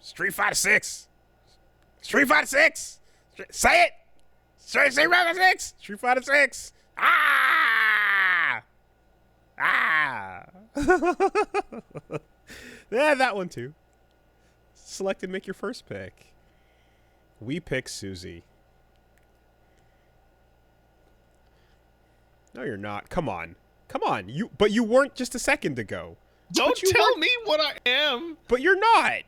Street Fighter 6. Street Fighter 6. Say it. Street Fighter 6. Street Fighter 6. Ah. Ah. Yeah, that one too. Select and make your first pick. We pick Susie. No, you're not. Come on. Come on. But you weren't just a second ago. Don't tell me what I am. But you're not.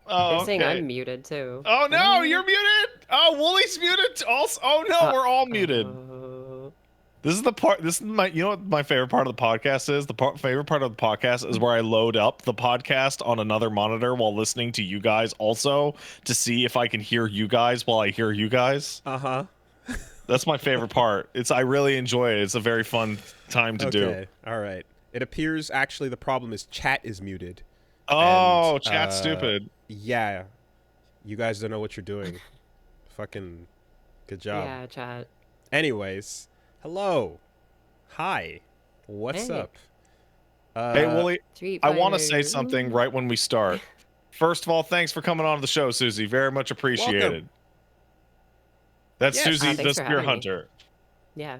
Oh, you're saying I'm muted too. Oh no, you're muted. Oh, Woolie's muted also. Oh no, we're all muted. This is the part. This is my. You know what my favorite part of the podcast is? Favorite part of the podcast is where I load up the podcast on another monitor while listening to you guys also to see if I can hear you guys while I hear you guys. That's my favorite part. I really enjoy it. It's a very fun time to do. All right. It appears actually the problem is chat is muted. Oh, chat's stupid. Yeah. You guys don't know what you're doing. Fucking good job. Yeah, chat. Anyways, hello. Hi. What's up? Hey, Woolie, I want to say something right when we start. First of all, thanks for coming on the show, Susie. Very much appreciated. Welcome. That's Susie, the Spear Hunter. Yeah.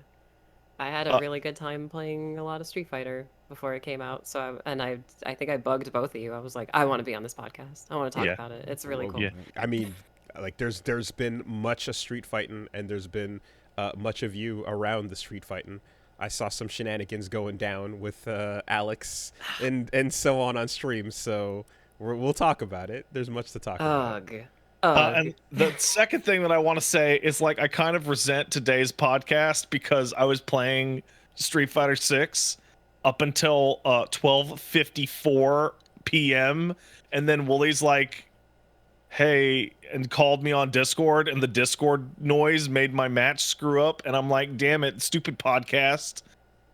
I had a really good time playing a lot of Street Fighter before it came out. So I think I bugged both of you. I was like, I want to be on this podcast. I want to talk about it. It's really cool. Yeah. I mean, like there's been much of street fighting, and there's been much of you around the street fighting. I saw some shenanigans going down with Alex and so on stream. So we'll talk about it. There's much to talk about. And the second thing that I want to say is, like, I kind of resent today's podcast because I was playing Street Fighter 6 up until 12:54 p.m. and then Woolie's like, hey, and called me on Discord, and the Discord noise made my match screw up, and I'm like, damn it, stupid podcast.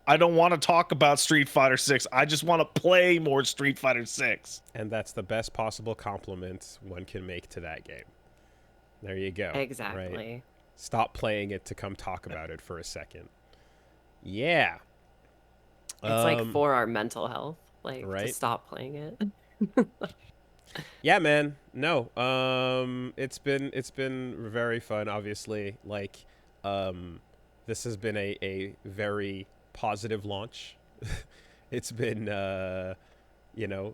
I don't want to talk about Street Fighter 6. I just want to play more Street Fighter 6. And that's the best possible compliment one can make to that game. There you go. Exactly. Right? Stop playing it to come talk about it for a second. Yeah. It's like for our mental health, like right? to stop playing it. Yeah, man. No. It's been very fun, obviously. Like this has been a very positive launch. It's been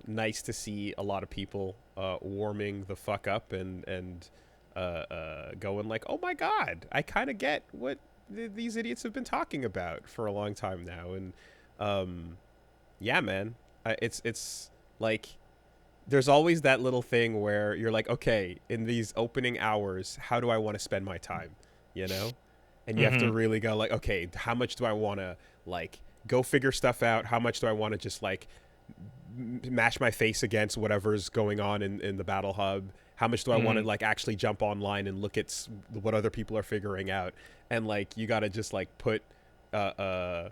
nice to see a lot of people warming the fuck up and going like, oh my god, I kind of get what these idiots have been talking about for a long time now. And yeah, man, it's like there's always that little thing where you're like, okay, in these opening hours, how do I want to spend my time, and you have to really go like, okay, how much do I want to like go figure stuff out? How much do I want to just like mash my face against whatever's going on in the battle hub? How much do I want to like actually jump online and look at what other people are figuring out? And like, you got to just like put a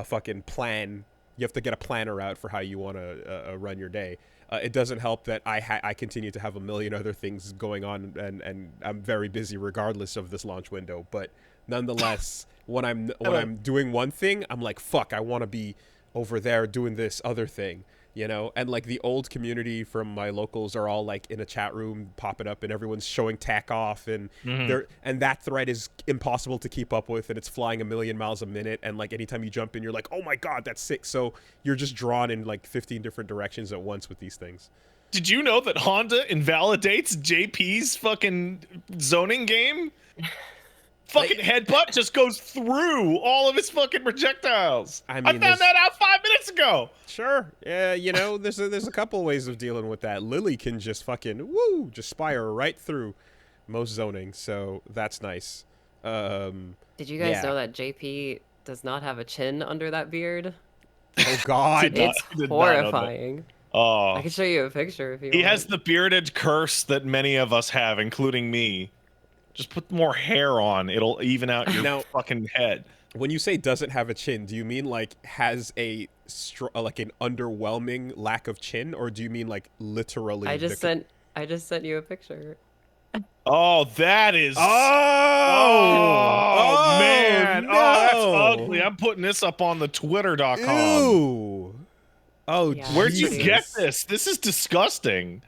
fucking plan. You have to get a planner out for how you want to run your day. It doesn't help that I continue to have a million other things going on, and I'm very busy regardless of this launch window. But nonetheless, when I'm doing one thing, I'm like, fuck, I want to be over there doing this other thing, and like the old community from my locals are all like in a chat room popping up, and everyone's showing tack off, and and that thread is impossible to keep up with, and it's flying a million miles a minute, and like anytime you jump in, you're like, oh my god, that's sick. So you're just drawn in like 15 different directions at once with these things. Did you know that Honda invalidates JP's fucking zoning game? Fucking headbutt just goes through all of his fucking projectiles. I found that out 5 minutes ago. Sure. Yeah, there's a couple ways of dealing with that. Lily can just fucking just spire right through most zoning, so that's nice. Did you guys know that JP does not have a chin under that beard? Oh god. It's horrifying. Oh. I can show you a picture if you want. He has the bearded curse that many of us have, including me. Just put more hair on. It'll even out your fucking head. When you say doesn't have a chin, do you mean like has like an underwhelming lack of chin, or do you mean like literally? I just sent you a picture. Oh, that is. Oh man. No. Oh, that's ugly. I'm putting this up on the Twitter.com. Ew. Oh, yeah, where'd you get this? This is disgusting.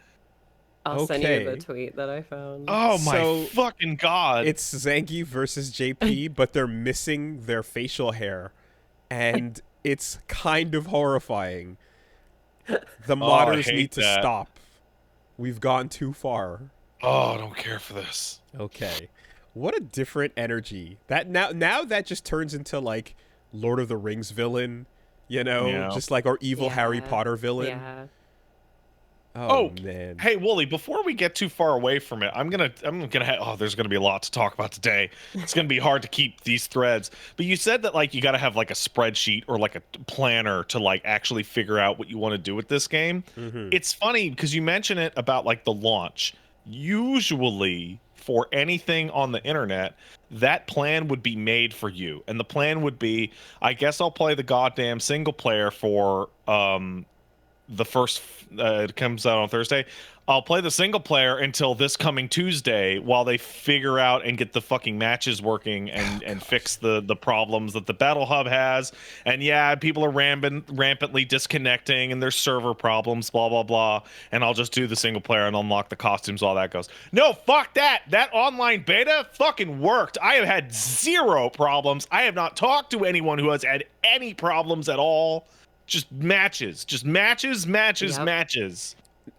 I'll send you the tweet that I found. Oh my fucking god! It's Zangief versus JP, but they're missing their facial hair, and it's kind of horrifying. The modders need to stop. We've gone too far. Oh, I don't care for this. Okay. What a different energy. That now that just turns into like Lord of the Rings villain, you know, just like our evil Harry Potter villain. Yeah. Oh man. Hey Wooly, before we get too far away from it, there's gonna be a lot to talk about today. It's gonna be hard to keep these threads. But you said that like you gotta have like a spreadsheet or like a planner to like actually figure out what you want to do with this game. It's funny because you mention it about like the launch. Usually for anything on the internet, that plan would be made for you. And the plan would be, I guess I'll play the goddamn single player for the first it comes out on Thursday. I'll play the single player until this coming Tuesday while they figure out and get the fucking matches working and fix the problems that the Battle Hub has. And yeah, people are rampantly disconnecting and there's server problems, blah, blah, blah. And I'll just do the single player and unlock the costumes while that goes. No, fuck that. That online beta fucking worked. I have had 0 problems. I have not talked to anyone who has had any problems at all. Just matches.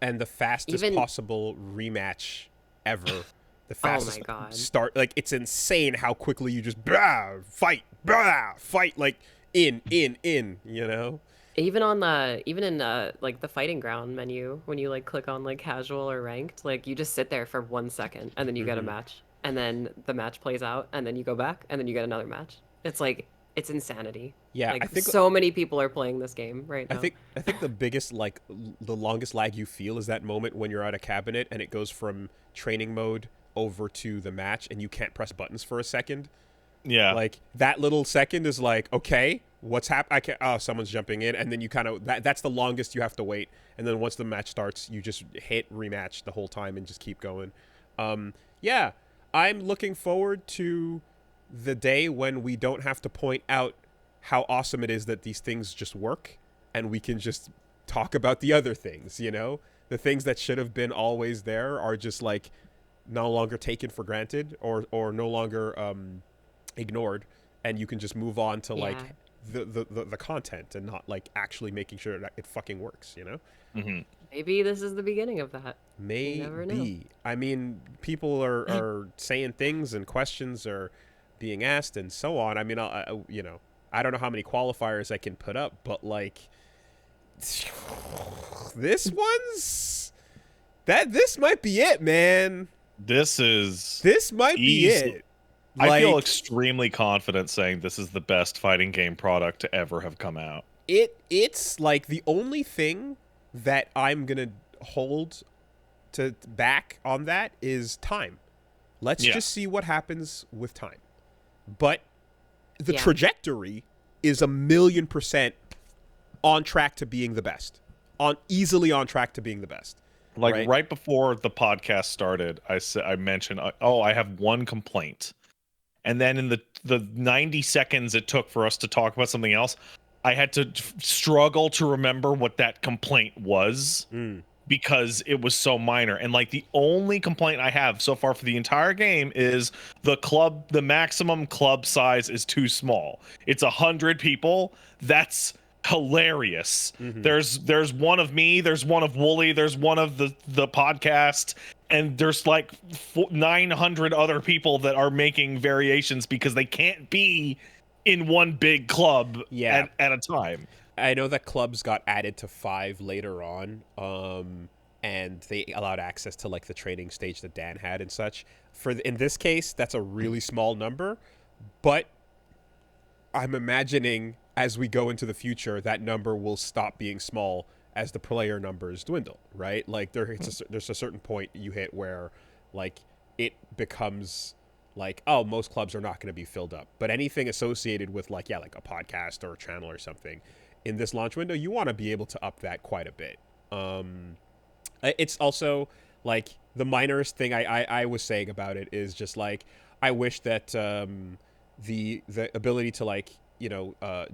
And the fastest possible rematch ever. The fastest start. Like, it's insane how quickly you just fight, like in, you know? Even in like the fighting ground menu, when you like click on like casual or ranked, like you just sit there for 1 second and then you get a match. And then the match plays out and then you go back and then you get another match. It's like, it's insanity. Yeah, like, I think so many people are playing this game right now. I think the biggest, like, the longest lag you feel is that moment when you're at a cabinet and it goes from training mode over to the match and you can't press buttons for a second. Yeah. Like, that little second is like, okay, what's happening? Someone's jumping in, and then you kind of, that's the longest you have to wait. And then once the match starts, you just hit rematch the whole time and just keep going. Yeah, I'm looking forward to the day when we don't have to point out how awesome it is that these things just work and we can just talk about the other things, you know? The things that should have been always there are just like no longer taken for granted or no longer ignored, and you can just move on to like the content and not like actually making sure that it fucking works, you know? Maybe this is the beginning of that. Maybe. You never know. I mean, people are saying things and questions are being asked and so on. I mean, you know, I don't know how many qualifiers I can put up, but like this might be it, man. This might be it. Like, I feel extremely confident saying this is the best fighting game product to ever have come out. It's like the only thing that I'm gonna hold to back on that is time. Let's just see what happens with time. But the trajectory is 1,000,000% on track to being the best. Easily on track to being the best. Like right before the podcast started, I mentioned, I have one complaint. And then in the 90 seconds it took for us to talk about something else, I had to struggle to remember what that complaint was. Because it was so minor. And like the only complaint I have so far for the entire game is the maximum club size is too small. It's 100 people. That's hilarious. There's one of me, there's one of Wooly, there's one of the podcast, and there's like 900 other people that are making variations because they can't be in one big club at a time. I know that clubs got added to 5 later on, and they allowed access to like the training stage that Dan had and such. In this case, that's a really small number, but I'm imagining as we go into the future, that number will stop being small as the player numbers dwindle, right? Like there's a certain point you hit where like it becomes like, oh, most clubs are not going to be filled up, but anything associated with like a podcast or a channel or something in this launch window, you want to be able to up that quite a bit. It's also like the minorest thing I was saying about it is just like, I wish that the ability to like,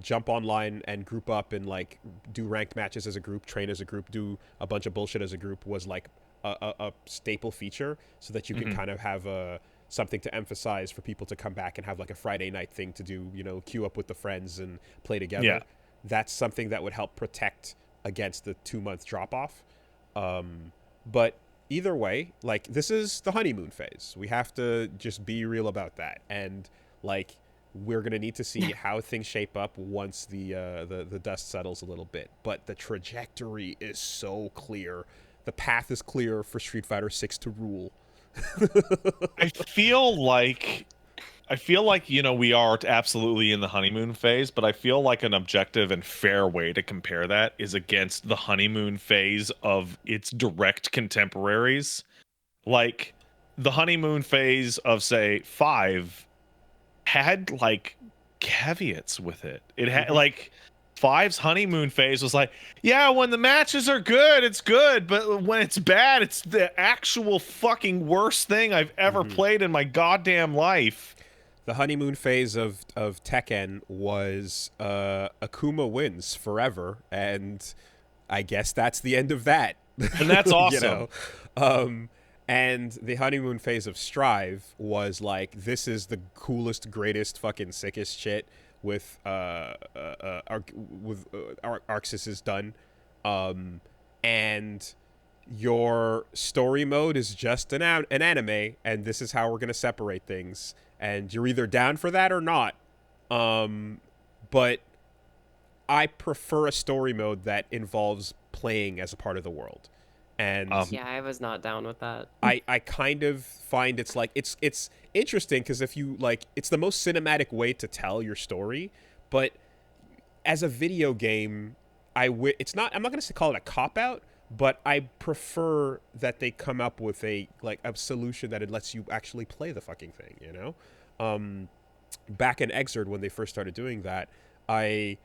jump online and group up and like do ranked matches as a group, train as a group, do a bunch of bullshit as a group was like a staple feature so that you can kind of have something to emphasize for people to come back and have like a Friday night thing to do, queue up with the friends and play together. Yeah. That's something that would help protect against the 2-month drop off. But either way, like, this is the honeymoon phase. We have to just be real about that. And like, we're going to need to see how things shape up once the dust settles a little bit. But the trajectory is so clear. The path is clear for Street Fighter 6 to rule. I feel like we are absolutely in the honeymoon phase, but I feel like an objective and fair way to compare that is against the honeymoon phase of its direct contemporaries. Like, the honeymoon phase of, say, 5 had like caveats with it. It had like 5's honeymoon phase was like, yeah, when the matches are good, it's good, but when it's bad, it's the actual fucking worst thing I've ever played in my goddamn life. The honeymoon phase of Tekken was Akuma wins forever, and I guess that's the end of that. And that's awesome. And the honeymoon phase of Strive was like, this is the coolest, greatest, fucking sickest shit with Arxis is done. And your story mode is just an anime, and this is how we're going to separate things. And you're either down for that or not. But I prefer a story mode that involves playing as a part of the world. And yeah, I was not down with that. I kind of find it's like it's interesting because if you like, it's the most cinematic way to tell your story. But as a video game, it's not. I'm not going to call it a cop out, but I prefer that they come up with a solution that it lets you actually play the fucking thing. Back in Exerd when they first started doing that, I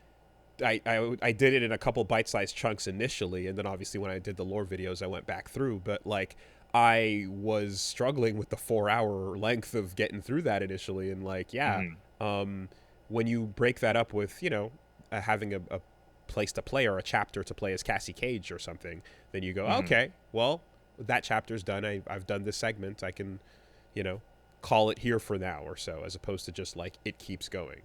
did it in a couple bite-sized chunks initially, and then obviously when I did the lore videos, I went back through. But like, I was struggling with the 4-hour length of getting through that initially, and like, when you break that up with having a place to play or a chapter to play as Cassie Cage or something, then you go, okay, well, that chapter's done. I've done this segment. I can, call it here for now or so, as opposed to just like it keeps going.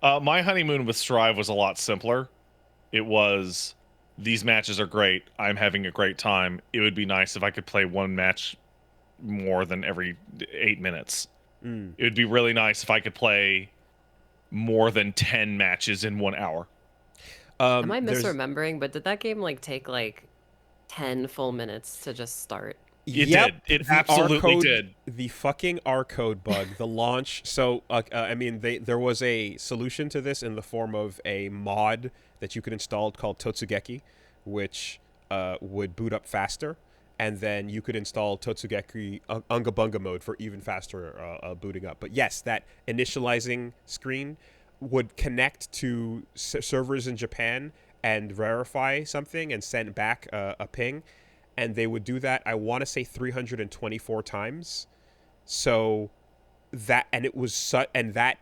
My honeymoon with Strive was a lot simpler. It was, these matches are great. I'm having a great time. It would be nice if I could play one match more than every 8 minutes. It would be really nice if I could play more than 10 matches in 1 hour. Am I misremembering? But did that game take 10 full minutes to just start? It did. It absolutely did. The fucking R code bug, the launch. So, there was a solution to this in the form of a mod that you could install called Totsugeki, which would boot up faster. And then you could install Totsugeki Unga Bunga mode for even faster booting up. But yes, that initializing screen would connect to servers in Japan and verify something and send back a ping. And they would do that, I want to say 324 times. So that, and it was and that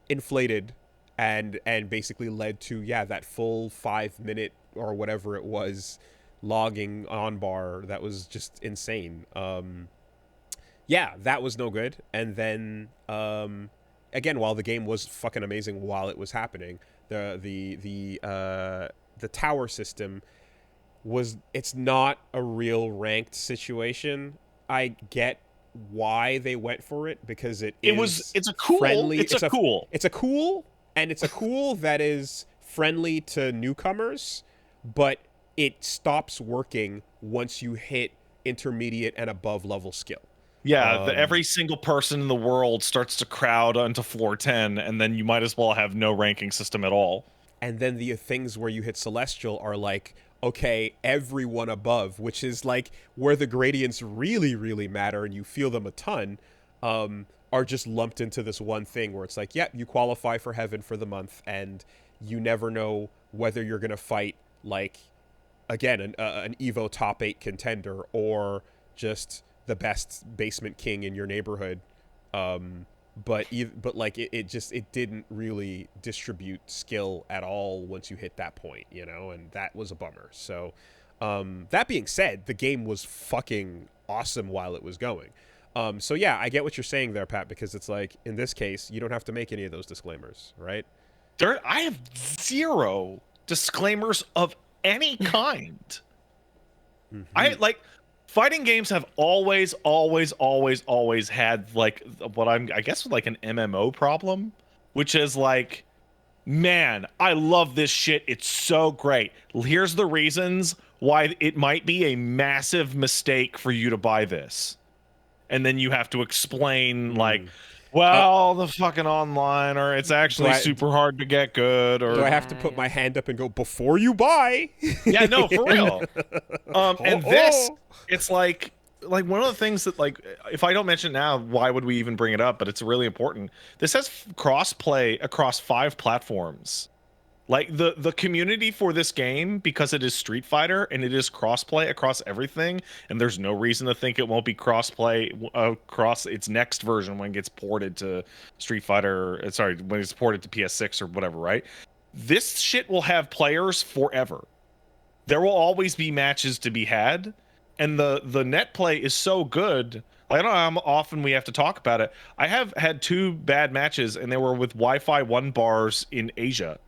inflated and basically led to that full 5 minute or whatever it was logging on bar. That was just insane. That was no good. And then again, while the game was fucking amazing while it was happening, the tower system it's not a real ranked situation. I get why they went for it, because it's a cool friendly, it's a cool that is friendly to newcomers, but it stops working once you hit intermediate and above level skill. Every single person in the world starts to crowd onto floor 10, and then you might as well have no ranking system at all. And then the things where you hit Celestial are like, okay, everyone above, which is like where the gradients really, really matter and you feel them a ton, are just lumped into this one thing where it's like, you qualify for heaven for the month, and you never know whether you're going to fight, like, again, an Evo top 8 contender or just the best basement king in your neighborhood. But it didn't really distribute skill at all once you hit that point, and that was a bummer. So That being said, the game was fucking awesome while it was going. So yeah, I get what you're saying there, Pat, because it's like, in this case, you don't have to make any of those disclaimers, right? I have 0 disclaimers of any kind. I like fighting games have always had like what I guess like an MMO problem, which is like, man, I love this shit. It's so great. Here's the reasons why it might be a massive mistake for you to buy this. And then you have to explain like, well, the fucking online, or it's actually super hard to get good, or do I have to put my hand up and go, before you buy? Yeah, no, for real. And this, it's like one of the things that, like, if I don't mention it now, why would we even bring it up? But it's really important. This has cross-play across 5 platforms. Like, the community for this game, because it is Street Fighter and it is cross-play across everything, and there's no reason to think it won't be cross-play across its next version when it gets ported to Street Fighter, when it's ported to PS6 or whatever, right? This shit will have players forever. There will always be matches to be had, and the net play is so good. I don't know how often we have to talk about it. I have had 2 bad matches, and they were with Wi-Fi 1 bars in Asia.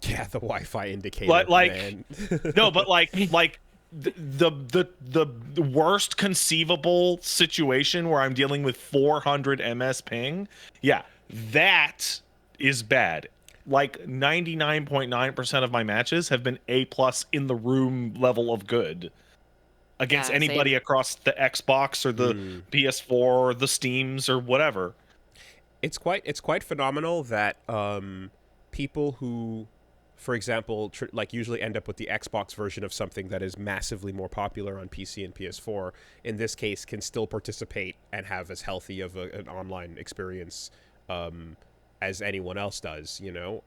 Yeah, the Wi-Fi indicator. Man. No, but like the worst conceivable situation where I'm dealing with 400 ms ping. Yeah, that is bad. Like 99.9% of my matches have been A+ in the room level of good against anybody across the Xbox or the PS4 or the Steams or whatever. It's quite phenomenal that people who, for example, like usually end up with the Xbox version of something that is massively more popular on PC and PS4, in this case, can still participate and have as healthy of an online experience as anyone else does, you know?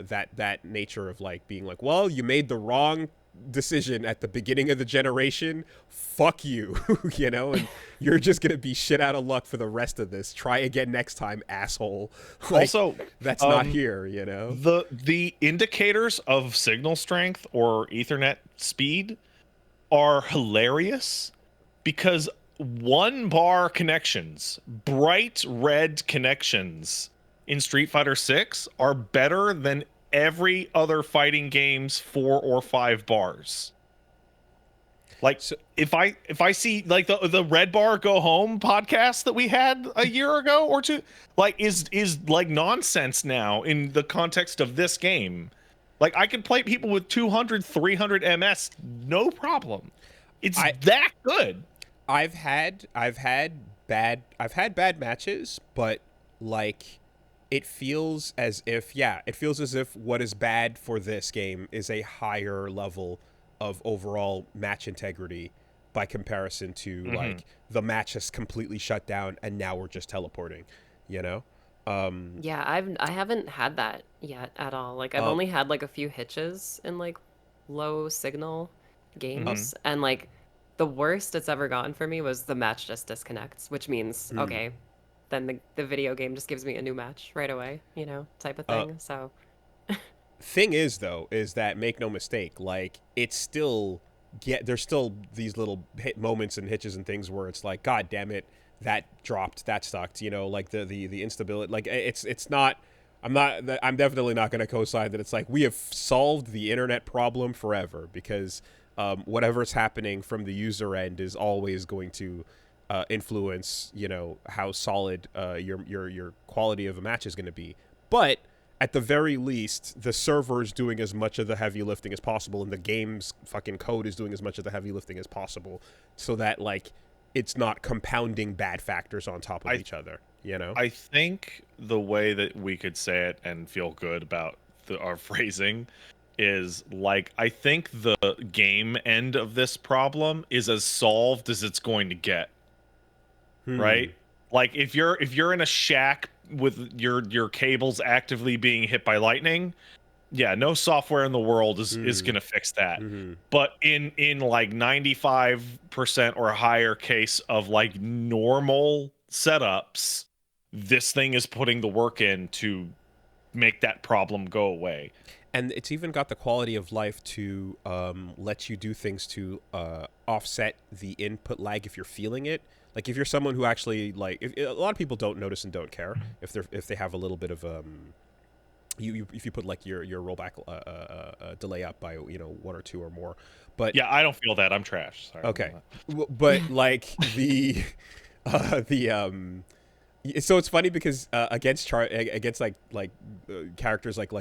That nature of like being like, well, you made the wrong decision at the beginning of the generation, fuck you. You know, and you're just gonna be shit out of luck for the rest of this. Try again next time, asshole. Like, also, that's not here, you know. The indicators of signal strength or Ethernet speed are hilarious, because 1 bar connections, bright red connections in Street Fighter 6 are better than every other fighting game's 4 or 5 bars. Like, so, if I see like the Red Bar Go Home podcast that we had a year ago or 2, like is like nonsense now in the context of this game. Like, I can play people with 200, 300 ms, no problem. It's that good. I've had bad matches, but like, it feels as if what is bad for this game is a higher level of overall match integrity by comparison to like the match has completely shut down and now we're just teleporting, you know? Yeah, I haven't had that yet at all. Like, I've only had like a few hitches in like low signal games, and like the worst it's ever gotten for me was the match just disconnects, which means okay, then the video game just gives me a new match right away, you know, type of thing. So thing is, though, is that, make no mistake, like, it's still there's still these little hit moments and hitches and things where it's like, god damn it, that dropped, that sucked, you know, like the instability, like it's not, I'm definitely not going to co-sign that it's like we have solved the internet problem forever, because whatever's happening from the user end is always going to influence, you know, how solid your quality of a match is going to be. But at the very least, the server is doing as much of the heavy lifting as possible, and the game's fucking code is doing as much of the heavy lifting as possible, so that like it's not compounding bad factors on top of each other, you know? I think the way that we could say it and feel good about our phrasing is, like, I think the game end of this problem is as solved as it's going to get. Right? Like, if you're in a shack with your cables actively being hit by lightning, yeah, no software in the world is gonna fix that. But in like 95% or higher case of like normal setups, this thing is putting the work in to make that problem go away. and it's even got the quality of life to let you do things to offset the input lag if you're feeling it. Like if you're someone who actually like, a lot of people don't notice and don't care if they have a little bit of if you put like your rollback delay up by 1 or 2 or more. But yeah, I don't feel that. I'm trash. Sorry. Okay, but like so it's funny because against characters like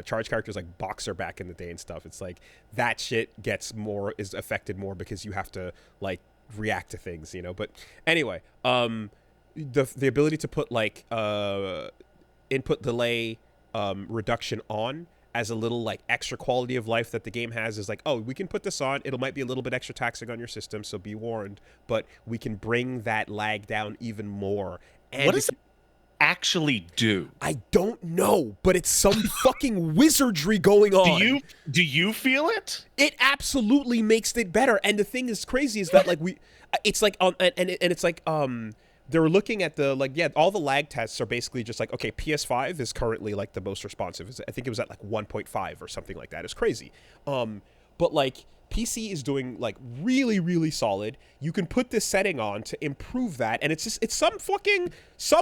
charge characters like Boxer back in the day and stuff, it's like that shit is affected more because you have to like react to things, But anyway, the ability to put like input delay reduction on as a little like extra quality of life that the game has is like, oh, we can put this on. It might be a little bit extra taxing on your system, so be warned. But we can bring that lag down even more. And what does it actually do? I don't know, but it's some fucking wizardry going on. Do you feel it? It absolutely makes it better. And the thing is crazy is that like it's like it's like they were looking at all the lag tests are basically just like, okay, PS5 is currently like the most responsive. I think it was at like 1.5 or something like that. It's crazy. But like PC is doing like really, really solid. You can put this setting on to improve that. And it's some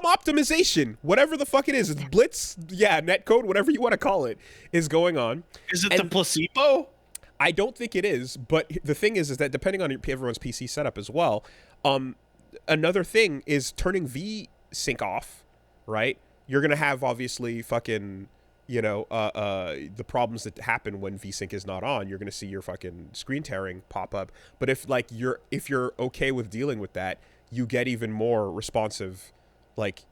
optimization, whatever the fuck it is. It's Blitz, netcode, whatever you want to call it, is going on. Is it the placebo? I don't think it is. But the thing is that depending on everyone's PC setup as well, another thing is turning VSync off, right? You're going to have obviously fucking, the problems that happen when VSync is not on. You're going to see your fucking screen tearing pop up. But if you're okay with dealing with that, you get even more responsive, like,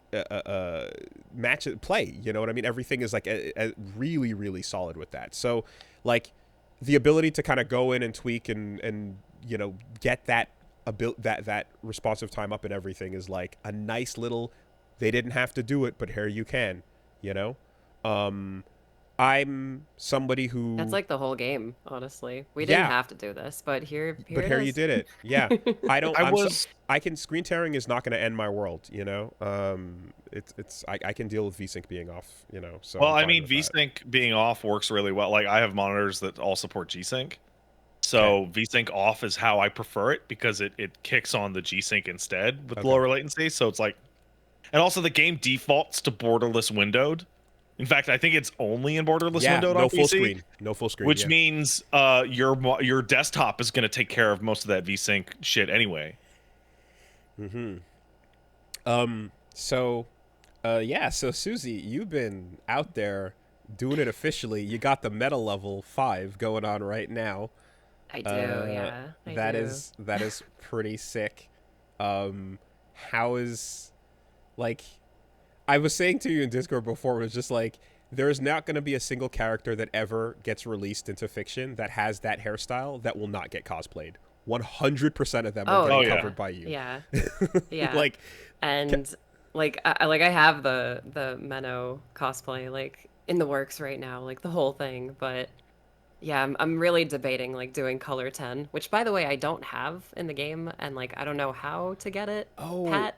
match play. You know what I mean? Everything is like a really, really solid with that. So like the ability to kind of go in and tweak and get that that responsive time up and everything is like a nice little, they didn't have to do it, but here you can, I'm somebody who, That's like the whole game, honestly. We didn't have to do this, but here you did it. Yeah. Screen tearing is not going to end my world, I can deal with VSync being off, so. Well, I mean, VSync being off works really well. Like I have monitors that all support G-Sync. So okay. VSync off is how I prefer it because it kicks on the G-Sync instead with lower latency. So it's like, and also the game defaults to borderless windowed. In fact, I think it's only in borderless windowed on PC. No full screen. Which means your desktop is going to take care of most of that VSync shit anyway. So Susie, you've been out there doing it officially. You got the meta level 5 going on right now. I do, yeah. That is pretty sick. How is, like, I was saying to you in Discord before, it was just like, there's not going to be a single character that ever gets released into fiction that has that hairstyle that will not get cosplayed. 100% of them are getting covered by you. Yeah. Yeah. I have the Menno cosplay like in the works right now, like the whole thing, but yeah, I'm really debating like doing color 10, which by the way I don't have in the game, and like I don't know how to get it. Pat.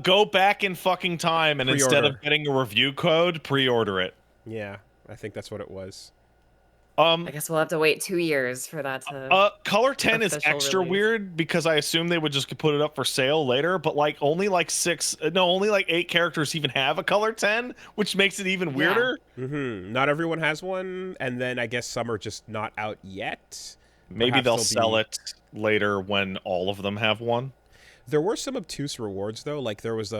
Go back in fucking time and pre-order. Instead of getting a review code, pre-order it. Yeah, I think that's what it was. I guess we'll have to wait 2 years for that to. Color 10 is extra weird because I assume they would just put it up for sale later, but like only like 8 characters even have a color 10, which makes it even weirder. Yeah. Not everyone has one, and then I guess some are just not out yet. Maybe they'll sell it later when all of them have one. There were some obtuse rewards though, like there was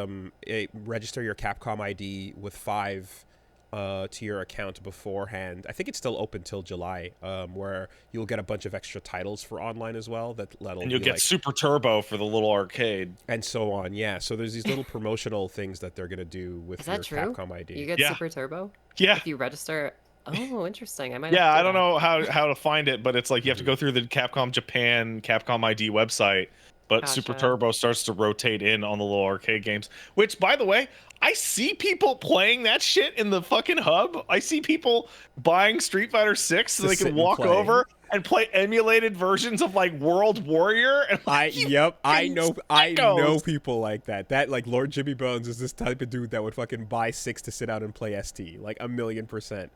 register your Capcom ID with 5 to your account beforehand. I think it's still open till July, where you'll get a bunch of extra titles for online as well. And you'll get Super Turbo for the little arcade and so on. Yeah, so there's these little promotional things that they're gonna do with your Capcom ID. You get Super Turbo? Yeah. If you register. Oh, interesting. I might. Yeah, I don't know how to find it, but it's like you have to go through the Capcom Japan Capcom ID website. But gotcha. Super Turbo starts to rotate in on the little arcade games, which, by the way, I see people playing that shit in the fucking hub. I see people buying Street Fighter 6 so they can walk over and play emulated versions of like World Warrior. And, like, I know people like that. That like Lord Jimmy Bones is this type of dude that would fucking buy 6 to sit out and play ST, like 1,000,000%.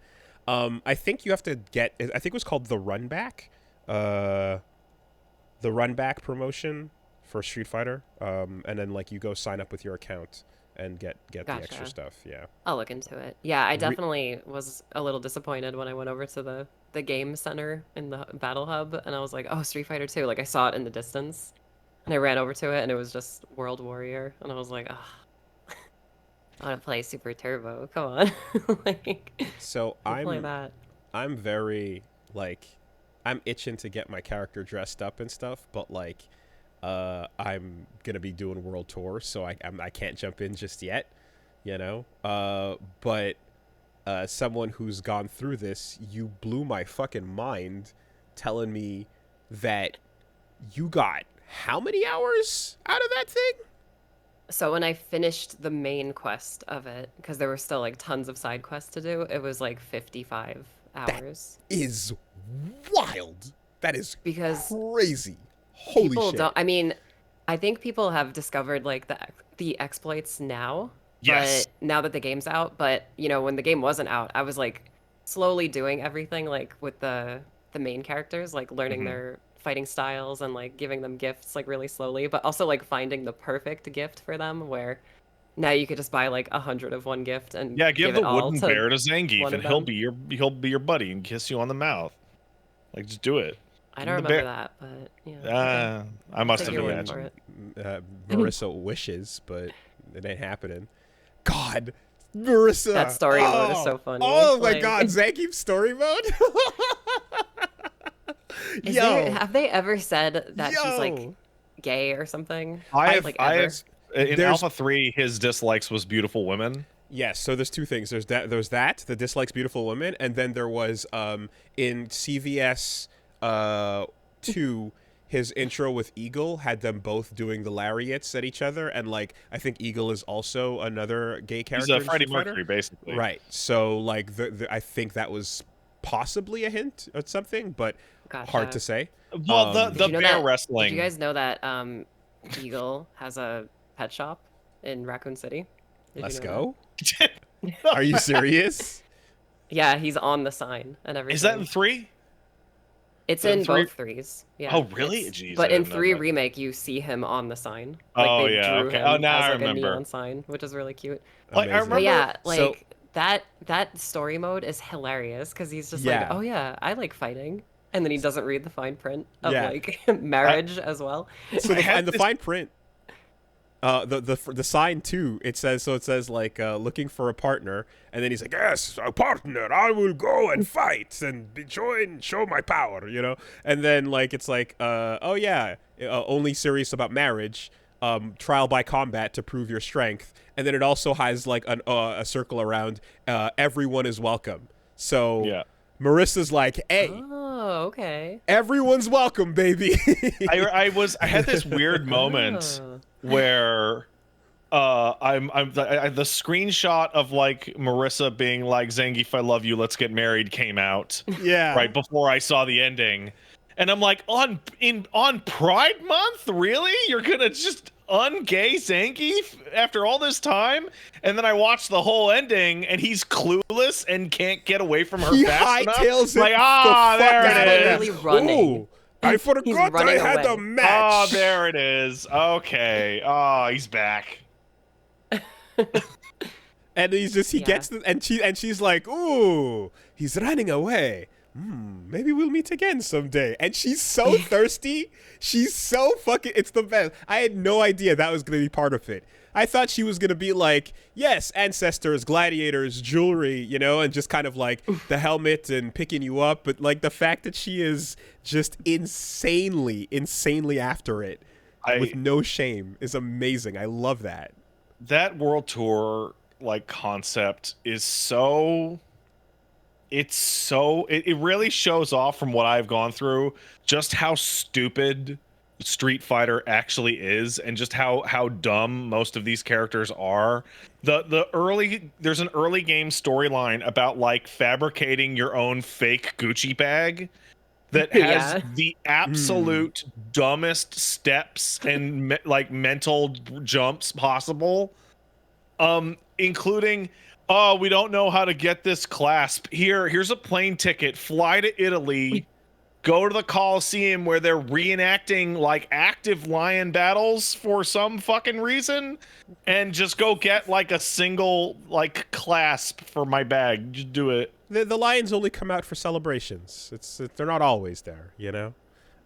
I think you have to get. I think it was called the Run Back, the Run Back promotion for Street Fighter. And then like you go sign up with your account and get the extra Gotcha. stuff. Yeah. I'll look into it. Yeah, I definitely was a little disappointed when I went over to the game center in the Battle Hub, and I was like, oh, Street Fighter 2. Like I saw it in the distance, and I ran over to it, and it was just World Warrior, and I was like, oh, I want to play Super Turbo. Come on, like So I'll play that. I'm very like I'm itching to get my character dressed up and stuff, but like I'm gonna be doing world tour, so I can't jump in just yet, you know. But someone who's gone through this, you blew my fucking mind, telling me that you got how many hours out of that thing? So when I finished the main quest of it, because there were still like tons of side quests to do, it was like 55 hours. Is wild. That is Because crazy. Holy people shit. don't. I mean, I think people have discovered like the exploits now. Yes. But now that the game's out, but you know, when the game wasn't out, I was like slowly doing everything like with the main characters, like learning their fighting styles and like giving them gifts like really slowly, but also like finding the perfect gift for them where now you could just buy like 100 of one gift and Yeah, give it the all wooden to bear to Zangief, one and of he'll them. be your buddy and kiss you on the mouth. Like, just do it. I Give don't him the remember bear. that, but yeah. Okay. I must Take have your word imagined. for it. Marissa wishes, but it ain't happening. God, Marissa. That story mode is so funny. Oh my Like, God, Zangief's story mode. have they ever said that she's like gay or something? Like ever? In There's- Alpha 3, his dislikes was beautiful women. Yes, so there's two things. There's that the dislikes beautiful women, and then there was in CVS 2, his intro with Eagle had them both doing the lariats at each other, and like I think Eagle is also another gay character. He's a in Freddie Street Fighter. Mercury, basically. Right. So like I think that was possibly a hint or something, but hard Gotcha. to say. Well, Um, the Did you know bear that- wrestling. Did you guys know that Eagle has a pet shop in Raccoon City? Did Let's you know go. Are you serious? that? Yeah, he's on the sign and everything. Is that in 3? It's in in three? both threes. Yeah. Oh, really? it's- Jeez, but I in didn't know 3 that. remake, you see him on the sign. Oh, they yeah, drew okay. him Oh, now as I like a remember. neon sign, which is really cute. Like, I Amazing. But remember. yeah, So- like that story mode is hilarious because he's just Yeah. like, oh yeah, I like fighting, and then he doesn't read the fine print of Yeah. like marriage as well. So I had the this- fine print, the sign too. It says like looking for a partner, and then he's like, yes, a partner. I will go and fight and show my power, you know. And then like it's like, oh yeah, only serious about marriage. Trial by combat to prove your strength. And then it also has like a circle around. Everyone is welcome. So Yeah. Marissa's like, hey, Oh, okay. everyone's welcome, baby. I had this weird moment Oh. where the screenshot of like Marissa being like, Zangief, I love you, let's get married, came out Yeah. right before I saw the ending, and I'm like, on Pride Month, really? You're gonna just ungay Zangief after all this time? And then I watched the whole ending, and he's clueless and can't get away from her He fast enough. hightails it Like, the ah, fuck there out it of is. Literally running. Ooh, I forgot I running had away. a match. Oh, there it is. Okay. Oh, he's back. And he Yeah. gets the, and she's like, ooh, he's running away. Maybe we'll meet again someday. And she's so thirsty. She's so fucking, it's the best. I had no idea that was going to be part of it. I thought she was going to be like, yes, ancestors, gladiators, jewelry, you know, and just kind of like the helmet and picking you up. But like the fact that she is just insanely after it with no shame is amazing. I love that. That world tour like concept is so it really shows off from what I've gone through just how stupid Street Fighter actually is, and just how dumb most of these characters are. There's an early game storyline about like fabricating your own fake Gucci bag that has Yeah. the absolute dumbest steps and like mental jumps possible, including Oh, we don't know how to get this clasp. Here's a plane ticket. Fly to Italy. Go to the Coliseum where they're reenacting like active lion battles for some fucking reason, and just go get like a single like clasp for my bag. Just do it. The lions only come out for celebrations. They're not always there, you know.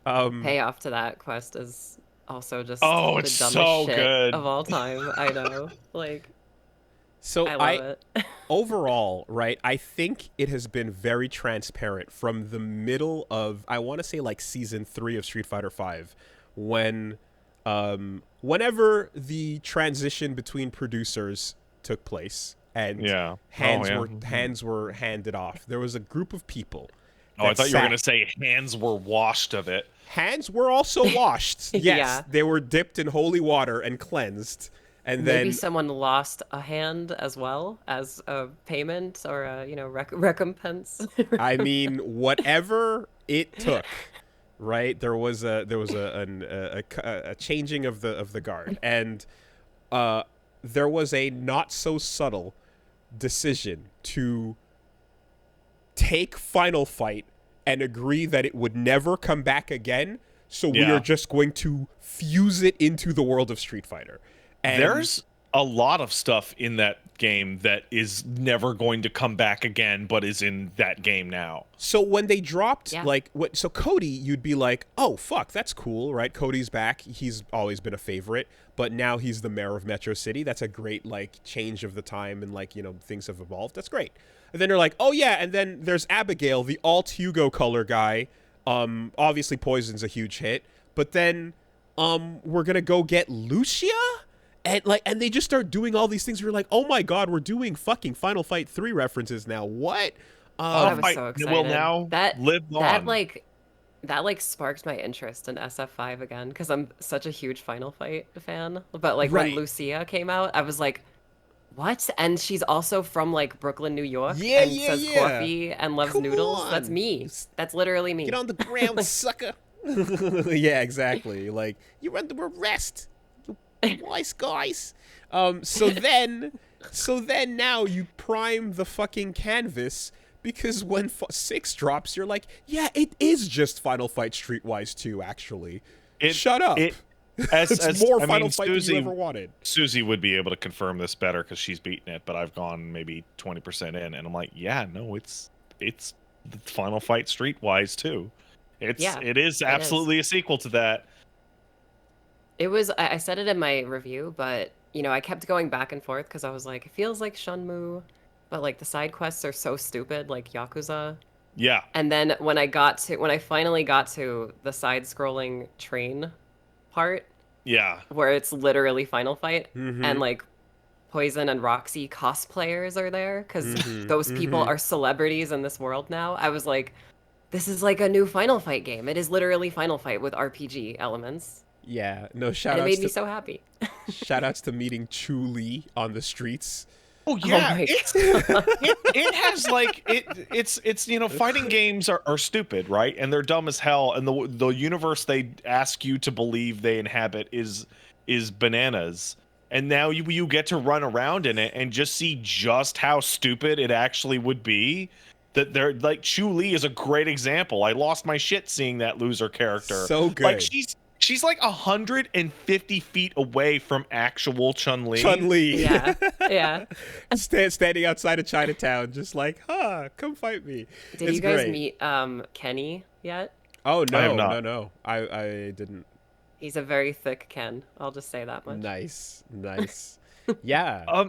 Payoff to that quest is also just Oh, the it's dumbest so shit good. of all time. I know, like. So I love it. Overall, right, I think it has been very transparent from the middle of, I want to say like season 3 of Street Fighter V, when whenever the transition between producers took place and hands were handed off, there was a group of people. Oh, I thought you were going to say hands were washed of it. Hands were also washed. Yes, Yeah. They were dipped in holy water and cleansed. And Maybe then someone lost a hand as well as a payment or a recompense. I mean, whatever it took, right? There was a changing of the guard, and there was a not so subtle decision to take Final Fight and agree that it would never come back again. So we are just going to fuse it into the world of Street Fighter. And there's a lot of stuff in that game that is never going to come back again, but is in that game now. So when they dropped, so Cody, you'd be like, oh, fuck, that's cool, right? Cody's back. He's always been a favorite, but now he's the mayor of Metro City. That's a great, like, change of the time and, like, things have evolved. That's great. And then they're like, oh, yeah, and then there's Abigail, the alt Hugo color guy. Obviously Poison's a huge hit, but then we're going to go get Lucia? And they just start doing all these things. We're like, oh my god, we're doing fucking Final Fight 3 references now. What? I was so excited. Will now live on. That sparked my interest in SF5 again because I'm such a huge Final Fight fan. But Right. when Lucia came out, I was like, what? And she's also from like Brooklyn, New York. Yeah, and says coffee and loves Come noodles. on. That's me. That's literally me. Get on the ground, sucker. Yeah, exactly. Like, you're under arrest. Wise guys. So then now you prime the fucking canvas because when 6 drops, you're like, yeah, it is just Final Fight Streetwise 2, actually. Shut up. It's more Final Fight than you ever wanted. Susie would be able to confirm this better because she's beaten it, but I've gone maybe 20% in, and I'm like, yeah, no, it's the Final Fight Streetwise 2. It is absolutely a sequel to that. It was, I said it in my review, but, I kept going back and forth because I was like, it feels like Shenmue, but, like, the side quests are so stupid, like Yakuza. Yeah. And then when I finally got to the side-scrolling train part, where it's literally Final Fight, and, like, Poison and Roxy cosplayers are there, because those people are celebrities in this world now, I was like, this is like a new Final Fight game. It is literally Final Fight with RPG elements. Yeah, no, shout outs. It made me so happy. Shout outs to meeting Chu-Li on the streets. Oh yeah, my it has like it's fighting games are stupid, right? And they're dumb as hell. And the universe they ask you to believe they inhabit is bananas. And now you get to run around in it and just see just how stupid it actually would be. That they're like Chu-Li is a great example. I lost my shit seeing that loser character. So good. Like she's like 150 feet away from actual Chun-Li. Chun-Li. Yeah. Standing outside of Chinatown, just like, come fight me. Did you guys meet Kenny yet? Oh, no, I have not. no. I didn't. He's a very thick Ken. I'll just say that much. Nice. Yeah.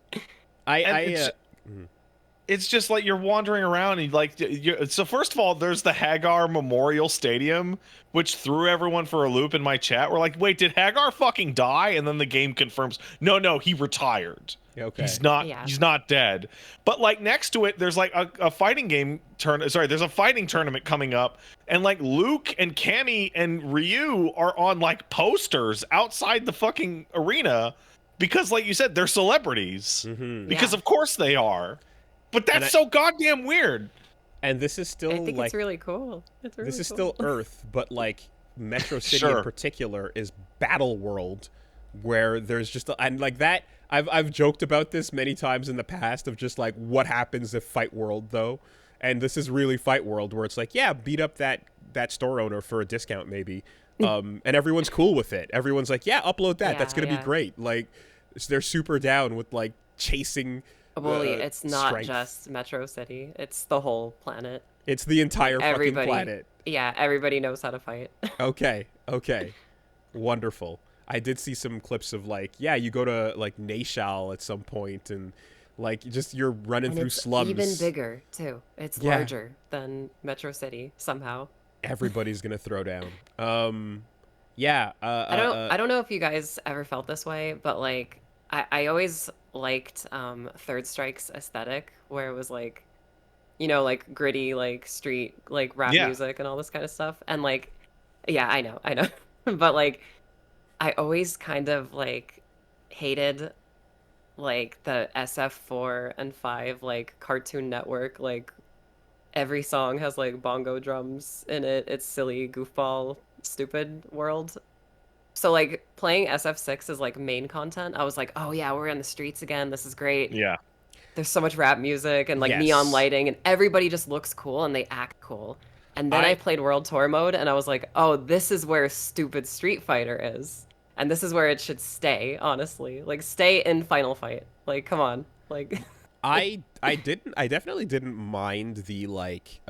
It's just like you're wandering around and so first of all, there's the Hagar Memorial Stadium, which threw everyone for a loop in my chat. We're like, wait, did Hagar fucking die? And then the game confirms, no, he retired. Okay. He's not dead. But like next to it, there's like a fighting game there's a fighting tournament coming up, and like Luke and Cammy and Ryu are on like posters outside the fucking arena because, like you said, they're celebrities. Because of course they are. But that's so goddamn weird. And this is still I think like it's really cool. This is still Earth, but like Metro City in particular is Battle World, where there's just and like that. I've joked about this many times in the past of just like what happens if Fight World though, and this is really Fight World where it's like, yeah, beat up that store owner for a discount maybe, and everyone's cool with it. Everyone's like, yeah, upload that. That's gonna be great. Like they're super down with like chasing. Well, it's not strength. just Metro City. It's the whole planet. It's the entire fucking Everybody, planet. yeah, everybody knows how to fight. Okay. Wonderful. I did see some clips of like, yeah, you go to like Nashal at some point and like just you're running And through it's slums. even bigger too. It's larger than Metro City somehow. Everybody's gonna throw down. Yeah. I don't know if you guys ever felt this way, but like I always liked Third Strike's aesthetic, where it was like, you know, like gritty, like street, like rap music and all this kind of stuff. And like, yeah, I know, but like, I always kind of like hated like the SF4 and 5 like Cartoon Network, like every song has like bongo drums in it. It's silly, goofball, stupid world. So like playing SF6 as like main content, I was like, oh yeah, we're in the streets again. This is great. Yeah. There's so much rap music and like Yes. neon lighting, and everybody just looks cool and they act cool. And then I played World Tour mode and I was like, oh, this is where stupid Street Fighter is. And this is where it should stay, honestly. Like stay in Final Fight. Like come on. Like I definitely didn't mind the like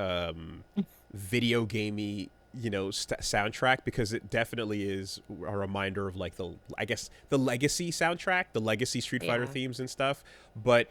video gamey, you know, soundtrack, because it definitely is a reminder of like the legacy soundtrack, the legacy Street Fighter themes and stuff. But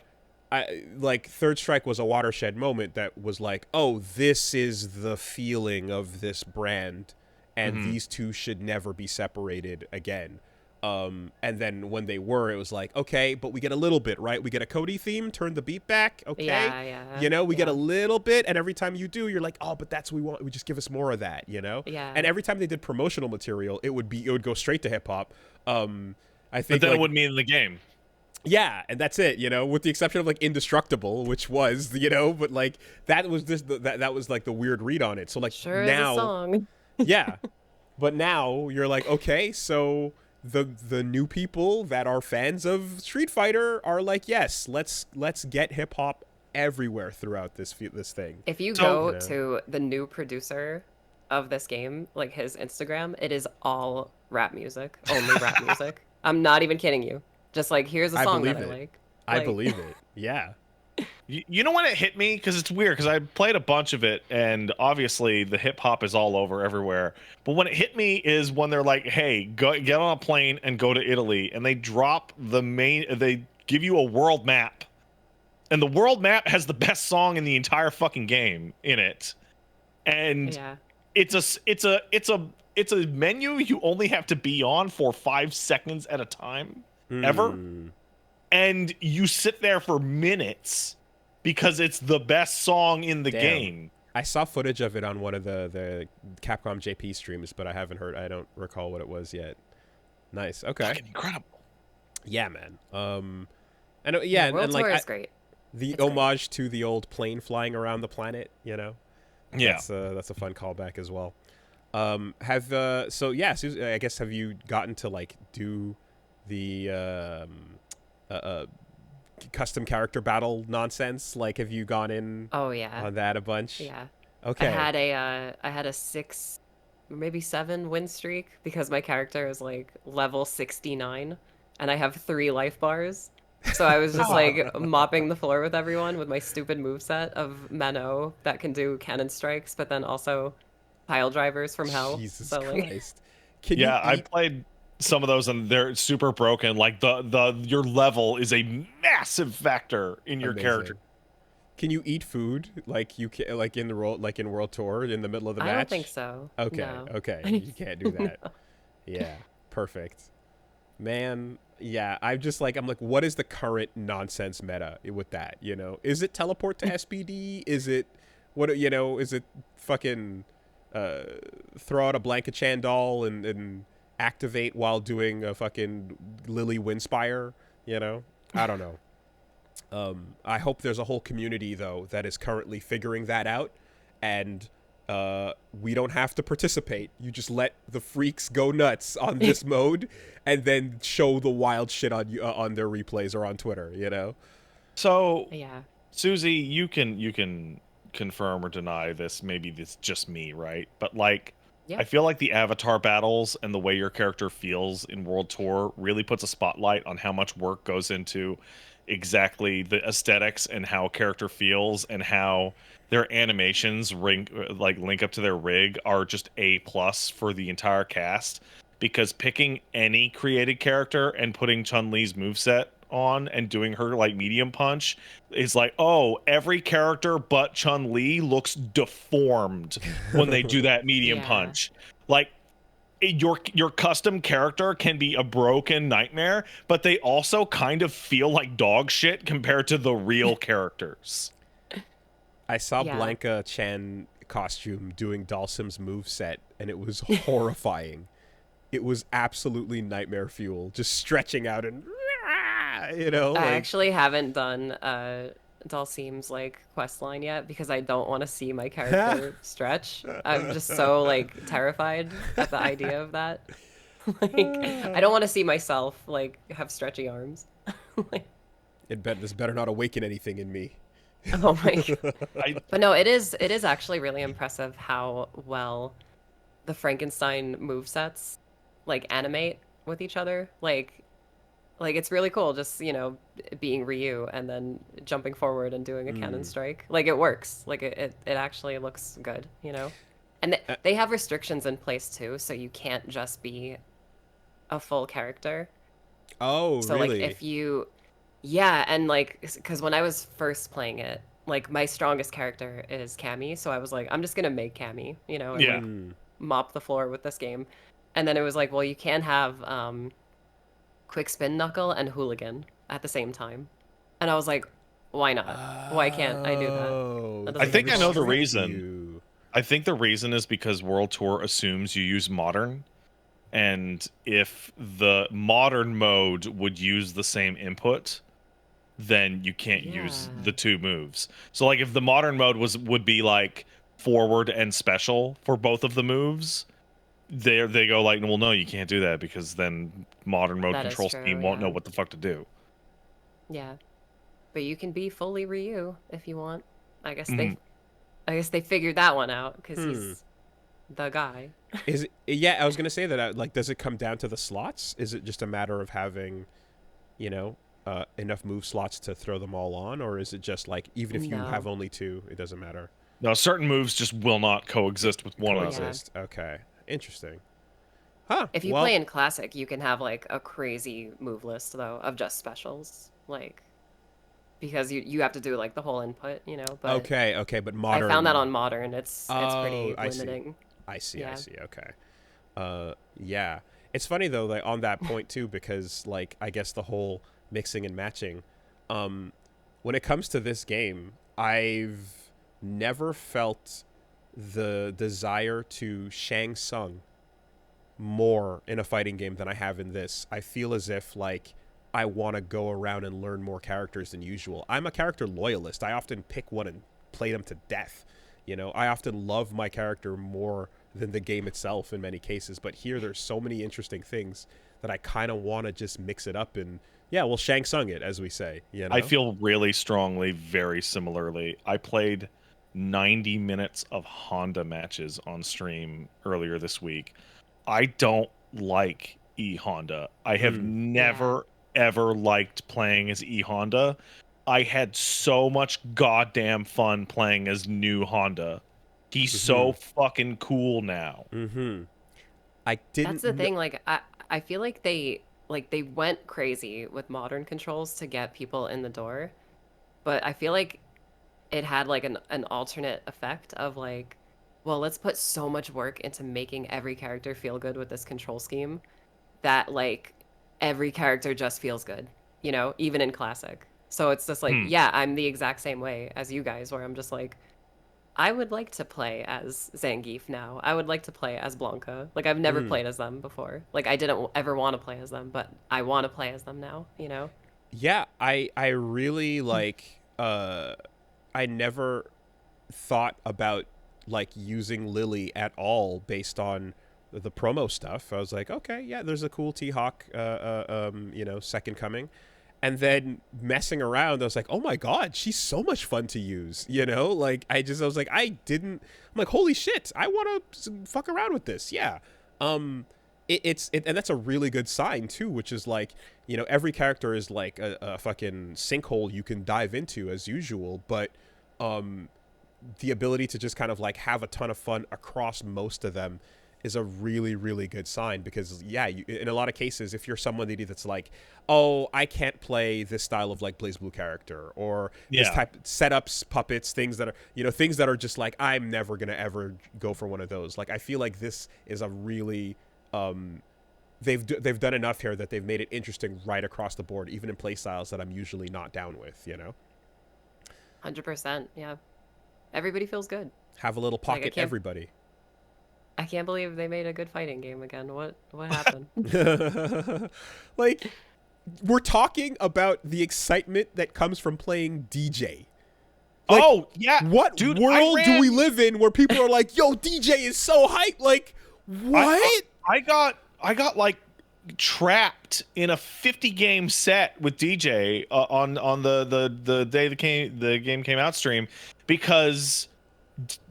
I like Third Strike was a watershed moment that was like, oh, this is the feeling of this brand, and these two should never be separated again. And then when they were, it was like, okay, but we get a little bit, right? We get a Cody theme, turn the beat back, okay? Yeah. You know, we get a little bit, and every time you do, you're like, oh, but that's what we want. We just give us more of that, you know? Yeah. And every time they did promotional material, it would go straight to hip hop. I think, but then like, it wouldn't mean in the game. yeah, and that's it, you know, with the exception of like Indestructible, which was, you know, but like that was just that was like the weird read on it. So like sure now, is a song. yeah, but now you're like, okay, so the new people that are fans of Street Fighter are like, yes, let's get hip hop everywhere throughout this thing. If you go to the new producer of this game, like his Instagram, it is all rap music, only rap music. I'm not even kidding you. Just like, here's a song that I like. I believe it. Yeah. You know when it hit me? Because it's weird, because I played a bunch of it, and obviously the hip hop is all over everywhere. But when it hit me is when they're like, hey, get on a plane and go to Italy. And they drop they give you a world map. And the world map has the best song in the entire fucking game in it. And it's a menu you only have to be on for 5 seconds at a time. Ever. And you sit there for minutes because it's the best song in the game. I saw footage of it on one of the Capcom JP streams, but I don't recall what it was yet. Nice. Okay. Fucking incredible. Yeah, man. World and like is great. The homage to the old plane flying around the planet, you know. Yeah. That's a fun callback as well. Susan, I guess, have you gotten to like do the custom character battle nonsense? Like, have you gone in on that a bunch? Yeah. Okay. I had a 6, maybe 7 win streak because my character is like level 69 and I have 3 life bars. So I was just like mopping the floor with everyone with my stupid moveset of Mano that can do cannon strikes, but then also pile drivers from hell. Jesus so, Christ. I played some of those and they're super broken. Like your level is a massive factor in your character. Can you eat food like you can, like in World Tour in the middle of the match? I don't think so. Okay, no. Okay, you can't do that. No. Yeah, perfect. Man, yeah, I'm like, what is the current nonsense meta with that? You know, is it teleport to SBD? Is it is it fucking throw out a Blanka-Chan doll and activate while doing a fucking Lily Windspire? You know, I don't know. I hope there's a whole community though that is currently figuring that out and we don't have to participate. You just let the freaks go nuts on this mode, and then show the wild shit on their replays or on Twitter. You know. So Yeah. Susie, you can confirm or deny this. Maybe it's just me, right? But like, Yeah. I feel like the avatar battles and the way your character feels in World Tour really puts a spotlight on how much work goes into exactly the aesthetics and how a character feels, and how their animations link up to their rig are just A+ for the entire cast. Because picking any created character and putting Chun-Li's moveset on and doing her like medium punch is like, oh, every character but Chun-Li looks deformed when they do that medium Yeah. punch. Like, your custom character can be a broken nightmare, but they also kind of feel like dog shit compared to the real characters. I saw Yeah. Blanca Chan costume doing Dalsim's moveset, and it was horrifying. It was absolutely nightmare fuel, just stretching out and, you know. I Like, actually haven't done Dalsim's like quest line yet because I don't want to see my character stretch. I'm just so like terrified at the idea of that. Like, I don't want to see myself like have stretchy arms. Like, this better not awaken anything in me. oh my God. I, But no, it is actually really impressive how well the Frankenstein movesets like animate with each other. Like it's really cool just, you know, being Ryu and then jumping forward and doing a cannon strike. Like it works. Like it actually looks good, you know. And they have restrictions in place too, so you can't just be a full character. Oh, So really? like if you yeah, and like cuz when I was first playing it, like my strongest character is Cammy, so I was like I'm just going to make Cammy, you know, and Yeah. like mop the floor with this game. And then it was like, well, you can have quick spin knuckle and hooligan at the same time. And I was like, why not? Why can't I do that? That I doesn't think make I know the sense. reason. I think the reason is because World Tour assumes you use modern, and if the modern mode would use the same input, then you can't use Yeah. the two moves. So like if the modern mode would be like forward and special for both of the moves, they go like, well, no, you can't do that because then modern mode That is control true, scheme won't know yeah. what the fuck to do. Yeah. But you can be fully Ryu if you want. I guess Mhm. they figured that one out because he's the guy. Is it, yeah, I was gonna say that. Like, does it come down to the slots? Is it just a matter of having, you know, enough move slots to throw them all on, or is it just like even if you No. have only two, it doesn't matter? No, certain moves just will not coexist with one another. Coexist. Okay, interesting. Huh? If you well, play in classic, you can have like a crazy move list though of just specials, like because you have to do like the whole input, you know. But okay, but I modern. found that on modern. It's Oh, pretty I see. limiting. I see. Yeah. Okay. Yeah. It's funny though, like on that point too, because like I guess the whole mixing and matching, when it comes to this game, I've never felt the desire to Shang Tsung more in a fighting game than I have in this. I feel as if like I want to go around and learn more characters than usual. I'm a character loyalist. I often pick one and play them to death. You know, I often love my character more than the game itself in many cases. But here, there's so many interesting things that I kind of want to just mix it up and, yeah, well, Shang Tsung it, as we say. You know? I feel really strongly, very similarly. I played 90 minutes of Honda matches on stream earlier this week. I don't like E Honda. I have never ever liked playing as E Honda. I had so much goddamn fun playing as new Honda. He's so fucking cool now. I didn't. That's the thing. Like I feel like they went crazy with modern controls to get people in the door, but I feel like it had like an alternate effect of like, well, let's put so much work into making every character feel good with this control scheme that like every character just feels good, you know, even in classic. So it's just like, yeah, I'm the exact same way as you guys, where I'm just like, I would like to play as Zangief now. I would like to play as Blanca. Like I've never played as them before. Like I didn't ever want to play as them, but I want to play as them now, you know? Yeah, I really like I never thought about like using Lily at all based on the promo stuff. I was like, okay, yeah, there's a cool T-Hawk, second coming. And then messing around, I was like, oh my God, she's so much fun to use. Like I was like, I'm like, holy shit, I want to fuck around with this. Yeah. And that's a really good sign too, which is like, every character is like a fucking sinkhole you can dive into as usual, but the ability to just kind of like have a ton of fun across most of them is a really, really good sign, because in a lot of cases, if you're somebody that's like, oh, I can't play this style of like BlazBlue character, or this type setups, puppets, things that are just like, I'm never gonna ever go for one of those. Like, I feel like this is a really they've done enough here that they've made it interesting right across the board, even in play styles that I'm usually not down with. 100%. Yeah, everybody feels good. Have a little pocket, everybody. I can't believe they made a good fighting game again. What happened? Like, we're talking about the excitement that comes from playing DJ. Like, oh yeah, what world do we live in where people are like, "Yo, DJ is so hype"? Like, what? I got like trapped in a 50 game set with DJ on the day the game came out stream, because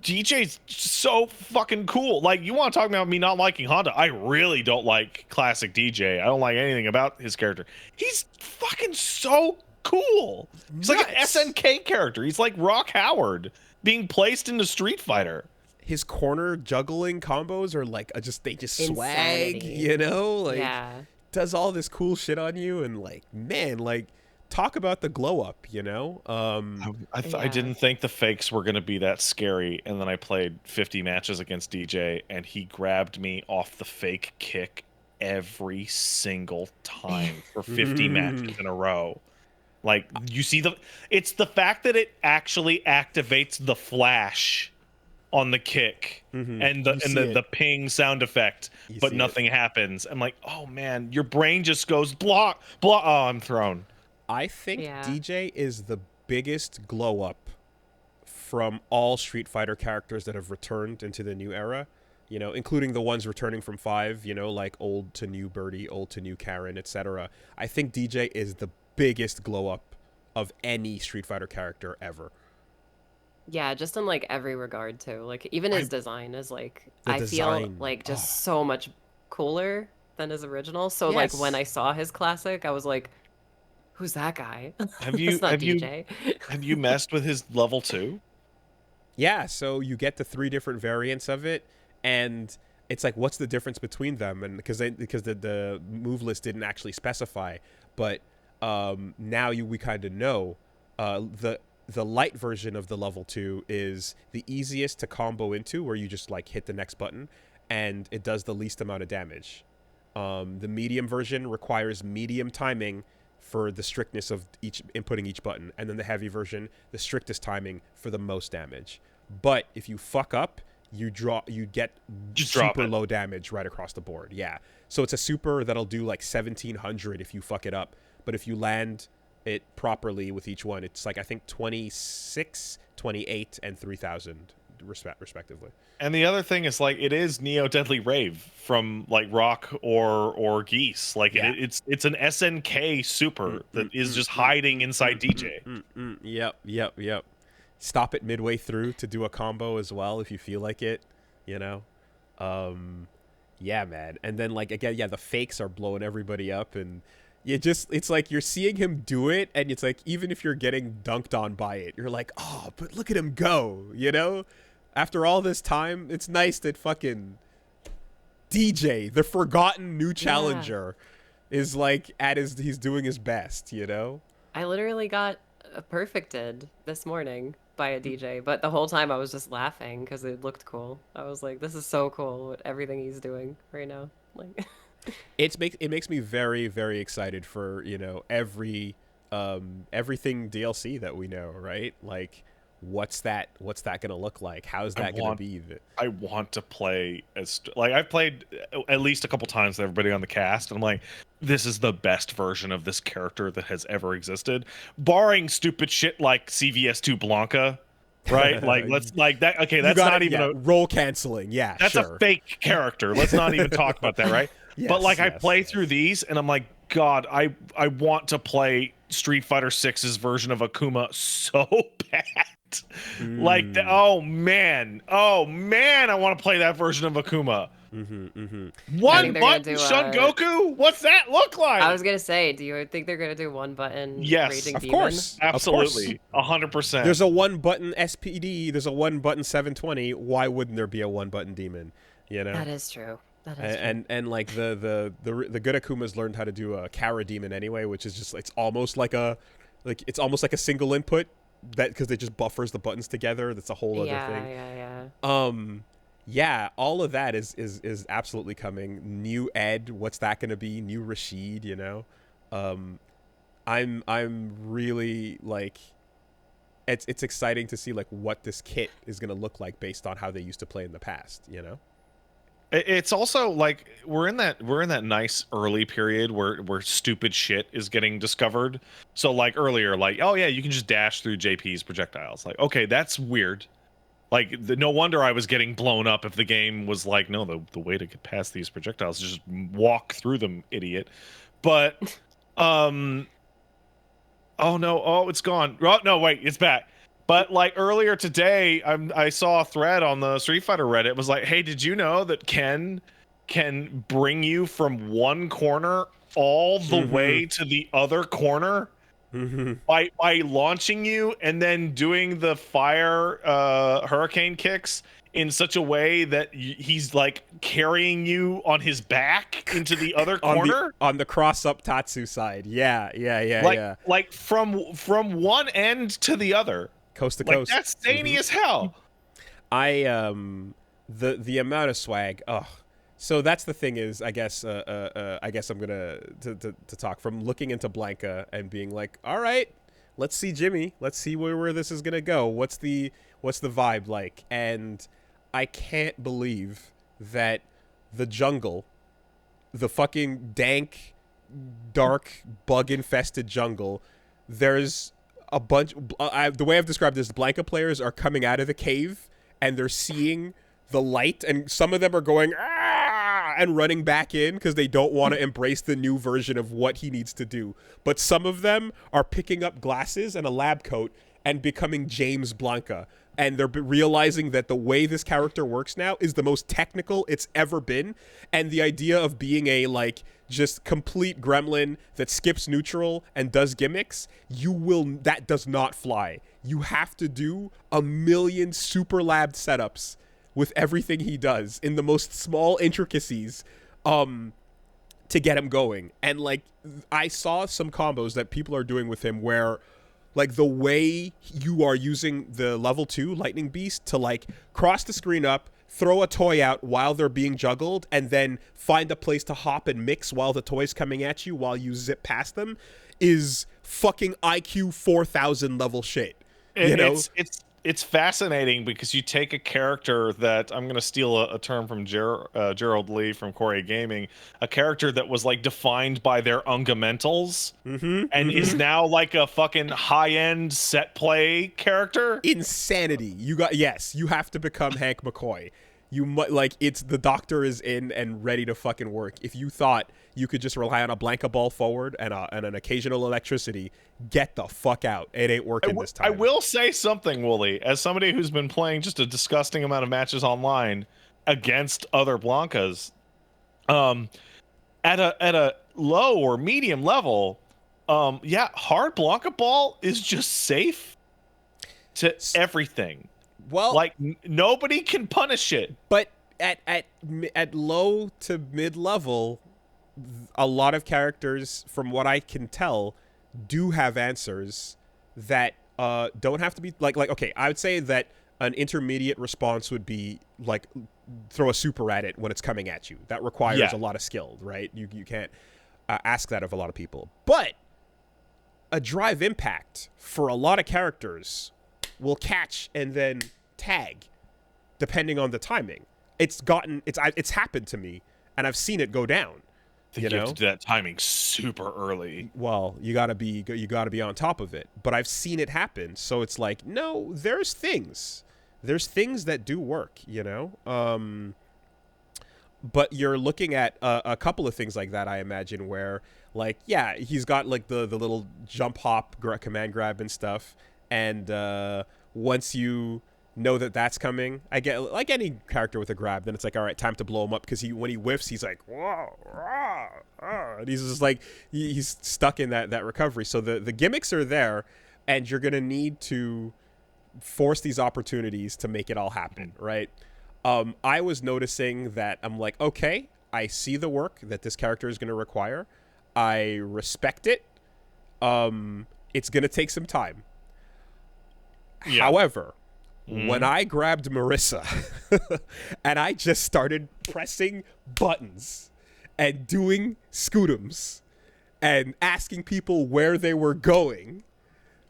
DJ's so fucking cool. Like, you want to talk about me not liking Honda? I really don't like classic DJ. I don't like anything about his character. He's fucking so cool. He's like an SNK character. He's like Rock Howard being placed into Street Fighter. His corner juggling combos are like they just Insanity. swag, like yeah. does all this cool shit on you, and like, man, like, talk about the glow up, I didn't think the fakes were going to be that scary, and then I played 50 matches against DJ, and he grabbed me off the fake kick every single time for 50 matches in a row. Like, you see it's the fact that it actually activates the flash on the kick and the ping sound effect, but nothing happens. I'm like, oh man, your brain just goes block. Oh, I'm thrown. I think DJ is the biggest glow up from all Street Fighter characters that have returned into the new era, including the ones returning from 5, like old to new Birdie, old to new Karen, etc. I think DJ is the biggest glow up of any Street Fighter character ever. Yeah, just in like every regard too. Like, even his design is like, I feel like just so much cooler than his original. So like, when I saw his classic, I was like, who's that guy? Have you messed with his level 2? Yeah, so you get the 3 different variants of it, and it's like, what's the difference between them? And because the move list didn't actually specify, but now we kind of know. The light version of the level 2 is the easiest to combo into, where you just like hit the next button, and it does the least amount of damage. The medium version requires medium timing for the strictness of inputting each button, and then the heavy version, the strictest timing for the most damage. But if you fuck up, you get super low damage right across the board. Yeah, so it's a super that'll do like 1700 if you fuck it up, but if you land it properly with each one, it's like, I think 26, 28, and 3000 respectively. And the other thing is, like, it is Neo Deadly Rave from like Rock or Geese. Like, it's an SNK super that is just hiding inside DJ. Yep. Stop it midway through to do a combo as well if you feel like it, Yeah, man. And then like, again, the fakes are blowing everybody up, and it's like you're seeing him do it, and it's like, even if you're getting dunked on by it, you're like, oh, but look at him go, After all this time, it's nice that fucking DJ, the forgotten new challenger, is like he's doing his best, I literally got perfected this morning by a DJ, but the whole time I was just laughing because it looked cool. I was like, this is so cool with everything he's doing right now. Like, it makes me very, very excited for everything DLC that we know, right? Like, what's that gonna look like? How's that gonna be? I want to play I've played at least a couple times with everybody on the cast, and I'm like, this is the best version of this character that has ever existed, barring stupid shit like CVS2 Blanca, right? Like let's like that. Okay, You that's got not it, even yeah, a role canceling. Yeah, that's sure. a fake character. Let's not even talk about that, right? But like I play through these and I'm like, God, I want to play Street Fighter 6's version of Akuma so bad. Like, oh man, I want to play that version of Akuma. I One think they're gonna button, do Shun Goku. What's that look like? I was gonna say, do you think they're gonna do one button Yes, Raging of Demon? course. Absolutely, 100%. There's a one button SPD. There's a one button 720. Why wouldn't there be a one button demon? You know. That is true. And like the good Akumas learned how to do a Kara demon anyway, which is just it's almost like a single input that because it just buffers the buttons together. That's a whole other thing. Yeah, all of that is absolutely coming. New Ed, what's that going to be? New Rashid, you know. I'm really like it's exciting to see like what this kit is going to look like based on how they used to play in the past, you know. It's also like we're in that nice early period where stupid shit is getting discovered. So like earlier, like, oh yeah, you can just dash through JP's projectiles. Like, okay, that's weird. Like, no wonder I was getting blown up if the game was like, no, the way to get past these projectiles is just walk through them, idiot. But oh no, oh it's gone. Oh no, wait, it's back. But like earlier today, I saw a thread on the Street Fighter Reddit. It was like, hey, did you know that Ken can bring you from one corner all the way to the other corner by launching you and then doing the fire hurricane kicks in such a way that he's like carrying you on his back into the other corner on the cross up Tatsu side. Yeah. Like from one end to the other. Coast to like, coast. That's zany as hell. The amount of swag. Oh, so that's the thing is, I guess I'm gonna to talk from looking into Blanca and being like, all right, let's see Jimmy, let's see where this is gonna go. What's the vibe like? And I can't believe that the jungle, the fucking dank, dark, bug-infested jungle, there's a bunch. The way I've described this, Blanca players are coming out of the cave and they're seeing the light, and some of them are going and running back in because they don't want to embrace the new version of what he needs to do. But some of them are picking up glasses and a lab coat and becoming James Blanca. And they're realizing that the way this character works now is the most technical it's ever been. And the idea of being a, like, just complete gremlin that skips neutral and does gimmicks, that does not fly. You have to do a million super labbed setups with everything he does in the most small intricacies to get him going. And, like, I saw some combos that people are doing with him where, like, the way you are using the level 2 Lightning Beast to, like, cross the screen up, throw a toy out while they're being juggled, and then find a place to hop and mix while the toy's coming at you while you zip past them is fucking IQ 4000 level shit. You know? It's fascinating because you take a character that, I'm going to steal a term from Gerald Lee from Korea Gaming, a character that was like defined by their ungamentals and is now like a fucking high-end set play character. Insanity. You have to become Hank McCoy. You like, it's the doctor is in and ready to fucking work. If you thought you could just rely on a Blanca ball forward and an occasional electricity, get the fuck out. It ain't working this time. I will say something, Wooly, as somebody who's been playing just a disgusting amount of matches online against other Blancas, at a low or medium level, hard Blanca ball is just safe to everything. Well, like nobody can punish it. But at low to mid level, a lot of characters, from what I can tell, do have answers that don't have to be like okay, I would say that an intermediate response would be like throw a super at it when it's coming at you. That requires a lot of skill, right? You can't ask that of a lot of people. But a drive impact for a lot of characters will catch and then tag depending on the timing. It's happened to me and I've seen it go down. You have to do that timing super early. Well, you gotta be on top of it. But I've seen it happen, so it's like, no, there's things that do work, But you're looking at a couple of things like that, I imagine, where like, yeah, he's got like the little jump hop command grab and stuff, and once you know that's coming, I get like any character with a grab, then it's like, all right, time to blow him up, because when he whiffs, he's like, whoa, rah, rah, and he's just like he's stuck in that recovery. So the gimmicks are there, and you're gonna need to force these opportunities to make it all happen, right? I was noticing that I'm like, okay, I see the work that this character is going to require. I respect it. It's going to take some time. Yeah. However, when I grabbed Marissa and I just started pressing buttons and doing scootums and asking people where they were going,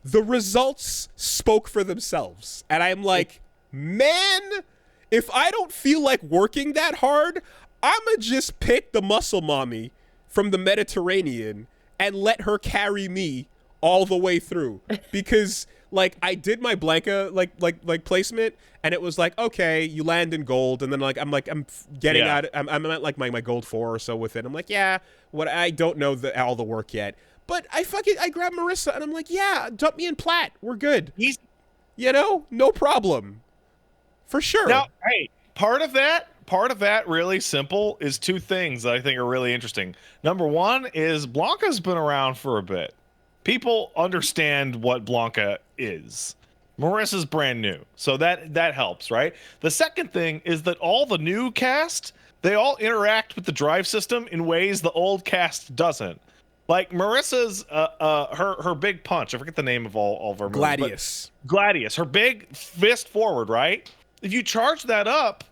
the results spoke for themselves. And I'm like, man, if I don't feel like working that hard, I'ma just pick the muscle mommy from the Mediterranean and let her carry me all the way through. Because like I did my Blanca like placement, and it was like, okay, you land in gold, and then I'm getting out. I'm at like my gold 4 or so with it. I'm like, yeah, I don't know all the work yet, but I grab Marissa and I'm like, yeah, dump me in plat, we're good. No problem. For sure. Now, hey, part of that really simple is two things that I think are really interesting. Number one is Blanca's been around for a bit. People understand what Blanca is. Marissa's brand new, so that helps, right? The second thing is that all the new cast, they all interact with the drive system in ways the old cast doesn't. Like Marissa's her big punch, I forget the name of all of her moves. Gladius, her big fist forward, right? If you charge that up,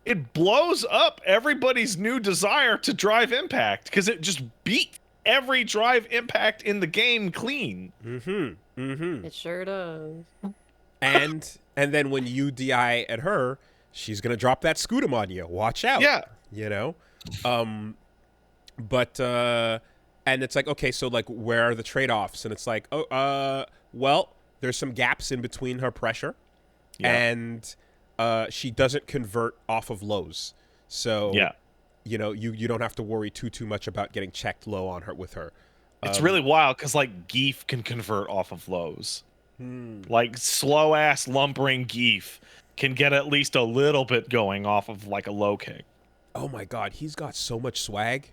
it blows up everybody's new desire to drive impact, because it just beat every drive impact in the game clean. It sure does. And then when you DI at her, she's gonna drop that scootum on you. Watch out. Yeah. But and it's like, okay, so like, where are the trade-offs? And it's like, well, there's some gaps in between her pressure, and she doesn't convert off of lows, so you don't have to worry too much about getting checked low on her with her. It's really wild, because like Geef can convert off of lows. Like slow ass lumbering Geef can get at least a little bit going off of like a low kick. Oh my god, he's got so much swag.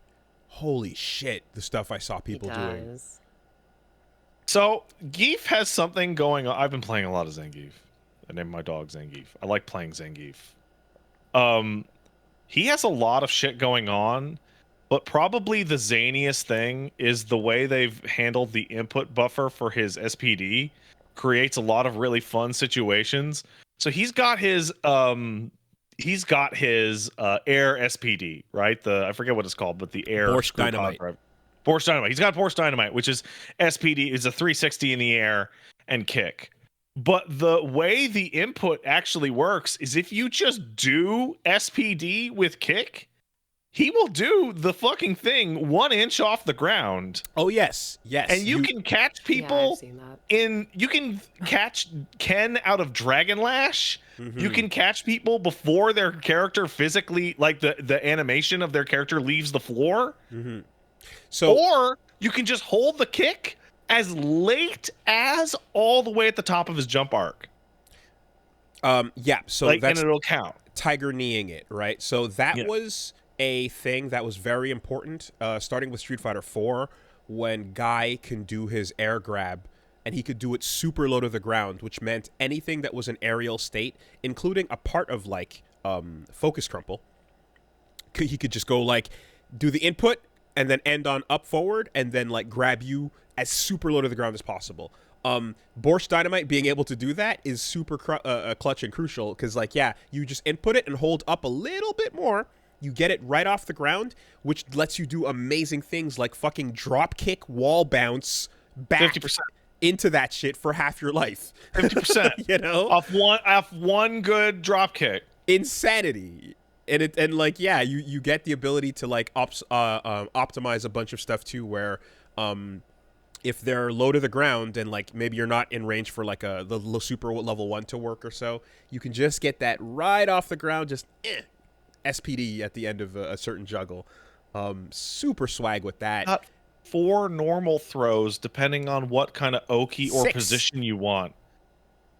Holy shit, the stuff I saw people doing. So Geef has something going on. I've been playing a lot of Zangief. I named my dog Zangief. I like playing Zangief. He has a lot of shit going on, but probably the zaniest thing is the way they've handled the input buffer for his SPD. Creates a lot of really fun situations. So he's got his air SPD, right? I forget what it's called, but the air Borscht Dynamite. Borscht Dynamite. He's got Borscht Dynamite, which is SPD, is a 360 in the air and kick. But the way the input actually works is if you just do SPD with kick, he will do the fucking thing 1 inch off the ground. Oh, yes. And you can catch people you can catch Ken out of Dragon Lash. You can catch people before their character physically, like the animation of their character leaves the floor. Or you can just hold the kick as late as all the way at the top of his jump arc. So and it'll count. Tiger kneeing it, right? So that was a thing that was very important, starting with Street Fighter 4, when Guy can do his air grab, and he could do it super low to the ground, which meant anything that was an aerial state, including a part of like focus crumple, he could just go like do the input and then end on up forward, and then like grab you as super low to the ground as possible. Borscht Dynamite being able to do that is super clutch and crucial, because like, you just input it and hold up a little bit more. You get it right off the ground, which lets you do amazing things like fucking drop kick, wall bounce back 50%. Into that shit for half your life. 50%. You know? Off one good drop kick. Insanity. and like you get the ability to like optimize a bunch of stuff too, where if they're low to the ground and like maybe you're not in range for like the super level 1 to work or so, you can just get that right off the ground, just SPD at the end of a certain juggle. Super swag with that. Got 4 normal throws depending on what kind of Oki or 6. position you want.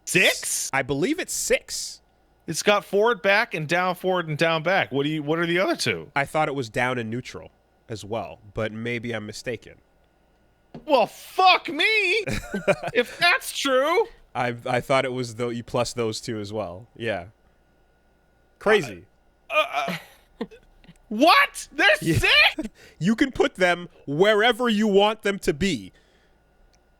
6? I believe it's 6. It's got forward back and down forward and down back. What are the other 2? I thought it was down and neutral as well, but maybe I'm mistaken. Well, fuck me! If that's true. I thought it was you plus those 2 as well. Yeah. Crazy. What? They're sick! You can put them wherever you want them to be.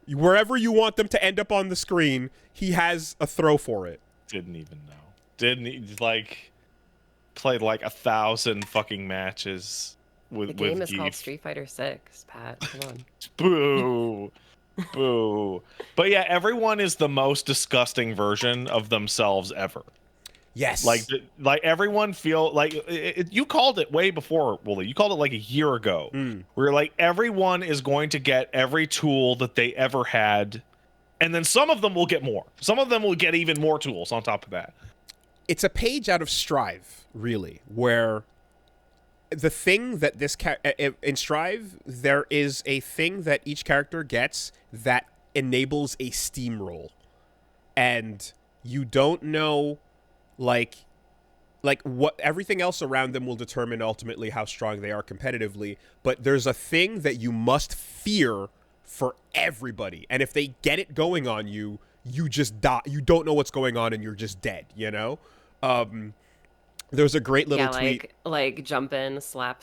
Wherever you want them to end up on the screen, he has a throw for it. Didn't even know. Didn't like played like 1,000 fucking matches with The game is Geef. called Street Fighter 6, Pat. Come on. Boo. Boo. But yeah, everyone is the most disgusting version of themselves ever. Yes. Like everyone feel like you called it way before, Wooly. You called it like a year ago. Where like everyone is going to get every tool that they ever had, and then some of them will get more. Some of them will get even more tools on top of that. It's a page out of Strive, really, where the thing that this in Strive, there is a thing that each character gets that enables a steamroll, and you don't know, like what everything else around them will determine ultimately how strong they are competitively. But there's a thing that you must fear for everybody, and if they get it going on you, you just die. You don't know what's going on, and you're just dead. You know. There's a great little tweet. Like jump in, slap,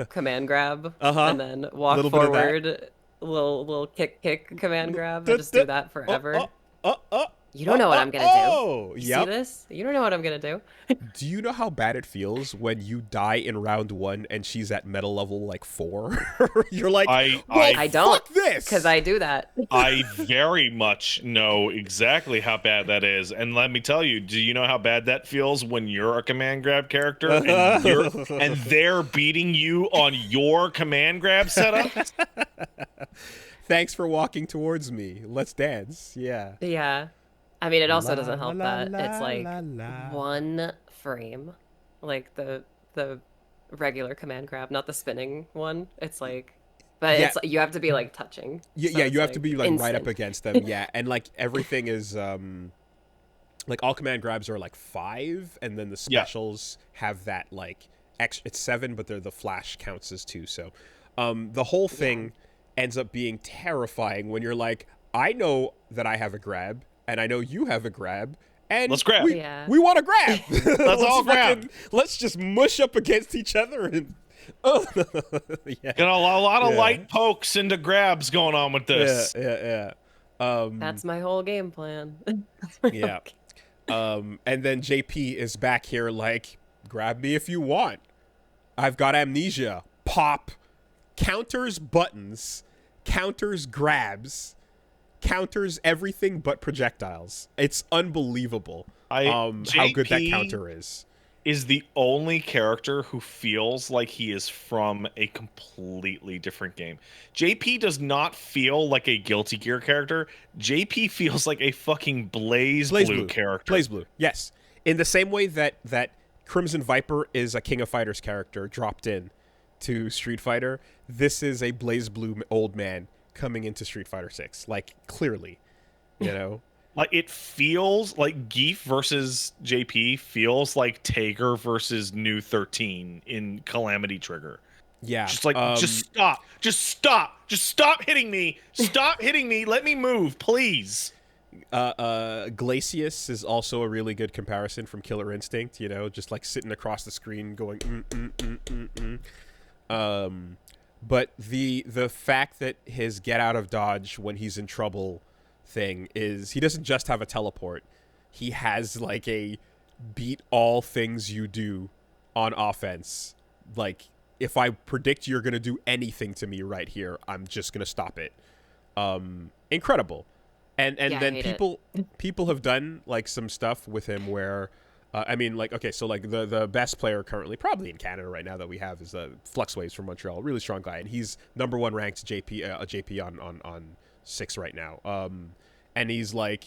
command grab, Uh-huh. and then walk forward, little kick, command grab, and just do that forever. You don't know what I'm gonna do. You see this? You don't know what I'm gonna do. Do you know how bad it feels when you die in round 1 and she's at medal level like 4? You're like, I don't, fuck this, because I do that. I very much know exactly how bad that is, and let me tell you. Do you know how bad that feels when you're a command grab character and they're beating you on your command grab setup? Thanks for walking towards me. Let's dance. Yeah. Yeah. I mean, it also doesn't help that it's like 1 frame, like the regular command grab, not the spinning one. It's like, but it's you have to be like touching. Yeah, you have to be like right up against them. Yeah, and like everything is like all command grabs are like 5, and then the specials have that like it's 7, but the flash counts as 2. So the whole thing ends up being terrifying when you're like, I know that I have a grab. And I know you have a grab, and let's grab. We want to grab. Let's all grab. Let's just mush up against each other and Got a lot of light pokes into grabs going on with this. Yeah. That's my whole game plan. Yeah. And then JP is back here like, grab me if you want. I've got amnesia. Pop. Counters buttons. Counters grabs. Counters everything but projectiles. It's unbelievable how good that counter is the only character who feels like he is from a completely different game. JP does not feel like a Guilty Gear character. JP feels like a fucking Blaze Blue character. Blaze Blue, yes. In the same way that Crimson Viper is a King of Fighters character dropped in to Street Fighter, this is a Blaze Blue old man coming into Street Fighter 6, like, clearly, you know. Like, it feels like Geef versus JP feels like Tager versus New 13 in Calamity Trigger. Yeah. Just like, just stop hitting me. Stop hitting me. Let me move, please. Glacius is also a really good comparison from Killer Instinct, you know, just like sitting across the screen going, But the fact that his get out of dodge when he's in trouble thing is, he doesn't just have a teleport. He has like a beat all things you do on offense. Like, if I predict you're going to do anything to me right here, I'm just going to stop it. Incredible. And then people have done like some stuff with him where I mean, like, okay, so like the best player currently, probably in Canada right now that we have is Fluxwaves from Montreal, really strong guy, and he's number 1 ranked JP on 6 right now. And he's like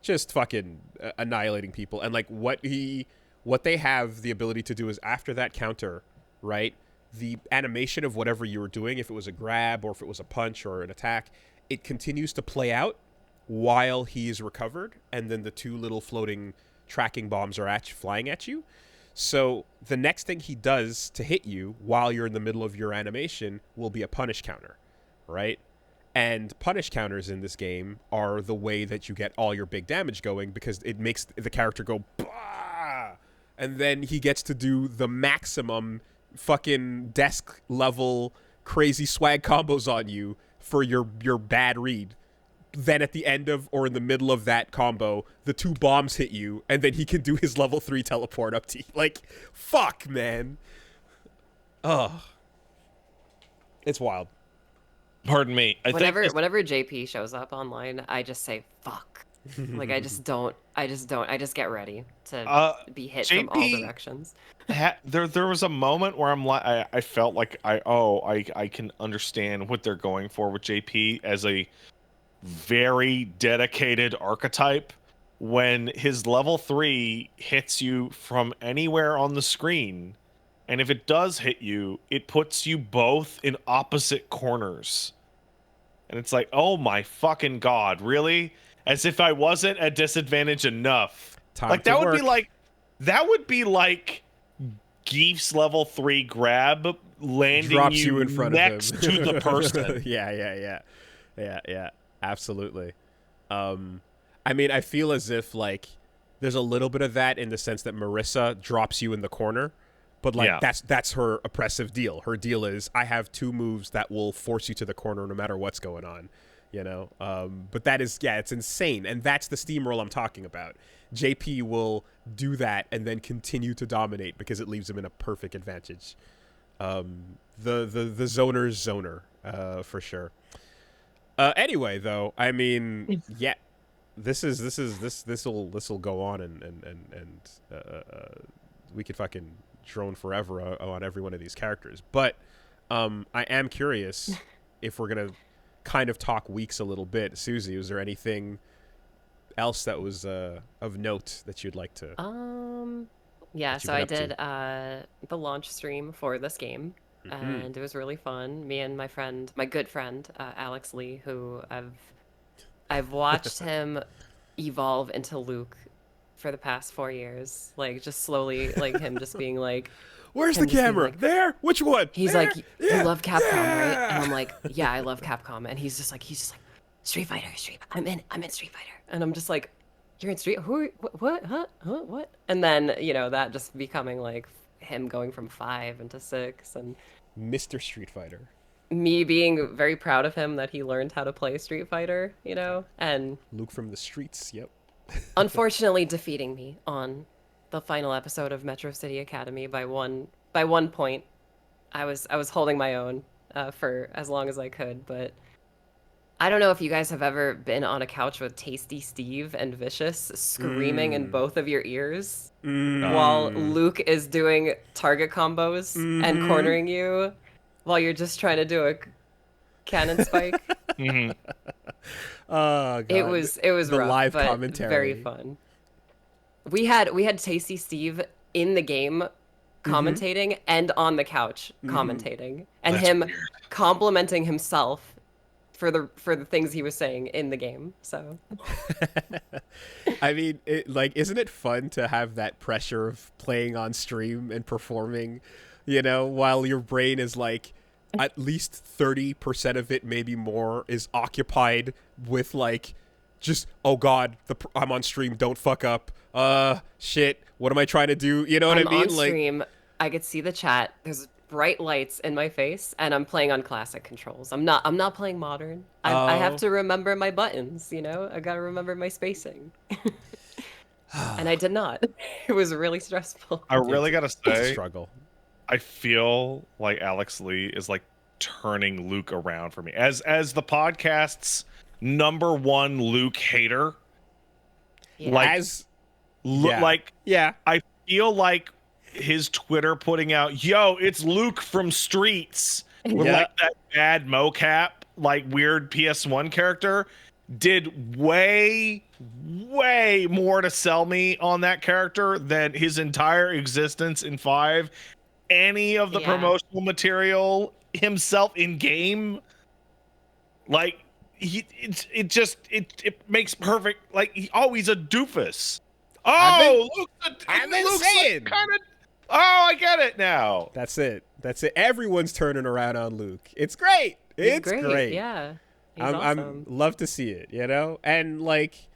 just fucking annihilating people, and like what they have the ability to do is after that counter, right? The animation of whatever you were doing, if it was a grab or if it was a punch or an attack, it continues to play out while he is recovered, and then the 2 little floating tracking bombs are flying at you. So the next thing he does to hit you while you're in the middle of your animation will be a punish counter, right? And punish counters in this game are the way that you get all your big damage going, because it makes the character go bah! And then he gets to do the maximum fucking desk level crazy swag combos on you for your bad read. Then at the end of or in the middle of that combo, the 2 bombs hit you, and then he can do his level 3 teleport up to you. Like, fuck, man. Ugh. It's wild. Pardon me. Whenever JP shows up online, I just say fuck. Like I just get ready to be hit JP, from all directions. There was a moment where I felt like I can understand what they're going for with JP as a very dedicated archetype. When his level 3 hits you from anywhere on the screen, and if it does hit you, it puts you both in opposite corners. And it's like, oh my fucking god, really? As if I wasn't at disadvantage enough. That would be like Geef's level 3 grab landing drops you in front next of him. to the person. Yeah, absolutely. I mean, I feel as if like there's a little bit of that in the sense that Marissa drops you in the corner, but like that's her oppressive deal. Her deal is I have 2 moves that will force you to the corner no matter what's going on, you know. But that is it's insane, and that's the steamroll I'm talking about. JP will do that and then continue to dominate because it leaves him in a perfect advantage. The zoner's zoner, for sure. Anyway, though, I mean, yeah, this will go on and we could fucking drone forever on every one of these characters. But I am curious if we're gonna kind of talk weeks a little bit. Susie, was there anything else that was of note that you'd like to? Yeah, so I did the launch stream for this game. Mm-hmm. And it was really fun. Me and my good friend, Alex Lee, who I've watched him evolve into Luke for the past 4 years. Like just slowly, like him just being like, "Where's the camera? Like, there? Which one?" He's there? Like, "You love Capcom, right?" And I'm like, "Yeah, I love Capcom." And he's just like, Street Fighter. I'm in Street Fighter. And I'm just like, "You're in Street? Who? What? Huh? What?" And then that just becoming like him going from 5 into 6 and Mr. Street Fighter. Me being very proud of him that he learned how to play Street Fighter, and Luke from the streets. Yep. Unfortunately defeating me on the final episode of Metro City Academy by one point. I was holding my own for as long as I could, but I don't know if you guys have ever been on a couch with Tasty Steve and Vicious screaming in both of your ears while Luke is doing target combos and cornering you while you're just trying to do a cannon spike. Oh, God. It was the rough, live but commentary. very fun. We had Tasty Steve in the game commentating and on the couch commentating, and That's him weird. complimenting himself for the things he was saying in the game. So I mean, isn't it fun to have that pressure of playing on stream and performing, while your brain is like at least 30% of it, maybe more, is occupied with like just, oh God, I'm on stream, don't fuck up. Shit, what am I trying to do? You know what I mean? On stream, I could see the chat. There's bright lights in my face, and I'm playing on classic controls. I'm not playing modern. I have to remember my buttons. I gotta remember my spacing. And I did not. It was really stressful. I really gotta It's a say, struggle. I feel like Alex Lee is like turning Luke around for me as the podcast's #1 Luke hater. Yeah. Like, As yeah. like yeah, I feel like his Twitter putting out, "Yo, it's Luke from Streets," with Yeah. like that bad mocap, like weird PS1 character, did way more to sell me on that character than his entire existence in 5, any of the Yeah. promotional material himself in game. Like it makes perfect, like he's a doofus. I've been saying. Kind of. Oh, I get it now. That's it. Everyone's turning around on Luke. It's great. It's great. Yeah. He's I'm awesome. love to see it, you know? And like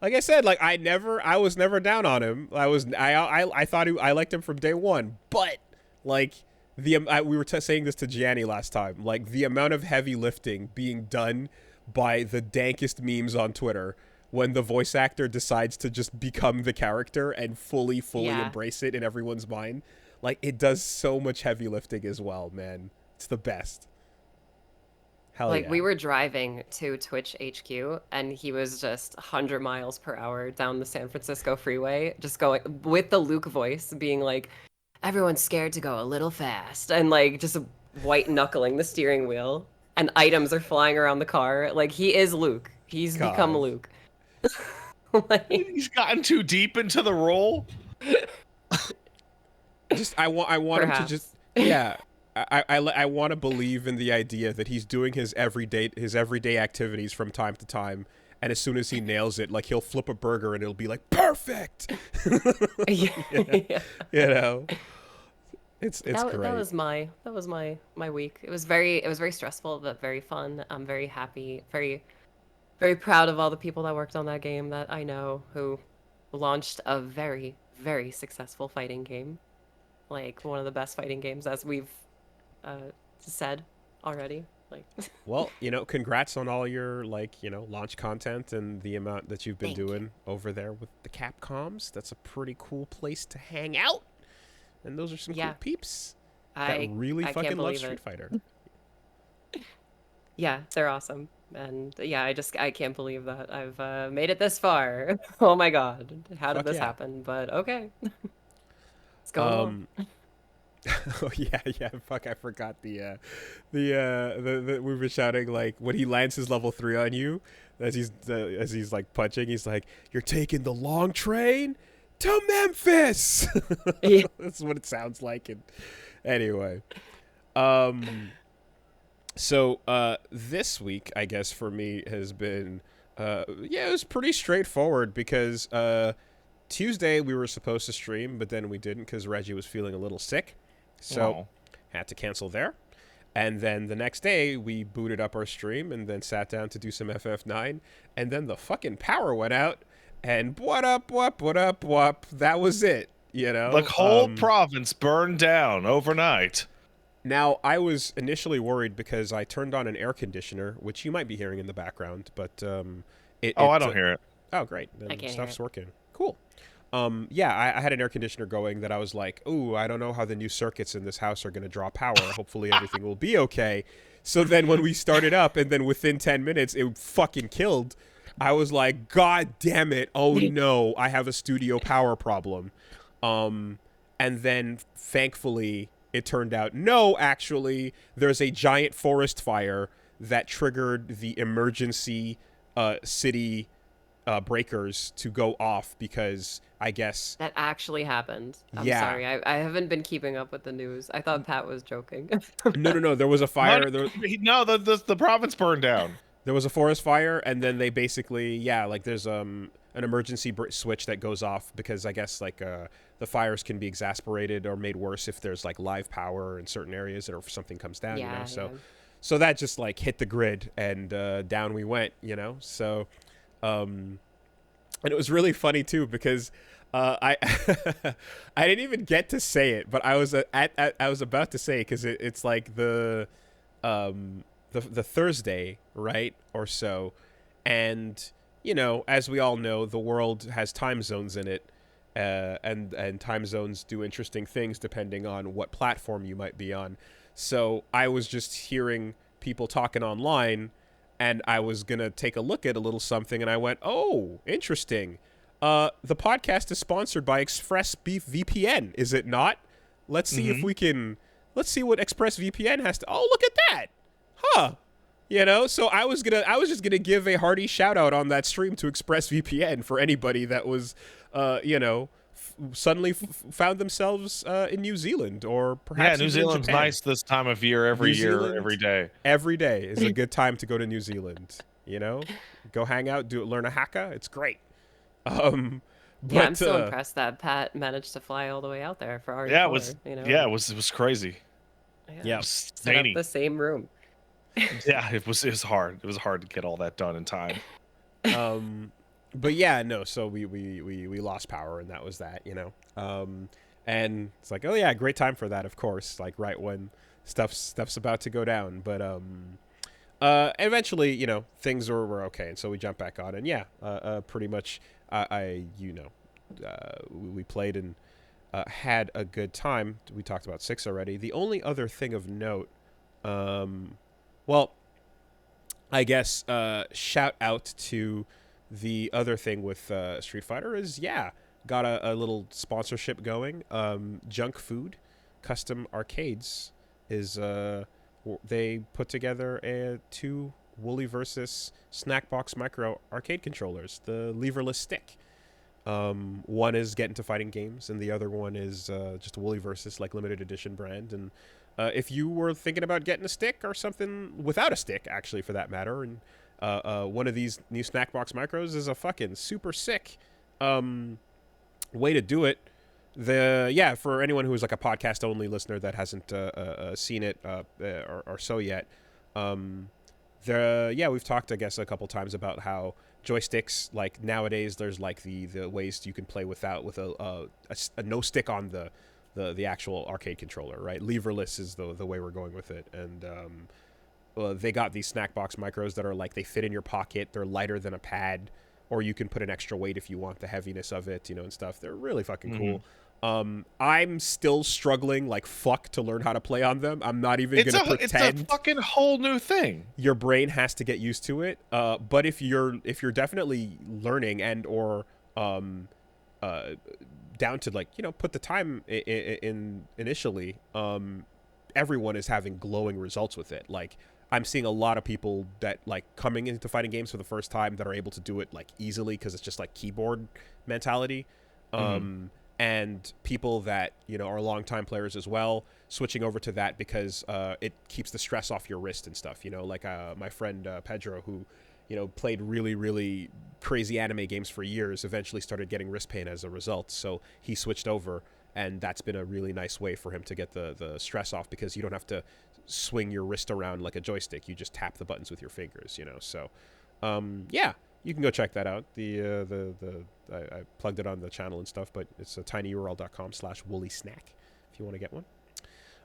I said, like I was never down on him. I thought I liked him from day one. But like we were saying this to Gianni last time, like the amount of heavy lifting being done by the dankest memes on Twitter when the voice actor decides to just become the character and fully Yeah. embrace it in everyone's mind. Like it does so much heavy lifting as well, man. It's the best. Hell Like yeah. we were driving to Twitch HQ and he was just 100 miles per hour down the San Francisco freeway, just going with the Luke voice being like, everyone's scared to go a little fast, and like just white knuckling the steering wheel, and items are flying around the car. Like he is Luke. He's become God. Luke. Like, He's gotten too deep into the role. I want him to Perhaps. just I want to believe in the idea that he's doing his everyday activities from time to time, and as soon as he nails it, like he'll flip a burger and it'll be like perfect. yeah. You know, it's That great. was my week. It was very stressful but very fun. I'm very happy, very proud of all the people that worked on that game that I know who launched a very, very successful fighting game. Like one of the best fighting games, as we've said already. Like, Well, you know, congrats on all your launch content and the amount that you've been Thank you. doing over there with the Capcoms. That's a pretty cool place to hang out. And those are some Yeah. cool peeps I that really I can't fucking love believe Street it. Fighter. Yeah, they're awesome. And yeah, I can't believe that I've made it this far. Oh my God, how did Fuck this yeah. happen? But okay, it's going on. Oh yeah. Fuck, I forgot the we were shouting like when he lands his level 3 on you, as he's like punching, he's like, "You're taking the long train to Memphis." Yeah. That's what it sounds like. And anyway, so this week, I guess for me has been it was pretty straightforward because Tuesday we were supposed to stream, but then we didn't because Reggie was feeling a little sick. So had to cancel there. And then the next day we booted up our stream and then sat down to do some FF9. And then the fucking power went out. And what up. That was it, you know? The whole province burned down overnight. Now, I was initially worried because I turned on an air conditioner, which you might be hearing in the background, but I don't hear it. Oh, great. I Then can't hear stuff's it. working. Cool. I had an air conditioner going that I was like, ooh, I don't know how the new circuits in this house are going to draw power. Hopefully everything will be okay. So then when we started up and then within 10 minutes it fucking killed, I was like, God damn it. Oh no, I have a studio power problem. And then thankfully it turned out, no, actually, there's a giant forest fire that triggered the emergency city breakers to go off because I guess That actually happened. I'm Yeah. sorry. I haven't been keeping up with the news. I thought Pat was joking. no, there was a fire. No, the province burned down. There was a forest fire, and then they basically, there's an emergency switch that goes off because I guess the fires can be exasperated or made worse if there's like live power in certain areas or if something comes down, Yeah, you know. So yeah. so that just like hit the grid and down we went, you know. So and it was really funny too because I I didn't even get to say it, but I was I was about to say because it's like the Thursday, right, or so, and you know, as we all know, the world has time zones in it, and time zones do interesting things depending on what platform you might be on. So I was just hearing people talking online, and I was gonna take a look at a little something, and I went, "Oh, interesting. The podcast is sponsored by ExpressVPN, is it not? Let's see if we can. Let's see what ExpressVPN has to. Oh, look at that, huh? You know, so I was just gonna give a hearty shout out on that stream to ExpressVPN for anybody that was, suddenly found themselves in New Zealand or perhaps New Zealand's nice this time of year. Every day. Every day is a good time to go to New Zealand. You know, go hang out, learn a haka. It's great. Yeah, I'm still impressed that Pat managed to fly all the way out there for RE4. Yeah, it was. You know? Yeah, it was crazy. Yeah, it was set up the same room. Yeah, it was hard. It was hard to get all that done in time. But yeah, no. So we lost power, and that was that. You know. And it's like, oh yeah, great time for that, of course. Like right when stuff's about to go down, but eventually, you know, things were okay, and so we jumped back on, and yeah, pretty much, we played and had a good time. We talked about 6 already. The only other thing of note, well, I guess shout out to the other thing with Street Fighter is, yeah, got a little sponsorship going. Junk Food Custom Arcades is they put together 2 Wooly versus Snackbox Micro arcade controllers, the leverless stick. One is get into fighting games, and the other one is just a Wooly versus like limited edition brand. And if you were thinking about getting a stick or something without a stick, actually, for that matter, and one of these new Snackbox Micros is a fucking super sick way to do it. For anyone who is like a podcast only listener that hasn't seen it or so yet, we've talked, I guess, a couple times about how joysticks, like nowadays there's like the ways you can play with a no stick on the actual arcade controller, right? Leverless is the way we're going with it. And they got these Snackbox Micros that are like, they fit in your pocket, they're lighter than a pad, or you can put an extra weight if you want the heaviness of it, you know, and stuff. They're really fucking cool. I'm still struggling like fuck to learn how to play on them. I'm not even gonna pretend. It's a fucking whole new thing. Your brain has to get used to it. But if you're definitely learning and or down to, like, you know, put the time in initially, everyone is having glowing results with it. Like, I'm seeing a lot of people that like coming into fighting games for the first time that are able to do it like easily because it's just like keyboard mentality. And people that, you know, are longtime players as well, switching over to that because it keeps the stress off your wrist and stuff. You know, like my friend Pedro, who, you know, played really, really crazy anime games for years, eventually started getting wrist pain as a result. So he switched over, and that's been a really nice way for him to get the stress off, because you don't have to swing your wrist around like a joystick. You just tap the buttons with your fingers, you know. So, yeah. You can go check that out. I plugged it on the channel and stuff, but it's a tinyurl.com/woolly-snack if you want to get one.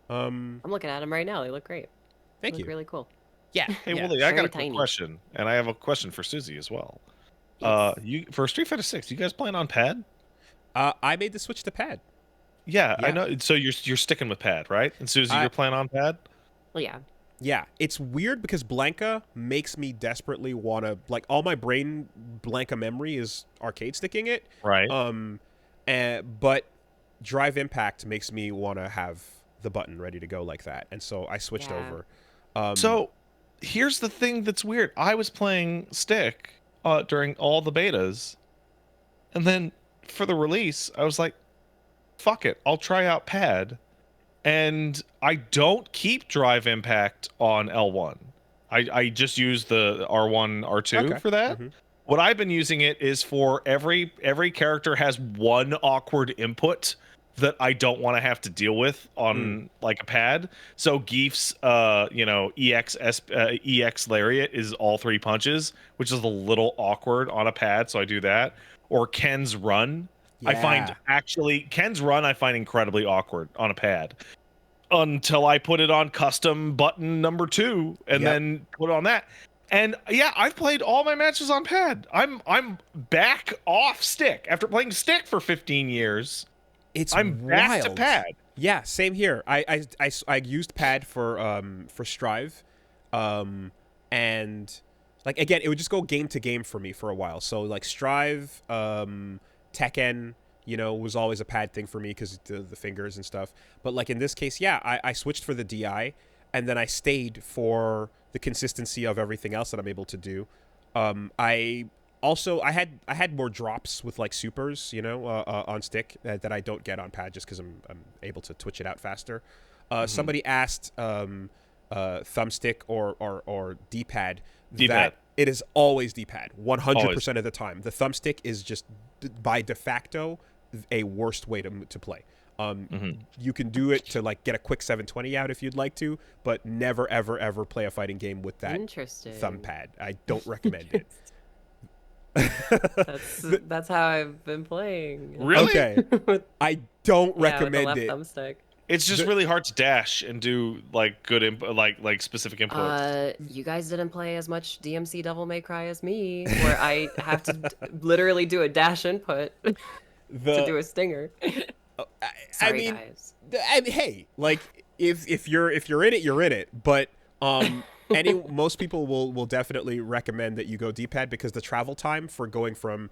I'm looking at them right now. They look great. Thank you. Really cool. Yeah. Hey, yeah. Wooly, I got a tiny. quick question, and I have a question for Susie as well. Yes. You for Street Fighter 6, you guys playing on pad? I made the switch to pad. Yeah, I know. So you're sticking with pad, right? And Susie, you're playing on pad? Well, yeah. Yeah, it's weird because Blanca makes me desperately want to, like, all my brain Blanca memory is arcade sticking it. Right. But Drive Impact makes me want to have the button ready to go like that. And so I switched over. So here's the thing that's weird. I was playing stick during all the betas. And then for the release, I was like, fuck it, I'll try out pad. And I don't keep Drive Impact on L1. I just use the R1, R2 for that. What I've been using it is for every character has one awkward input that I don't want to have to deal with on like a pad. So Geef's EX Lariat is all 3 punches, which is a little awkward on a pad, so I do that. Or Ken's Run. Yeah. I find Ken's Run I find incredibly awkward on a pad until I put it on custom button number 2 and then put it on that. And yeah, I've played all my matches on pad. I'm back off stick after playing stick for 15 years. I'm wild. Back to pad. Yeah, same here. I used pad for Strive, and like again, it would just go game to game for me for a while. So like Strive, Tekken, was always a pad thing for me because the fingers and stuff. But like in this case, yeah, I switched for the DI, and then I stayed for the consistency of everything else that I'm able to do. I had more drops with like supers, on stick that I don't get on pad just because I'm able to twitch it out faster. Somebody asked thumbstick or D-pad. That it is always D-pad, 100% of the time. The thumbstick is just by de facto a worst way to play. You can do it to like get a quick 720 out if you'd like to, but never ever ever play a fighting game with that thumb pad. I don't recommend it. That's how I've been playing. Really? Okay. I don't recommend with the it. left thumbstick. It's just really hard to dash and do like good like specific inputs. You guys didn't play as much DMC Devil May Cry as me, where I have to literally do a dash input to do a stinger. Sorry, guys. Hey, like if you're in it, you're in it. But most people will definitely recommend that you go D-pad because the travel time for going from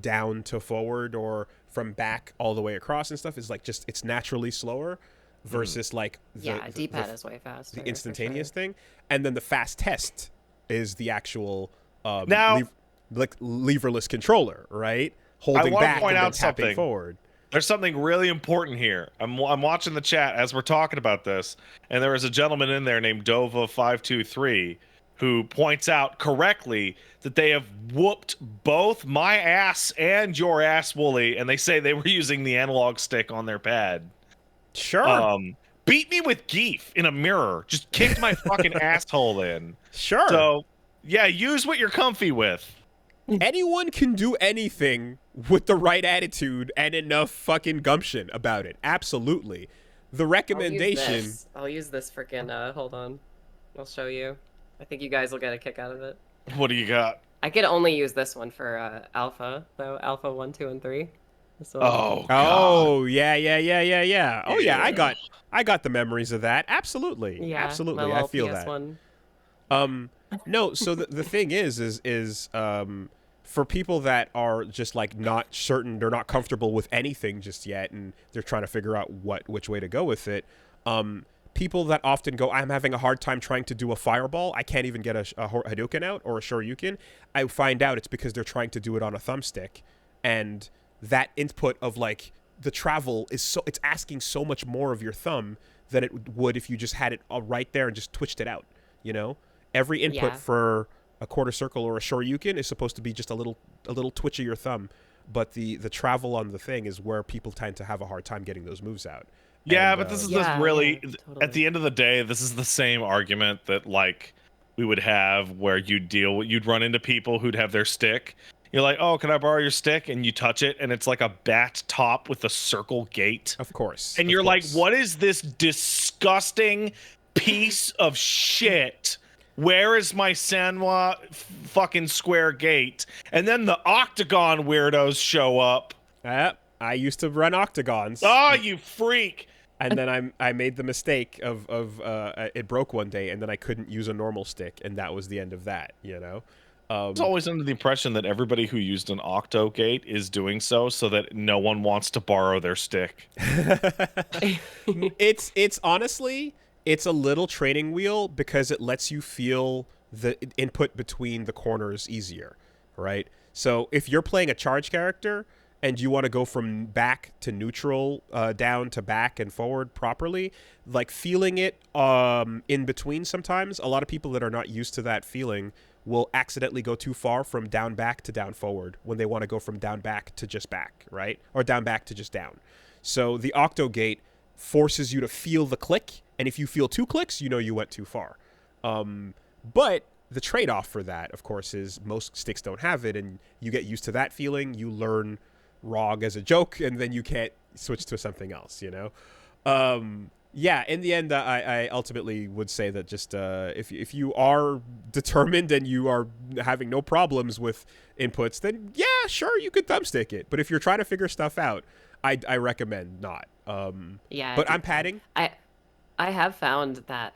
down to forward or from back all the way across and stuff is like it's naturally slower versus like D-pad is way faster. The instantaneous thing, and then the fast test is the actual leverless controller, right? Holding back and then tapping forward. There's something really important here. I'm watching the chat as we're talking about this, and there is a gentleman in there named Dova523 who points out correctly that they have whooped both my ass and your ass, Wooly, and they say they were using the analog stick on their pad. Sure. Beat me with Geef in a mirror. Just kicked my fucking asshole in. Sure. So, yeah, use what you're comfy with. Anyone can do anything with the right attitude and enough fucking gumption about it. Absolutely. The recommendation... I'll use this freaking... hold on. I'll show you. I think you guys will get a kick out of it. What do you got? I could only use this one for Alpha, though. Alpha 1, 2, and 3. Oh, God. Oh, yeah. Oh, yeah, I got the memories of that. Absolutely. Yeah, absolutely. I feel PS1. that. No, so the thing is for people that are just like not certain, they're not comfortable with anything just yet, and they're trying to figure out which way to go with it. People that often go, I'm having a hard time trying to do a fireball. I can't even get a Hadouken out or a Shoryuken. I find out it's because they're trying to do it on a thumbstick, and that input of like the travel is it's asking so much more of your thumb than it would if you just had it right there and just twitched it out. Every input for a quarter circle or a Shoryuken is supposed to be just a little twitch of your thumb, but the travel on the thing is where people tend to have a hard time getting those moves out. Yeah, but this is totally. At the end of the day, this is the same argument that like we would have where you'd run into people who'd have their stick. You're like, oh, can I borrow your stick? And you touch it, and it's like a bat top with a circle gate. Of course. And you're like, what is this disgusting piece of shit? Where is my Sanwa fucking square gate? And then the octagon weirdos show up. I used to run octagons. Oh, you freak. And then I made the mistake of it broke one day, and then I couldn't use a normal stick, and that was the end of that, I was always under the impression that everybody who used an octo gate is doing so that no one wants to borrow their stick. It's honestly... It's a little training wheel because it lets you feel the input between the corners easier, right? So if you're playing a charge character and you want to go from back to neutral, down to back and forward properly, like feeling it in between sometimes, a lot of people that are not used to that feeling will accidentally go too far from down back to down forward when they want to go from down back to just back, right? Or down back to just down. So the octo gate forces you to feel the click, and if you feel 2 clicks, you went too far. But the trade-off for that, of course, is most sticks don't have it, and you get used to that feeling. You learn ROG as a joke, and then you can't switch to something else, Yeah, in the end, I ultimately would say that just if you are determined and you are having no problems with inputs, then yeah, sure, you could thumbstick it. But if you're trying to figure stuff out, I recommend not. Yeah. But I'm padding. I have found that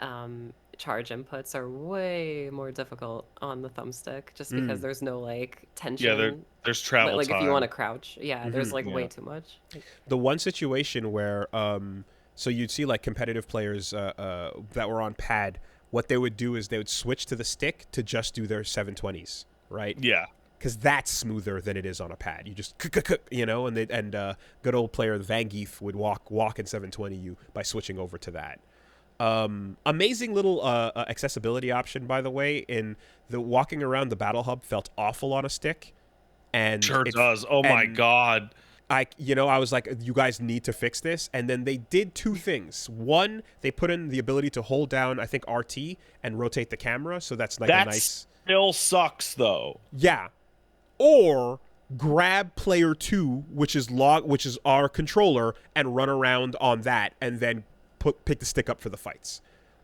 charge inputs are way more difficult on the thumbstick just because there's no like tension. Yeah, there's travel like time. if you want to crouch, there's like way Yeah. too much. Like, The one situation where so you'd see like competitive players that were on pad, what they would do is they would switch to the stick to just do their 720s, right? Yeah. Because that's smoother than it is on a pad. You just and good old player Van Geef would walk in 720 you by switching over to that. Amazing little accessibility option, by the way. In the walking around the battle hub felt awful on a stick, and Sure does. Oh my god. I was like, you guys need to fix this. And then they did two things. One, they put in the ability to hold down, I think, RT and rotate the camera. So that's like a nice. Still sucks though. Yeah. Or grab player 2, which is our controller, and run around on that, and then pick the stick up for the fights.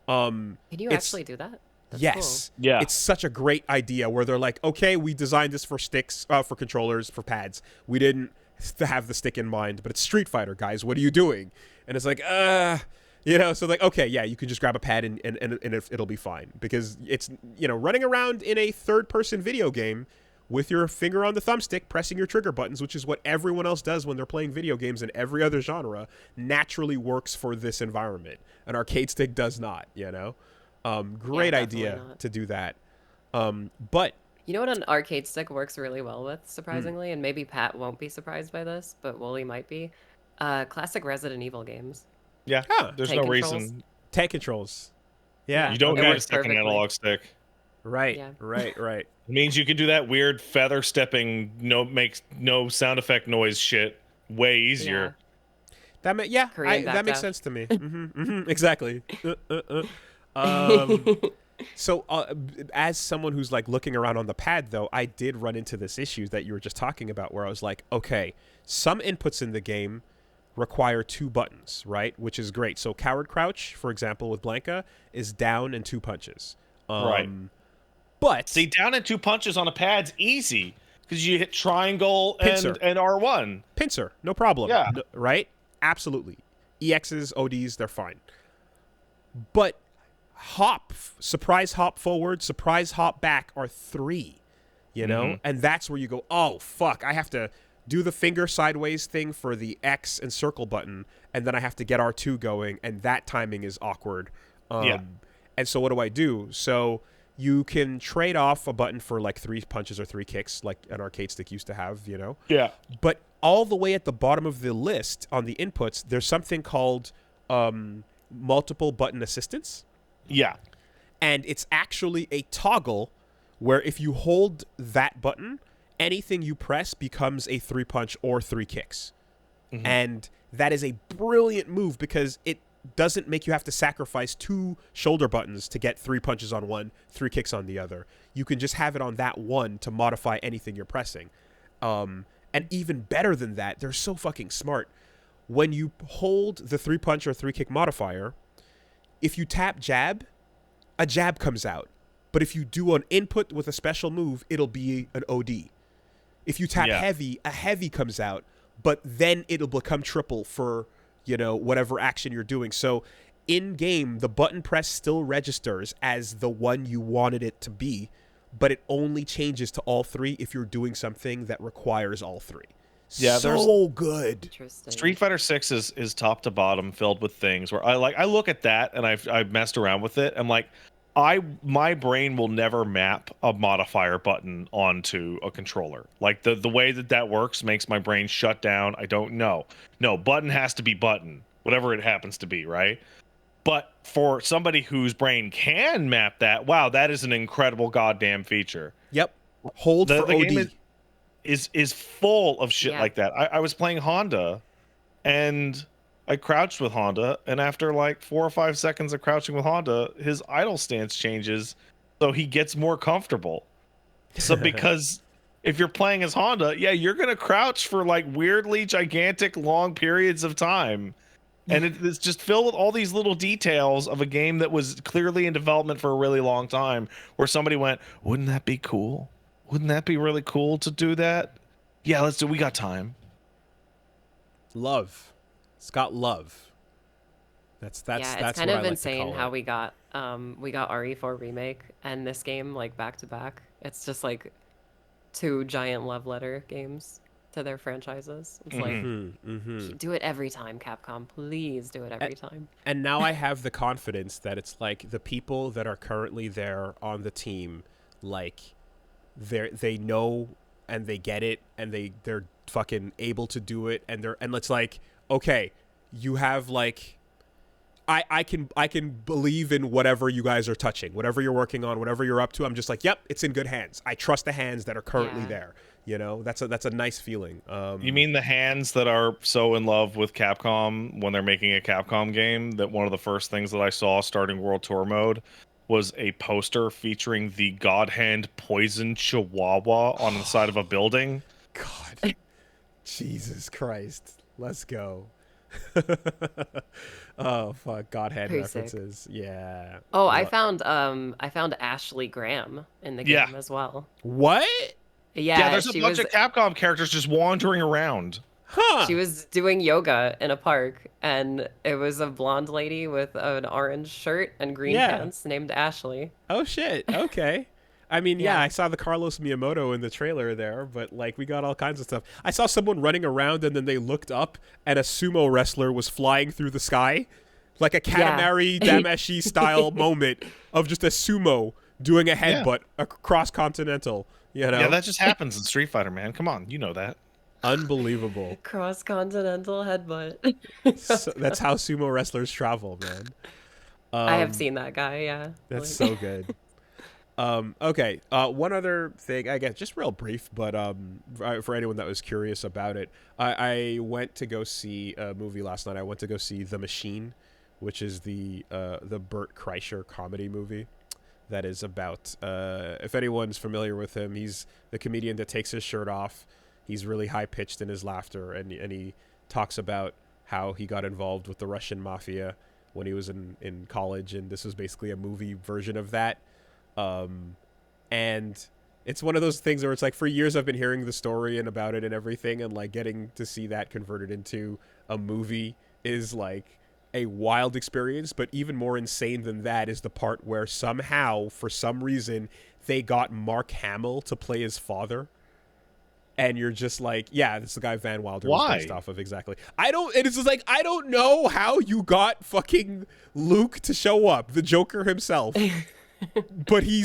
can you actually do that? That's Yes. cool. Yeah. It's such a great idea where they're like, okay, we designed this for sticks, for controllers, for pads. We didn't have the stick in mind, but it's Street Fighter, guys. What are you doing? And it's like, so like, okay, yeah, you can just grab a pad and it'll be fine, because it's, running around in a third-person video game with your finger on the thumbstick, pressing your trigger buttons, which is what everyone else does when they're playing video games in every other genre, naturally works for this environment. An arcade stick does not, Great idea not. to do that. But You know what an arcade stick works really well with, surprisingly, and maybe Pat won't be surprised by this, but Wooly might be. Classic Resident Evil games. Yeah. Huh. There's Tank no controls. reason. tank controls. Yeah. You don't It need a works second perfectly. analog stick. Right. Yeah. Right. It means you can do that weird feather stepping, makes no sound effect noise shit way easier. That Korean that makes backdash. sense to me. Exactly. Um, so, as someone who's like looking around on the pad, though, I did run into this issue that you were just talking about, where I was like, okay, some inputs in the game require 2 buttons, right? Which is great. So, coward crouch, for example, with Blanca, is down and 2 punches. Right. But See, down and 2 punches on a pad's easy because you hit triangle Pincer. and R1. pincer, no problem. Yeah. Right? Absolutely. EXs, ODs, they're fine. But surprise hop forward, surprise hop back are 3, And that's where you go, oh, fuck, I have to do the finger sideways thing for the X and circle button, and then I have to get R2 going, and that timing is awkward. And so what do I do? So you can trade off a button for like 3 punches or 3 kicks, like an arcade stick used to have, Yeah. But all the way at the bottom of the list on the inputs, there's something called multiple button assistance. Yeah. And it's actually a toggle where if you hold that button, anything you press becomes a 3 punch or 3 kicks. And that is a brilliant move because it doesn't make you have to sacrifice 2 shoulder buttons to get 3 punches on one, 3 kicks on the other. You can just have it on that one to modify anything you're pressing. And even better than that, they're so fucking smart. When you hold the 3 punch or 3 kick modifier, if you tap jab, a jab comes out. But if you do an input with a special move, it'll be an OD. If you tap heavy, a heavy comes out, but then it'll become triple for, whatever action you're doing. So in game, the button press still registers as the one you wanted it to be, but it only changes to all 3 if you're doing something that requires all 3. Yeah, so good. Interesting. Street Fighter 6 is top to bottom filled with things where I look at that and I've messed around with it. I'm like, my brain will never map a modifier button onto a controller. Like the way that works makes my brain shut down. I don't know. No, button has to be button, whatever it happens to be, right? But for somebody whose brain can map that, wow, that is an incredible goddamn feature. Yep. Hold for the OD. game is full of shit like that. I was playing Honda and I crouched with Honda, and after like 4 or 5 seconds of crouching with Honda, his idle stance changes, so he gets more comfortable. So because if you're playing as Honda, you're gonna crouch for like weirdly gigantic long periods of time, and it's just filled with all these little details of a game that was clearly in development for a really long time. Where somebody went, "Wouldn't that be cool? Wouldn't that be really cool to do that? Yeah, let's do. We got time." Love. It's got love. That's Yeah, it's that's kind what I of like to insane call how it. we got RE4 remake and this game like back to back. It's just like two giant love letter games to their franchises. It's like Mhm. do it every time, Capcom. Please do it every time. And now I have the confidence that it's like the people that are currently there on the team, like they know and they get it and they're fucking able to do it, and it's like, okay, you have like I can believe in whatever you guys are touching, whatever you're working on, whatever you're up to. I'm just like, yep, it's in good hands. I trust the hands that are currently Yeah. there. You know, that's a nice feeling. You mean the hands that are so in love with Capcom when they're making a Capcom game that one of the first things that I saw starting World Tour mode was a poster featuring the God Hand Poison Chihuahua on the side of a building? God, Jesus Christ, let's go. Oh fuck, Godhead Pretty sick. references. Yeah. Oh, I found Ashley Graham in the Yeah. game as well. What? Yeah, Yeah, there's a bunch of Capcom characters just wandering around. Huh? she was doing yoga in a park, and it was a blonde lady with an orange shirt and green Yeah. pants named Ashley. Oh shit. Okay. I mean, yeah, Yeah. I saw the Carlos Miyamoto in the trailer there, but like we got all kinds of stuff. I saw someone running around and then they looked up and a sumo wrestler was flying through the sky. Like a Katamari Damashi style moment of just a sumo doing a headbutt across continental, you know? Yeah, that just happens in Street Fighter, man. Come on, you know that. Unbelievable. Cross-continental headbutt. So that's how sumo wrestlers travel, man. I have seen that guy, yeah. That's Like- so good. Okay. One other thing, I guess, just real brief, but for anyone that was curious about it, I went to go see a movie last night. I went to go see The Machine, which is the Bert Kreischer comedy movie that is about, if anyone's familiar with him, he's the comedian that takes his shirt off. He's really high pitched in his laughter, and he talks about how he got involved with the Russian mafia when he was in college, and this was basically a movie version of that. And it's one of those things where it's like, for years I've been hearing the story and about it and everything, and like getting to see that converted into a movie is like a wild experience. But even more insane than that is the part where somehow, for some reason, they got Mark Hamill to play his father. And you're just like, yeah, this is the guy Van Wilder was based off of. Exactly. It's just like, I don't know how you got fucking Luke to show up, the Joker himself. But he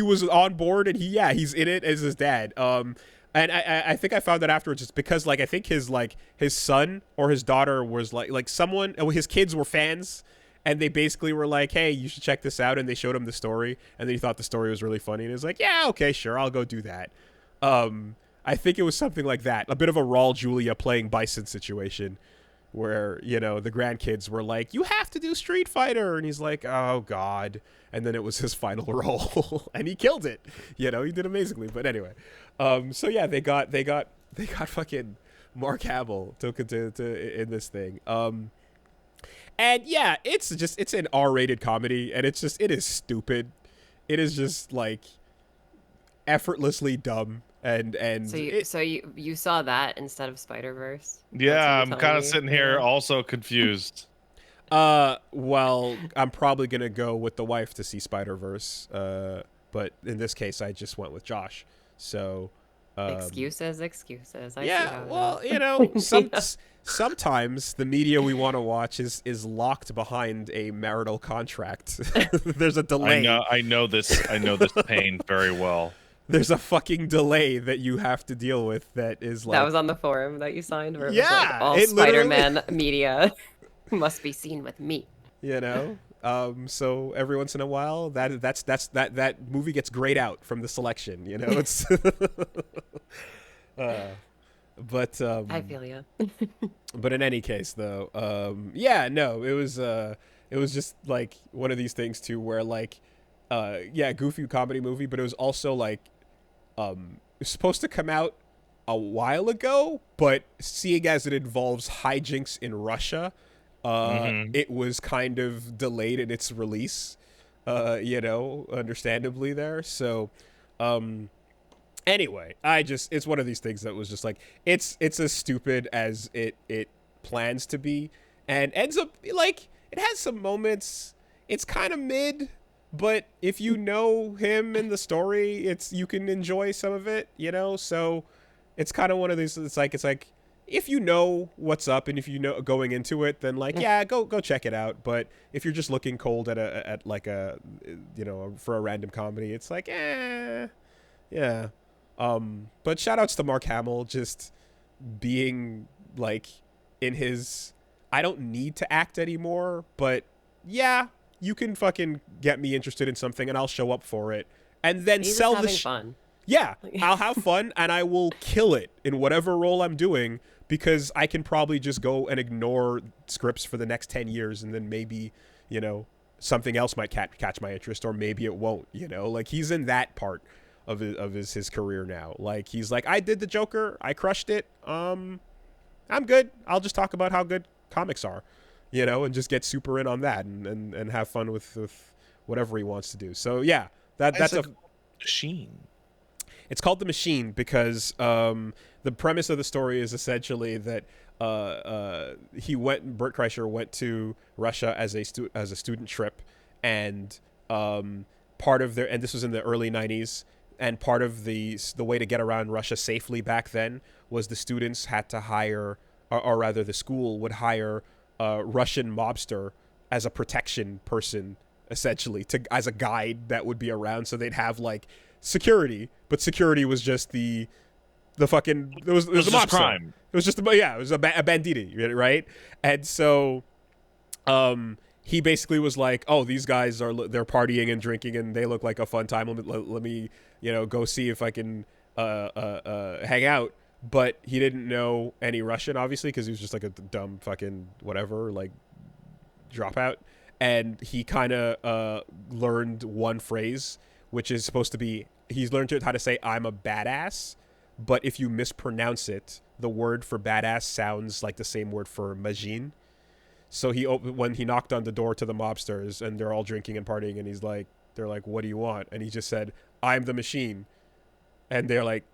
was on board, and he's in it as his dad. And I think I found that afterwards, just because like I think his son or his daughter was like someone, his kids were fans, and they basically were like, hey, you should check this out, and they showed him the story, and then he thought the story was really funny, and he was like, yeah, okay, sure, I'll go do that. I think it was something like that, a bit of a Raul Julia playing Bison situation, where, you know, the grandkids were like, you have to do Street Fighter, and he's like, oh god, and then it was his final role, and he killed it. You know, he did amazingly. But anyway, so yeah, they got fucking Mark Hamill to in this thing. And yeah, it's an R-rated comedy, and it is stupid. It is just like effortly dumb. And So you saw that instead of Spider-Verse? Yeah, I'm kind of sitting here also confused. Well, I'm probably gonna go with the wife to see Spider-Verse. But in this case, I just went with Josh. So excuses. I see yeah, how it well, is. you know, sometimes the media we want to watch is locked behind a marital contract. There's a delay. I know this pain very well. There's a fucking delay that you have to deal with that is like... That was on the forum that you signed, where it was Yeah, like, all it literally- Spider-Man media must be seen with me. You know? So every once in a while, that movie gets grayed out from the selection, you know? It's... but... I feel you. But in any case, though, yeah, no, it was just like one of these things too, where like, yeah, goofy comedy movie, but it was also like, it was supposed to come out a while ago, but seeing as it involves hijinks in Russia, it was kind of delayed in its release, you know, understandably there. So, anyway, it's one of these things that was just like, it's as stupid as it plans to be, and ends up like, it has some moments. It's kind of mid, but if you know him and the story, you can enjoy some of it, you know? So it's kind of one of these, it's like if you know what's up and if you know going into it, then like, yeah, go check it out. But if you're just looking cold at like a, you know, for a random comedy, it's like, yeah. But shout outs to Mark Hamill just being like in his, I don't need to act anymore, but yeah, you can fucking get me interested in something and I'll show up for it and then He's sell just the having fun. Yeah, I'll have fun and I will kill it in whatever role I'm doing because I can probably just go and ignore scripts for the next 10 years and then maybe, you know, something else might catch my interest or maybe it won't, you know? Like he's in that part of his career now. Like he's like, I did the Joker, I crushed it. I'm good. I'll just talk about how good comics are, you know, and just get super in on that and have fun with whatever he wants to do. So yeah, that's a machine. It's called The Machine because the premise of the story is essentially that Bert Kreischer went to Russia as a student trip, and part of and this was in the early 90s, and part of the way to get around Russia safely back then was the students had to hire, or rather the school would hire a Russian mobster as a protection person, essentially, as a guide that would be around, so they'd have like security, but security was just the fucking, it was a mobster. Crime. It was just it was a banditti, right? And so he basically was like, oh, these guys they're partying and drinking and they look like a fun time. Let me, you know, go see if I can hang out. But he didn't know any Russian, obviously, because he was just like a dumb fucking whatever, like dropout. And he kind of learned one phrase, which is supposed to be, he's learned how to say, I'm a badass. But if you mispronounce it, the word for badass sounds like the same word for majin. So when he knocked on the door to the mobsters and they're all drinking and partying and they're like, what do you want? And he just said, I'm the machine. And they're like,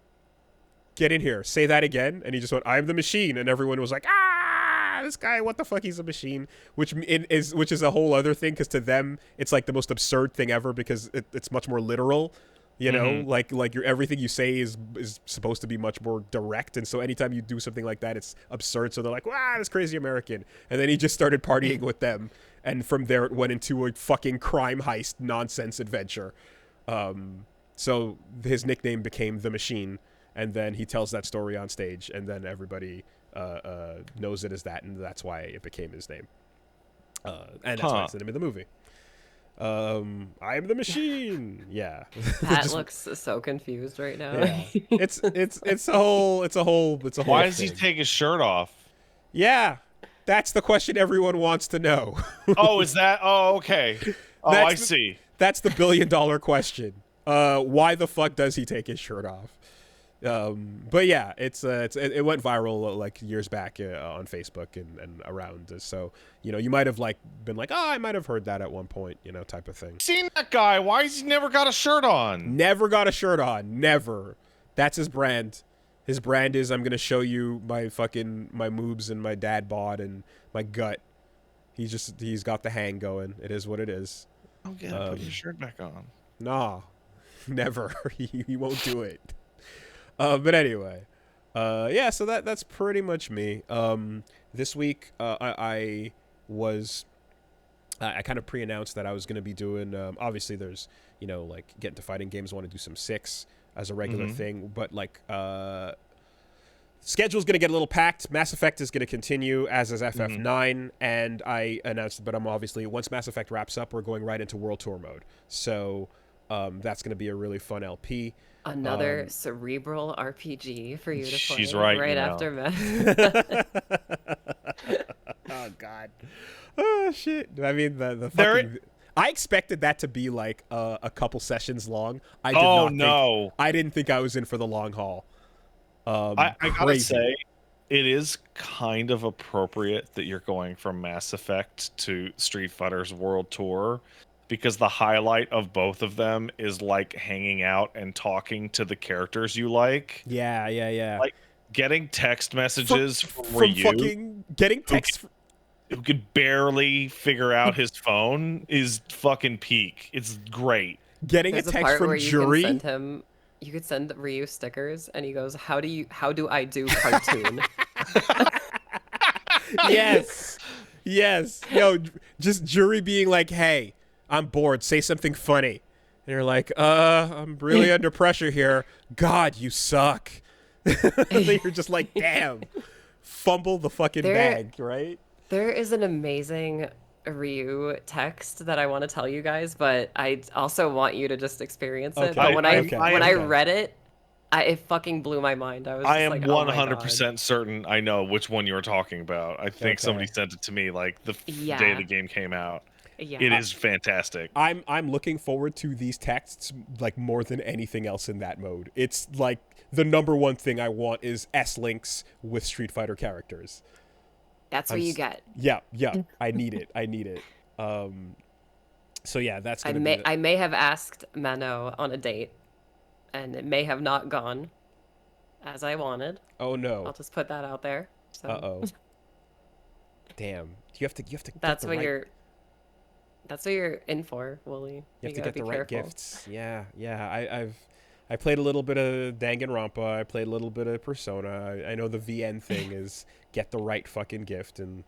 get in here, say that again. And he just went, I'm the machine. And everyone was like, this guy, what the fuck, he's a machine, which is a whole other thing, because to them it's like the most absurd thing ever, because it's much more literal, you know, like everything you say is supposed to be much more direct, and so anytime you do something like that, it's absurd. So they're like, wow, this crazy American. And then he just started partying with them, and from there it went into a fucking crime heist nonsense adventure. So his nickname became The Machine, and then he tells that story on stage, and then everybody knows it as that, and that's why it became his name. And that's why it's the name of the movie. I am the machine. Yeah. Pat looks so confused right now. Yeah. It's a whole Why does thing. he take his shirt off? Yeah. That's the question everyone wants to know. Oh, is that? Oh, okay. Oh, I see. That's the $1 billion question. Why the fuck does he take his shirt off? But yeah, it went viral like years back on Facebook and around. So, you know, you might have like been like, oh, I might have heard that at one point, you know, type of thing. Seen that guy? Why has he never got a shirt on? Never got a shirt on. Never. That's his brand. His brand is, I'm gonna show you my moobs and my dad bod and my gut. He's got the hang going. It is what it is. Oh yeah, put your shirt back on. Nah, never. He won't do it. But anyway, yeah. So that's pretty much me. This week, I kind of pre-announced that I was going to be doing. Obviously, there's, you know, like getting to fighting games. I want to do some 6 as a regular thing, but like schedule's going to get a little packed. Mass Effect is going to continue, as is FF9, and I announced, but I'm obviously, once Mass Effect wraps up, we're going right into World Tour mode. So that's going to be a really fun LP. Another cerebral RPG for you to play. She's right, right you know. after Mass. Oh God. Oh shit. I mean the fucking, I expected that to be like a couple sessions long. I didn't think I was in for the long haul. I gotta say, it is kind of appropriate that you're going from Mass Effect to Street Fighter's World Tour, because the highlight of both of them is like hanging out and talking to the characters you like. Yeah. Like getting text messages from fucking getting text. who could barely figure out his phone is fucking peak. It's great. Getting There's a a text part from where you Jury. can send him. You could send Ryu stickers, and he goes, How do I do cartoon?" Yes. Yes. Yo, just Jury being like, "Hey, I'm bored. Say something funny." And you're like, I'm really under pressure here. God, you suck." You're just like, damn. Fumble the fucking bag, right? There is an amazing Ryu text that I want to tell you guys, but I also want you to just experience it. Okay. But when I Okay. read it, it fucking blew my mind. I was I just am like, oh my 100% God. certain I know which one you're talking about. I think somebody sent it to me like the day the game came out. Yeah. It is fantastic. I'm looking forward to these texts like more than anything else in that mode. It's like the number one thing I want is S-links with Street Fighter characters. That's what you get. Yeah. I need it. So yeah, that's gonna be I may have asked Mano on a date, and it may have not gone as I wanted. Oh no. I'll just put that out there. So. Uh-oh. Damn. You have to That's what you're in for, Wooly. You have to gotta get the be right careful. gifts. Yeah. I played a little bit of Danganronpa. I played a little bit of Persona. I know the VN thing is get the right fucking gift, and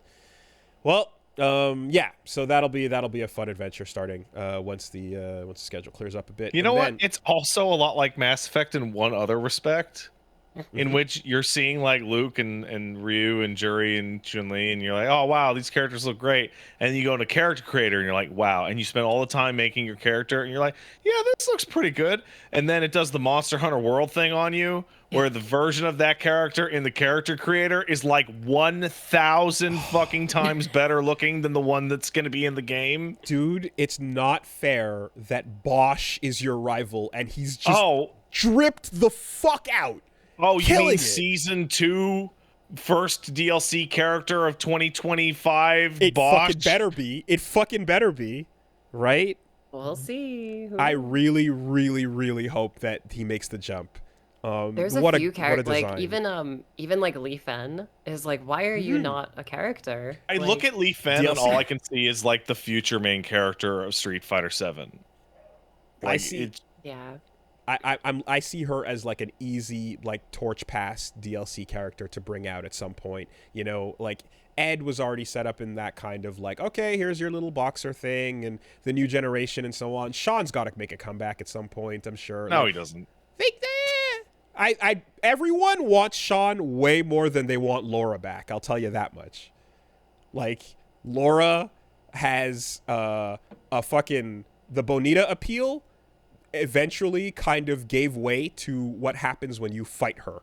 well, yeah. So that'll be a fun adventure starting once the schedule clears up a bit. You know what? It's also a lot like Mass Effect in one other respect, in which you're seeing like Luke and Ryu and Juri and Chun-Li, and you're like, oh wow, these characters look great. And then you go into Character Creator and you're like, wow. And you spend all the time making your character, and you're like, yeah, this looks pretty good. And then it does the Monster Hunter World thing on you, where the version of that character in the Character Creator is like 1,000 fucking times better looking than the one that's going to be in the game. Dude, it's not fair that Bosch is your rival and he's just dripped the fuck out. Oh, you mean it. Season 2 first DLC character of 2025 It Bosch? It fucking better be, right? We'll see. I really, really, really hope that he makes the jump. There's a few characters, like even like Lee Fen is like, why are you not a character? I look at Lee Fen and all I can see is like the future main character of Street Fighter 7. Like, I see. Yeah. I see her as like an easy like torch pass DLC character to bring out at some point. You know, like Ed was already set up in that kind of like, okay, here's your little boxer thing and the new generation and so on. Sean's got to make a comeback at some point, I'm sure. No, like, he doesn't. Everyone wants Sean way more than they want Laura back. I'll tell you that much. Like Laura has a fucking the Bonita appeal eventually kind of gave way to what happens when you fight her.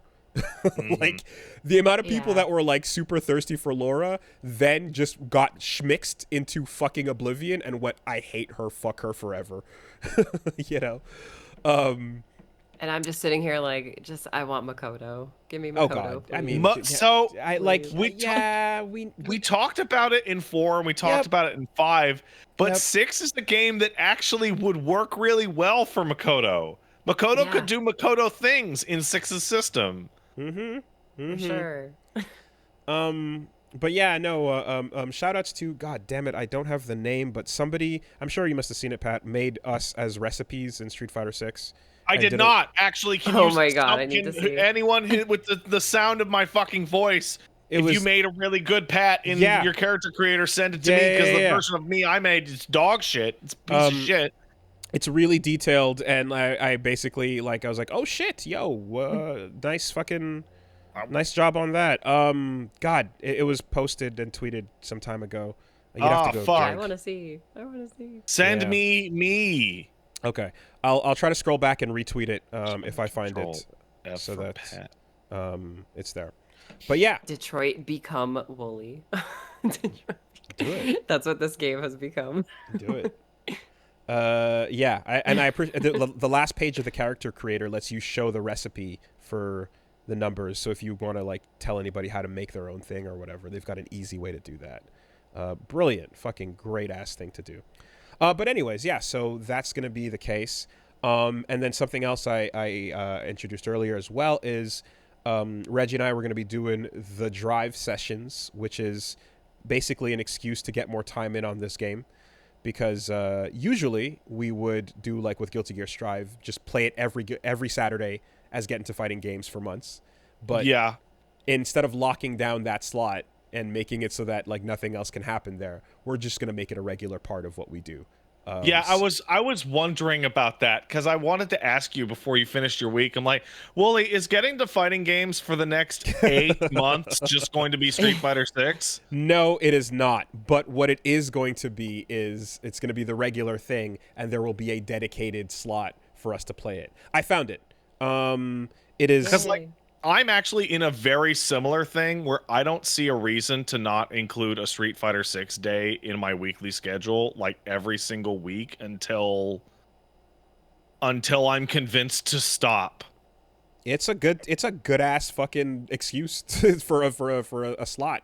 Like the amount of people that were like super thirsty for Laura then just got schmixed into fucking oblivion and went, I hate her, fuck her forever. You know? And I'm just sitting here like, I want Makoto. Give me Makoto. Oh God! Please. I mean, we talked about it in 4 and we talked about it in 5, but 6 is the game that actually would work really well for Makoto. Makoto could do Makoto things in 6's system. Sure. But yeah, no. Shout outs to, God damn it, I don't have the name, but somebody, I'm sure you must have seen it, Pat, made us as recipes in Street Fighter 6. I did not actually. Oh my God! I need to see. Anyone with the sound of my fucking voice. You made a really good Pat in your Character Creator, send it to me, because the version of me I made is dog shit. It's a piece of shit. It's really detailed, and I basically like I was like, oh shit, yo, nice job on that. God, it was posted and tweeted some time ago. You'd have to go. Fuck! I want to see. Send me. Okay, I'll try to scroll back and retweet it if I find it, so that it's there. But yeah, Detroit become Wooly. Do it. That's what this game has become. Do it. Yeah, I appreciate the last page of the Character Creator lets you show the recipe for the numbers. So if you want to like tell anybody how to make their own thing or whatever, they've got an easy way to do that. Brilliant, fucking great ass thing to do. But anyways, yeah, so that's going to be the case. And then something else I introduced earlier as well is Reggie and I were going to be doing the drive sessions, which is basically an excuse to get more time in on this game. Because usually we would do like with Guilty Gear Strive, just play it every Saturday as Get Into Fighting games for months. But Yeah. instead of locking down that slot and making it so that like nothing else can happen there, we're just gonna make it a regular part of what we do. Yeah, I was wondering about that because I wanted to ask you before you finished your week. I'm like, Wooly, is getting to fighting games for the next 8 months just going to be Street Fighter 6? No, it is not. But what it is going to be is it's going to be the regular thing, and there will be a dedicated slot for us to play it. I found it. It is Because like I'm actually in a very similar thing where I don't see a reason to not include a Street Fighter 6 day in my weekly schedule like every single week until I'm convinced to stop. it's a good ass fucking excuse for a slot.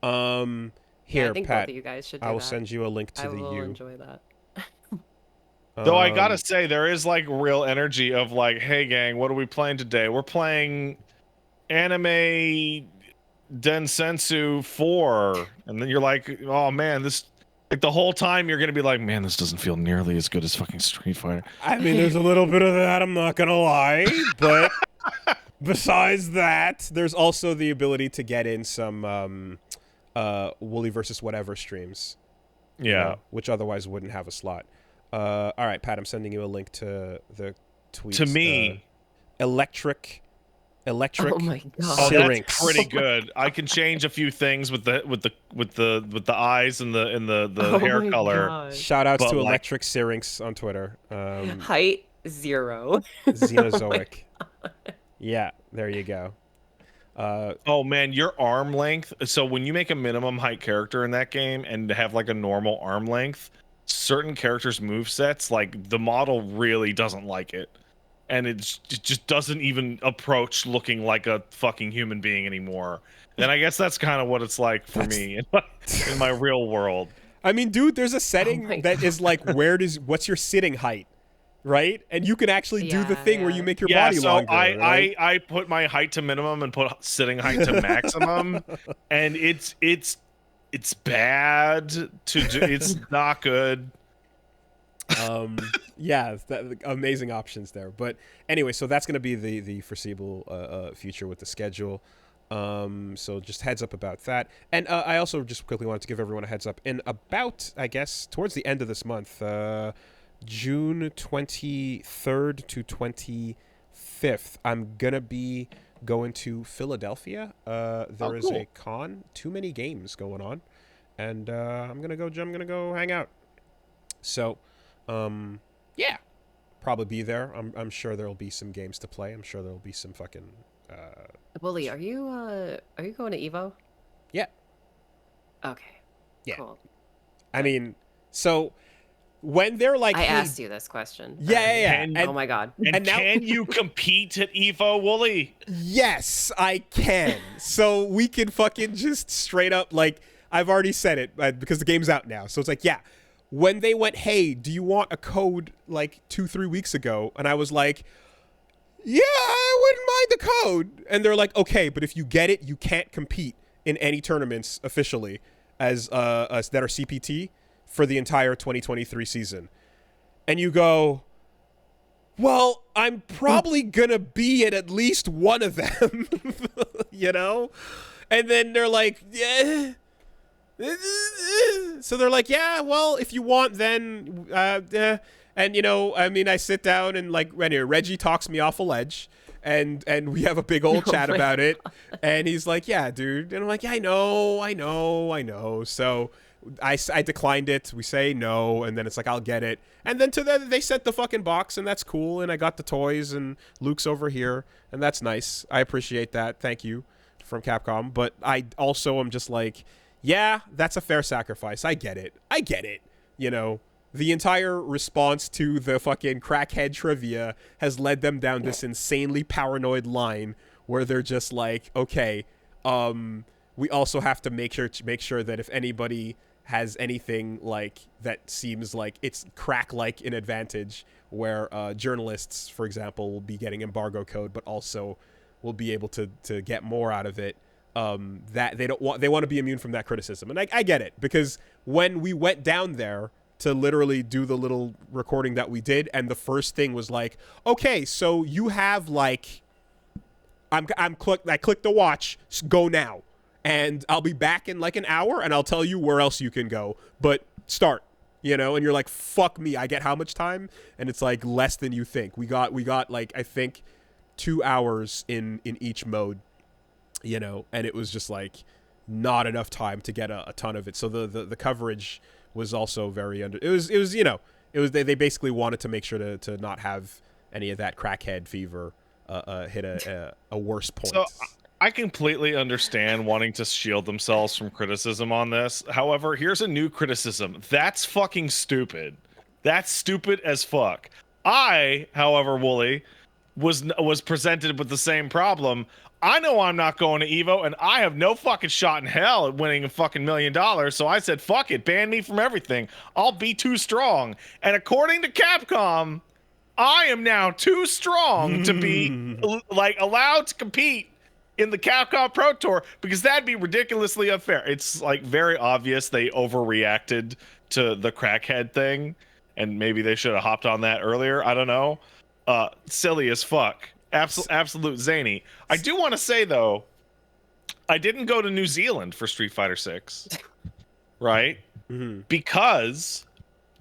Here, I think Pat, both of you guys should do I will that. send you a link to I the will U. enjoy that. Though I gotta say, there is like real energy of like, hey gang, what are we playing today? We're playing Anime Densensu 4. And then you're like, oh man, this like the whole time you're gonna be like, man, this doesn't feel nearly as good as fucking Street Fighter. I mean, there's a little bit of that, I'm not gonna lie, but besides that, there's also the ability to get in some Wooly versus whatever streams. Yeah. Which otherwise wouldn't have a slot. All right, Pat, I'm sending you a link to the tweets. To me. Electric. Oh my god. Oh, Syrinx. that's pretty good. I can change a few things with the eyes and the Oh hair my color. God. Shout outs But, to like- Electric Syrinx on Twitter. Height 0. Xenozoic. Yeah, there you go. Oh man, your arm length. So when you make a minimum height character in that game and have like a normal arm length, certain characters' movesets, like the model really doesn't like it. And it just doesn't even approach looking like a fucking human being anymore. And I guess that's kind of what it's like for me in my real world. I mean, dude, there's a setting that is like, what's your sitting height, right? And you can actually do the Yeah, thing where yeah. you make your Yeah, body so longer. right? I put my height to minimum and put sitting height to maximum, and it's bad to do. It's not good. Yeah, amazing options there. But anyway, so that's going to be the foreseeable future with the schedule. So just heads up about that. And I also just quickly wanted to give everyone a heads up. In about, I guess, towards the end of this month, June 23rd to 25th, I'm going to be going to Philadelphia. There is a con, too many games going on. And I'm going to go hang out. So, yeah, probably be there. I'm sure there'll be some games to play. I'm sure there'll be some fucking Wooly, are you going to Evo? Yeah. Okay. Yeah. Cool. I mean, so when they're like, I hey, asked you this question. yeah. And- Oh my god. And now- can you compete at Evo, Wooly? Yes, I can. So we can fucking just straight up, like, I've already said it because the game's out now. So it's like, yeah. When they went, hey, do you want a code like 2-3 weeks ago? And I was like, yeah, I wouldn't mind the code. And they're like, okay, but if you get it, you can't compete in any tournaments officially as that are CPT for the entire 2023 season. And you go, well, I'm probably gonna be at least one of them, you know? And then they're like, yeah. So they're like, yeah, well, if you want, then, and you know, I mean, I sit down and like, anyway, Reggie talks me off a ledge, and we have a big old chat about it, and he's like, yeah, dude, and I'm like, yeah, I know. So I declined it. We say no, and then it's like, I'll get it, and then they sent the fucking box, and that's cool, and I got the toys, and Luke's over here, and that's nice. I appreciate that. Thank you from Capcom, but I also am just like, yeah, that's a fair sacrifice. I get it. You know, the entire response to the fucking crackhead trivia has led them down this insanely paranoid line where they're just like, okay, we also have to make sure that if anybody has anything like that seems like it's crack-like an advantage, where journalists, for example, will be getting embargo code, but also will be able to get more out of it. that they want to be immune from that criticism. And I get it, because when we went down there to literally do the little recording that we did, and the first thing was like, okay, so you have like, I clicked the watch, go now, and I'll be back in like an hour, and I'll tell you where else you can go, but start, you know. And you're like, fuck me, I get how much time? And it's like less than you think. We got like, I think 2 hours in each mode, you know, and it was just like not enough time to get a ton of it. So the coverage was also very it was you know, it was they basically wanted to make sure to not have any of that crackhead fever hit a worse point. So I completely understand wanting to shield themselves from criticism on this. However, here's a new criticism. That's fucking stupid. That's stupid as fuck. I, however, Wooly, was presented with the same problem. I know I'm not going to Evo, and I have no fucking shot in hell at winning a fucking $1 million. So I said, fuck it, ban me from everything. I'll be too strong. And according to Capcom, I am now too strong to be like allowed to compete in the Capcom Pro Tour, because that'd be ridiculously unfair. It's like very obvious they overreacted to the crackhead thing, and maybe they should have hopped on that earlier. I don't know. Silly as fuck. Absolute zany. I do want to say though, I didn't go to New Zealand for Street Fighter 6, right? Because,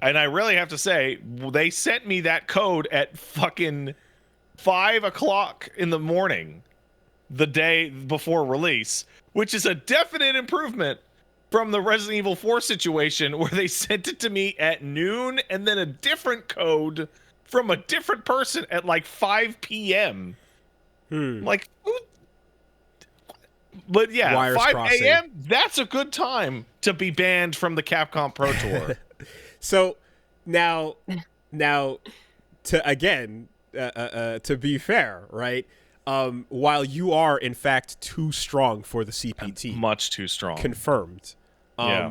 and I really have to say, they sent me that code at fucking 5 o'clock in the morning, the day before release, which is a definite improvement from the Resident Evil 4 situation where they sent it to me at noon and then a different code from a different person at like 5 p.m. Like, but yeah, Wires 5 crossing. a.m. That's a good time to be banned from the Capcom Pro Tour. So now to be fair, right? While you are in fact too strong for the CPT, Much too strong. confirmed, Yeah.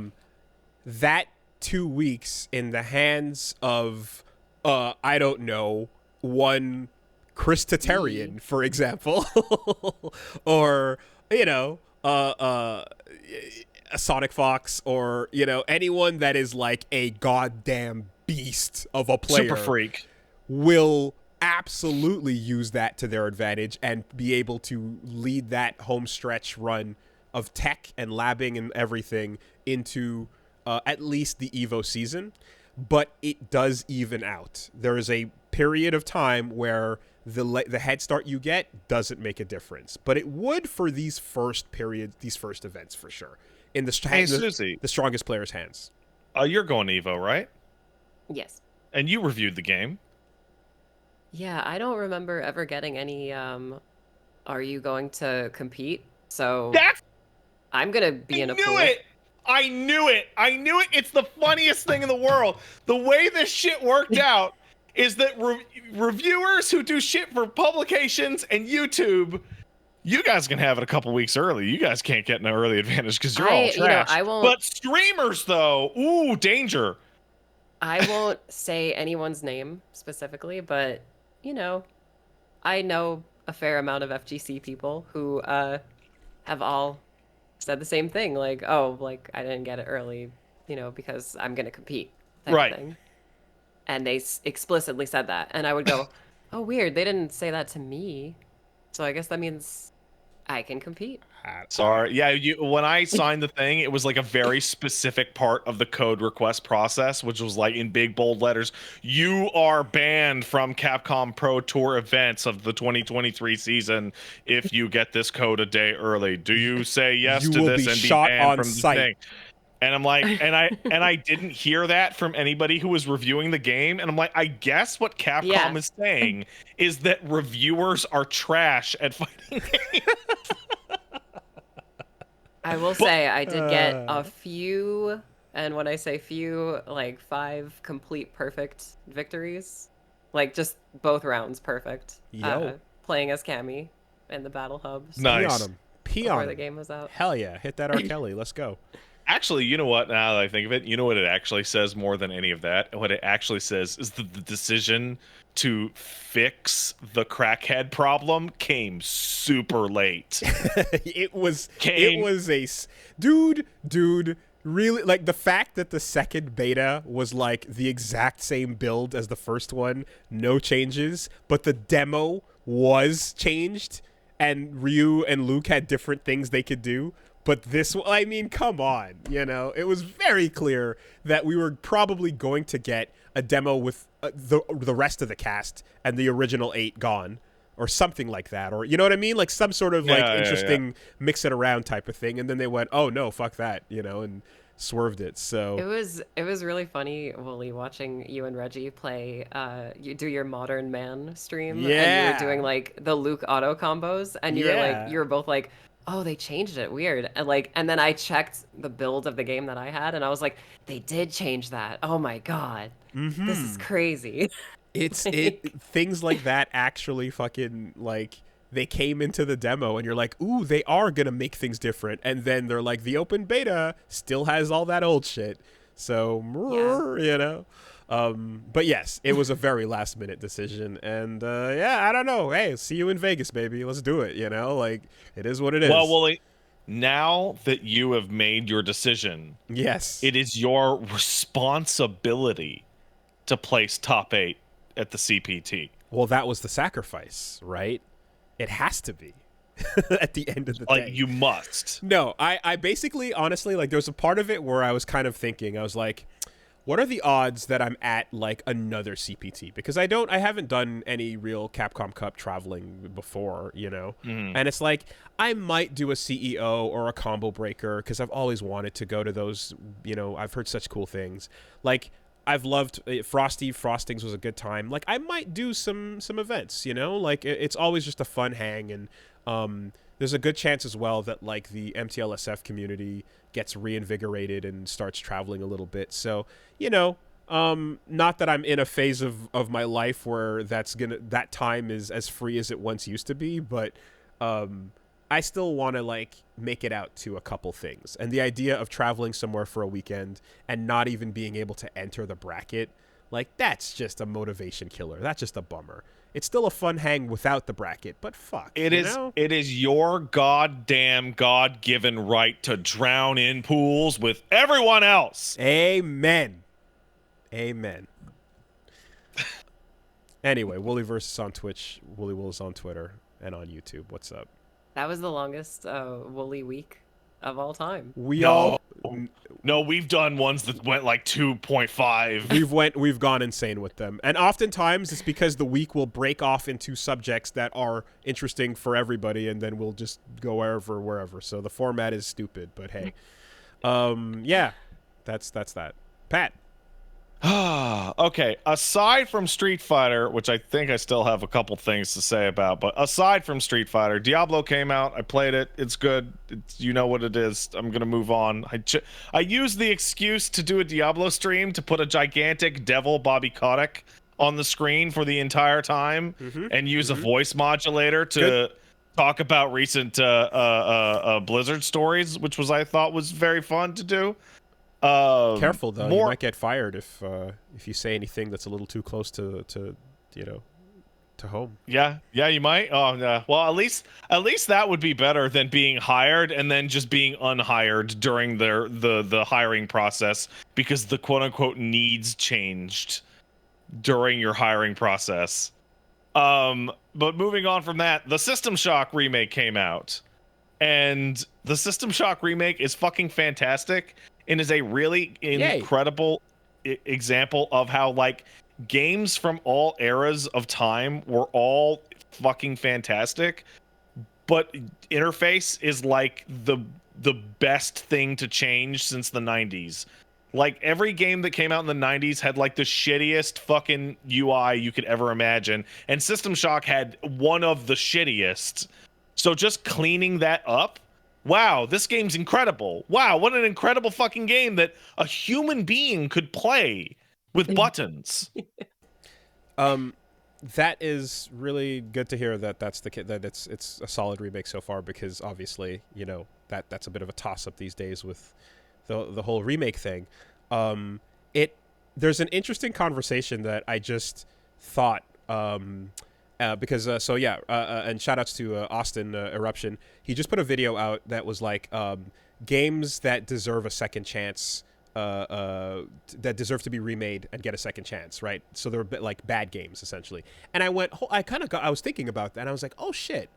that 2 weeks in the hands of I don't know, one Chris Tatarian, for example, or you know, a Sonic Fox, or you know, anyone that is like a goddamn beast of a player, Super freak, will absolutely use that to their advantage and be able to lead that home stretch run of tech and labbing and everything into at least the Evo season. But it does even out. There is a period of time where the head start you get doesn't make a difference, but it would for these first events for sure. In the strongest players' hands. you're going to Evo, right? Yes. And you reviewed the game. Yeah, I don't remember ever getting any are you going to compete? So That's I'm gonna be in a pool. I knew it. It's the funniest thing in the world. The way this shit worked out is that reviewers who do shit for publications and YouTube, you guys can have it a couple weeks early. You guys can't get an early advantage because you're all trash. You know, I won't. But streamers, though, ooh, danger. I won't say anyone's name specifically, but you know, I know a fair amount of FGC people who have all said the same thing, like, oh, like I didn't get it early, you know, because I'm gonna compete, type Right. of thing. And they explicitly said that, and I would go, oh, weird, they didn't say that to me, so I guess that means I can compete. Sorry. Yeah, when I signed the thing, it was like a very specific part of the code request process, which was like in big bold letters, you are banned from Capcom Pro Tour events of the 2023 season if you get this code a day early. Do you say yes to this and be banned from the thing? And I'm like, and I didn't hear that from anybody who was reviewing the game. And I'm like, I guess what Capcom is saying is that reviewers are trash at fighting games. I will say I did get a few, and when I say few, like 5 complete perfect victories, like just both rounds perfect. Playing as Cammy in the battle hub. Nice. Pee on him. Before the game was out. Hell yeah, hit that R. Kelly. Let's go. Actually, you know what? Now that I think of it, you know what it actually says more than any of that? What it actually says is that the decision to fix the crackhead problem came super late. it was Came dude, really, like, the fact that the second beta was like the exact same build as the first one, no changes, but the demo was changed and Ryu and Luke had different things they could do. But this, I mean, come on, it was very clear that we were probably going to get a demo with the rest of the cast and the original 8 gone, or something like that, or you know what I mean, like some sort of interesting mix it around type of thing. And then they went, oh no, fuck that, and swerved it. So it was really funny, Wooly, watching you and Reggie play. You do your Modern Man stream, and you were doing like the Luke auto combos, and you were both like, oh, they changed it, weird. And then I checked the build of the game that I had, and I was like, they did change that. Oh my god, this is crazy. Things like that actually fucking, like, they came into the demo and you're like, ooh, they are gonna make things different, and then they're like, the open beta still has all that old shit, so but yes, it was a very last minute decision, and I don't know, hey, see you in Vegas, baby, let's do it, like, it is what it is. Well, Wooly, now that you have made your decision, yes, it is your responsibility to place top 8 at the CPT. Well, that was the sacrifice, right? It has to be. At the end of the day. Like, you must. No, I basically, honestly, like, there was a part of it where I was kind of thinking, I was like, what are the odds that I'm at, like, another CPT? Because I haven't done any real Capcom Cup traveling before, And it's like, I might do a CEO or a Combo Breaker, because I've always wanted to go to those, I've heard such cool things. Like, I've loved Frostings was a good time. Like, I might do some events, like, it's always just a fun hang. And there's a good chance as well that, like, the MTLSF community gets reinvigorated and starts traveling a little bit. So, not that I'm in a phase of my life where that time is as free as it once used to be, but I still want to, like, make it out to a couple things. And the idea of traveling somewhere for a weekend and not even being able to enter the bracket, like, that's just a motivation killer. That's just a bummer. It's still a fun hang without the bracket, but fuck. It is your goddamn God-given right to drown in pools with everyone else. Amen. Anyway, Woollyverse is on Twitch. Wooly Wool is on Twitter and on YouTube. What's up? That was the longest Wooly week of all time. No, we've done ones that went like 2.5. We've gone insane with them. And oftentimes it's because the week will break off into subjects that are interesting for everybody, and then we'll just go wherever. So the format is stupid, but hey. That's that. Pat. Okay, aside from Street Fighter, which I think I still have a couple things to say about, but aside from Street Fighter, Diablo came out. I played it. It's good. You know what it is. I'm going to move on. I used the excuse to do a Diablo stream to put a gigantic devil Bobby Kotick on the screen for the entire time and use a voice modulator to talk about recent Blizzard stories, which I thought was very fun to do. Careful though, you might get fired if you say anything that's a little too close to home. Yeah, you might. Oh, yeah. Well, at least that would be better than being hired and then just being unhired during the hiring process because the quote unquote needs changed during your hiring process. But moving on from that, the System Shock remake came out, and the System Shock remake is fucking fantastic. And is a really incredible example of how, like, games from all eras of time were all fucking fantastic, but interface is like the best thing to change since the 90s. Like, every game that came out in the 90s had like the shittiest fucking UI you could ever imagine, and System Shock had one of the shittiest. So just cleaning that up, wow, this game's incredible. Wow, what an incredible fucking game that a human being could play with buttons. That is really good to hear that that it's a solid remake so far, because obviously, that's a bit of a toss up these days with the whole remake thing. There's an interesting conversation that I just thought. Because and shout outs to Austin Eruption. He just put a video out that was like games that deserve a second chance, that deserve to be remade and get a second chance, right? So they're a bit like bad games essentially. And I was thinking about that, and I was like, oh shit,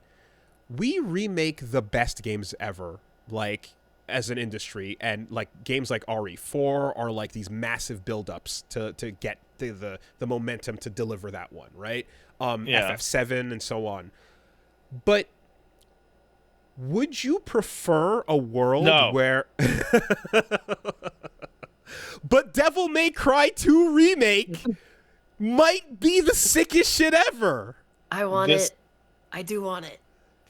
we remake the best games ever, like as an industry, and like games like RE4 are like these massive build-ups to get the momentum to deliver that one, right? FF7 and so on. But would you prefer a world where but Devil May Cry 2 remake might be the sickest shit ever. I want it. I do want it.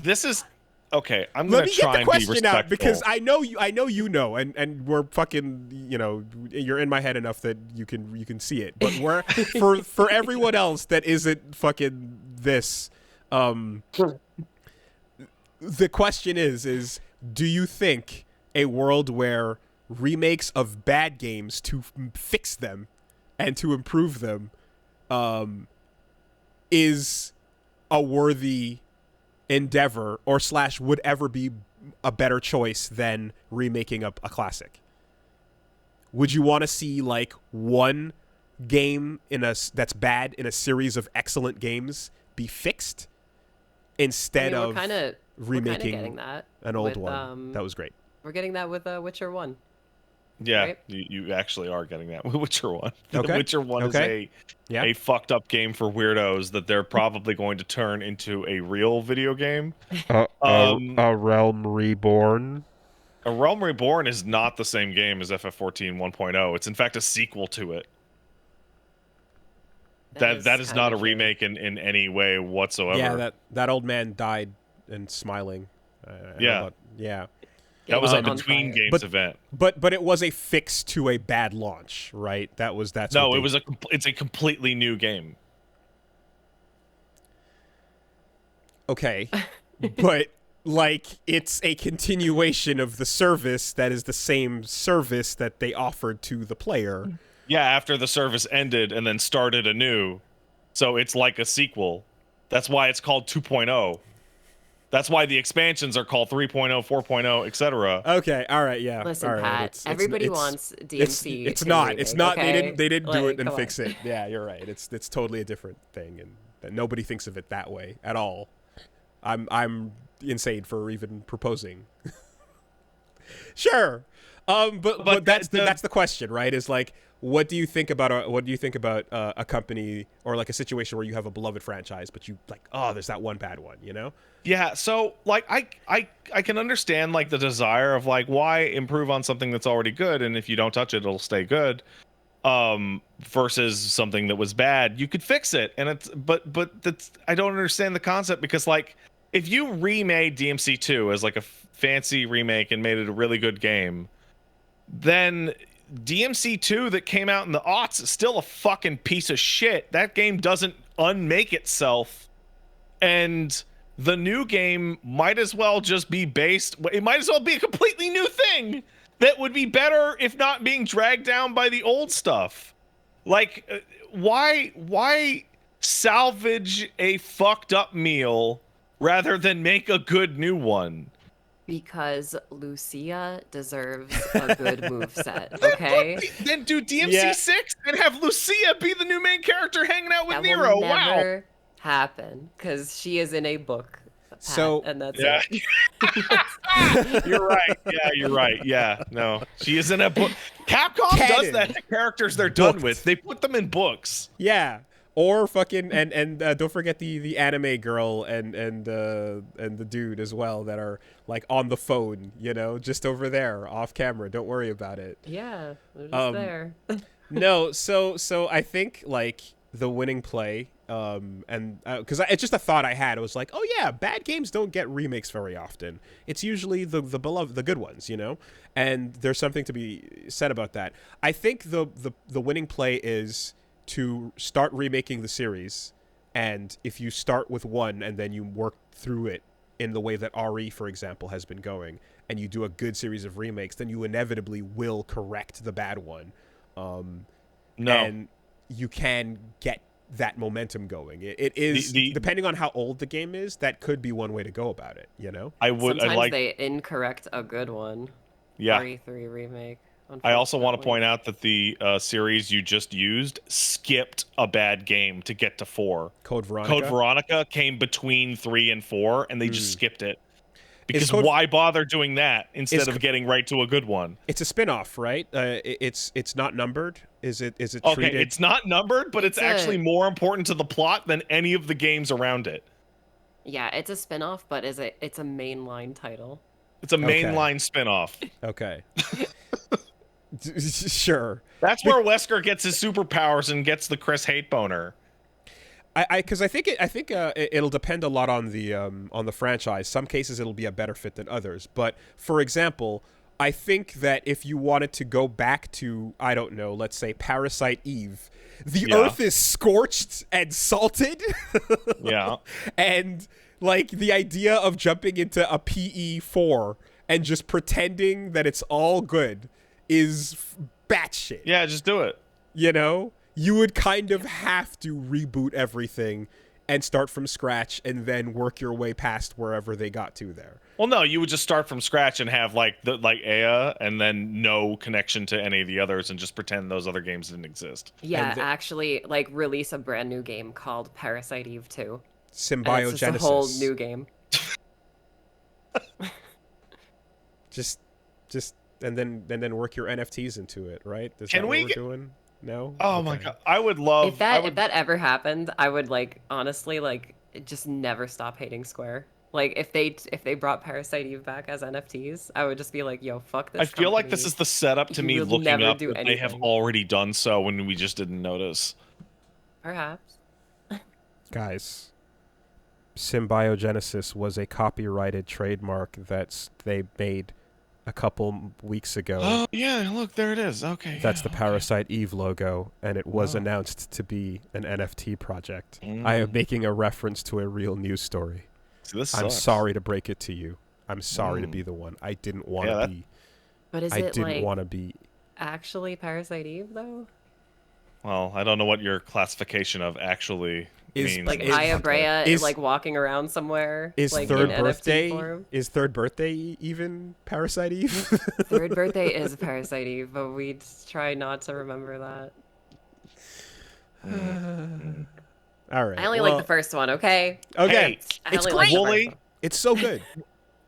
This is okay. I'm gonna try and be respectful. Let me get the question out, because I know you know, and we're fucking, you know, you're in my head enough that you can see it. But we're for everyone else that isn't fucking this, the question is do you think a world where remakes of bad games to fix them and to improve them is a worthy endeavor, or / would ever be a better choice than remaking a classic? Would you want to see like one game that's bad in a series of excellent games be fixed instead of remaking an old one that was great? We're getting that with Witcher 1. Yeah, right? you actually are getting that with Witcher 1. The Okay. Witcher 1 is a fucked up game for weirdos that they're probably going to turn into a real video game. A Realm Reborn. A Realm Reborn is not the same game as FF14 1.0. It's in fact a sequel to it. That is not a remake in any way whatsoever. Yeah, that old man died and smiling. Yeah. That was a between games event. But it was a fix to a bad launch, right? It's a completely new game. Okay. But like it's a continuation of the service that is the same service that they offered to the player. Yeah, after the service ended and then started anew. So it's like a sequel. That's why it's called 2.0. That's why the expansions are called 3.0, 4.0, etc. Okay, all right, yeah. Listen, all right. Pat, everybody wants DMC. It's not. remake, it's not. Okay? They didn't do it and come fix on. it. Yeah, you're right. It's totally a different thing, and that nobody thinks of it that way at all. I'm insane for even proposing. Sure, but that's the question, right? Is like, what do you think about a company or like a situation where you have a beloved franchise, but you like, oh, there's that one bad one, you know? Yeah, so like I can understand like the desire of like, why improve on something that's already good, and if you don't touch it, it'll stay good. Versus something that was bad, you could fix it, and it's but that's, I don't understand the concept, because like if you remade DMC2 as like a fancy remake and made it a really good game, then DMC2 that came out in the aughts is still a fucking piece of shit. That game doesn't unmake itself, and the new game might as well just be it might as well be a completely new thing that would be better if not being dragged down by the old stuff. Like, why salvage a fucked up meal rather than make a good new one? Because Lucia deserves a good moveset, okay? Then do DMC6 and have Lucia be the new main character hanging out with Nero. Will never happen, because she is in a book. Pat, So and that's it. You're right. Yeah, you're right. Yeah, no, she is in a book. Capcom does that to characters they're done with. They put them in books. Yeah. Or fucking and don't forget the anime girl and the dude as well that are like on the phone, you know, just over there off camera. Don't worry about it. Yeah, they're just there. No, so I think like the winning play, and because it's just a thought I had. It was like, oh yeah, bad games don't get remakes very often. It's usually the beloved, the good ones, you know. And there's something to be said about that. I think the winning play is to start remaking the series, and if you start with one and then you work through it in the way that RE, for example, has been going, and you do a good series of remakes, then you inevitably will correct the bad one. And you can get that momentum going. It is, depending on how old the game is, that could be one way to go about it, you know? Sometimes they incorrect a good one. Yeah. RE3 remake. I also want to point out that the series you just used skipped a bad game to get to 4. Code Veronica? Code Veronica came between 3 and 4, and they just skipped it. Because why bother doing that instead of getting right to a good one? It's a spin-off, right? It's not numbered. Is it okay, treated... it's not numbered, but it's actually more important to the plot than any of the games around it. Yeah, it's a spin-off, but it's a mainline title. It's a mainline spin-off. Okay. Sure. That's where Wesker gets his superpowers and gets the Chris hate boner. Because I think it'll depend a lot on the franchise. Some cases it'll be a better fit than others. But for example, I think that if you wanted to go back to, I don't know, let's say Parasite Eve, the Earth is scorched and salted. Yeah. And like the idea of jumping into a PE4 and just pretending that it's all good is batshit. Yeah, just do it. You know? You would kind of have to reboot everything and start from scratch and then work your way past wherever they got to there. Well, no, you would just start from scratch and have like Aya and then no connection to any of the others and just pretend those other games didn't exist. Yeah, actually, like release a brand new game called Parasite Eve 2. Symbiogenesis. It's just a whole new game. just and then work your NFTs into it, right? Is Can that we what we're doing? No. Oh my god, I would love if that ever happened. I would like honestly like just never stop hating Square. Like if they brought Parasite Eve back as NFTs, I would just be like, yo, fuck this. I feel like this is the setup to me looking up that they have already done so when we just didn't notice. Perhaps. Guys, Symbiogenesis was a copyrighted trademark that they made a couple weeks ago. Oh, yeah, look, there it is. Okay. That's the Parasite Eve logo, and it was announced to be an NFT project. I am making a reference to a real news story. See, this I'm sucks. sorry to break it to you. I'm sorry to be the one. I didn't want to be. But is I it didn't like want to be. actually Parasite Eve though? Well, I don't know what your classification of actually means. Like Aya Brea is like walking around somewhere. Is like, third in birthday? NFT form. Is third birthday even Parasite Eve? Third birthday is Parasite Eve, but we try not to remember that. All right. I only like the first one. Okay. Okay. Hey, it's great. Wooly. It's so good.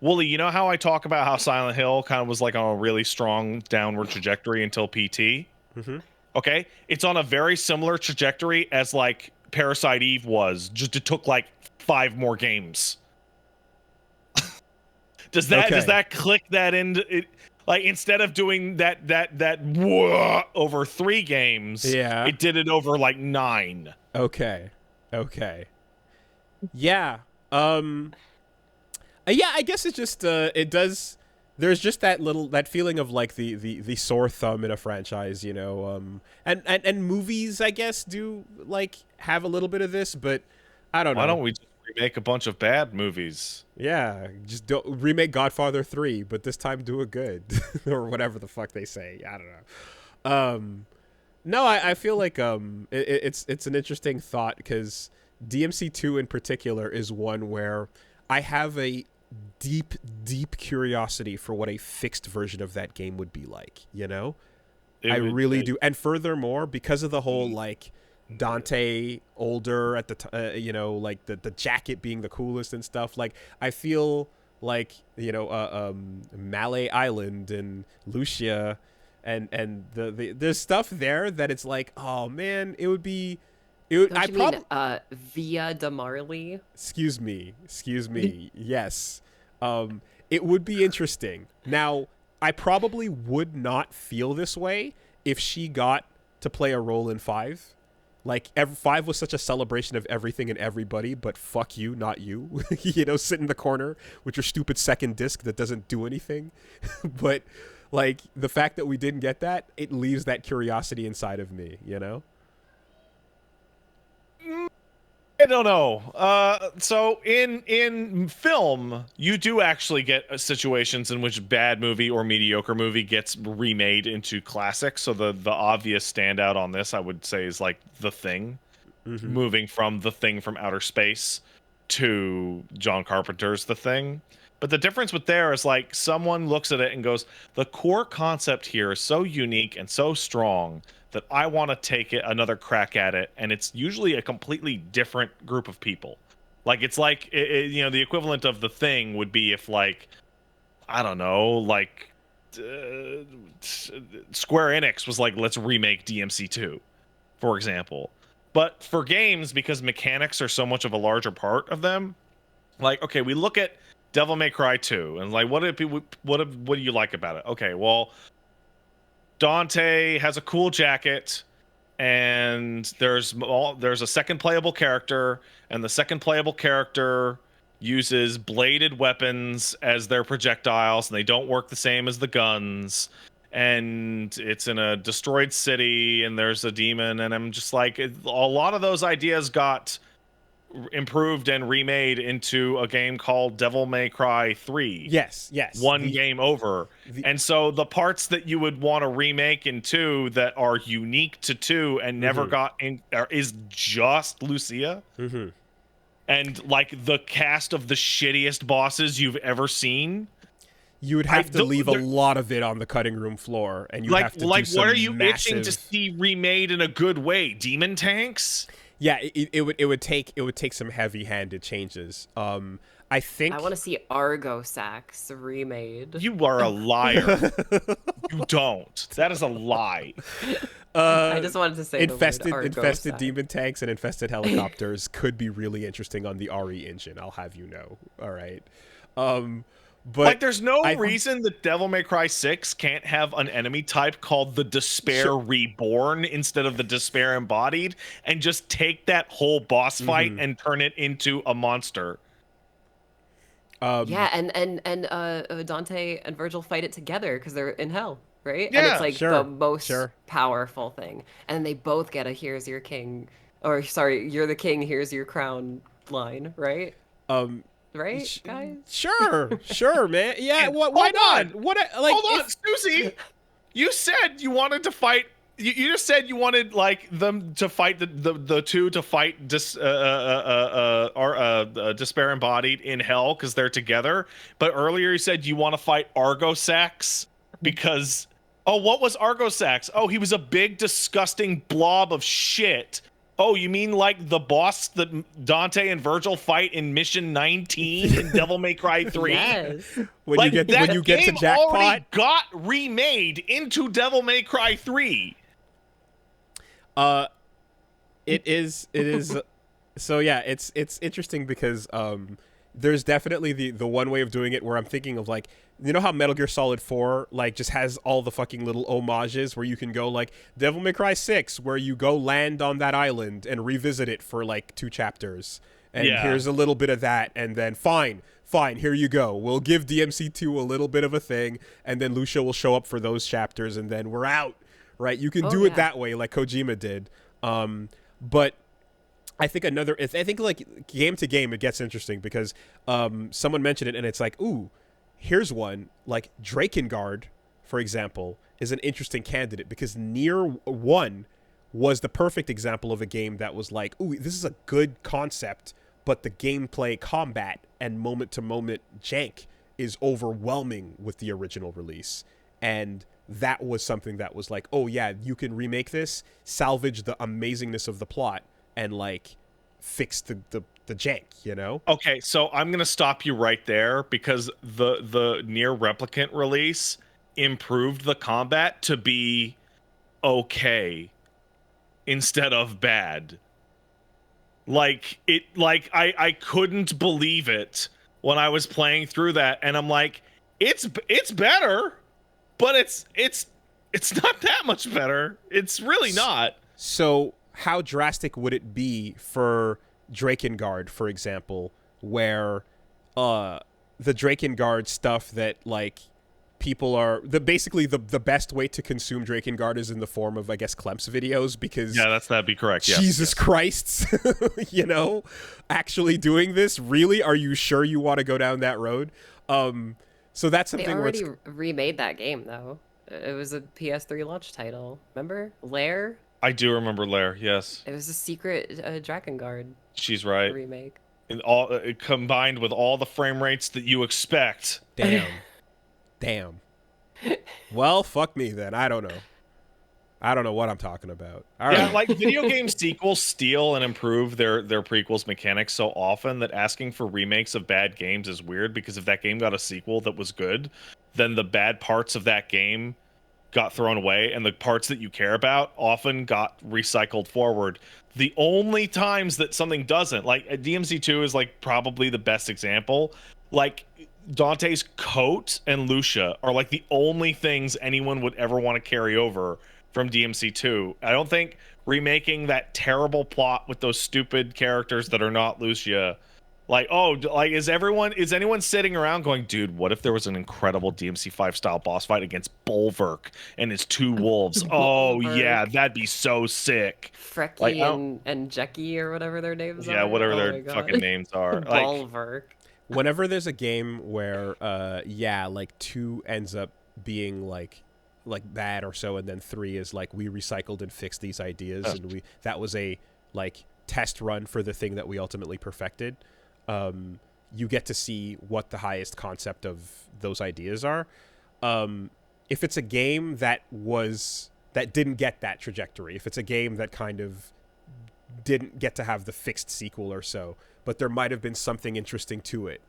Wooly, you know how I talk about how Silent Hill kind of was like on a really strong downward trajectory until PT? Mm-hmm. Okay, it's on a very similar trajectory as like Parasite Eve was. Just it took like 5 more games. Does that click that into it? Like instead of doing that over 3 games, it did it over like 9. Okay. Yeah. Yeah, I guess it just it does. There's just that feeling of like the sore thumb in a franchise, you know. And movies, I guess, do like have a little bit of this, but I don't know. Why don't we just remake a bunch of bad movies? Yeah, just don't remake Godfather 3, but this time do it good or whatever the fuck they say. I don't know. No, I feel like it's an interesting thought because DMC2 in particular is one where I have a deep curiosity for what a fixed version of that game would be like, you know? I really do. And furthermore, because of the whole like Dante older at the you know, like the jacket being the coolest and stuff, like I feel like, you know, Malay Island and Lucia and there's stuff there that it's like, oh man, it would be mean Via de Marley? Excuse me. Yes. It would be interesting. Now, I probably would not feel this way if she got to play a role in 5. Like, 5 was such a celebration of everything and everybody, but fuck you, not you. You know, sit in the corner with your stupid second disc that doesn't do anything. But, like, the fact that we didn't get that, it leaves that curiosity inside of me, you know? I don't know. So in film, you do actually get situations in which bad movie or mediocre movie gets remade into classic. So the obvious standout on this, I would say, is like The Thing, moving from The Thing from Outer Space to John Carpenter's The Thing. But the difference with there is like someone looks at it and goes, the core concept here is so unique and so strong that I want to take it another crack at it, and it's usually a completely different group of people. Like it's like the equivalent of The Thing would be if like I don't know, like Square Enix was like, let's remake DMC2, for example. But for games, because mechanics are so much of a larger part of them, like okay, we look at Devil May Cry 2 and like what do you like about it? Okay, well, Dante has a cool jacket, and there's a second playable character, and the second playable character uses bladed weapons as their projectiles, and they don't work the same as the guns. And it's in a destroyed city, and there's a demon, and I'm just like, a lot of those ideas got improved and remade into a game called Devil May Cry 3. Yes. Game over. And so the parts that you would want to remake in 2 that are unique to 2 and never got in is just Lucia. And like the cast of the shittiest bosses you've ever seen. You would have to leave a lot of it on the cutting room floor, and you have to do some what are you massive... itching to see remade in a good way? Demon tanks? Yeah, it would take some heavy-handed changes. I think I want to see Argo Sax remade. You are a liar. You don't. That is a lie. I just wanted to say infested demon tanks and infested helicopters could be really interesting on the RE engine. I'll have you know. All right. But like, there's no reason that Devil May Cry 6 can't have an enemy type called the Despair Reborn instead of the Despair Embodied, and just take that whole boss fight and turn it into a monster. Yeah, and Dante and Virgil fight it together because they're in hell, right? Yeah, and it's like the most powerful thing. And they both get a "Here's your king," or sorry, "You're the king. Here's your crown" line, right? Right, guys? Sure, man. Yeah, why not? Hold on, Susie. You said you wanted to fight. You just said you wanted like them to fight the two to fight Despair Embodied in hell because they're together. But earlier you said you want to fight Argo Sax because what was Argo Sax? Oh, he was a big disgusting blob of shit. Oh, you mean like the boss that Dante and Virgil fight in Mission 19 in Devil May Cry 3? Yes. When you get to jackpot, already got remade into Devil May Cry 3. It is. So yeah, it's interesting because there's definitely the one way of doing it where I'm thinking of like, you know how Metal Gear Solid 4 like just has all the fucking little homages where you can go like Devil May Cry 6 where you go land on that island and revisit it for like 2 chapters. And here's a little bit of that, and then fine, here you go. We'll give DMC2 a little bit of a thing, and then Lucia will show up for those chapters, and then we're out. Right? You can do it that way like Kojima did. But I think like game to game it gets interesting because someone mentioned it and it's like, ooh, here's one like Drakengard, for example, is an interesting candidate because Nier 1 was the perfect example of a game that was like, ooh, this is a good concept, but the gameplay, combat, and moment-to-moment jank is overwhelming with the original release. And that was something that was like, oh yeah, you can remake this, salvage the amazingness of the plot, and like fix the jank, you know? Okay, so I'm gonna stop you right there because the Nier Replicant release improved the combat to be okay instead of bad. I couldn't believe it when I was playing through that, and I'm like, it's better, but it's not that much better. It's really not. So how drastic would it be for Drakengard, for example, where the Drakengard stuff that like people are basically the best way to consume Drakengard is in the form of, I guess, Clemps videos, because that'd be correct. Yes, Jesus Christ, actually doing this, really? Are you sure you want to go down that road? So that's something They where already remade that game though. It was a PS3 launch title. Remember Lair? I do remember Lair. Yes, It was a secret Drakengard she's right. remake. And all combined with all the frame rates that you expect. Damn. Well, fuck me then. I don't know what I'm talking about. All right. Like video game sequels steal and improve their prequels mechanics so often that asking for remakes of bad games is weird, because if that game got a sequel that was good, then the bad parts of that game got thrown away, and the parts that you care about often got recycled forward. The only times that something doesn't, like DMC2 is like probably the best example. Like Dante's coat and Lucia are like the only things anyone would ever want to carry over from DMC2. I don't think remaking that terrible plot with those stupid characters that are not Lucia, is anyone sitting around going, dude, what if there was an incredible DMC5 style boss fight against Bulwark and his two wolves? Oh yeah, that'd be so sick. Frecky and Jackie or whatever their names are. Yeah, whatever their fucking names are. Bulwark. Whenever there's a game where like 2 ends up being like bad or so, and then 3 is like, we recycled and fixed these ideas, and that was a like test run for the thing that we ultimately perfected. You get to see what the highest concept of those ideas are. If it's a game that didn't get that trajectory, if it's a game that kind of didn't get to have the fixed sequel or so, but there might have been something interesting to it,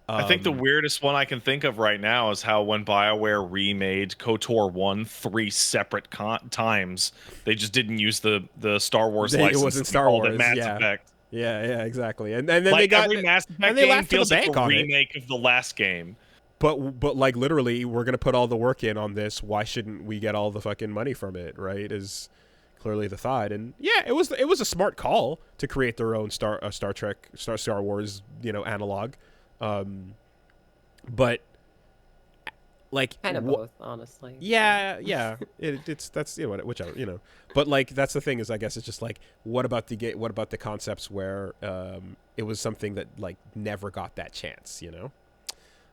I think the weirdest one I can think of right now is how when BioWare remade KOTOR 1 3 separate times, they just didn't use the Star Wars license. It wasn't Star Wars, Mass Effect. Yeah, exactly. And then like they got every Mass Effect and they game feels the like bank a on remake of the last game. But like literally, we're gonna put all the work in on this. Why shouldn't we get all the fucking money from it? Right? Is clearly the thought. And yeah, it was a smart call to create their own Star Wars analog. But like kind of both, honestly. Yeah. That's whichever. But like that's the thing is, I guess it's just like, what about the concepts where it was something that like never got that chance,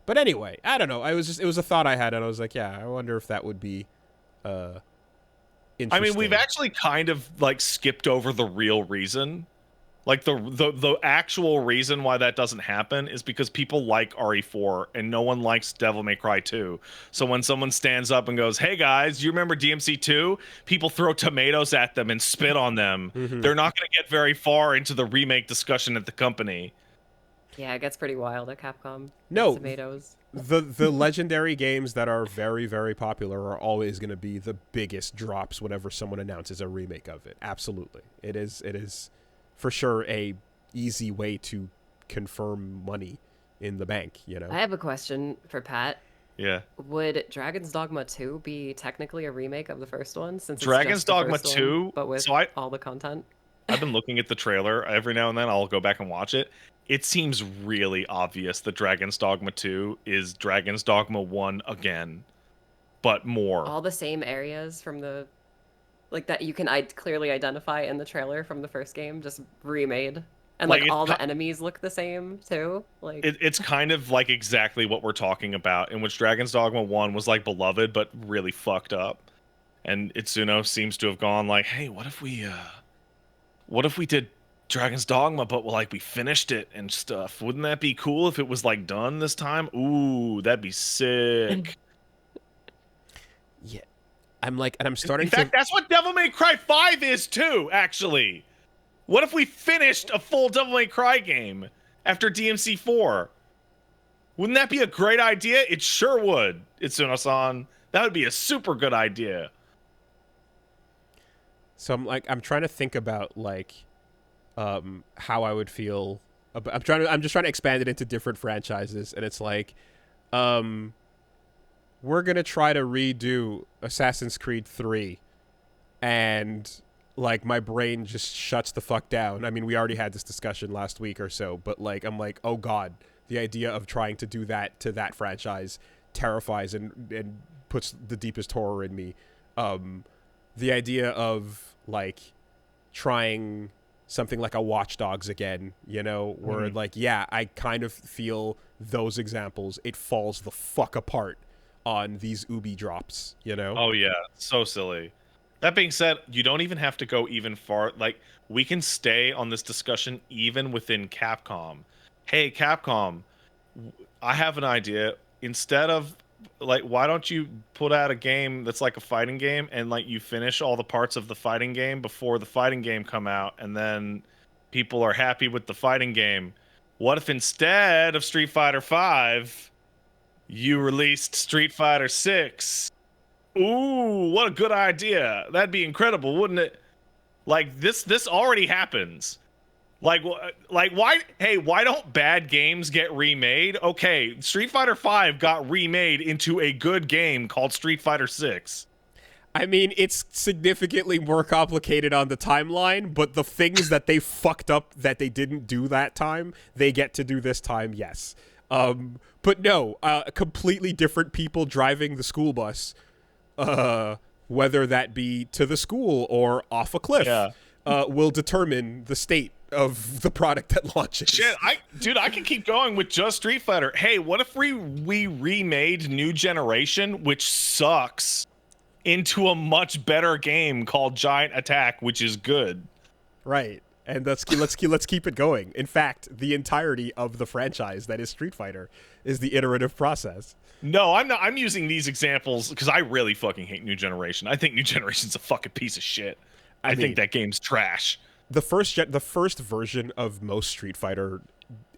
But anyway, I don't know. It was a thought I had, and I was like, yeah, I wonder if that would be interesting. I mean, we've actually kind of like skipped over the real reason. Like the actual reason why that doesn't happen is because people like RE4 and no one likes Devil May Cry 2. So when someone stands up and goes, "Hey guys, you remember DMC2?" People throw tomatoes at them and spit on them. Mm-hmm. They're not going to get very far into the remake discussion at the company. Yeah, it gets pretty wild at Capcom. No, tomatoes. The legendary games that are very, very popular are always going to be the biggest drops whenever someone announces a remake of it. Absolutely, it is for sure a easy way to confirm money in the bank. I have a question for Pat. Yeah. Would Dragon's Dogma 2 be technically a remake of the first one, since Dragon's it's just the Dogma first 2, one, but with all the content? I've been looking at the trailer every now and then. I'll go back and watch it. It seems really obvious that Dragon's Dogma 2 is Dragon's Dogma 1 again, but more. All the same areas from the, like, that you can clearly identify in the trailer from the first game, just remade. And like all the enemies look the same too. Like it's kind of like exactly what we're talking about, in which Dragon's Dogma 1 was like beloved but really fucked up. And Itsuno seems to have gone like, hey, what if we did Dragon's Dogma, but like we finished it and stuff? Wouldn't that be cool if it was like done this time? Ooh, that'd be sick. Yeah. I'm starting In fact, that's what Devil May Cry 5 is too, actually. What if we finished a full Devil May Cry game after DMC 4? Wouldn't that be a great idea? It sure would, Itsuno-san. That would be a super good idea. So I'm trying to think about how I would feel. I'm just trying to expand it into different franchises, and it's like, we're gonna try to redo Assassin's Creed 3, and like my brain just shuts the fuck down. I mean, we already had this discussion last week or so, but like I'm like, oh god, the idea of trying to do that to that franchise terrifies and puts the deepest horror in me. The idea of like trying something like a Watch Dogs again, you know, where like, yeah, I kind of feel those examples, it falls the fuck apart on these Ubi drops, you know? Oh yeah, so silly. That being said, you don't even have to go even far. Like, we can stay on this discussion even within Capcom. Hey, Capcom, I have an idea. Instead of like, why don't you put out a game that's like a fighting game, and like you finish all the parts of the fighting game before the fighting game come out, and then people are happy with the fighting game? What if instead of Street Fighter 5, you released Street Fighter 6? Ooh, what a good idea. That'd be incredible, wouldn't it? Like, this already happens. Like why? Hey, why don't bad games get remade? Okay, Street Fighter 5 got remade into a good game called Street Fighter 6. I mean, it's significantly more complicated on the timeline, but the things that they fucked up that they didn't do that time, they get to do this time, yes. But no, completely different people driving the school bus, whether that be to the school or off a cliff, will determine the state of the product that launches. Shit, I can keep going with just Street Fighter. Hey, what if we remade New Generation, which sucks, into a much better game called Giant Attack, which is good? Right. And let's keep it going. In fact, the entirety of the franchise that is Street Fighter is the iterative process. No, I'm not. I'm using these examples because I really fucking hate New Generation. I think New Generation's a fucking piece of shit. I think that game's trash. The first version of most Street Fighter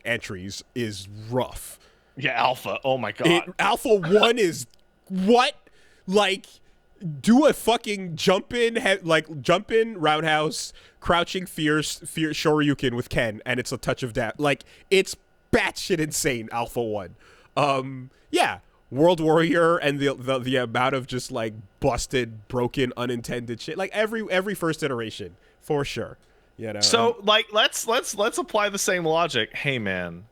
entries is rough. Yeah, Alpha. Oh my god. Alpha 1 is what? Like, do a fucking jump in roundhouse, crouching fierce shoryuken with Ken, and it's a touch of that. Like, it's batshit insane. Alpha 1. Yeah. World Warrior and the amount of just like busted, broken, unintended shit. Like every first iteration, for sure. You know. So like let's apply the same logic. Hey man,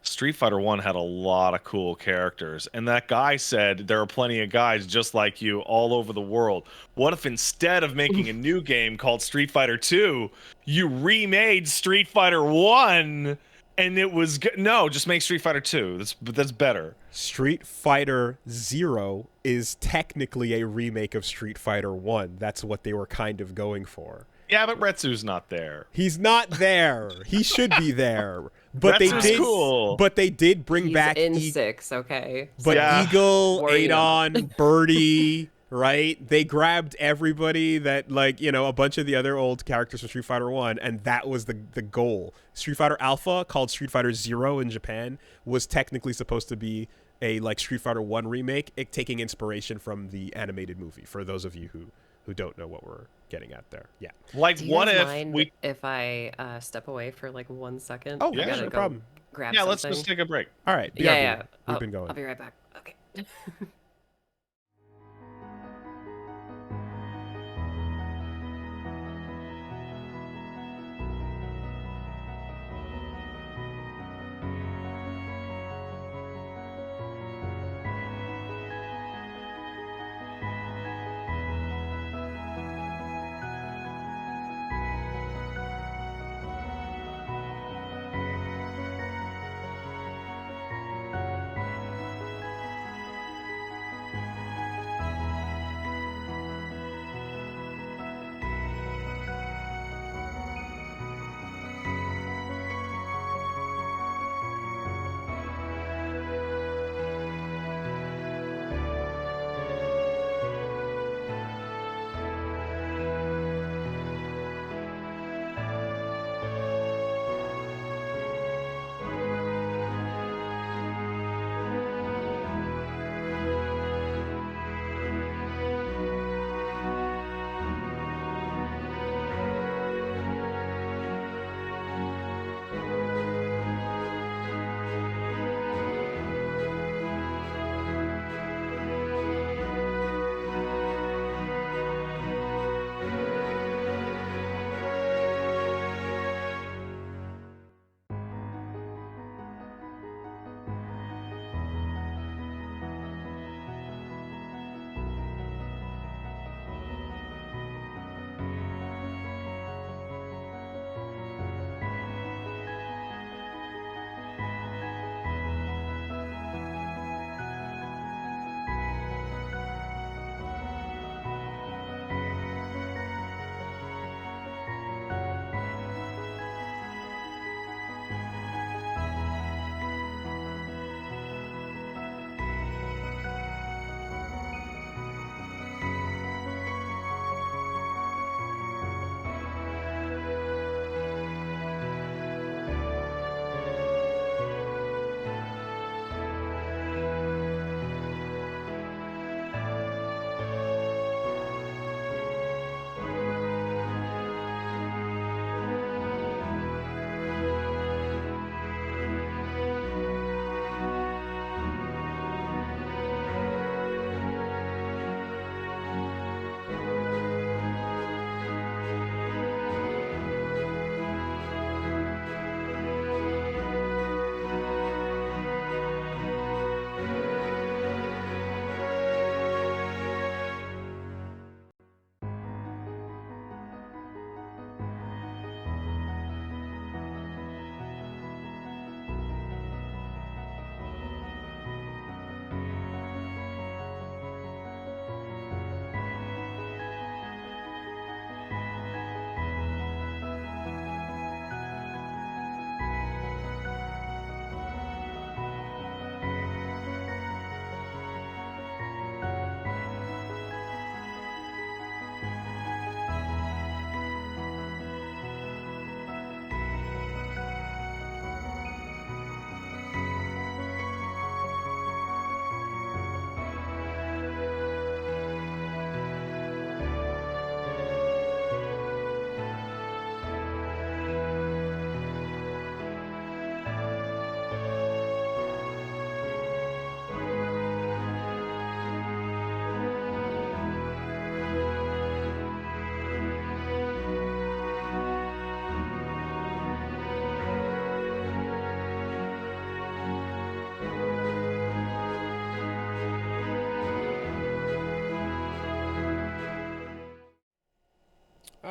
Street Fighter 1 had a lot of cool characters, and that guy said there are plenty of guys just like you all over the world. What if instead of making a new game called Street Fighter 2, you remade Street Fighter 1 and it was good? No, just make Street Fighter 2. That's better. Street Fighter 0 is technically a remake of Street Fighter 1. That's what they were kind of going for. Yeah, but Retsu's not there. He's not there. He should be there. But Retsu's cool. But they did bring back in 6, okay. But yeah. Eagle, Adon, Birdie, right? They grabbed everybody that, like, you know, a bunch of the other old characters from Street Fighter 1, and that was the goal. Street Fighter Alpha, called Street Fighter 0 in Japan, was technically supposed to be a like Street Fighter 1 remake, taking inspiration from the animated movie, for those of you who don't know what we're getting at there. Yeah. Like, Do you what guys if mind if I step away for like 1 second? Oh, I yeah, gotta no go problem. Grab Yeah, let's something. just take a break. All right. BRB. Yeah. We've been going. I'll be right back. Okay.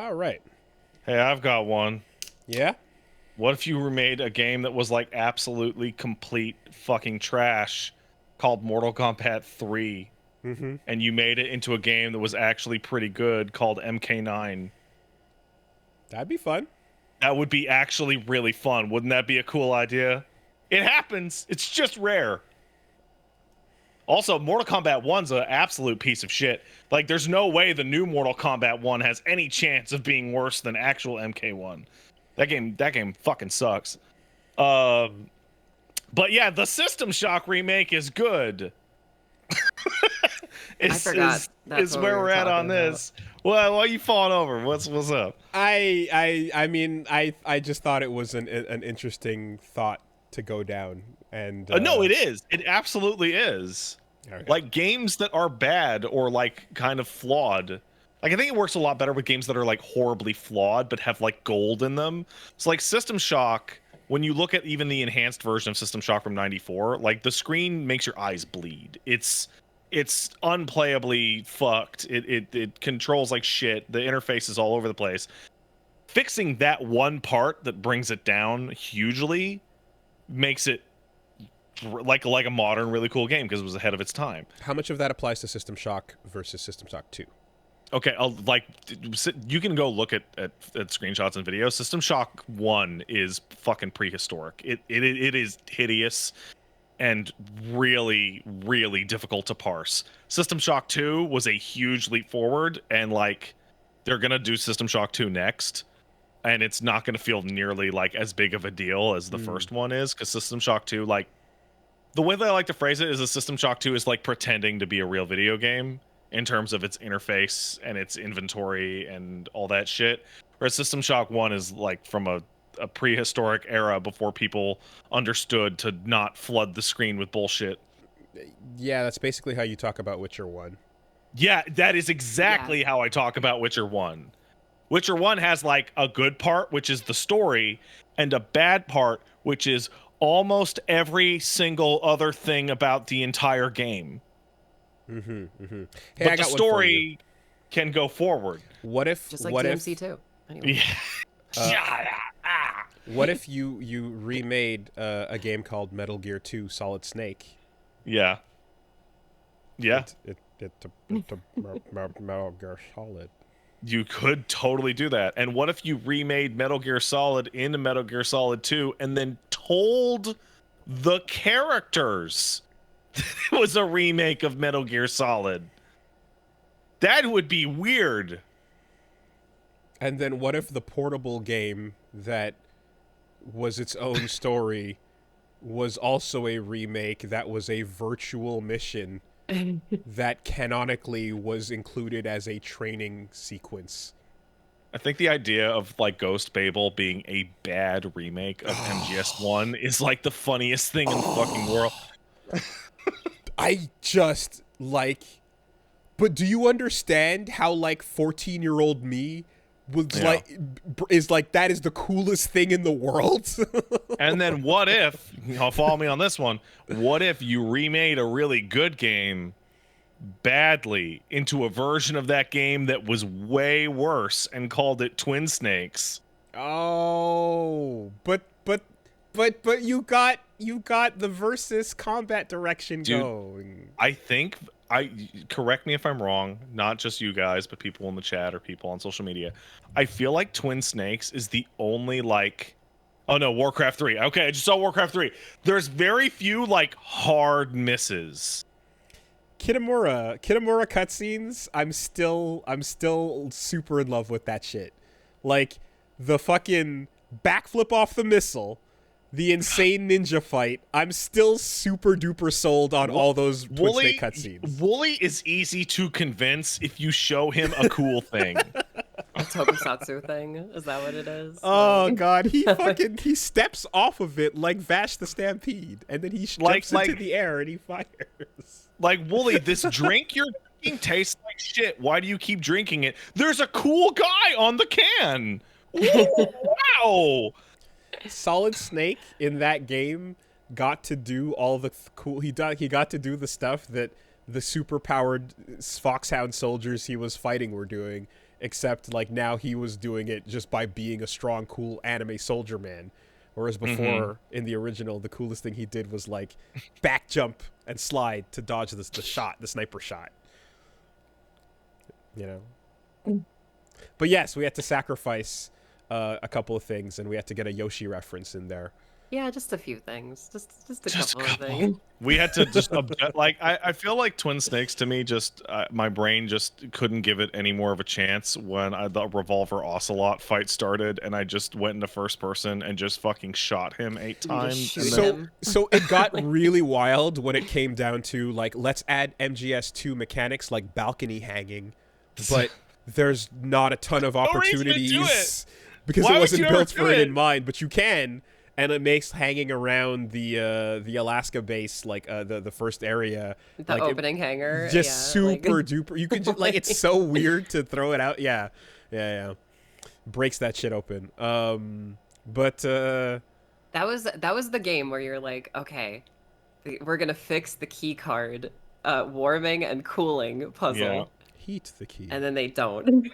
All right. Hey, I've got one. Yeah. What if you remade a game that was like absolutely complete fucking trash called Mortal Kombat 3 Mm-hmm. and you made it into a game that was actually pretty good called MK9? That'd be fun. That would be actually really fun. Wouldn't that be a cool idea? It happens. It's just rare. Also, Mortal Kombat 1's an absolute piece of shit. Like, there's no way the new Mortal Kombat 1 has any chance of being worse than actual MK1. That game fucking sucks. But yeah, the System Shock remake is good. I forgot. That's is what where we were we're at on talking this. Well, why are you falling over? What's up? I mean, I just thought it was an interesting thought to go down, and No, it is. It absolutely is. Okay. Like games that are bad or like kind of flawed. Like I think it works a lot better with games that are like horribly flawed but have like gold in them. So like System Shock, when you look at even the enhanced version of System Shock from '94, like the screen makes your eyes bleed. It's unplayably fucked. It controls like shit. The interface is all over the place. Fixing that one part that brings it down hugely makes it like a modern, really cool game because it was ahead of its time. How much of that applies to System Shock versus System Shock 2? Okay, you can go look at screenshots and videos. System Shock 1 is fucking prehistoric. It is hideous and really, really difficult to parse. System Shock 2 was a huge leap forward, and like they're gonna do System Shock 2 next, and it's not gonna feel nearly like as big of a deal as the first one is, because System Shock 2, like the way that I like to phrase it is a System Shock 2 is like pretending to be a real video game in terms of its interface and its inventory and all that shit. Whereas System Shock 1 is like from a prehistoric era before people understood to not flood the screen with bullshit. Yeah, that's basically how you talk about Witcher 1. Yeah, that is exactly how I talk about Witcher 1. Witcher 1 has like a good part, which is the story, and a bad part, which is almost every single other thing about the entire game. Mm-hmm, mm-hmm. Hey, But the story can go forward. What if Just like what DMC if 2. Anyway. what if you remade a game called Metal Gear 2 Solid Snake? Yeah. Metal Gear Solid. You could totally do that. And what if you remade Metal Gear Solid into Metal Gear Solid 2 and then told the characters that it was a remake of Metal Gear Solid? That would be weird. And then what if the portable game that was its own story was also a remake that was a virtual mission that canonically was included as a training sequence? I think the idea of like Ghost Babel being a bad remake of MGS1 is like the funniest thing in the fucking world. I just like, but do you understand how like 14-year-old me was like, is like, that is the coolest thing in the world? And then what if, follow me on this one, what if you remade a really good game badly into a version of that game that was way worse and called it Twin Snakes? Oh, but you got the versus combat direction going. I think correct me if I'm wrong, not just you guys, but people in the chat or people on social media. I feel like Twin Snakes is the only like, oh no, Warcraft 3. Okay, I just saw Warcraft 3. There's very few like hard misses. Kitamura cutscenes, I'm still super in love with that shit. Like the fucking backflip off the missile, the insane ninja fight. I'm still super duper sold on all those Twin Snake cutscenes. Wooly is easy to convince if you show him a cool thing. A tokusatsu thing? Is that what it is? Oh god, he steps off of it like Vash the Stampede, and then he jumps into the air and he fires. Like, Wooly, this drink you're drinking tastes like shit. Why do you keep drinking it? There's a cool guy on the can. Ooh, wow. Solid Snake in that game got to do all the cool. He got to do the stuff that the super powered Foxhound soldiers he was fighting were doing, except like now he was doing it just by being a strong, cool anime soldier man. Whereas before, in the original, the coolest thing he did was like back jump and slide to dodge the sniper shot. You know? But yes, we had to sacrifice a couple of things, and we had to get a Yoshi reference in there. Yeah, just a few things. Just a couple of things. We had to just like I feel like Twin Snakes to me just my brain just couldn't give it any more of a chance when the Revolver Ocelot fight started, and I just went into first person and just fucking shot him 8 times. So it got really wild when it came down to like, let's add MGS2 mechanics like balcony hanging, but there's not a ton of opportunities because it wasn't built for it in mind. But you can. And it makes hanging around the Alaska base, like the first area, the like opening hangar, just super duper. You can just like, it's so weird to throw it out. Yeah, breaks that shit open. But that was the game where you're like, okay, we're gonna fix the key card warming and cooling puzzle. Yeah. Heat the key, and then they don't.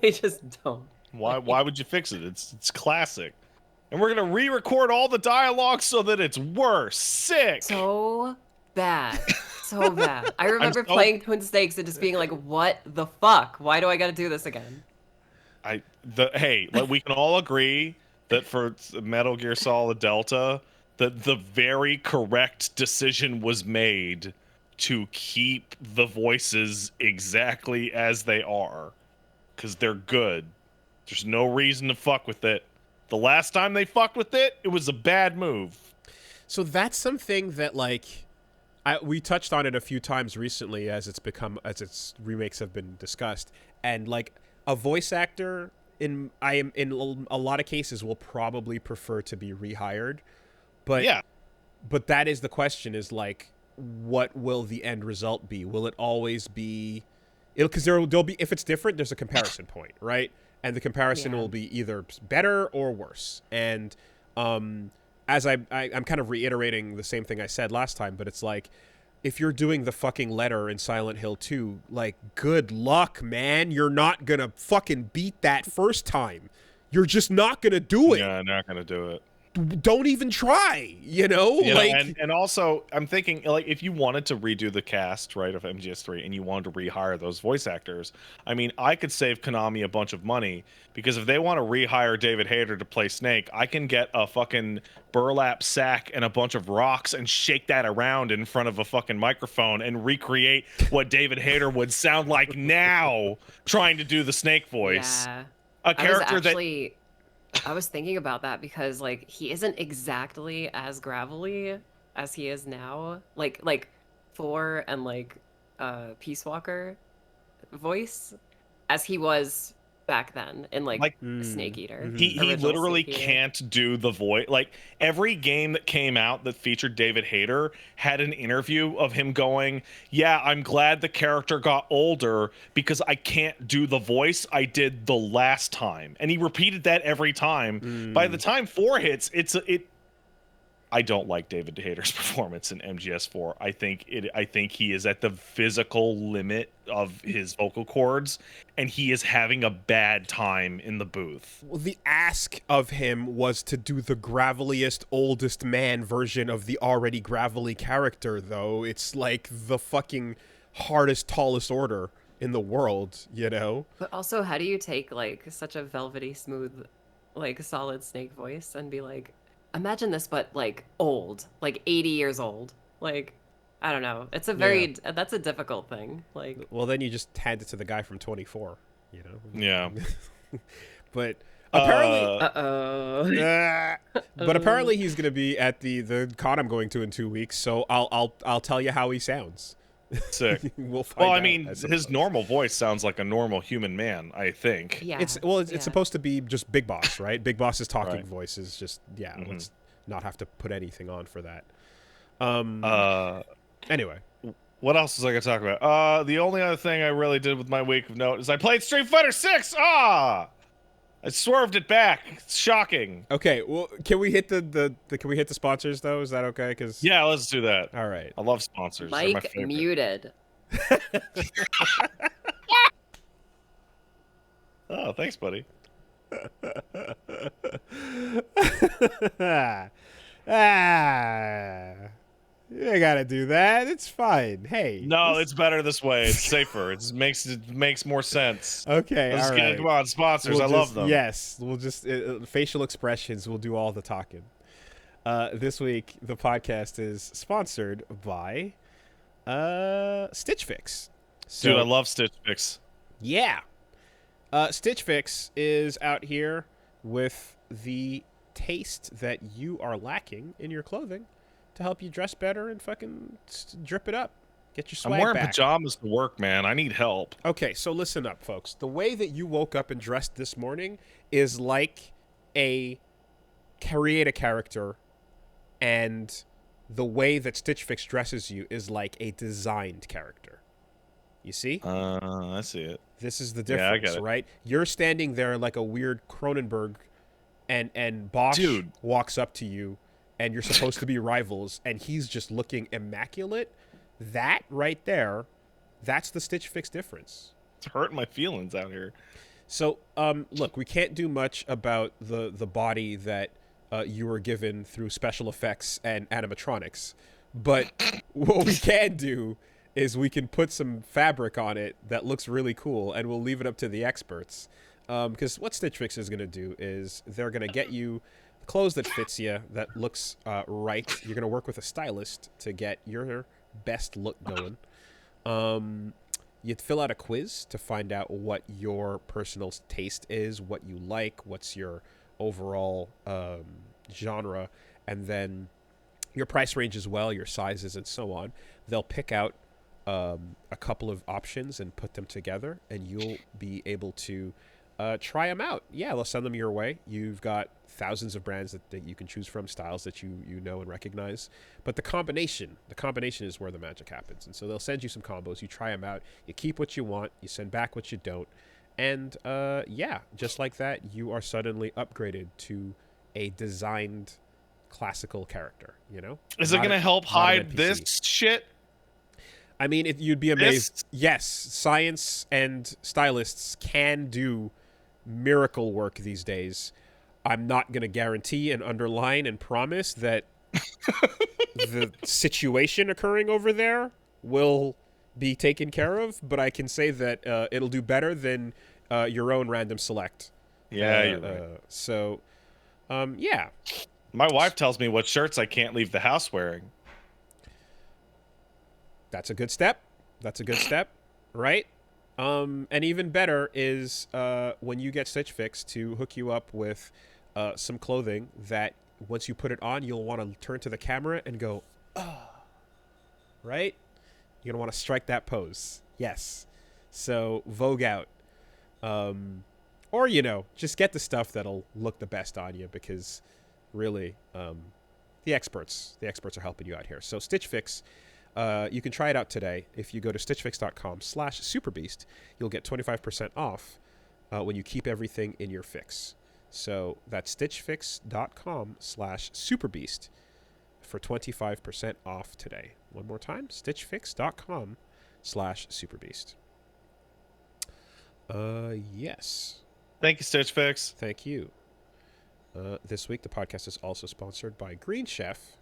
They just don't. Why would you fix it? It's classic. And we're gonna re-record all the dialogue so that it's worse. Sick. So bad. So bad. I remember playing Twin Snakes and just being like, what the fuck? Why do I gotta do this again? Hey, we can all agree that for Metal Gear Solid Delta, that the very correct decision was made to keep the voices exactly as they are. Because they're good. There's no reason to fuck with it. The last time they fucked with it, it was a bad move. So that's something that like we touched on it a few times recently as its remakes have been discussed, and like a voice actor in a lot of cases will probably prefer to be rehired, but yeah, but that is the question: is like, what will the end result be? Will it always be? Because there'll be, if it's different, there's a comparison point, right? And the comparison will be either better or worse. And as I'm kind of reiterating the same thing I said last time, but it's like, if you're doing the fucking letter in Silent Hill 2, like, good luck, man. You're not going to fucking beat that first time. You're just not going to do it. Yeah, not going to do it. Don't even try, you know? And also, I'm thinking, like, if you wanted to redo the cast, right, of MGS3, and you wanted to rehire those voice actors, I mean, I could save Konami a bunch of money, because if they want to rehire David Hayter to play Snake, I can get a fucking burlap sack and a bunch of rocks and shake that around in front of a fucking microphone and recreate what David Hayter would sound like now trying to do the Snake voice. Yeah. A character I was thinking about that because like he isn't exactly as gravelly as he is now. Like 4 and like Peace Walker voice as he was back then in like Snake Eater. He literally can't do the voice. Like every game that came out that featured David Hayter had an interview of him going, yeah, I'm glad the character got older because I can't do the voice I did the last time. And he repeated that every time. By the time 4 hits, I don't like David Hayter's performance in MGS4. I think he is at the physical limit of his vocal cords, and he is having a bad time in the booth. Well, the ask of him was to do the graveliest, oldest man version of the already gravelly character, though. It's like the fucking hardest, tallest order in the world, you know? But also, how do you take like such a velvety, smooth, like solid Snake voice and be like, imagine this, but like old, like 80 years old. Like, I don't know. It's a that's a difficult thing. Like, well, then you just hand it to the guy from 24, you know? Yeah. But apparently, but apparently he's going to be at the con I'm going to in 2 weeks. So I'll tell you how he sounds. Sick. We'll find out. I mean, his normal voice sounds like a normal human man, I think. yeah. It's supposed to be just Big Boss, right? Big Boss's talking voice is just, let's not have to put anything on for that. Anyway. What else was I going to talk about? The only other thing I really did with my week of note is I played Street Fighter 6. I swerved it back. It's shocking. Okay, well, can we hit the can we hit the sponsors though? Is that okay? Cuz yeah, let's do that. All right. I love sponsors. Mike muted. Oh, thanks, buddy. You gotta do that. It's fine. Hey. No, it's better this way. It's safer. It makes more sense. Okay, Let's all get right. come on, sponsors. I love them. Yes, we'll just facial expressions. We'll do all the talking. This week, the podcast is sponsored by Stitch Fix. So, Dude, I love Stitch Fix. Yeah. Stitch Fix is out here with the taste that you are lacking in your clothing to help you dress better and fucking drip it up. Get your swag I'm wearing back. pajamas to work, man. I need help. Okay, so listen up, folks. The way that you woke up and dressed this morning is like create a character, and the way that Stitch Fix dresses you is like a designed character. You see? I see it. This is the Yeah, I difference, get it. right? You're standing there like a weird Cronenberg, and Bosch Dude. walks up to you, and you're supposed to be rivals, and he's just looking immaculate. That right there, that's the Stitch Fix difference. It's hurting my feelings out here. So, look, we can't do much about the body that you were given through special effects and animatronics, but what we can do is we can put some fabric on it that looks really cool, and we'll leave it up to the experts. Because what Stitch Fix is going to do is they're going to get you clothes that fits you, that looks right. You're going to work with a stylist to get your best look going. You'd fill out a quiz to find out what your personal taste is, what you like, what's your overall genre, and then your price range as well, your sizes, and so on. They'll pick out a couple of options and put them together, and you'll be able to try them out. Yeah, they'll send them your way. You've got thousands of brands that you can choose from, styles that you know and recognize. But the combination is where the magic happens. And so they'll send you some combos. You try them out. You keep what you want. You send back what you don't. And yeah, just like that, you are suddenly upgraded to a designed classical character, you know? Is it going to help hide this shit? I mean, you'd be amazed. Yes, science and stylists can do miracle work these days. I'm not going to guarantee and underline and promise that the situation occurring over there will be taken care of, but I can say that it'll do better than your own random select. Yeah, you're right. So, yeah. My wife tells me what shirts I can't leave the house wearing. That's a good step. Right? And even better is when you get Stitch Fix to hook you up with some clothing that once you put it on, you'll want to turn to the camera and go, oh, right? You're going to want to strike that pose. Yes. So Vogue out. Or, just get the stuff that'll look the best on you, because really the experts are helping you out here. So Stitch Fix, you can try it out today. If you go to stitchfix.com/superbeast, you'll get 25% off when you keep everything in your fix. So that's stitchfix.com/superbeast for 25% off today. One more time, stitchfix.com/superbeast. Yes. Thank you, Stitch Fix. Thank you. This week, the podcast is also sponsored by Green Chef.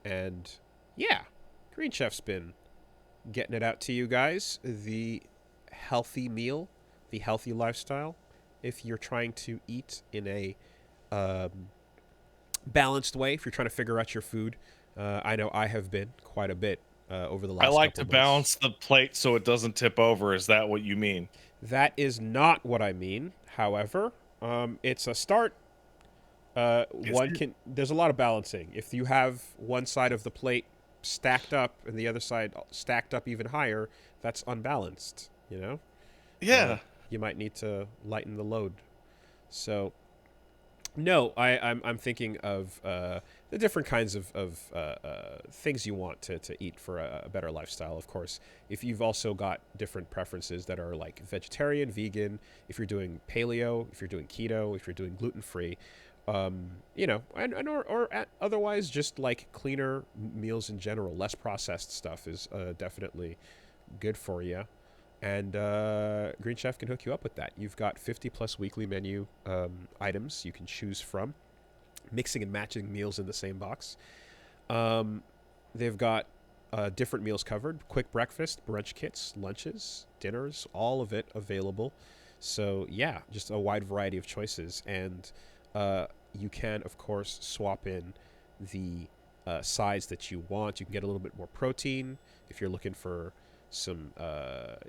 And yeah, Green Chef's been getting it out to you guys. The healthy meal, the healthy lifestyle. If you're trying to eat in a balanced way, if you're trying to figure out your food, I know I have been quite a bit over the last I like couple to months. balance the plate so it doesn't tip over. Is that what you mean? That is not what I mean. However, it's a start. There's a lot of balancing. If you have one side of the plate stacked up and the other side stacked up even higher, that's unbalanced, Yeah. You might need to lighten the load. So, no, I'm thinking of the different kinds of things you want to eat for a better lifestyle. Of course, if you've also got different preferences that are like vegetarian, vegan, if you're doing paleo, if you're doing keto, if you're doing gluten-free, otherwise just like cleaner meals in general, less processed stuff is definitely good for you. And Green Chef can hook you up with that. You've got 50 plus weekly menu items you can choose from, mixing and matching meals in the same box. They've got different meals covered: quick breakfast, brunch kits, lunches, dinners, all of it available. So yeah, just a wide variety of choices. And you can, of course, swap in the size that you want. You can get a little bit more protein if you're looking for some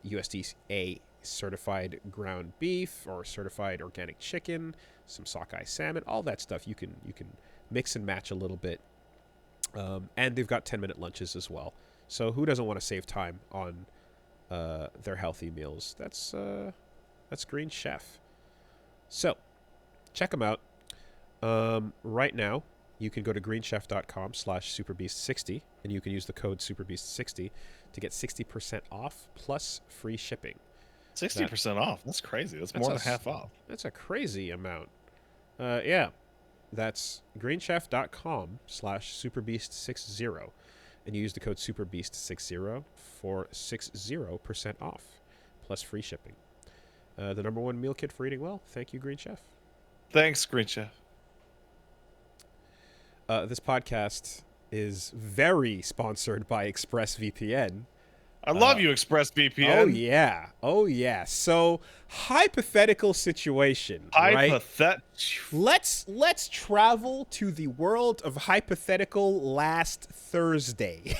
USDA certified ground beef or certified organic chicken, some sockeye salmon, all that stuff. You can mix and match a little bit. And they've got 10-minute lunches as well. So who doesn't want to save time on their healthy meals? That's Green Chef. So check them out. Right now, you can go to greenchef.com/superbeast60, and you can use the code superbeast60 to get 60% off plus free shipping. 60% off? That's crazy. That's more than half off. That's a crazy amount. Yeah. That's greenchef.com/superbeast60, and you use the code superbeast60 for 60% off plus free shipping. The #1 meal kit for eating well. Thank you, Green Chef. Thanks, Green Chef. This podcast is very sponsored by ExpressVPN. I love you, ExpressVPN. Oh yeah, oh yeah. So hypothetical situation, right? Let's travel to the world of hypothetical last Thursday,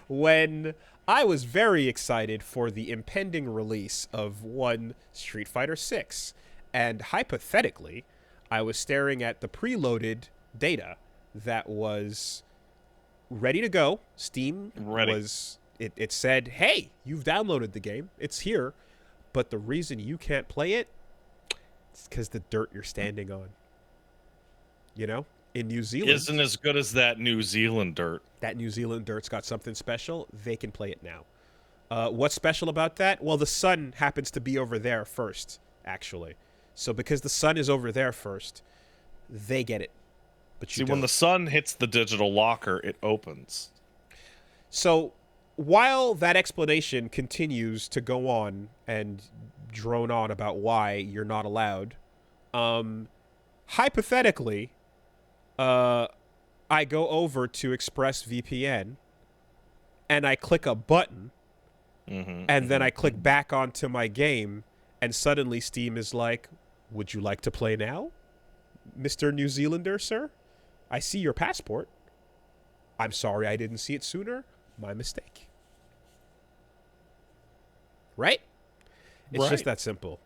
when I was very excited for the impending release of one Street Fighter 6, and hypothetically, I was staring at the preloaded data that was ready to go. Steam was. It said, hey, you've downloaded the game. It's here. But the reason you can't play it is because the dirt you're standing on. You know? In New Zealand. Isn't as good as that New Zealand dirt. That New Zealand dirt's got something special. They can play it now. What's special about that? Well, the sun happens to be over there first, actually. So because the sun is over there first, they get it. But see, when the sun hits the digital locker, it opens. So while that explanation continues to go on and drone on about why you're not allowed, hypothetically, I go over to ExpressVPN and I click a button, and then I click back onto my game, and suddenly Steam is like, would you like to play now, Mr. New Zealander, sir? I see your passport. I'm sorry I didn't see it sooner. My mistake. Right? It's just that simple.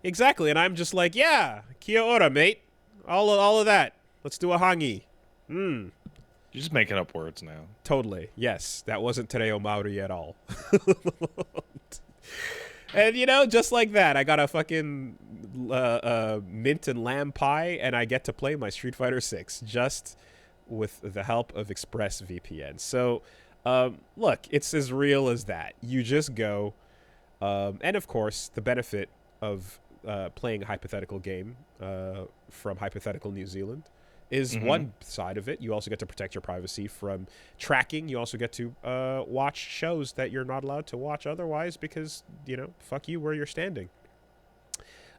Exactly. And I'm just like, yeah, kia ora, mate. All of that. Let's do a hangi. You're just making up words now. Totally. Yes. That wasn't Tereo Maori at all. And, you know, just like that, I got a fucking mint and lamb pie, and I get to play my Street Fighter 6 just with the help of ExpressVPN. So, look, it's as real as that. You just go, and of course, the benefit of playing a hypothetical game from hypothetical New Zealand is one side of it. You also get to protect your privacy from tracking. You also get to watch shows that you're not allowed to watch otherwise because, you know, fuck you where you're standing.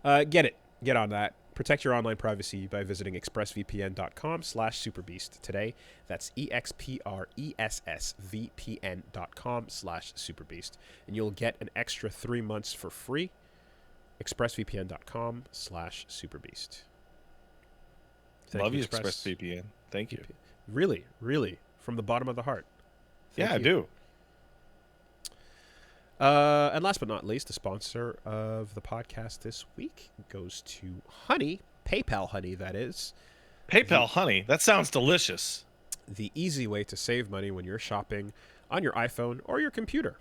Get it. Get on that. Protect your online privacy by visiting expressvpn.com/superbeast today. That's expressvpn.com/superbeast. And you'll get an extra 3 months for free. expressvpn.com/superbeast. Love you, ExpressVPN. Thank you. Really, really, from the bottom of the heart. Thank you. I do. And last but not least, the sponsor of the podcast this week goes to Honey, PayPal Honey, that is. PayPal Honey? That sounds delicious. The easy way to save money when you're shopping on your iPhone or your computer.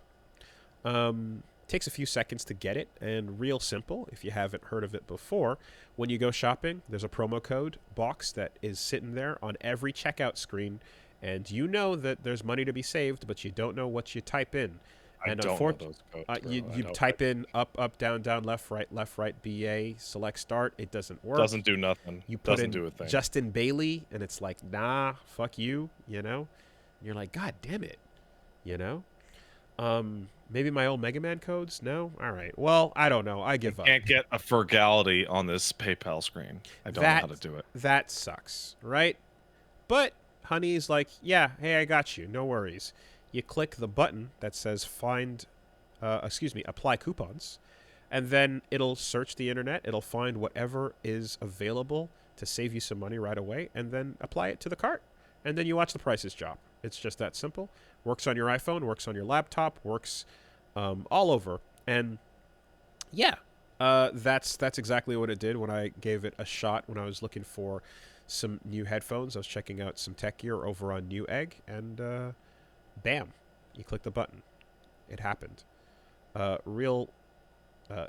Takes a few seconds to get it, and real simple. If you haven't heard of it before, when you go shopping, there's a promo code box that is sitting there on every checkout screen, and you know that there's money to be saved, but you don't know what you type in. And you type in up, down, left, right, BA, select start. It doesn't work. Doesn't do nothing. You put in Justin Bailey, and it's like, nah, fuck you, you know? And you're like, God damn it, you know? Maybe my old Mega Man codes? No? All right. Well, I don't know. I give up. Can't get a frugality on this PayPal screen. I don't know how to do it. That sucks, right? But Honey's like, yeah, hey, I got you. No worries. You click the button that says apply coupons, and then it'll search the internet. It'll find whatever is available to save you some money right away, and then apply it to the cart. And then you watch the prices drop. It's just that simple. Works on your iPhone, works on your laptop, works all over. And yeah, that's exactly what it did when I gave it a shot when I was looking for some new headphones. I was checking out some tech gear over on Newegg, and bam, you click the button. It happened. Real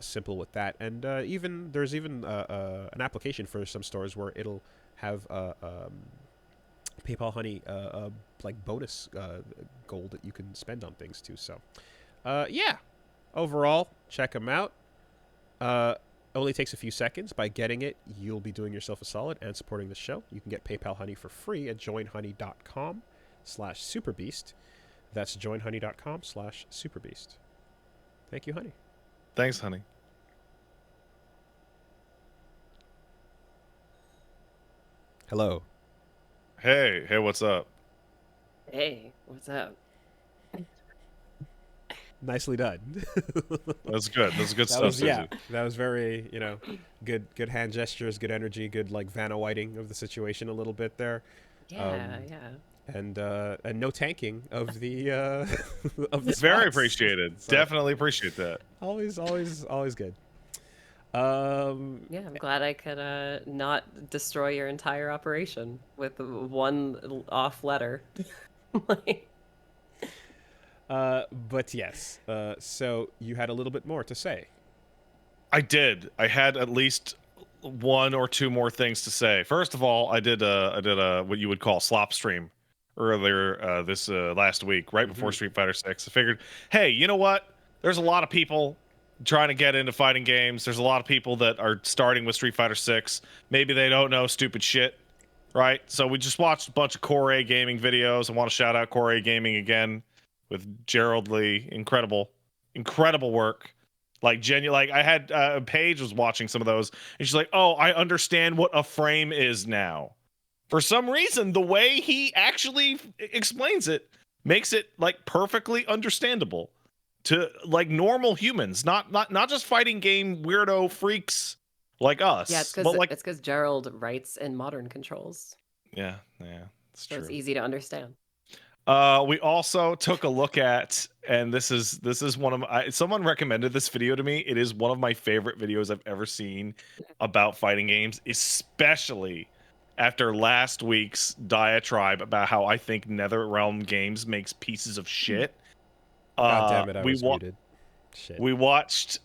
simple with that. And there's even an application for some stores where it'll have PayPal Honey like bonus gold that you can spend on things too. So yeah, overall, check them out. Only takes a few seconds. By getting it, you'll be doing yourself a solid and supporting the show. You can get PayPal Honey for free at joinhoney.com/superbeast. That's joinhoney.com/superbeast. Thank you, Honey. Thanks, Honey. Hello. Hey, what's up? Hey, what's up? Nicely done. That's good. That's good stuff, Susie. Yeah, that was very, good hand gestures, good energy, good like Vanna Whiting of the situation a little bit there. Yeah, And no tanking of the of the Very spots. appreciated. So, Definitely appreciate that. always good. yeah. I'm glad I could not destroy your entire operation with one off letter. Like, but yes. So you had a little bit more to say. I did. I had at least one or two more things to say. First of all, I did a what you would call slop stream earlier this last week, right before Street Fighter 6. I figured, hey, you know what? There's a lot of people trying to get into fighting games. There's a lot of people that are starting with Street Fighter 6. Maybe they don't know stupid shit, right? So we just watched a bunch of Core A Gaming videos. I want to shout out Core A Gaming again with Gerald Lee. Incredible work. Like I had Paige was watching some of those, and she's like, "Oh, I understand what a frame is now." For some reason, the way he actually explains it makes it like perfectly understandable to like normal humans, not just fighting game weirdo freaks like us. yeah, it's because Gerald writes in modern controls. Yeah, it's So true. it's easy to understand. We also took a look at, and this is one of someone recommended this video to me. It is one of my favorite videos I've ever seen about fighting games, especially after last week's diatribe about how I think NetherRealm Games makes pieces of shit. God damn it, I was muted. Shit. We watched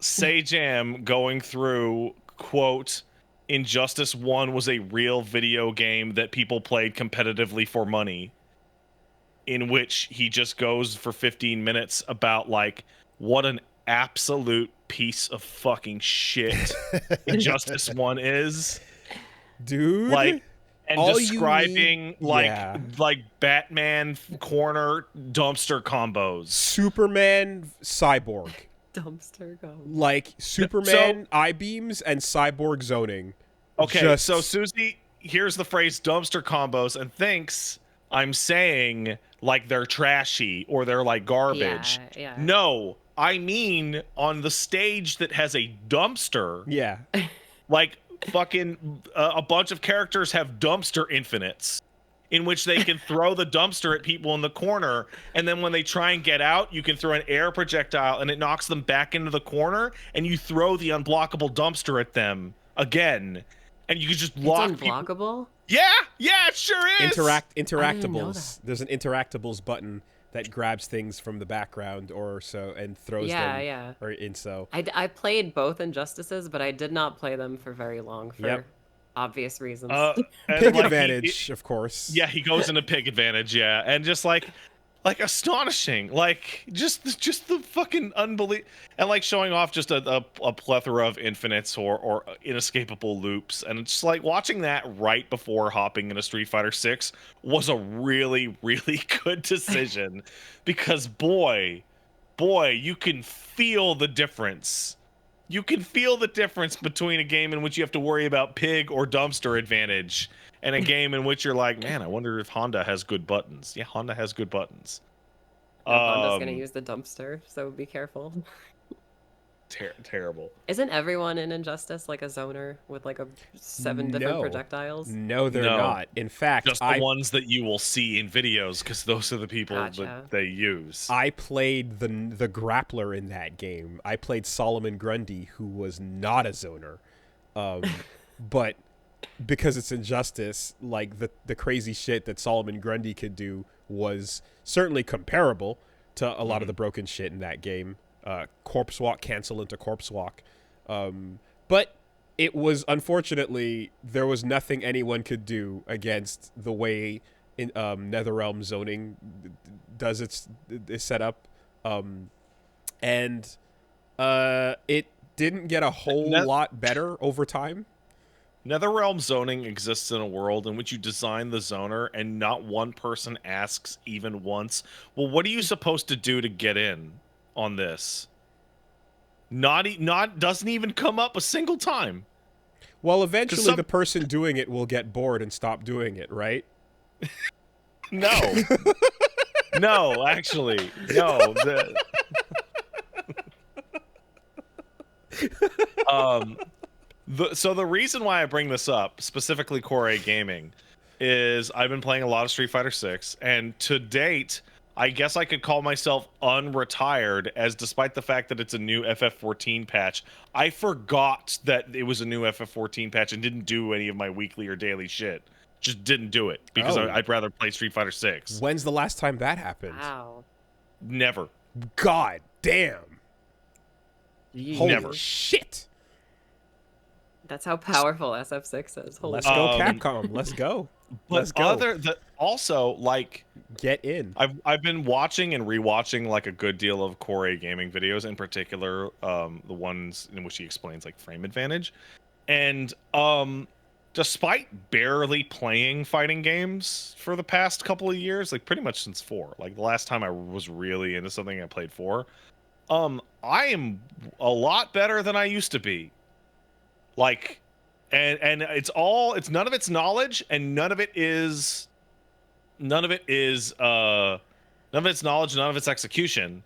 Sajam going through, quote, Injustice 1 was a real video game that people played competitively for money, in which he just goes for 15 minutes about like what an absolute piece of fucking shit Injustice 1 is. Dude, like, and describing like Batman corner dumpster combos, Superman Cyborg, Dumpster go. like Superman I-beams and Cyborg zoning. Okay, so Susie, here's the phrase dumpster combos and thinks I'm saying like they're trashy or they're like garbage. Yeah. No, I mean on the stage that has a dumpster. Yeah. Like fucking a bunch of characters have dumpster infinites in which they can throw the dumpster at people in the corner, and then when they try and get out, you can throw an air projectile and it knocks them back into the corner, and you throw the unblockable dumpster at them again, and you can just lock It's unblockable? Yeah, it sure is. Interactables. There's an interactables button that grabs things from the background or so and throws them. Yeah. Or in so. I played both Injustices, but I did not play them for very long for obvious reasons. Pig advantage, of course. Yeah, he goes into pig advantage, yeah. And just like like astonishing, like just the fucking unbelievable, and like showing off just a plethora of infinites or inescapable loops, and it's just like watching that right before hopping into Street Fighter 6 was a really really good decision, because boy, you can feel the difference. You can feel the difference between a game in which you have to worry about pig or dumpster advantage and a game in which you're like, man, I wonder if Honda has good buttons. Yeah, Honda has good buttons. No, Honda's gonna use the dumpster, so be careful. Terrible. Isn't everyone in Injustice like a zoner with like 7 different projectiles? No, they're not. In fact, just the ones that you will see in videos, because those are the people that they use. I played the grappler in that game. I played Solomon Grundy, who was not a zoner, but because it's Injustice, like the crazy shit that Solomon Grundy could do was certainly comparable to a lot of the broken shit in that game. Corpse walk, cancel into corpse walk. But it was, unfortunately, there was nothing anyone could do against the way in NetherRealm zoning is set up. And it didn't get a whole lot better over time. NetherRealm zoning exists in a world in which you design the zoner and not one person asks even once, well, what are you supposed to do to get in on this? Not doesn't even come up a single time. Well, eventually the person doing it will get bored and stop doing it, right? No. No, actually. No. So the reason why I bring this up, specifically Core A Gaming, is I've been playing a lot of Street Fighter 6, and to date, I guess I could call myself unretired, as despite the fact that it's a new FF14 patch, I forgot that it was a new FF14 patch and didn't do any of my weekly or daily shit. Just didn't do it, because I'd rather play Street Fighter 6. When's the last time that happened? Wow. Never. God damn. Holy Never. Shit. That's how powerful SF6 is. Holy Let's go, Capcom. Let's go. Let's go. Also, like, get in. I've been watching and rewatching like a good deal of Core A Gaming videos, in particular, the ones in which he explains like frame advantage. And despite barely playing fighting games for the past couple of years, like pretty much since 4, like the last time I was really into something, I played 4. I am a lot better than I used to be. Like, and it's none of it's knowledge, and none of it's knowledge, none of it's execution.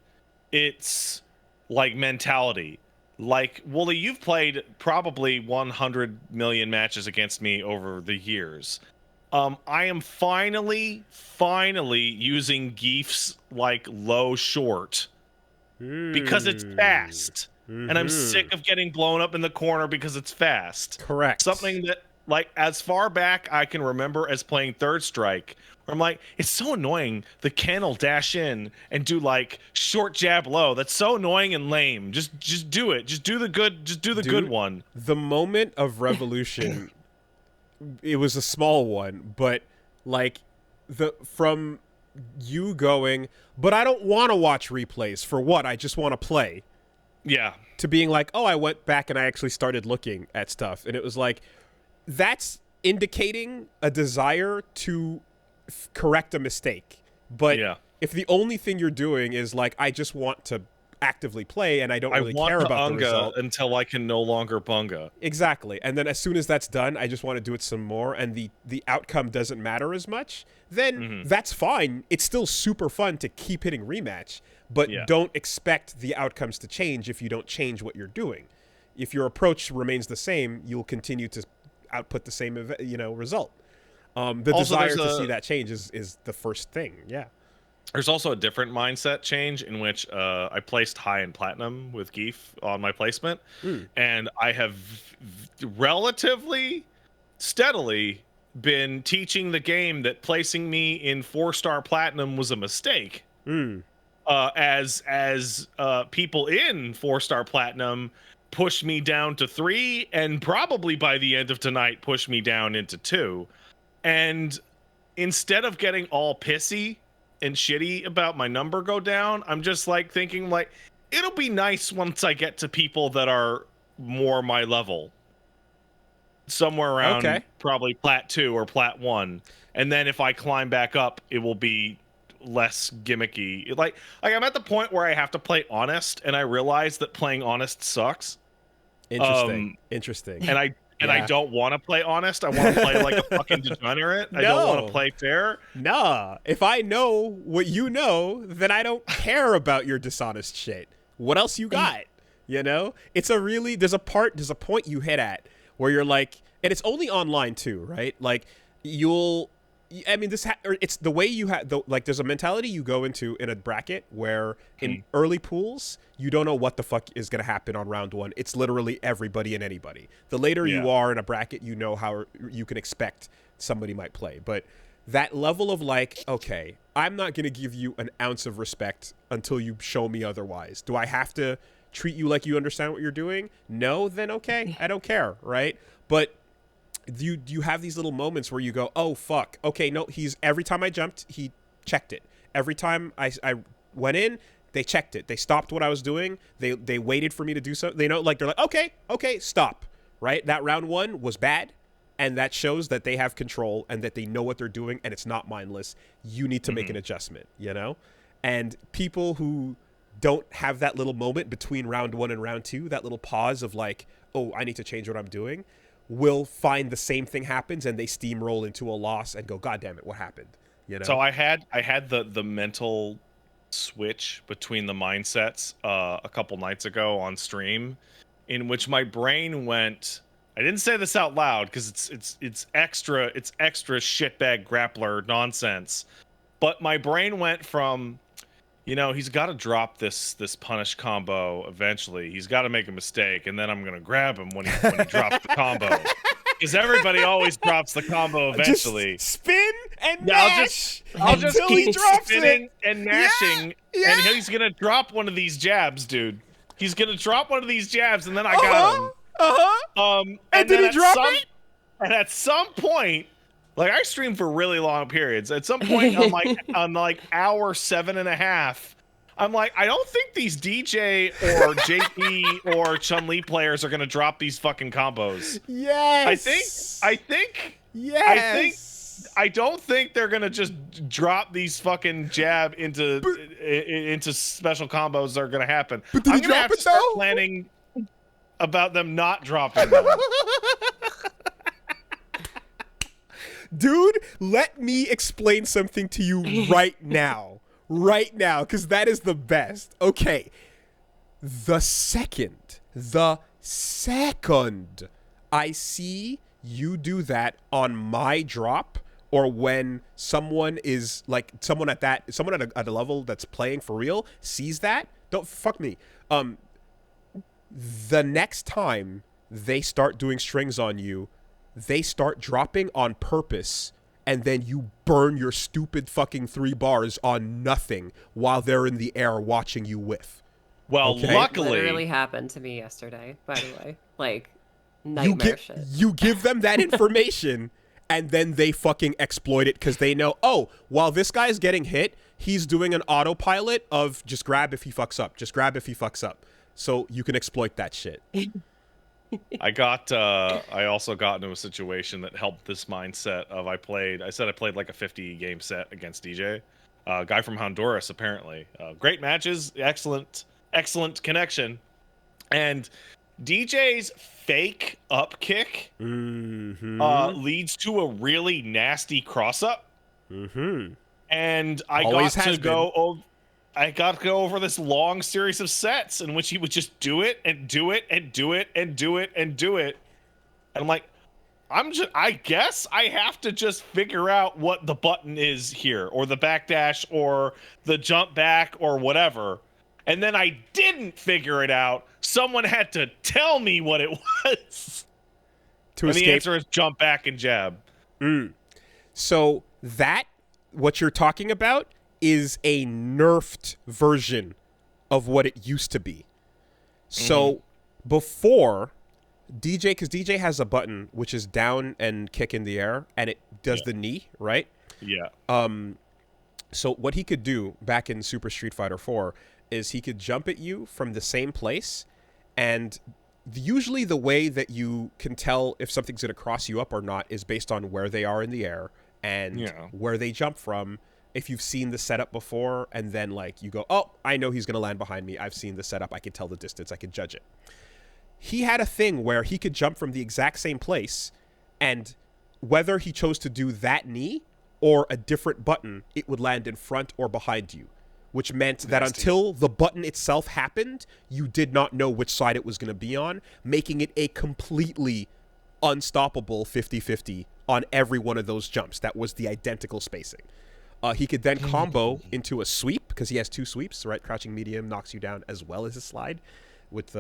It's like mentality. Like, Wooly, you've played probably 100 million matches against me over the years. I am finally using Geef's like low short because it's fast. And I'm sick of getting blown up in the corner because it's fast. Correct. Something that, like, as far back I can remember as playing Third Strike, where I'm like, it's so annoying. The Ken will dash in and do like short jab low. That's so annoying and lame. Just do it. Just do the good one. The moment of revolution, it was a small one, but like from you going, but I don't want to watch replays. For what? I just want to play. Yeah. To being like, oh, I went back and I actually started looking at stuff. And it was like, that's indicating a desire to correct a mistake. But if the only thing you're doing is like, I just want to actively play and I don't really care about the result until I can no longer bunga. Exactly. And then as soon as that's done, I just want to do it some more, and the outcome doesn't matter as much, then that's fine. It's still super fun to keep hitting rematch, but don't expect the outcomes to change if you don't change what you're doing. If your approach remains the same, you'll continue to output the same result. The desire to see that change is the first thing. Yeah. There's also a different mindset change in which I placed high in platinum with Geef on my placement, and I have relatively steadily been teaching the game that placing me in 4-star platinum was a mistake. As people in 4-star platinum push me down to 3, and probably by the end of tonight push me down into 2. And instead of getting all pissy and shitty about my number go down. I'm just like thinking like it'll be nice once I get to people that are more my level. Somewhere around probably plat 2 or plat 1. And then if I climb back up, it will be less gimmicky. Like I'm at the point where I have to play honest, and I realize that playing honest sucks. Interesting. And I don't want to play honest. I want to play like a fucking degenerate. I don't want to play fair. Nah. If I know what you know, then I don't care about your dishonest shit. What else you got? You know? It's a really there's a point you hit at where you're like, and it's only online too, right? Like it's the way you have like there's a mentality you go into in a bracket where in early pools you don't know what the fuck is going to happen on round 1. It's literally everybody and anybody. The later you are in a bracket, you know how you can expect somebody might play. But that level of like, okay, I'm not going to give you an ounce of respect until you show me otherwise. Do I have to treat you like you understand what you're doing? No, then okay, I don't care, right? But you have these little moments where you go, oh fuck, okay, no, every time I jumped, he checked it. Every time I went in, they checked it. They stopped what I was doing. They waited for me to do something. They're like, okay, stop. Right? That round 1 was bad, and that shows that they have control and that they know what they're doing, and it's not mindless. You need to make an adjustment, you know? And people who don't have that little moment between round 1 and round 2, that little pause of like, oh, I need to change what I'm doing, will find the same thing happens, and they steamroll into a loss and go, God damn it, what happened? You know? So I had the mental switch between the mindsets a couple nights ago on stream, in which my brain went. I didn't say this out loud because it's extra shitbag grappler nonsense, but my brain went from, you know, he's got to drop this punish combo eventually. He's got to make a mistake, and then I'm gonna grab him when he drops the combo. Because everybody always drops the combo eventually. Just spin and mash. I'll just keep spinning it. and mashing, and he's gonna drop one of these jabs, dude. He's gonna drop one of these jabs, and then I got him. And did he drop it? And at some point, like I stream for really long periods. At some point, on like hour 7.5, I'm like, I don't think these DJ or JP or Chun-Li players are gonna drop these fucking combos. Yes. I think. Yes. I don't think they're gonna just drop these fucking jab into special combos that are gonna happen. But did I'm he gonna drop have it to start though? planning about them not dropping them. Dude, let me explain something to you right now. Right now, because that is the best. Okay. The second I see you do that on my drop, or when someone is like someone at a level that's playing for real sees that, don't fuck me. The next time they start doing strings on you, they start dropping on purpose, and then you burn your stupid fucking 3 bars on nothing while they're in the air watching you whiff. Well, okay? Luckily, literally happened to me yesterday, by the way. Like, nightmare shit. You give them that information, and then they fucking exploit it because they know, oh, while this guy's getting hit, he's doing an autopilot of just grab if he fucks up. Just grab if he fucks up. So you can exploit that shit. I also got into a situation that helped this mindset of I played like a 50 game set against DJ, a guy from Honduras apparently. Great matches, excellent connection, and DJ's fake up kick leads to a really nasty cross up, and I got to go over this long series of sets in which he would just do it and do it and do it and do it and do it. And I'm like, I guess I have to just figure out what the button is here, or the backdash, or the jump back, or whatever. And then I didn't figure it out. Someone had to tell me what it was. And the answer is jump back and jab. So what you're talking about, is a nerfed version of what it used to be. So before DJ, because DJ has a button which is down and kick in the air, and it does the knee, right? Yeah. So what he could do back in Super Street Fighter 4 is he could jump at you from the same place, and usually the way that you can tell if something's going to cross you up or not is based on where they are in the air and where they jump from. If you've seen the setup before, and then like you go, oh, I know he's going to land behind me. I've seen the setup. I can tell the distance. I can judge it. He had a thing where he could jump from the exact same place, and whether he chose to do that knee or a different button, it would land in front or behind you, which meant that until the button itself happened, you did not know which side it was going to be on, making it a completely unstoppable 50-50 on every one of those jumps. That was the identical spacing. He could then combo into a sweep, because he has 2 sweeps, right? Crouching medium knocks you down as well as a slide with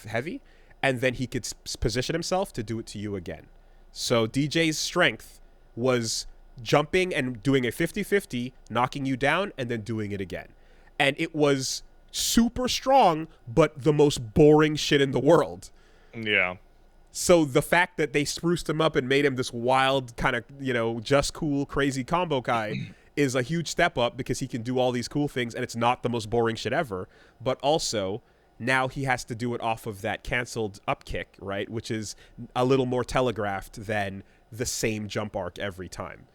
heavy. And then he could position himself to do it to you again. So DJ's strength was jumping and doing a 50-50, knocking you down, and then doing it again. And it was super strong, but the most boring shit in the world. Yeah. So the fact that they spruced him up and made him this wild kind of, just cool, crazy combo guy is a huge step up, because he can do all these cool things, and it's not the most boring shit ever. But also, now he has to do it off of that canceled up kick, right? Which is a little more telegraphed than the same jump arc every time.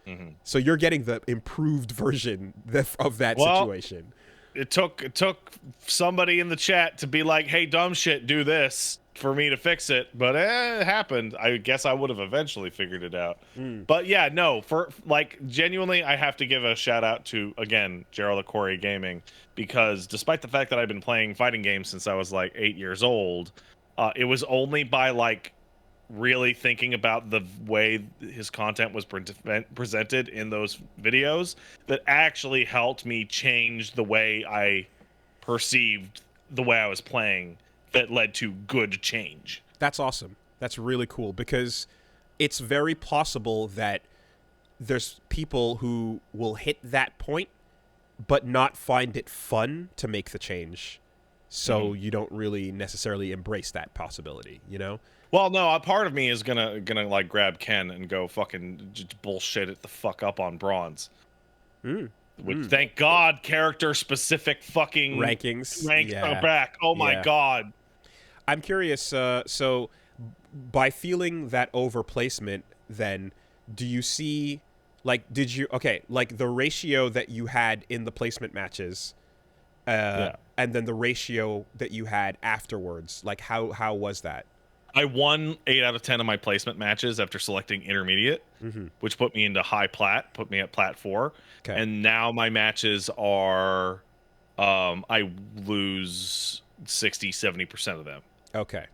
So you're getting the improved version of that situation. It took somebody in the chat to be like, hey, dumb shit, do this, for me to fix it, but it happened. I guess I would have eventually figured it out. But yeah, no, for like genuinely, I have to give a shout out to, again, Gerald Corey Gaming, because despite the fact that I've been playing fighting games since I was like 8 years old, it was only by like really thinking about the way his content was presented in those videos that actually helped me change the way I perceived the way I was playing, that led to good change. That's awesome. That's really cool, because it's very possible that there's people who will hit that point but not find it fun to make the change. So you don't really necessarily embrace that possibility, Well, no, a part of me is gonna like grab Ken and go fucking just bullshit it the fuck up on bronze. Which, thank God, character specific fucking ranks are back. Oh my God. I'm curious, so by feeling that overplacement, then do you see, like, like the ratio that you had in the placement matches, and then the ratio that you had afterwards, like how was that? I won 8 out of 10 of my placement matches after selecting intermediate, which put me into high plat, put me at plat 4. Okay. And now my matches are, I lose 60-70% of them. Okay.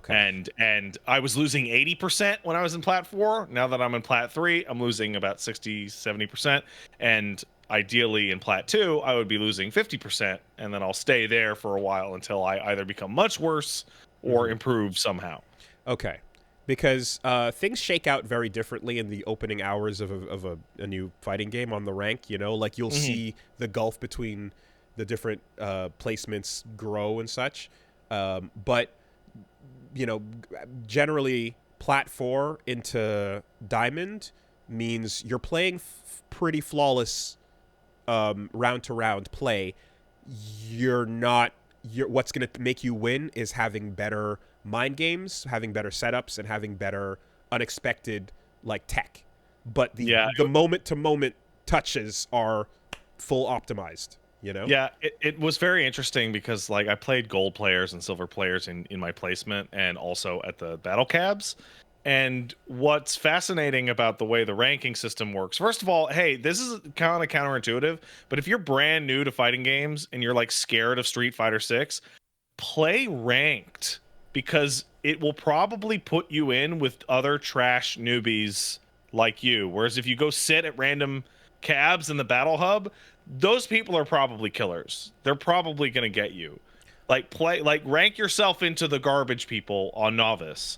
And I was losing 80% when I was in plat 4. Now that I'm in plat 3, I'm losing about 60-70%. And ideally in plat 2, I would be losing 50%, and then I'll stay there for a while until I either become much worse or improve somehow. Okay. Because things shake out very differently in the opening hours of a new fighting game on the rank, like you'll see the gulf between the different placements grow and such. But, generally plat 4 into diamond means you're playing pretty flawless round to round play. What's going to make you win is having better mind games, having better setups, and having better unexpected like tech. But the moment to moment touches are full optimized, Yeah, it was very interesting because like I played gold players and silver players in my placement and also at the battle cabs. And what's fascinating about the way the ranking system works, first of all, hey, this is kind of counterintuitive, but if you're brand new to fighting games and you're like scared of Street Fighter 6, play ranked, because it will probably put you in with other trash newbies like you. Whereas if you go sit at random cabs in the battle hub, those people are probably killers. They're probably going to get you. Rank yourself into the garbage people on novice.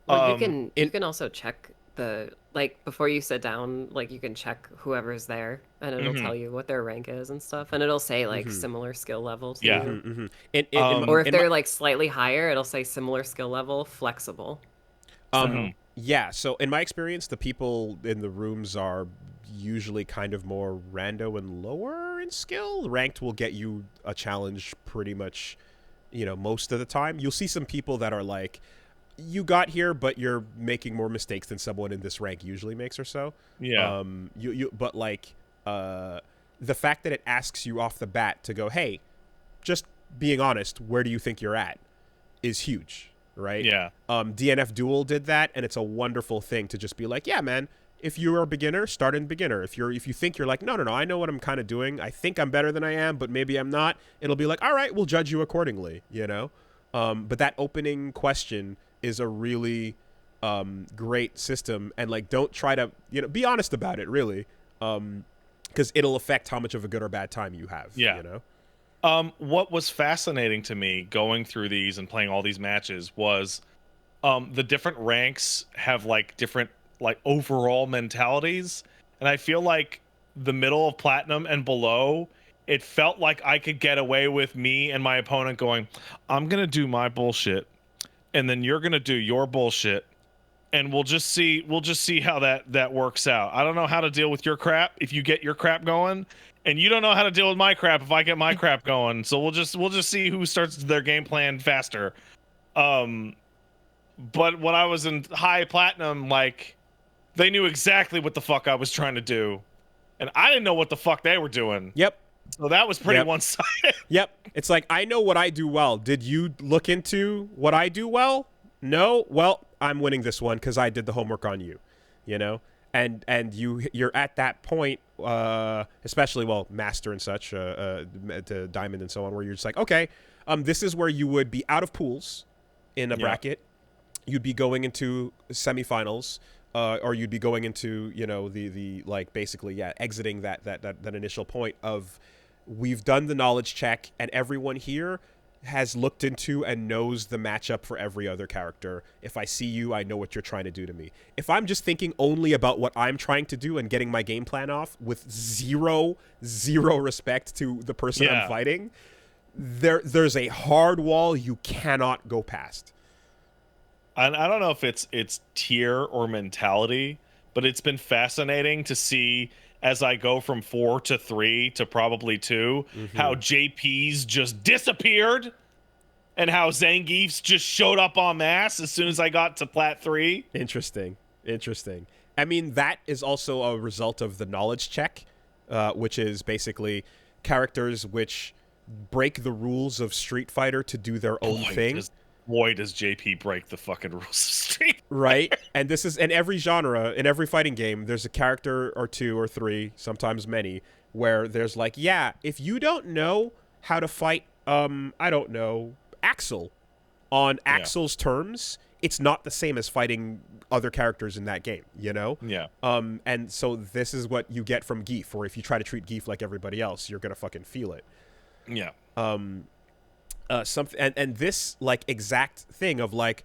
Well, you can also check before you sit down, like you can check whoever's there, and it'll tell you what their rank is and stuff, and it'll say like similar skill level to you. Or if they're like slightly higher, it'll say similar skill level, flexible. Yeah, so in my experience, the people in the rooms are usually kind of more rando and lower in skill. Ranked will get you a challenge pretty much, most of the time. You'll see some people that are like, you got here, but you're making more mistakes than someone in this rank usually makes or so. Yeah. But like, the fact that it asks you off the bat to go, hey, just being honest, where do you think you're at, is huge, right? Yeah. DNF Duel did that, and it's a wonderful thing to just be like, yeah, man, if you're a beginner, start in beginner. If you think you're like, no, I know what I'm kind of doing. I think I'm better than I am, but maybe I'm not. It'll be like, all right, we'll judge you accordingly, But that opening question is a really great system, and like, don't try to, be honest about it, really, because it'll affect how much of a good or bad time you have. Yeah. What was fascinating to me going through these and playing all these matches was the different ranks have like different like overall mentalities, and I feel like the middle of platinum and below, it felt like I could get away with me and my opponent going, I'm gonna do my bullshit, and then you're gonna do your bullshit, and we'll just see how that works out. I don't know how to deal with your crap if you get your crap going, and you don't know how to deal with my crap if I get my crap going. So we'll just see who starts their game plan faster. But when I was in high platinum, like, they knew exactly what the fuck I was trying to do, and I didn't know what the fuck they were doing. Yep. So that was pretty one-sided. Yep. It's like, I know what I do well. Did you look into what I do well? No? Well, I'm winning this one because I did the homework on you, And you're at that point, especially, Master and such, to Diamond and so on, where you're just like, okay, this is where you would be out of pools in a bracket. You'd be going into semifinals, or you'd be going into, the like, basically, exiting that initial point of, we've done the knowledge check, and everyone here has looked into and knows the matchup for every other character. If I see you, I know what you're trying to do to me. If I'm just thinking only about what I'm trying to do and getting my game plan off with zero respect to the person I'm fighting, there's a hard wall you cannot go past. I don't know if it's tier or mentality, but it's been fascinating to see, as I go from 4 to 3 to probably 2, how JP's just disappeared, and how Zangief's just showed up en masse as soon as I got to Plat 3. Interesting. I mean, that is also a result of the knowledge check, which is basically characters which break the rules of Street Fighter to do their own thing. Boy, does JP break the fucking rules of Street Fighter. Right? And this is in every genre, in every fighting game, there's a character or 2 or 3, sometimes many, where there's like, if you don't know how to fight, I don't know, Axel on Axel's terms, it's not the same as fighting other characters in that game, Yeah. And so this is what you get from Geef, or if you try to treat Geef like everybody else, you're gonna fucking feel it. Yeah. Something and this like exact thing of like,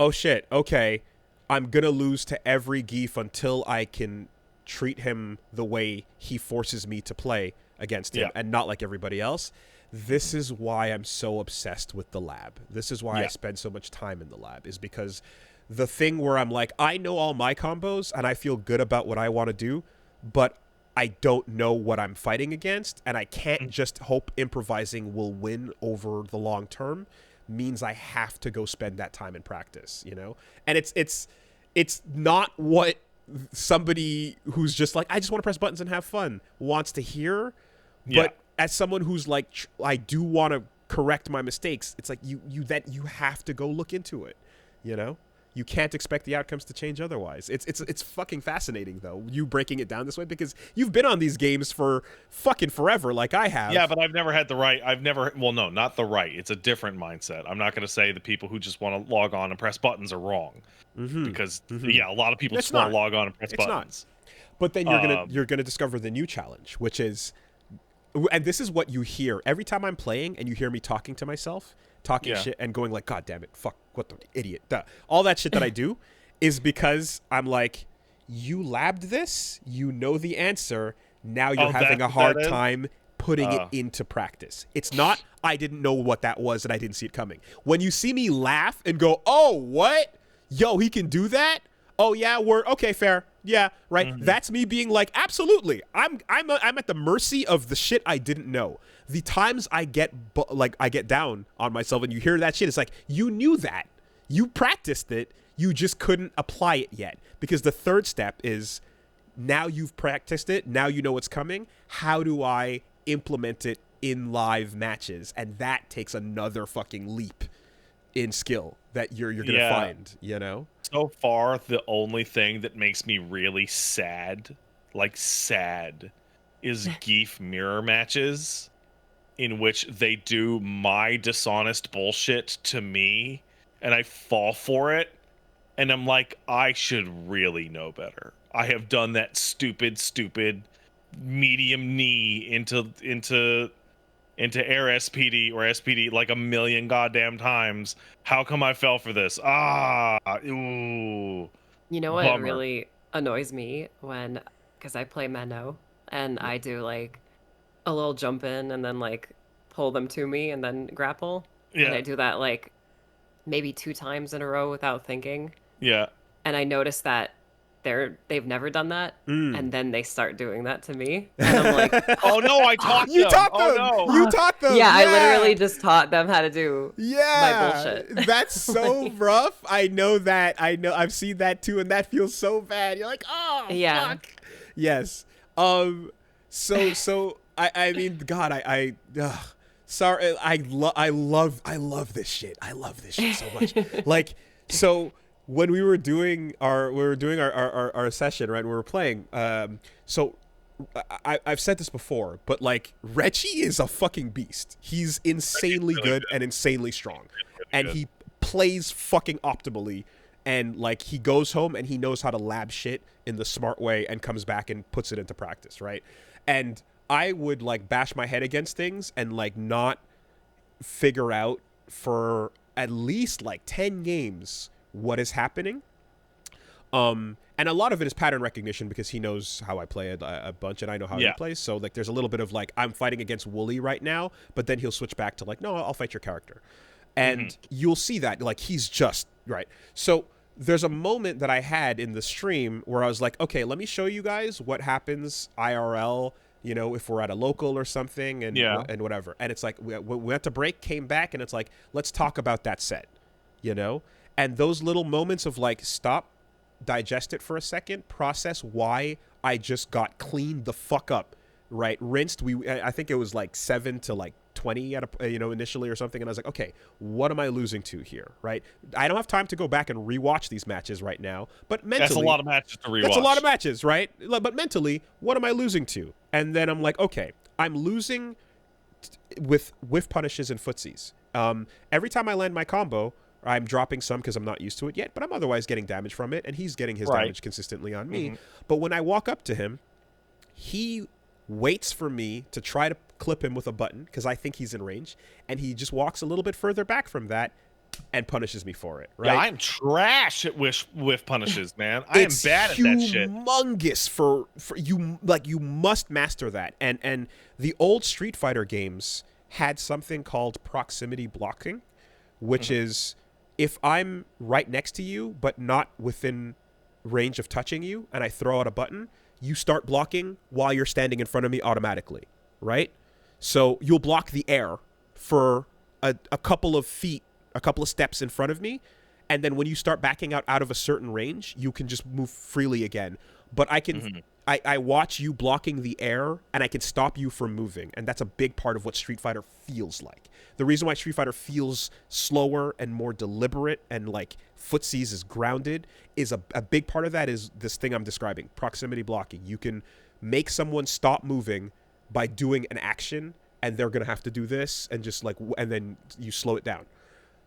oh shit, okay, I'm gonna lose to every Geef until I can treat him the way he forces me to play against him, and not like everybody else. This is why I'm so obsessed with the lab. This is why I spend so much time in the lab, is because the thing where I'm like, I know all my combos and I feel good about what I want to do, but I don't know what I'm fighting against, and I can't just hope improvising will win over the long term, means I have to go spend that time in practice, And it's not what somebody who's just like, I just want to press buttons and have fun wants to hear. But as someone who's like, I do want to correct my mistakes, it's like you have to go look into it, You can't expect the outcomes to change otherwise. It's fucking fascinating, though, you breaking it down this way, because you've been on these games for fucking forever, like I have. Yeah, but I've never had the right. Well, no, not the right. It's a different mindset. I'm not going to say the people who just want to log on and press buttons are wrong, because a lot of people just want to log on and press buttons. But then you're gonna discover the new challenge, which is, and this is what you hear every time I'm playing, and you hear me talking to myself. Talking shit and going like, God damn it, fuck, what the idiot. All that shit that I do is because I'm like, you labbed this, you know the answer, now you're having a hard time putting it into practice. It's not, I didn't know what that was and I didn't see it coming. When you see me laugh and go, oh, what? Yo, he can do that? Oh, yeah, okay, fair. Yeah, right. Mhm. That's me being like, absolutely. I'm at the mercy of the shit I didn't know. The times I get I get down on myself, and you hear that shit, it's like you knew that, you practiced it, you just couldn't apply it yet. Because the third step is now you've practiced it, now you know what's coming. How do I implement it in live matches? And that takes another fucking leap in skill that you're gonna find, you know. So far, the only thing that makes me really sad, like sad, is Geef mirror matches in which they do my dishonest bullshit to me and I fall for it. And I'm like, I should really know better. I have done that stupid medium knee into air SPD or SPD like a million goddamn times. How come I fell for this? Ooh. You know what Bummer. really annoys me because I play Menno and I do like a little jump in and then like pull them to me and then grapple. Yeah. And I do that like maybe 2 times in a row without thinking. Yeah. And I notice that they've never done that, Mm. and then they start doing that to me. And I'm like, Oh no, I taught them. You taught them. Oh no. You taught them. yeah, I literally just taught them how to do my bullshit. That's so rough. I know that. I've seen that too, and that feels so bad. You're like, oh, Yeah. fuck. Yes. So I mean, God, sorry. I love this shit. I love this shit so much. Like, so when we were doing our session, right? We were playing. So I've said this before, but like Reggie is a fucking beast. He's insanely really good good. and insanely strong, Really and good. he plays fucking optimally. And like he goes home and he knows how to lab shit in the smart way and comes back and puts it into practice, right? And I would like bash my head against things and like not figure out for at least like 10 games what is happening. And a lot of it is pattern recognition because he knows how I play a bunch and I know how he plays. So like there's a little bit of like I'm fighting against Wooly right now, but then he'll switch back to like, no, I'll fight your character. And you'll see that like he's just right. So there's a moment that I had in the stream where I was like, okay, let me show you guys what happens IRL, you know, if we're at a local or something and whatever. And it's like we went to break, came back, and it's like, let's talk about that set, you know? And those little moments of like, stop, digest it for a second, process why I just got cleaned the fuck up, right? Rinsed. I think it was like 7 to like 20 at a, initially or something, and I was like, okay, what am I losing to here, right? I don't have time to go back and rewatch these matches right now, but mentally, That's a lot of matches to rewatch. That's a lot of matches, right? But mentally, what am I losing to? And then I'm like, okay, I'm losing with whiff punishes and footsies. Every time I land my combo, I'm dropping some because I'm not used to it yet, but I'm otherwise getting damage from it, and he's getting his damage consistently on me. But when I walk up to him, he waits for me to try to clip him with a button because I think he's in range, and he just walks a little bit further back from that and punishes me for it, right? Yeah, I'm trash at whiff punishes, man. I am bad at that shit. Humongous for you. Like, you must master that. And the old Street Fighter games had something called proximity blocking, which is if I'm right next to you but not within range of touching you, and I throw out a button, you start blocking while you're standing in front of me automatically, right? So you'll block the air for a couple of feet, a couple of steps in front of me, and then when you start backing out of a certain range, you can just move freely again. But I can, I watch you blocking the air, and I can stop you from moving, and that's a big part of what Street Fighter feels like. The reason why Street Fighter feels slower and more deliberate and like footsies is grounded is a big part of that is this thing I'm describing, proximity blocking. You can make someone stop moving by doing an action, and they're going to have to do this, and just like, and then you slow it down.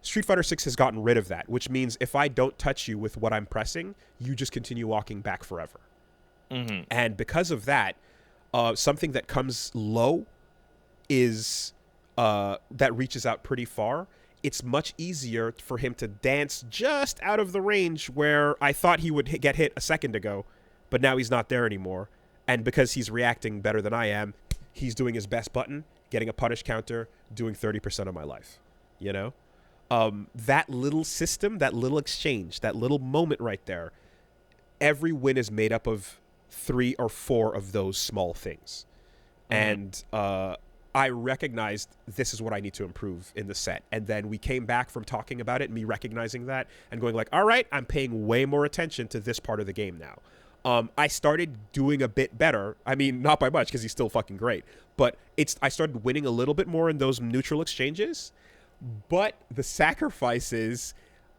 Street Fighter 6 has gotten rid of that, which means if I don't touch you with what I'm pressing, you just continue walking back forever. And because of that, something that comes low is that reaches out pretty far. It's much easier for him to dance just out of the range where I thought he would get hit a second ago, but now he's not there anymore. And because he's reacting better than I am, he's doing his best button, getting a punish counter, doing 30% of my life, you know? That little system, that little exchange, that little moment right there every win is made up of 3 or 4 of those small things. And I recognized this is what I need to improve in the set. And then we came back from talking about it, me recognizing that and going like, all right, I'm paying way more attention to this part of the game now. I started doing a bit better. I mean, not by much because he's still fucking great. But I started winning a little bit more in those neutral exchanges. But the sacrifices,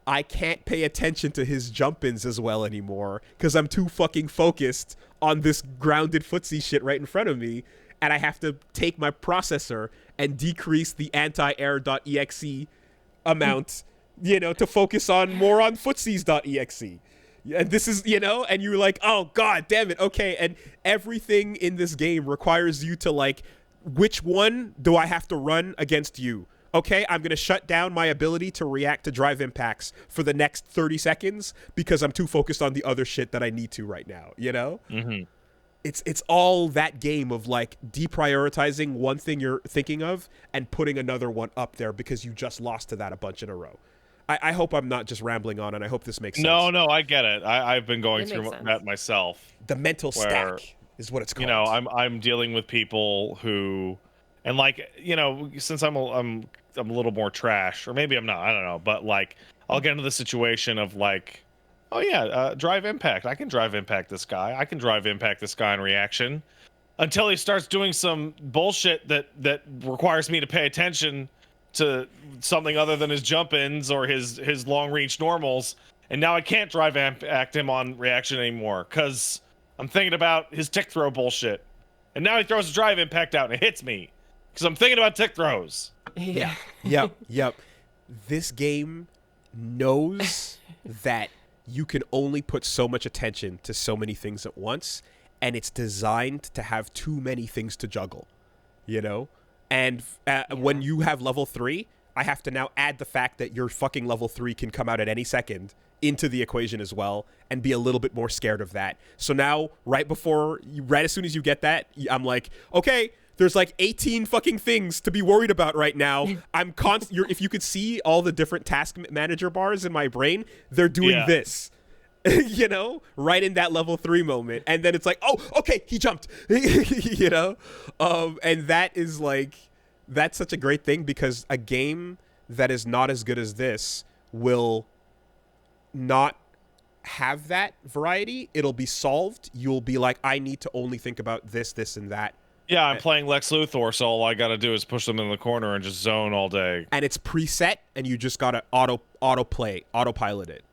I can't pay attention to his jump-ins as well anymore because I'm too fucking focused on this grounded footsie shit right in front of me. And I have to take my processor and decrease the anti-air.exe amount, to focus more on footsies.exe. And this is, and you're like, oh, God damn it. Okay. And everything in this game requires you to like, which one do I have to run against you? Okay, I'm going to shut down my ability to react to drive impacts for the next 30 seconds because I'm too focused on the other shit that I need to right now, Mm-hmm. It's all that game of like deprioritizing one thing you're thinking of and putting another one up there because you just lost to that a bunch in a row. I hope I'm not just rambling on, and I hope this makes sense. No, I get it. I've been going through that myself. The mental stack is what it's called. I'm dealing with people who, and like, since I'm a little more trash, or maybe I'm not, I don't know, but like I'll get into the situation of like, oh yeah, drive impact. I can drive impact this guy. I can drive impact this guy in reaction, until he starts doing some bullshit that requires me to pay attention to something other than his jump-ins or his long-range normals, and now I can't drive impact him on reaction anymore because I'm thinking about his tick throw bullshit, and now he throws a drive impact out and it hits me because I'm thinking about tick throws. Yeah. Yep. This game knows that you can only put so much attention to so many things at once, and it's designed to have too many things to juggle, And when you have level 3, I have to now add the fact that your fucking level 3 can come out at any second into the equation as well and be a little bit more scared of that. So now, right as soon as you get that, I'm like, okay, there's like 18 fucking things to be worried about right now. If you could see all the different task manager bars in my brain, they're doing this. Right in that level 3 moment. And then it's like, oh, okay, he jumped, and that is like, that's such a great thing because a game that is not as good as this will not have that variety. It'll be solved. You'll be like, I need to only think about this, and that. Yeah, I'm playing Lex Luthor, so all I got to do is push them in the corner and just zone all day. And it's preset, and you just got to autopilot it,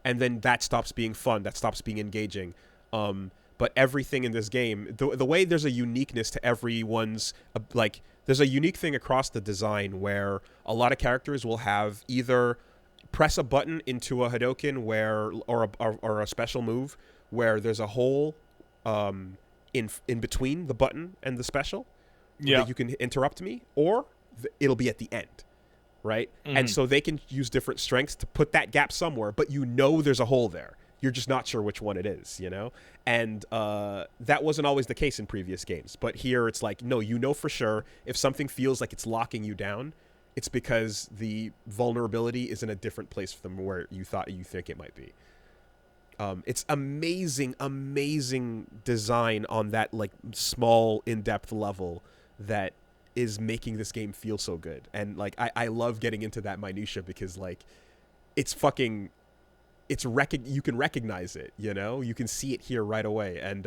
And then that stops being fun. That stops being engaging. But everything in this game, the way there's a uniqueness to everyone's, like, there's a unique thing across the design where a lot of characters will have either press a button into a Hadoken or a special move where there's a hole in between the button and the special that you can interrupt me, or it'll be at the end. Right? Mm-hmm. And so they can use different strengths to put that gap somewhere, but there's a hole there. You're just not sure which one it is, And that wasn't always the case in previous games. But here it's like, no, for sure, if something feels like it's locking you down, it's because the vulnerability is in a different place from where you think it might be. It's amazing design on that like small in-depth level that is making this game feel so good. And like I love getting into that minutia because like it's fucking you can recognize it, you can see it here right away. And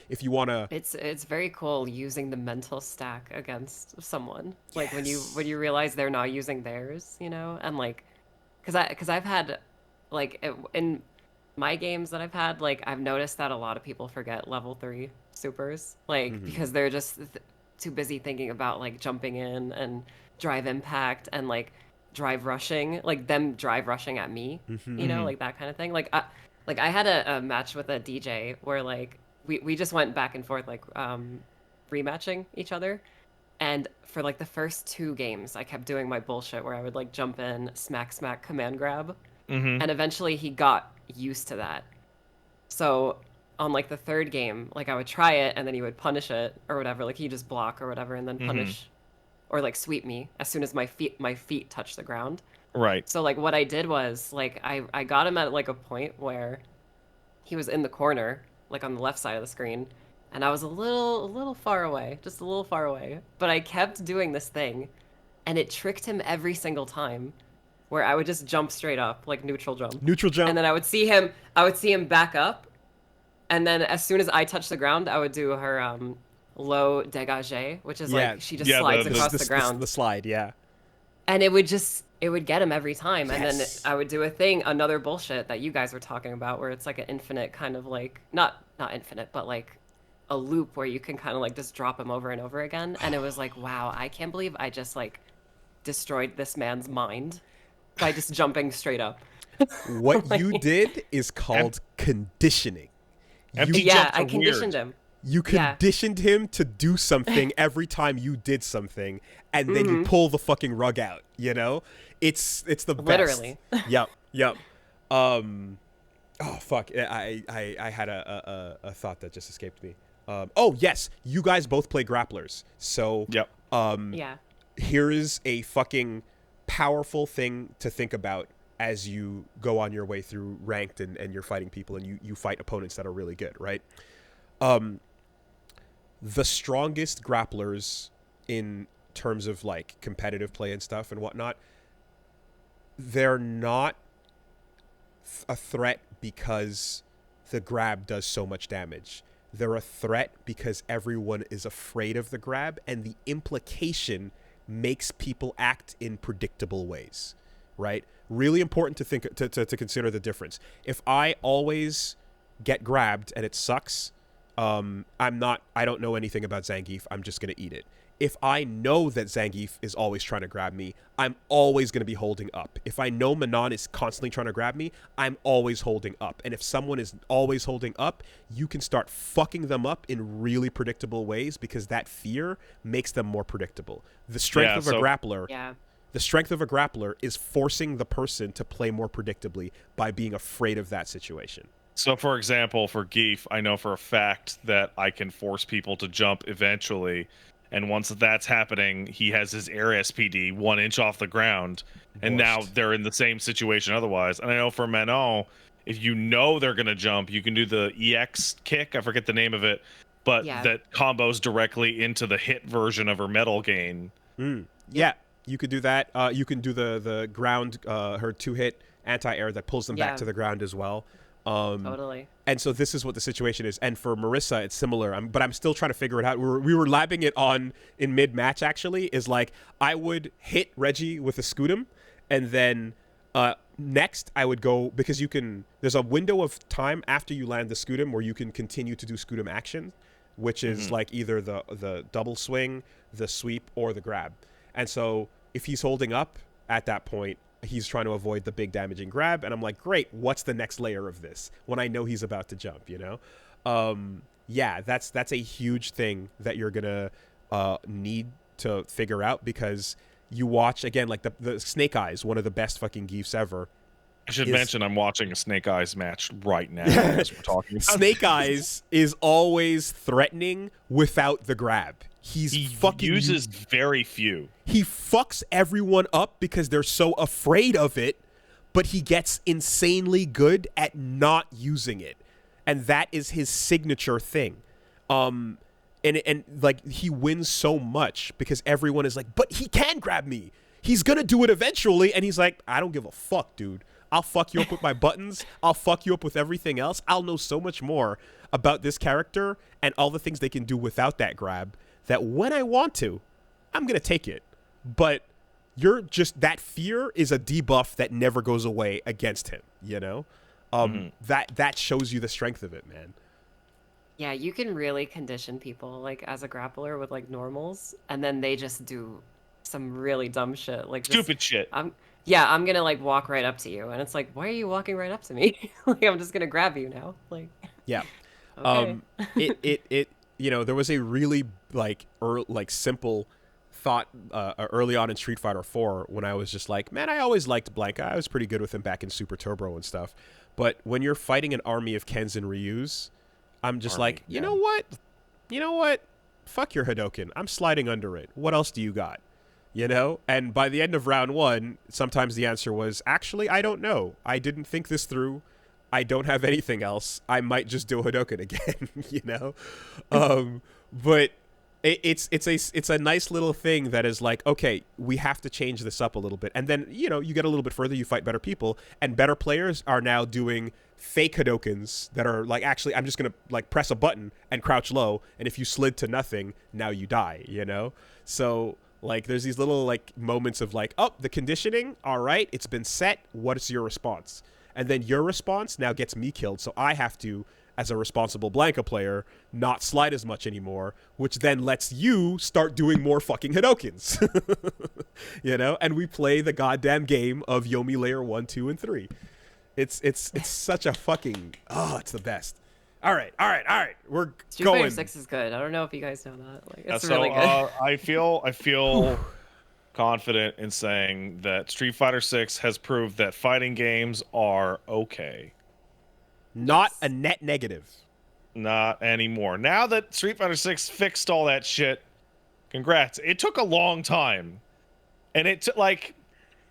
if you want to, it's very cool using the mental stack against someone, like when you realize they're not using theirs, and like because I've had like in my games that I've had, like I've noticed that a lot of people forget level 3 supers, like because they're just too busy thinking about like jumping in and drive impact and like drive rushing, like them drive rushing at me, like that kind of thing. Like I had a match with a DJ where like we just went back and forth like rematching each other, and for like the first 2 games I kept doing my bullshit where I would like jump in, smack, command grab, and eventually he got used to that. So on like the 3rd game, like I would try it and then he would punish it or whatever, like he'd just block or whatever and then punish or like sweep me as soon as my feet touch the ground. Right. So like what I did was like I got him at like a point where he was in the corner, like on the left side of the screen, and I was a little far away, just a little far away. But I kept doing this thing, and it tricked him every single time, where I would just jump straight up, like neutral jump. Neutral jump. And then I would see him back up, and then as soon as I touched the ground, I would do her low dégagé, which is like she just slides across the ground. The slide, yeah. And it would get him every time. And then I would do another bullshit that you guys were talking about, where it's like an infinite kind of like, not infinite, but like a loop where you can kind of like just drop him over and over again. And it was like, wow, I can't believe I just like destroyed this man's mind by just jumping straight up. What like, you did is called conditioning. I conditioned him. You conditioned him to do something every time you did something, and then you pull the fucking rug out, you know? It's the best. Literally. Yep. Oh fuck. I had a thought that just escaped me. Oh yes, you guys both play grapplers. So here is a fucking powerful thing to think about as you go on your way through ranked and you're fighting people and you fight opponents that are really good, right? The strongest grapplers in terms of like competitive play and stuff and whatnot, they're not a threat because the grab does so much damage. They're a threat because everyone is afraid of the grab, and the implication makes people act in predictable ways, right? Really important to think to consider the difference. If I always get grabbed and it sucks, I don't know anything about Zangief. I'm just going to eat it. If I know that Zangief is always trying to grab me, I'm always going to be holding up. If I know Manon is constantly trying to grab me, I'm always holding up. And if someone is always holding up, you can start fucking them up in really predictable ways because that fear makes them more predictable. The strength of a grappler is forcing the person to play more predictably by being afraid of that situation. So, for example, for Geef, I know for a fact that I can force people to jump eventually. And once that's happening, he has his air SPD 1 inch off the ground. And now they're in the same situation otherwise. And I know for Manon, if you know they're going to jump, you can do the EX kick. I forget the name of it. But that combos directly into the hit version of her metal gain. Yeah, you could do that. You can do the ground, her 2-hit anti-air that pulls them back to the ground as well. Totally. And so this is what the situation is. And for Marissa, it's similar. But I'm still trying to figure it out. We were labbing it on in mid-match, actually, is like I would hit Reggie with a Scudam, and then next I would go, because there's a window of time after you land the Scudam where you can continue to do Scudam action, which is like either the double swing, the sweep, or the grab. And so if he's holding up at that point, he's trying to avoid the big damaging grab, and I'm like, great, what's the next layer of this when I know he's about to jump, you know? That's a huge thing that you're gonna need to figure out, because you watch, again, like the Snake Eyes, one of the best fucking Geefs ever. I should mention I'm watching a Snake Eyes match right now as we're talking about Snake Eyes is always threatening without the grab. He uses very few. He fucks everyone up because they're so afraid of it, but he gets insanely good at not using it. And that is his signature thing. And like he wins so much because everyone is like, but he can grab me. He's going to do it eventually. And he's like, I don't give a fuck, dude. I'll fuck you up with my buttons. I'll fuck you up with everything else. I'll know so much more about this character and all the things they can do without that grab, that when I want to, I'm going to take it. But that fear is a debuff that never goes away against him, you know? That shows you the strength of it, man. Yeah, you can really condition people, like, as a grappler with, like, normals, and then they just do some really dumb shit. Like, stupid shit. I'm going to, like, walk right up to you. And it's like, why are you walking right up to me? Like, I'm just going to grab you now. Like, yeah. Okay. It you know, there was a really simple thought early on in Street Fighter 4 when I was just like, man, I always liked Blanka. I was pretty good with him back in Super Turbo and stuff. But when you're fighting an army of Kens and Ryus, I'm just you know what? Fuck your Hadoken. I'm sliding under it. What else do you got? You know? And by the end of round 1, sometimes the answer was, actually, I don't know. I didn't think this through. I don't have anything else. I might just do a Hadoken again, you know? But it's a nice little thing that is like, okay, we have to change this up a little bit. And then, you know, you get a little bit further, you fight better people, and better players are now doing fake Hadokens that are like, actually, I'm just going to like press a button and crouch low, and if you slid to nothing, now you die, you know? So like there's these little like moments of like, oh, the conditioning, all right, it's been set, what is your response? And then your response now gets me killed, so I have to, as a responsible Blanca player, not slide as much anymore, which then lets you start doing more fucking Hadokens. You know? And we play the goddamn game of Yomi Layer 1, 2, and 3. It's such a fucking... Oh, it's the best. All right. We're Street going. Fighter 6 is good. I don't know if you guys know that. Like, it's so really good. I feel confident in saying that Street Fighter 6 has proved that fighting games are okay. Not a net negative. Not anymore. Now that Street Fighter 6 fixed all that shit, congrats. It took a long time. And it like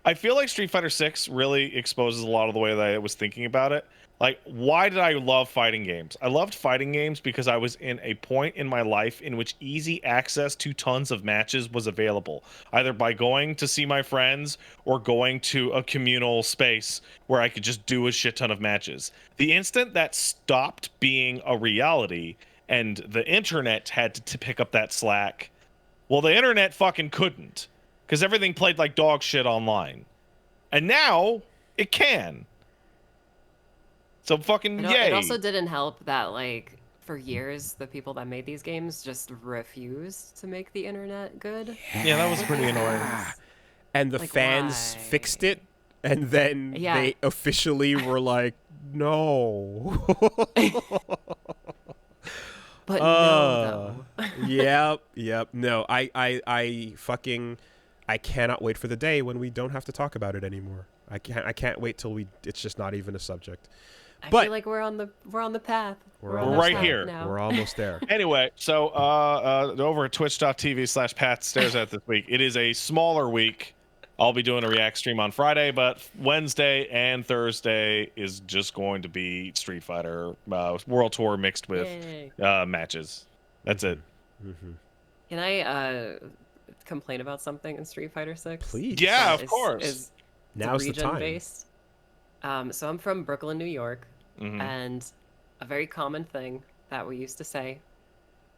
I feel like Street Fighter 6 really exposes a lot of the way that I was thinking about it. Like, why did I love fighting games? I loved fighting games because I was in a point in my life in which easy access to tons of matches was available, either by going to see my friends or going to a communal space where I could just do a shit ton of matches. The instant that stopped being a reality and the internet had to pick up that slack, well, the internet fucking couldn't, because everything played like dog shit online. And now it can. So fucking yay. It also didn't help that, like, for years, the people that made these games just refused to make the internet good. Yeah, that was pretty annoying. And the Like, fans why? fixed it, and then they officially were like, no. But no, though. Yep. No, I cannot wait for the day when we don't have to talk about it anymore. I can't wait till it's just not even a subject. I But feel like we're on the path. We're on the right path here. now. we're almost there. Anyway, so over at twitch.tv/Pat Stares At this week, it is a smaller week. I'll be doing a React stream on Friday, but Wednesday and Thursday is just going to be Street Fighter World Tour mixed with matches. That's it. Mm-hmm. Can I complain about something in Street Fighter 6? Please. Yeah, of course. Is Now's the time. region-based. So I'm from Brooklyn, New York, and a very common thing that we used to say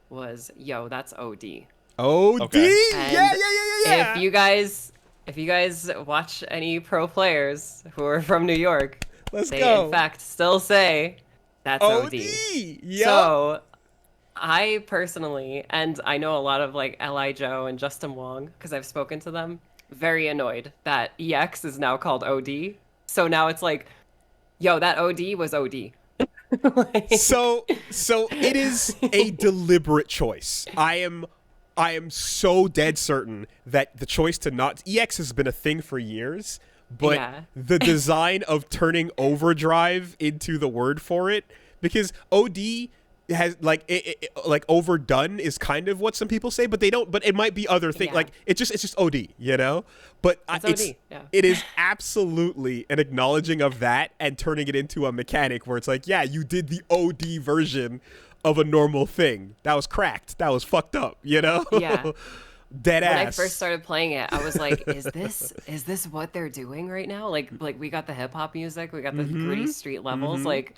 was, "Yo, that's OD." OD. Okay. Yeah. If you guys watch any pro players who are from New York, Let's they go. in fact still say that's OD. Yep. So I personally, and I know a lot of like Li Joe and Justin Wong, because I've spoken to them, very annoyed that EX is now called OD. So now it's like, yo, that OD was OD. Like... So it is a deliberate choice. I am so dead certain that the choice to not EX has been a thing for years, but the design of turning overdrive into the word for it, because OD has like like overdone is kind of what some people say, but they don't. But it might be other things. Like it's just OD, you know. But it is absolutely an acknowledging of that and turning it into a mechanic where it's like, yeah, you did the OD version of a normal thing. That was cracked. That was fucked up, you know. Yeah. Dead ass. When I first started playing it, I was like, is this what they're doing right now? Like we got the hip hop music, we got the gritty street levels, like.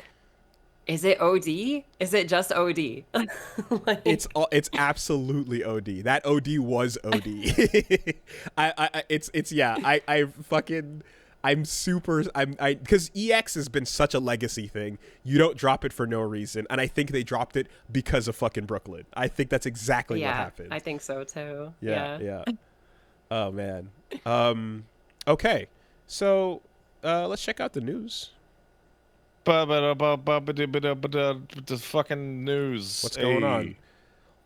Is it OD? Is it just OD? Like... It's absolutely OD. That OD was OD. Because EX has been such a legacy thing. You don't drop it for no reason, and I think they dropped it because of fucking Brooklyn. I think that's exactly what happened. I think so too. Yeah. Oh man. Okay. So let's check out the news. The fucking news. What's going on?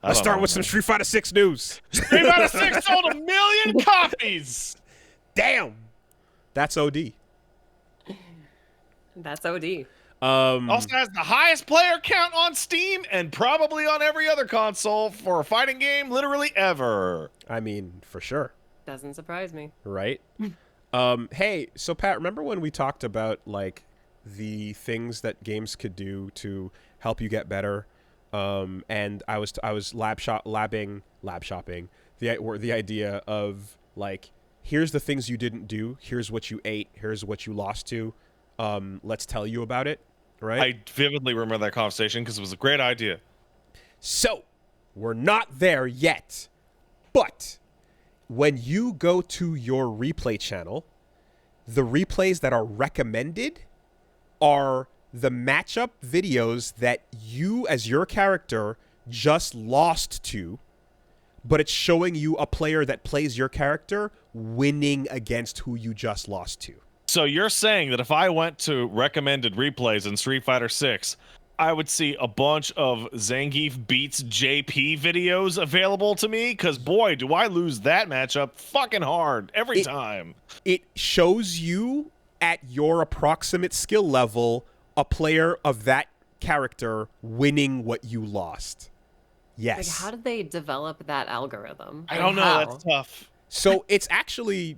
Let's start with some Street Fighter 6 news. Street Fighter 6 sold 1 million copies. Damn. That's OD. That's OD. Also has the highest player count on Steam and probably on every other console for a fighting game literally ever. I mean, for sure. Doesn't surprise me. Right? Hey, so Pat, remember when we talked about like the things that games could do to help you get better. And I was lab shopping the idea of like, here's the things you didn't do, here's what you ate, here's what you lost to. Let's tell you about it, right? I vividly remember that conversation because it was a great idea. So, we're not there yet, but when you go to your replay channel, the replays that are recommended are the matchup videos that you as your character just lost to, but it's showing you a player that plays your character winning against who you just lost to. So you're saying that if I went to recommended replays in Street Fighter 6, I would see a bunch of Zangief beats JP videos available to me? Because boy, do I lose that matchup fucking hard every time. It shows you at your approximate skill level a player of that character winning what you lost. Yes. Like, how did they develop that algorithm? I don't know. How? That's tough. So it's actually,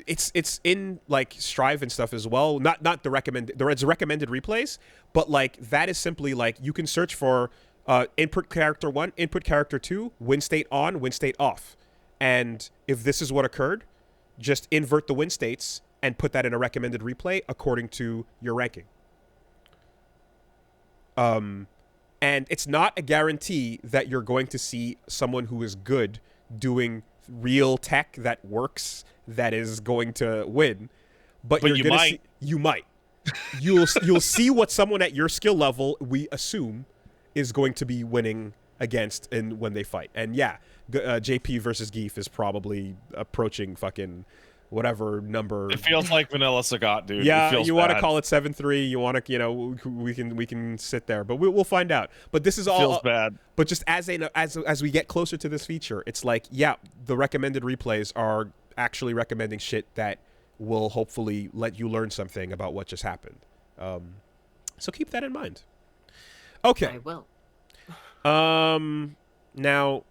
it's in like Strive and stuff as well. Not the recommended. It's recommended replays, but like that is simply like you can search for input character 1, input character 2, win state on, win state off, and if this is what occurred, just invert the win states and put that in a recommended replay according to your ranking. And it's not a guarantee that you're going to see someone who is good doing real tech that works that is going to win, but you're gonna see, you might. You'll see what someone at your skill level, we assume, is going to be winning against and when they fight. And yeah, JP versus Geef is probably approaching fucking whatever number. It feels like Vanilla Sagat, dude. Yeah, you want to call it 7-3. You want to, you know, we can sit there, but we'll find out. But this is all feels bad. But just as we get closer to this feature, it's like, yeah, the recommended replays are actually recommending shit that will hopefully let you learn something about what just happened. So keep that in mind. Okay. I will. Now,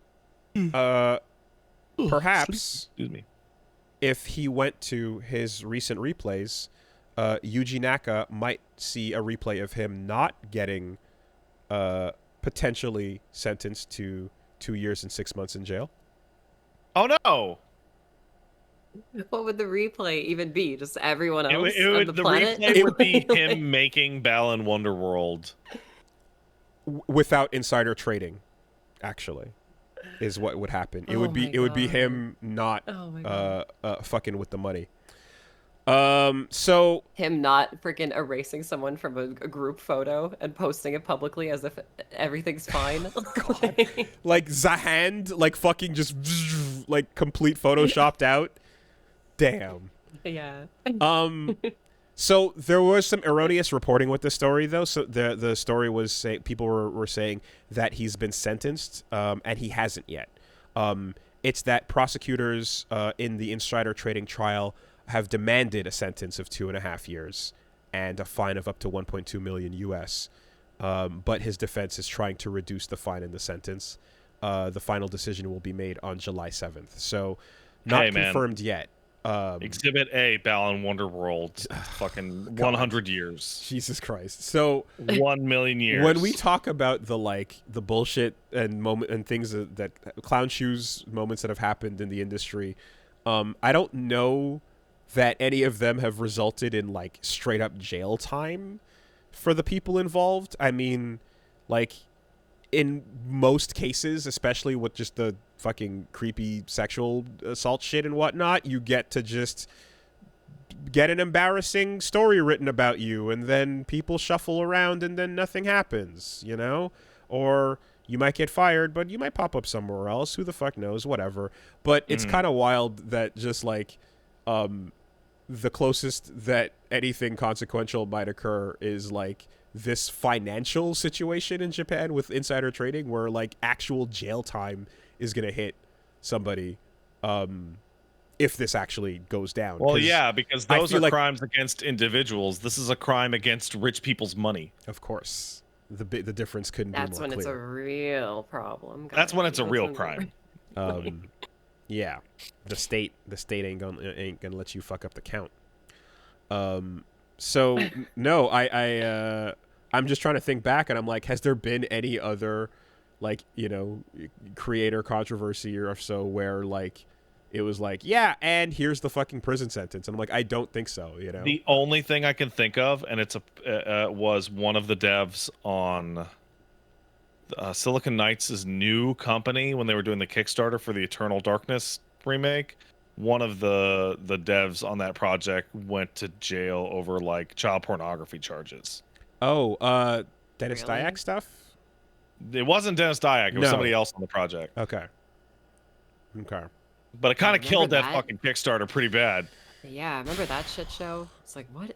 perhaps. Excuse me. If he went to his recent replays, Yuji Naka might see a replay of him not getting potentially sentenced to 2 years and 6 months in jail. Oh no! What would the replay even be? Just everyone else on the planet? Replay would be him making Balan Wonderworld. Without insider trading, actually. Is what would happen. It would be him not fucking with the money. So him not freaking erasing someone from a group photo and posting it publicly as if everything's fine. Like Zahand, like fucking just like complete photoshopped out. Damn. Yeah. So there was some erroneous reporting with the story, though. So the story was people were saying that he's been sentenced, and he hasn't yet. It's that prosecutors in the insider trading trial have demanded a sentence of 2.5 years and a fine of up to 1.2 million US. But his defense is trying to reduce the fine and the sentence. The final decision will be made on July 7th. So not confirmed yet. Exhibit A, Balan Wonderworld, fucking 100 years. Jesus Christ. So 1 million years. When we talk about the bullshit and moment and things that clown shoes moments that have happened in the industry, I don't know that any of them have resulted in like straight up jail time for the people involved. I mean, like in most cases, especially with just the fucking creepy sexual assault shit and whatnot, you get to just get an embarrassing story written about you, and then people shuffle around and then nothing happens, you know? Or you might get fired, but you might pop up somewhere else. Who the fuck knows? Whatever. But it's kind of wild that just like the closest that anything consequential might occur is like this financial situation in Japan with insider trading where like actual jail time is going to hit somebody if this actually goes down. Well, yeah, because those are crimes against individuals. This is a crime against rich people's money. Of course. The difference couldn't be more clear. That's when it's a real problem. That's when it's a real crime. Yeah. The state ain't gonna let you fuck up the count. So no, I'm just trying to think back, and I'm like, has there been any other, like, creator controversy or so where like it was like, yeah, and here's the fucking prison sentence? And I'm like, I don't think so. The only thing I can think of, and it's was one of the devs on Silicon Knights' new company when they were doing the Kickstarter for the Eternal Darkness remake. One of the devs on that project went to jail over like child pornography charges. Oh, Dennis Really? Dyack stuff? It wasn't Dennis Dyack. It was No. somebody else on the project. Okay. But it kind of remember killed that that? fucking Kickstarter pretty bad. Yeah, remember that shit show? It's like, what?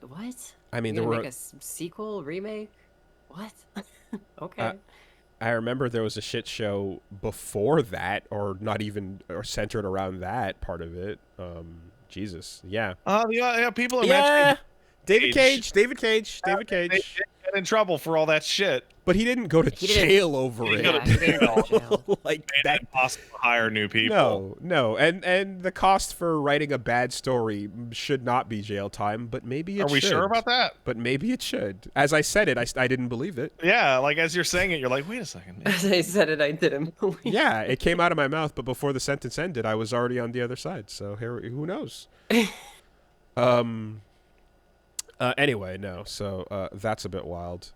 I mean, You're there gonna were. make a sequel, remake? What? Okay. I remember there was a shit show before that, or not even, or centered around that part of it. Jesus, yeah. Yeah, people are Yeah. David David Cage. Cage. They get in trouble for all that shit. But he didn't go to He didn't- jail over He it. didn't Yeah, he didn't go to jail. Like Made it that. impossible to hire new people. No, and the cost for writing a bad story should not be jail time, but maybe it Are we should. sure about that? But maybe it should. As I said it, I didn't believe it. Yeah, like as you're saying it, you're like, wait a second. As I said it, I didn't believe. Yeah, it came out of my mouth, but before the sentence ended, I was already on the other side. So who knows? Anyway, no. So that's a bit wild.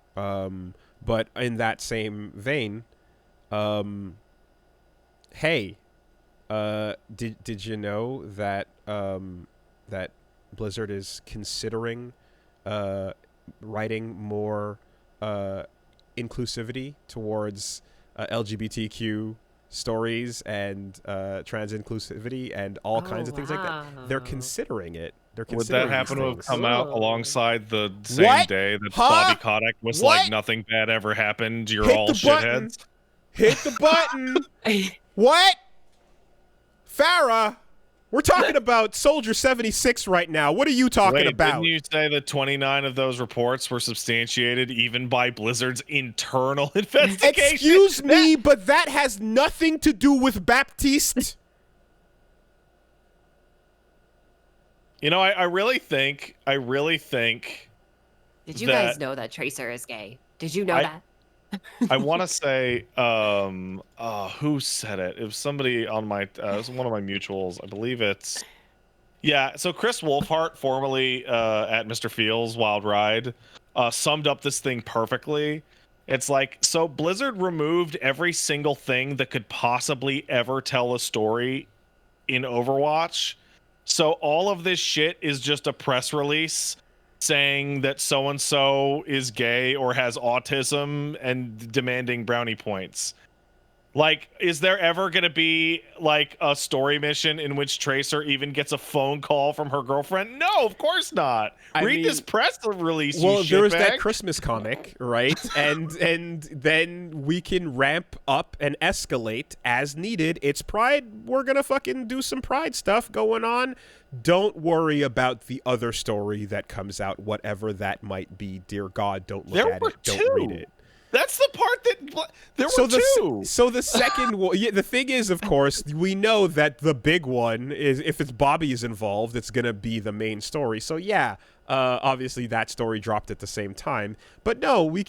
But in that same vein, hey, did you know that that Blizzard is considering writing more inclusivity towards LGBTQ stories and trans inclusivity and all kinds of things like that? They're wow. considering it. They're Would considering that happen to have things. come out Cool. alongside the same What? day that Huh? Bobby Kotick was What? like, nothing bad ever happened, you're Hit all the button. shitheads? Hit the button. What? Farrah, we're talking about Soldier 76 right now. What are you talking Wait, about? didn't you say that 29 of those reports were substantiated even by Blizzard's internal investigation? Excuse me, but that has nothing to do with Baptiste. You know, I really think Did you that- guys know that Tracer is gay? Did you know I- that? I want to say, who said it? It was somebody on my, it was one of my mutuals. I believe it's, yeah. So Chris Wolfhart, formerly at Mr. Fields Wild Ride, summed up this thing perfectly. It's like, so Blizzard removed every single thing that could possibly ever tell a story in Overwatch. So all of this shit is just a press release saying that so-and-so is gay or has autism and demanding brownie points. Like, is there ever going to be, like, a story mission in which Tracer even gets a phone call from her girlfriend? No, of course not. I Read mean, this press release, Well, you there was that shitbag. Christmas comic, right? and then we can ramp up and escalate as needed. It's Pride. We're going to fucking do some Pride stuff going on. Don't worry about the other story that comes out, whatever that might be. Dear God, don't look There at were it. Don't read two. it. That's the part that... There were two. So the second one, yeah, the thing is, of course, we know that the big one is, if it's Bobby's involved, it's gonna be the main story. So yeah, obviously that story dropped at the same time. But no, you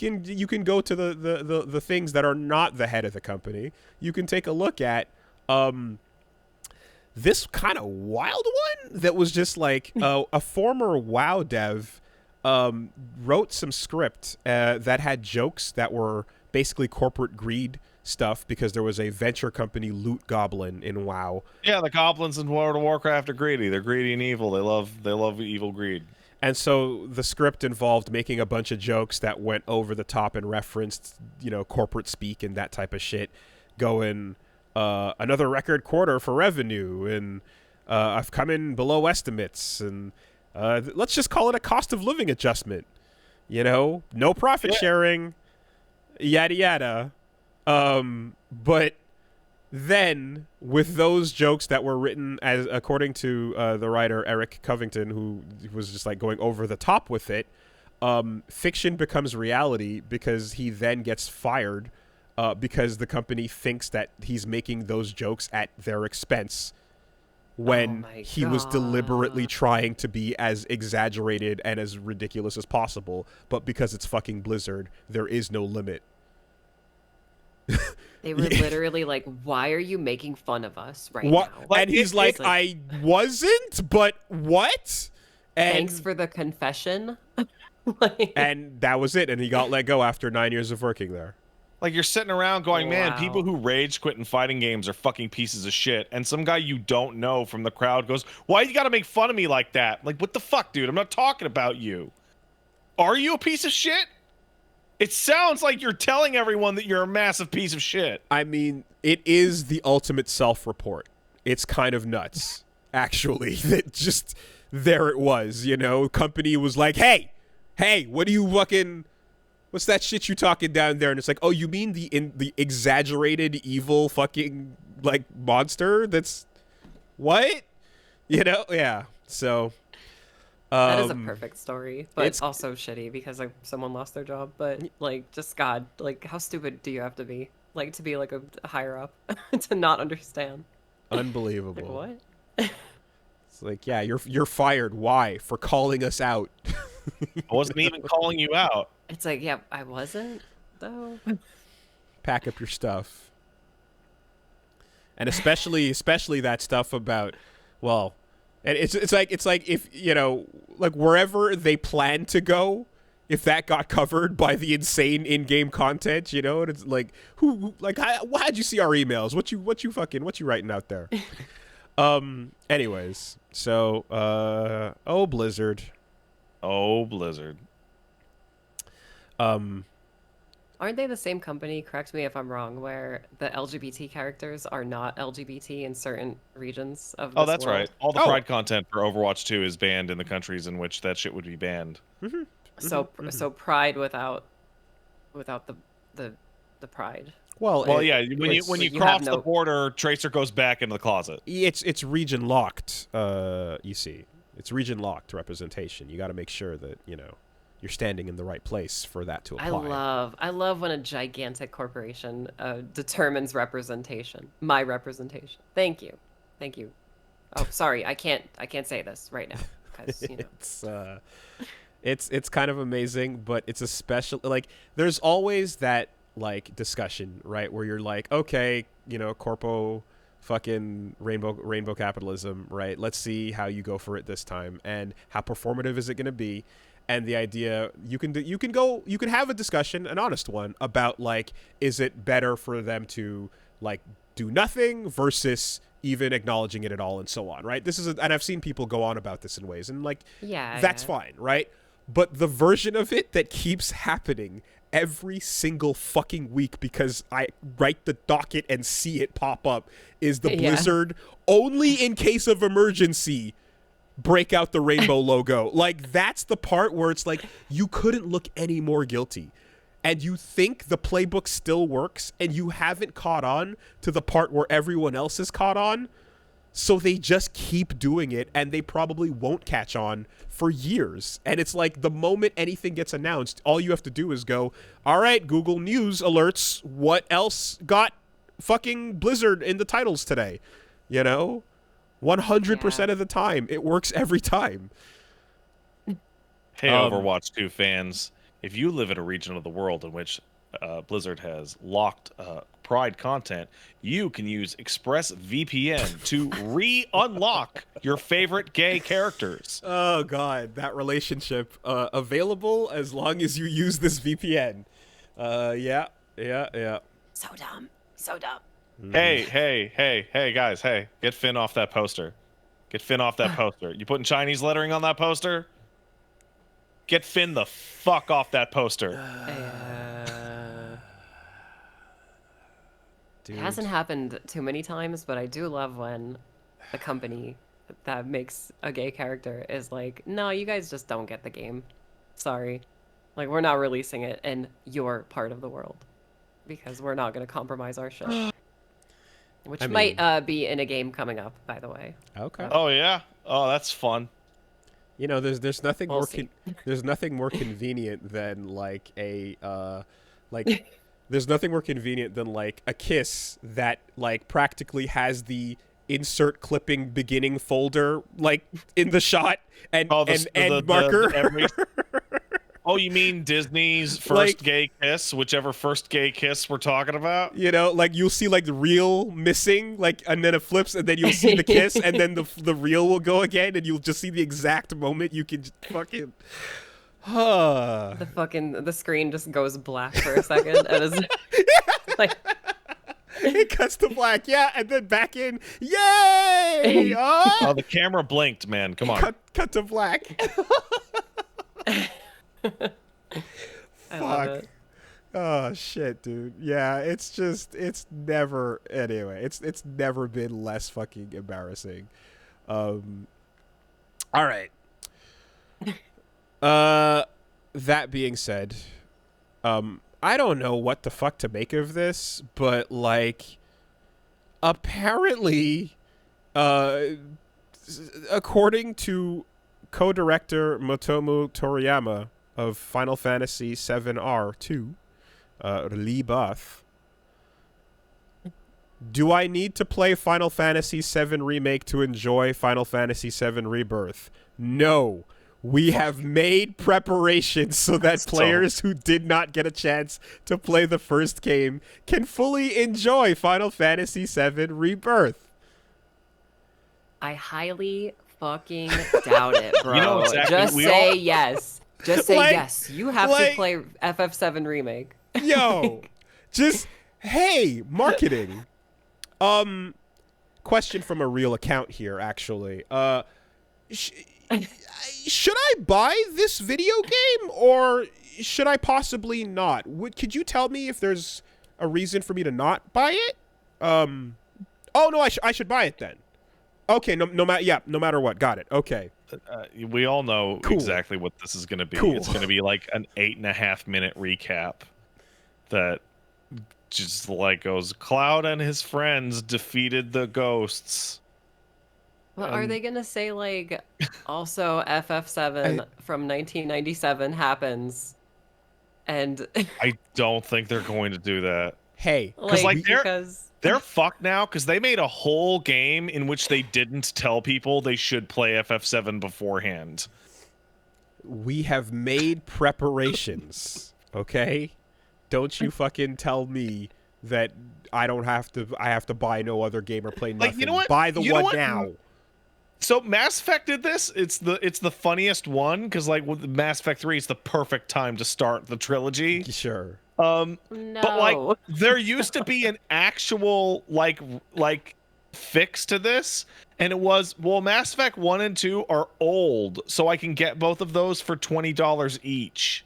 can go to the things that are not the head of the company. You can take a look at this kind of wild one that was just like a former WoW dev wrote some script that had jokes that were basically corporate greed stuff, because there was a venture company, Loot Goblin, in WoW. Yeah, the goblins in World of Warcraft are greedy. They're greedy and evil. They love evil greed. And so the script involved making a bunch of jokes that went over the top and referenced, corporate speak and that type of shit, going, another record quarter for revenue, and I've come in below estimates, and let's just call it a cost of living adjustment. No profit sharing, yada yada. But then with those jokes that were written as according to the writer Eric Covington, who was just like going over the top with it, fiction becomes reality, because he then gets fired because the company thinks that he's making those jokes at their expense. when my he was deliberately God. trying to be as exaggerated and as ridiculous as possible, but because it's fucking Blizzard, there is no limit. They were literally like, "Why are you making fun of us right What? now?" Like, And he's like, I wasn't, but what? And, Thanks for the confession. Like, and that was it. And he got let go after 9 years of working there. Like, you're sitting around going, man, Wow. people who rage quit in fighting games are fucking pieces of shit. And some guy you don't know from the crowd goes, why you gotta make fun of me like that? Like, what the fuck, dude? I'm not talking about you. Are you a piece of shit? It sounds like you're telling everyone that you're a massive piece of shit. I mean, it is the ultimate self-report. It's kind of nuts, actually. That just, there it was, you know? Company was like, hey, what do you fucking... What's that shit you talking down there? And it's like, oh, you mean the exaggerated evil fucking like monster? That's what? You know? Yeah. So that is a perfect story, but it's- it's also shitty because like someone lost their job. But like, just God, like, how stupid do you have to be, like, to be like a higher up to not understand? unbelievable. Like, what? It's like, yeah, you're fired. Why? For calling us out. I wasn't even calling you out. It's like, yeah, I wasn't though. Pack up your stuff. And especially that stuff about, well, and it's like if, you know, like wherever they plan to go, if that got covered by the insane in-game content, you know, and it's like, who like, how'd you see our emails? What you writing out there? Anyways, so oh Blizzard. Oh, Blizzard. Aren't they the same company? Correct me if I'm wrong. Where the LGBT characters are not LGBT in certain regions of this Oh, that's world? right. All the Oh. Pride content for Overwatch 2 is banned in the countries in which that shit would be banned. So Pride without the pride. Well, Well, it- yeah, when you you cross have the no- border, Tracer goes back into the closet. it's region locked. You see, it's region locked representation. You got to make sure that you know you're standing in the right place for that to apply. I love when a gigantic corporation determines representation. My representation. Thank you. Oh, sorry, I can't say this right now because you know. It's kind of amazing, but it's a special, like, there's always that like discussion, right, where you're like, okay, you know, Corpo, fucking rainbow capitalism, right? Let's see how you go for it this time, and how performative is it going to be? And the idea, you can have a discussion, an honest one, about like, is it better for them to like do nothing versus even acknowledging it at all, and so on, right? And I've seen people go on about this in ways, and like, Yeah, that's yeah. fine, right? But the version of it that keeps happening every single fucking week, because I write the docket and see it pop up, is the Yeah. Blizzard, only in case of emergency, break out the rainbow logo. Like, that's the part where it's like, you couldn't look any more guilty. And you think the playbook still works, and you haven't caught on to the part where everyone else is caught on. So they just keep doing it, and they probably won't catch on for years. And it's like, the moment anything gets announced, all you have to do is go, all right, Google News alerts, what else got fucking Blizzard in the titles today? You know? 100% of the time. It works every time. Hey, Um, Overwatch 2 fans, if you live in a region of the world in which Blizzard has locked Pride content, you can use ExpressVPN to re-unlock your favorite gay characters. Oh, God. That relationship. Available as long as you use this VPN. Yeah. So dumb. Hey, guys, hey, get Finn off that poster. Get Finn off that poster. You putting Chinese lettering on that poster? Get Finn the fuck off that poster. It hasn't happened too many times, but I do love when the company that makes a gay character is like, no, you guys just don't get the game. Sorry. Like, we're not releasing it in your part of the world because we're not going to compromise our shit. Which might be in a game coming up, by the way. Okay. Oh yeah. Oh, that's fun. You know, there's nothing We'll more see. there's nothing more convenient than like a there's nothing more convenient than like a kiss that like practically has the insert clipping beginning folder like in the shot and Oh, end marker. Oh, you mean Disney's first Like- gay kiss, whichever first gay kiss we're talking about? You know, like you'll see like the reel missing, like, and then it flips, and then you'll see the kiss, and then the reel will go again, and you'll just see the exact moment. You can just fucking, The screen just goes black for a second, and it's like it cuts to black, yeah, and then back in, yay! Oh, the camera blinked, man. Come on. Cut to black. I love Fuck. it. Oh shit, dude. Yeah, it's never anyway. It's never been less fucking embarrassing. All right. That being said, I don't know what the fuck to make of this, but like, apparently, according to co-director Motomu Toriyama of Final Fantasy VII R2, Rebirth. Do I need to play Final Fantasy VII Remake to enjoy Final Fantasy VII Rebirth? No. We have made preparations so that players who did not get a chance to play the first game can fully enjoy Final Fantasy VII Rebirth. I highly fucking doubt it, bro. You know exactly- Just we say all- yes. Just say Like- yes. You have like- to play FF7 Remake. Yo, just, hey, marketing. Question from a real account here, actually. Should I buy this video game, or should I possibly not? Could you tell me if there's a reason for me to not buy it? Oh no, I should buy it then. Okay, no matter what. Got it. Okay. We all know Cool. exactly what this is going to be. Cool. It's going to be like an 8.5-minute recap that just like goes, Cloud and his friends defeated the ghosts. Well, are they gonna say like, also FF7 from 1997 happens, and I don't think they're going to do that. Hey, like, they're- because They're fucked now because they made a whole game in which they didn't tell people they should play FF7 beforehand. we have made preparations. Okay, don't you fucking tell me that I have to buy no other game or play nothing. Like, you know what? Buy the You know one what? now. So Mass Effect did this. It's the funniest one because like with Mass Effect 3, it's the perfect time to start the trilogy. Sure. no. But like there used to be an actual like fix to this, and it was, well, Mass Effect 1 and 2 are old, so I can get both of those for $20 each.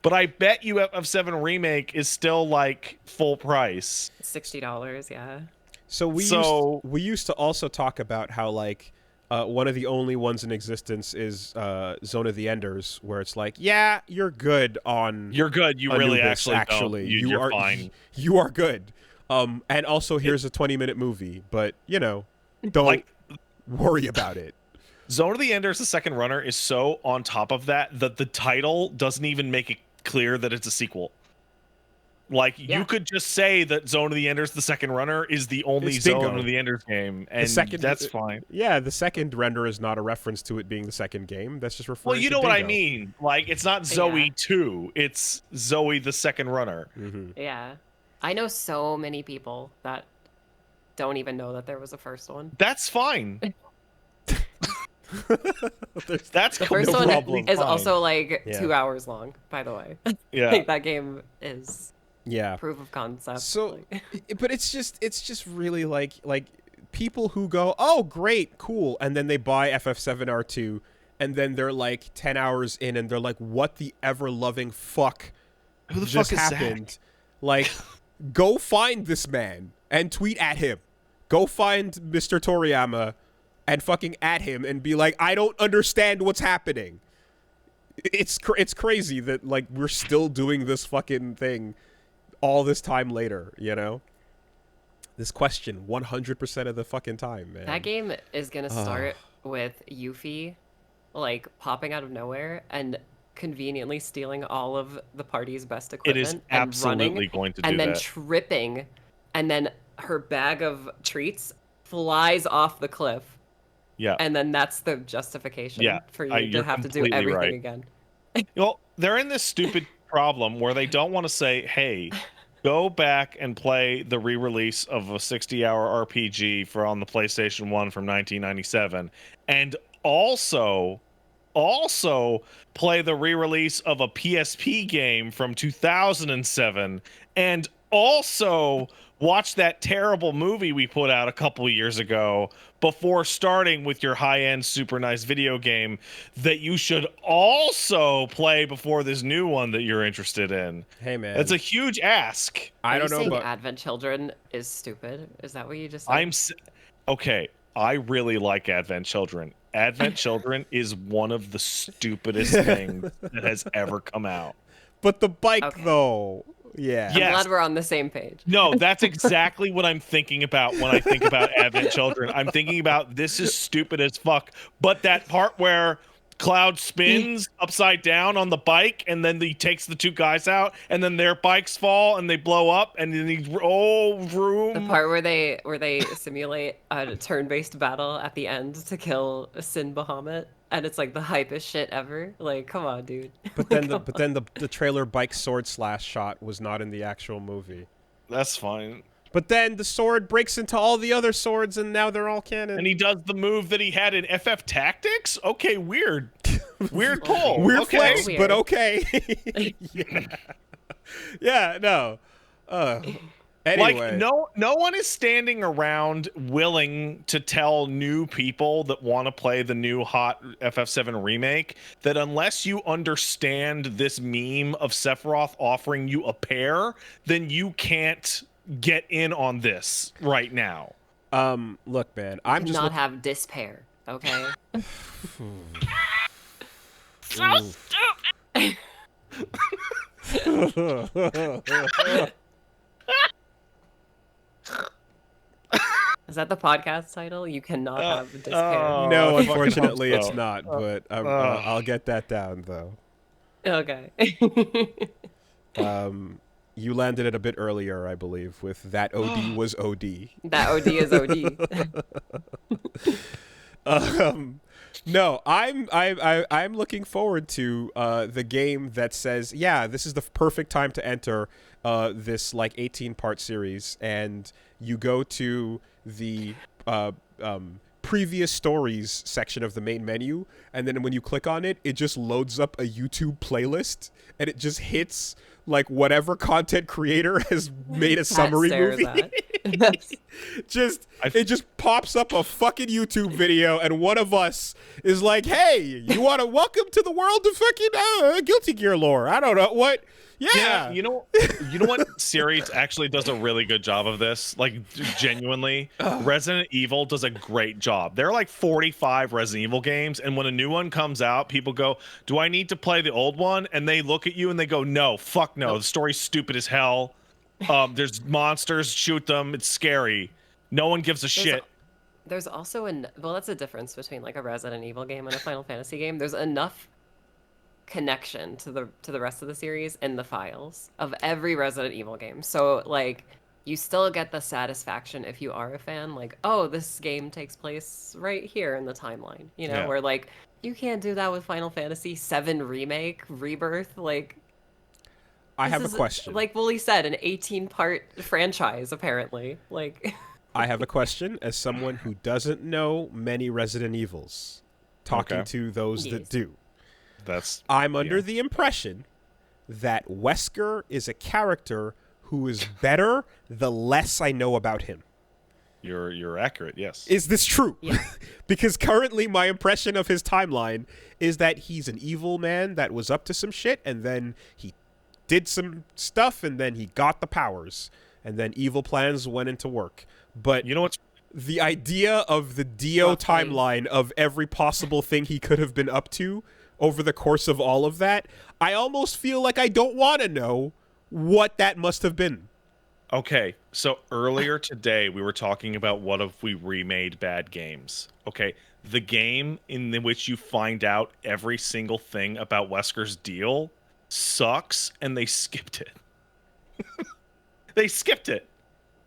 But I bet you FF7 Remake is still like full price. $60, yeah. So we used to also talk about how like one of the only ones in existence is Zone of the Enders, where it's like, yeah, you're good on. You're good. You really Anubis, actually don't. You're fine. You are good. And also here's a 20-minute movie, but you know, don't Like, worry about it. Zone of the Enders, the second runner, is so on top of that that the title doesn't even make it clear that it's a sequel. Like, Yeah. you could just say that Zone of the Enders, the second runner, is the only It's bingo. Zone of the Enders game, and that's fine. Yeah, the second render is not a reference to it being the second game. That's just referring. Well, you to know what I bingo. mean. Like, it's not Zoe 2, it's Zoe the second runner. Mm-hmm. Yeah. I know so many people that don't even know that there was a first one. That's fine. That's The first no one problem. is Fine. also like Yeah. 2 hours long, by the way. Yeah. Like, that game is Yeah. proof of concept. So, like- but it's just really like people who go, oh great, cool, and then they buy FF7 R2, and then they're like 10 hours in, and they're like, what the ever loving fuck Who the just fuck is happened? Zach? Like, go find this man and tweet at him. Go find Mr. Toriyama and fucking at him and be like, I don't understand what's happening. It's crazy that like we're still doing this fucking thing all this time later, you know? This question 100% of the fucking time, man. that game is going to start with Yuffie, like, popping out of nowhere and conveniently stealing all of the party's best It equipment is and absolutely running, going to do and then that. tripping, and then her bag of treats flies off the cliff, Yeah. and then that's the justification Yeah, for you to you're have to do completely everything right. again. Well, they're in this stupid problem where they don't want to say, "Hey, go back and play the re-release of a 60-hour RPG for on the PlayStation 1 from 1997, and also play the re-release of a PSP game from 2007, and also watch that terrible movie we put out a couple of years ago before starting with your high-end super nice video game that you should also play before this new one that you're interested in." Hey, man. That's a huge ask. I Are don't you know, saying but Advent Children is stupid? Is that what you just said? Okay, I really like Advent Children. Advent Children is one of the stupidest things that has ever come out. but the bike Okay. though. Yeah. I'm Yes. glad we're on the same page. No, that's exactly what I'm thinking about when I think about Advent Children. I'm thinking about this is stupid as fuck. But that part where Cloud spins upside down on the bike and then he takes the two guys out and then their bikes fall and they blow up and then vroom. The part where they simulate a turn-based battle at the end to kill Sin Bahamut, and it's like the hypest shit ever. Like, come on, dude. But then the trailer bike sword slash shot was not in the actual movie. That's fine. But then the sword breaks into all the other swords, and now they're all canon. And he does the move that he had in FF Tactics? Okay, weird. Weird pull. Weird Okay. flex, Weird. but okay. Yeah. Yeah, no. Anyway. Like no one is standing around willing to tell new people that want to play the new hot FF7 remake that unless you understand this meme of Sephiroth offering you a pair, then you can't get in on this right now. Look, man, I'm just not have despair, okay? So stupid. Is that the podcast title? You cannot have despair. No, I fucking unfortunately, hope it's so. not. But I'll get that down though. Okay. You landed it a bit earlier, I believe, with that OD was OD. That OD is OD. No, I'm looking forward to the game that says, yeah, this is the perfect time to enter this like 18-part series, and you go to the previous stories section of the main menu, and then when you click on it, it just loads up a YouTube playlist, and it just hits like whatever content creator has made a summary movie. It just pops up a fucking YouTube video, and one of us is like, "Hey, you want to welcome to the world of fucking Guilty Gear lore?" I don't know what. Yeah. You know what series actually does a really good job of this? Like, genuinely, Resident Evil does a great job. There are like 45 Resident Evil games, and when a new one comes out, people go, "Do I need to play the old one?" And they look at you and they go, "No, fuck no. The story's stupid as hell. There's monsters, shoot them. It's scary. No one gives a shit." There's also that's a difference between like a Resident Evil game and a Final Fantasy game. There's enough connection to the rest of the series in the files of every Resident Evil game. So like you still get the satisfaction if you are a fan, like, oh, this game takes place right here in the timeline. You know, where like you can't do that with Final Fantasy VII Remake, Rebirth, like I have a question. Like Wooly said, an 18-part franchise, apparently. Like I have a question as someone who doesn't know many Resident Evils, talking to those that do. I'm under the impression that Wesker is a character who is better the less I know about him. You're accurate, yes. Is this true? Yeah. Because currently my impression of his timeline is that he's an evil man that was up to some shit, and then he did some stuff, and then he got the powers, and then evil plans went into work. But you know what's the idea of the Dio timeline of every possible thing he could have been up to over the course of all of that, I almost feel like I don't want to know what that must have been. Okay, so earlier today we were talking about what if we remade bad games. Okay, the game in which you find out every single thing about Wesker's deal sucks, and they skipped it. They skipped it.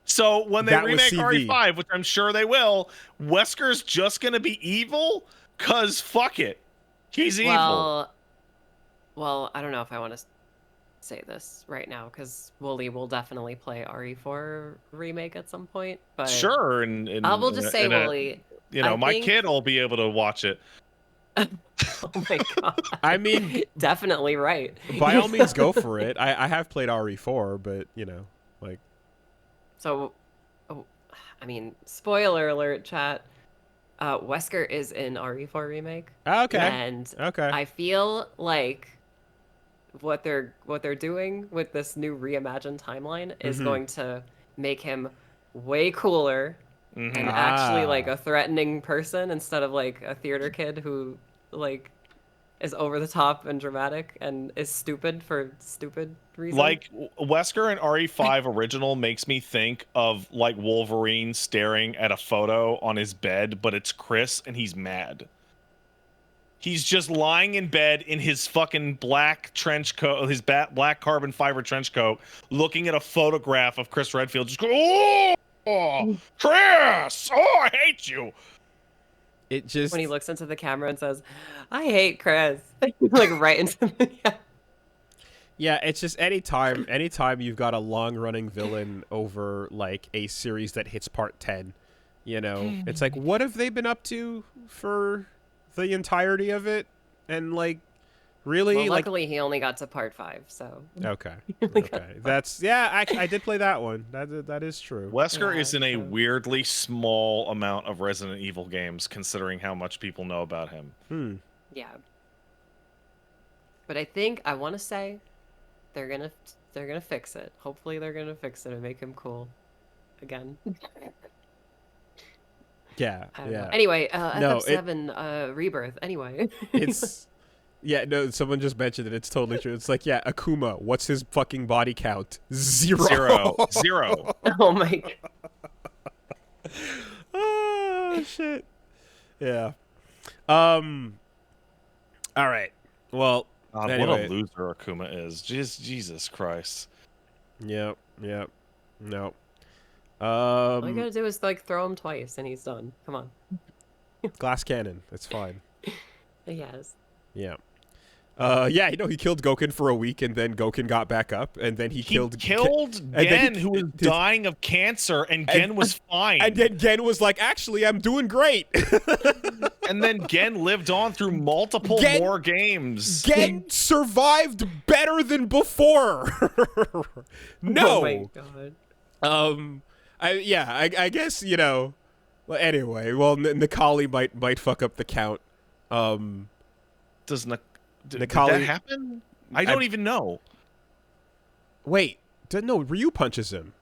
So when they That was remake CV. RE5, which I'm sure they will, Wesker's just gonna be evil? Cause fuck it. He's evil. Well, I don't know if I want to say this right now because Wooly will definitely play RE4 remake at some point. But Sure, I will just say, Wooly. My think... kid will be able to watch it. Oh my god. I mean, definitely right. by all means, go for it. I have played RE4, but like. So, I mean, spoiler alert, chat. Wesker is in RE4 remake. Okay. And okay. I feel like what they're doing with this new reimagined timeline is going to make him way cooler and actually like a threatening person instead of like a theater kid who like is over the top and dramatic and is stupid for stupid reasons. Like Wesker in RE5 original makes me think of like Wolverine staring at a photo on his bed, but it's Chris and he's mad. He's just lying in bed in his fucking black trench coat, his black carbon fiber trench coat, looking at a photograph of Chris Redfield. Just go, oh, Chris! Oh, I hate you. It just when he looks into the camera and says, "I hate Chris," like right into the Yeah, it's just anytime you've got a long-running villain over like a series that hits part 10, it's like, what have they been up to for the entirety of it? And like, really, well, luckily he only got to part 5, so okay. That's I did play that one. That is true. Wesker is in a weirdly small amount of Resident Evil games, considering how much people know about him. Yeah, but I want to say they're gonna fix it. Hopefully they're gonna fix it and make him cool again. Yeah. Anyway, FF7 Rebirth. Anyway, it's someone just mentioned it. It's totally true. It's like, Akuma, what's his fucking body count? Zero. Oh my god. Oh shit. Yeah. All right. Well, anyway. What a loser Akuma is. Jesus Christ. Yep. No. All you gotta do is like throw him twice and he's done. Come on. Glass cannon. It's fine. Yes. Yeah. He killed Goken for a week, and then Goken got back up, and then he killed Gen, who was dying of cancer, and Gen was fine. And then Gen was like, actually, I'm doing great. And then Gen lived on through multiple more games. Gen survived better than before. No. Oh my god. I guess, well, anyway, Nikali might fuck up the count. Did that Nikali happen? I don't even know. Wait, no, Ryu punches him.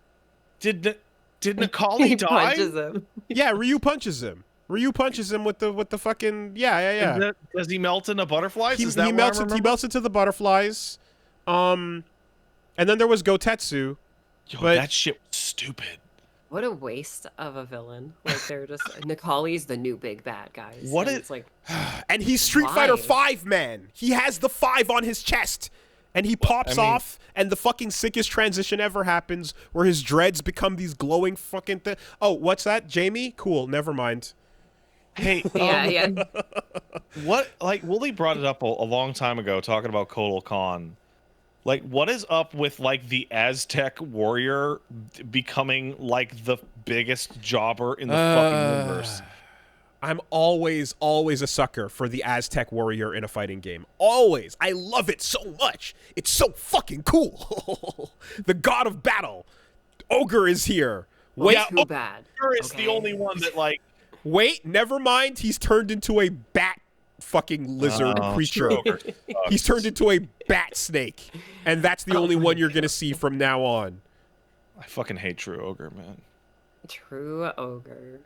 Did Nikali die? Punches him. Yeah, Ryu punches him. Ryu punches him with the fucking Does he melt into butterflies? He melts into the butterflies. And then there was Gotetsu. But that shit was stupid. What a waste of a villain. Like they're just Nikali's the new big bad, guys. It's like, and he's Street Fighter 5, man. He has the 5 on his chest. And he pops off, and the fucking sickest transition ever happens, where his dreads become these glowing fucking thing. Oh, what's that, Jamie? Cool, never mind. Hey, yeah. What? Like Wooly brought it up a long time ago, talking about Kotal Khan. Like, what is up with like the Aztec warrior becoming like the biggest jobber in the fucking universe? I'm always a sucker for the Aztec warrior in a fighting game. Always. I love it so much. It's so fucking cool. The god of battle. Ogre is here. Wait, too bad. Ogre is the only one that like... Wait, never mind. He's turned into a bat fucking lizard creature. He's turned into a bat snake. And that's the only one you're going to see from now on. I fucking hate True Ogre, man. True Ogre.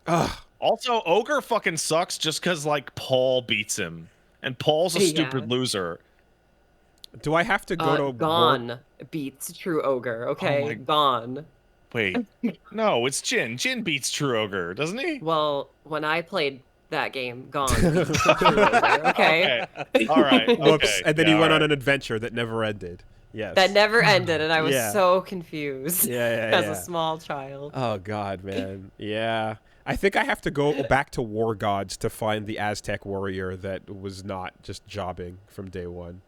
Ugh. Also, Ogre fucking sucks just because, like, Paul beats him. And Paul's a stupid loser. Do I have to go to... Gon beats True Ogre, okay? Gon. Wait. No, it's Jin. Jin beats True Ogre, doesn't he? Well, when I played that game, Gon beats True Ogre, okay? All right. Whoops. And then he went on an adventure that never ended. Yes. That never ended, and I was Yeah. so confused Yeah, as yeah. a small child. Oh God, man. Yeah. I think I have to go back to War Gods to find the Aztec warrior that was not just jobbing from day one.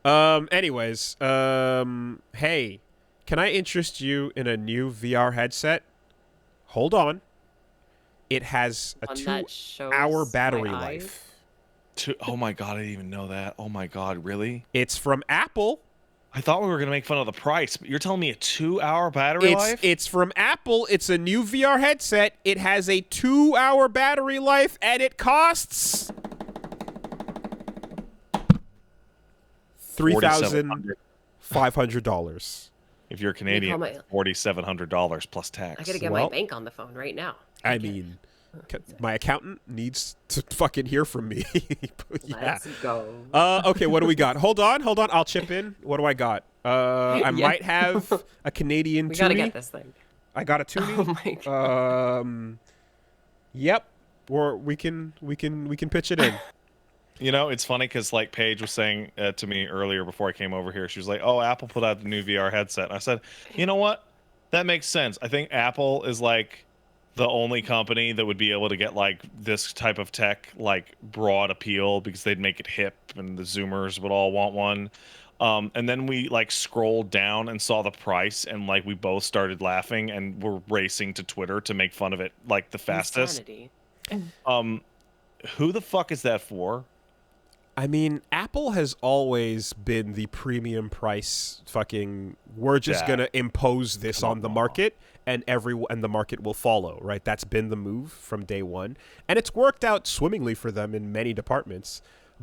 Anyways, hey, can I interest you in a new VR headset? Hold on. It has a One that 2-hour shows battery my eyes. life. Oh my god, I didn't even know that. Oh my god, really? It's from Apple. I thought we were gonna make fun of the price, but you're telling me a 2-hour battery life? It's from Apple. It's a new VR headset. It has a 2-hour battery life, and it costs $3,500. If you're Canadian, my- $4,700 plus tax. I gotta get Well, my bank on the phone right now. I mean, my accountant needs to fucking hear from me. Yeah. Let's go. Okay, what do we got? Hold on. I'll chip in. What do I got? I might have a Canadian We toonie. gotta get this thing. I got a toonie. Oh my god. Yep. Or we can pitch it in. You know, it's funny because like Paige was saying to me earlier before I came over here, she was like, "Oh, Apple put out the new VR headset." And I said, "You know what? That makes sense. I think Apple is like the only company that would be able to get like this type of tech like broad appeal because they'd make it hip and the Zoomers would all want one." And then we like scrolled down and saw the price and like we both started laughing and we're racing to Twitter to make fun of it like the fastest. Insanity. Who the fuck is that for? I mean, Apple has always been the premium price fucking we're just Yeah. going to impose this Come on the on. market and the market will follow, right? That's been the move from day one. And it's worked out swimmingly for them in many departments.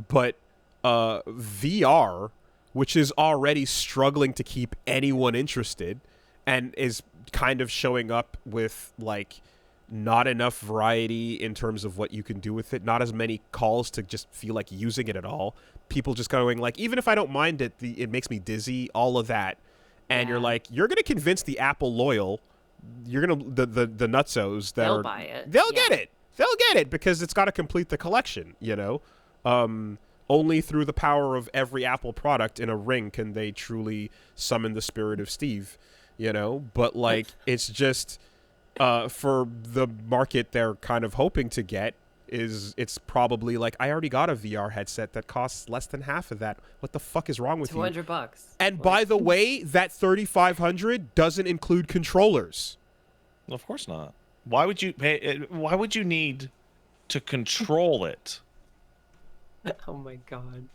But VR, which is already struggling to keep anyone interested and is kind of showing up with like not enough variety in terms of what you can do with it, not as many calls to just feel like using it at all. People just going like, even if I don't mind it, it makes me dizzy, all of that. And you're Yeah. like, you're going to convince the Apple loyal, you're going to, the nutsos that They'll buy it. They'll Yeah. get it. They'll get it because it's got to complete the collection, you know? Only through the power of every Apple product in a ring can they truly summon the spirit of Steve, you know? But like, it's just... for the market they're kind of hoping to get it's probably like, I already got a VR headset that costs less than half of that. What the fuck is wrong with you? $200. And Like, by the way, that $3,500 doesn't include controllers. Of course not. Why would you pay? Why would you need to control it? oh my god.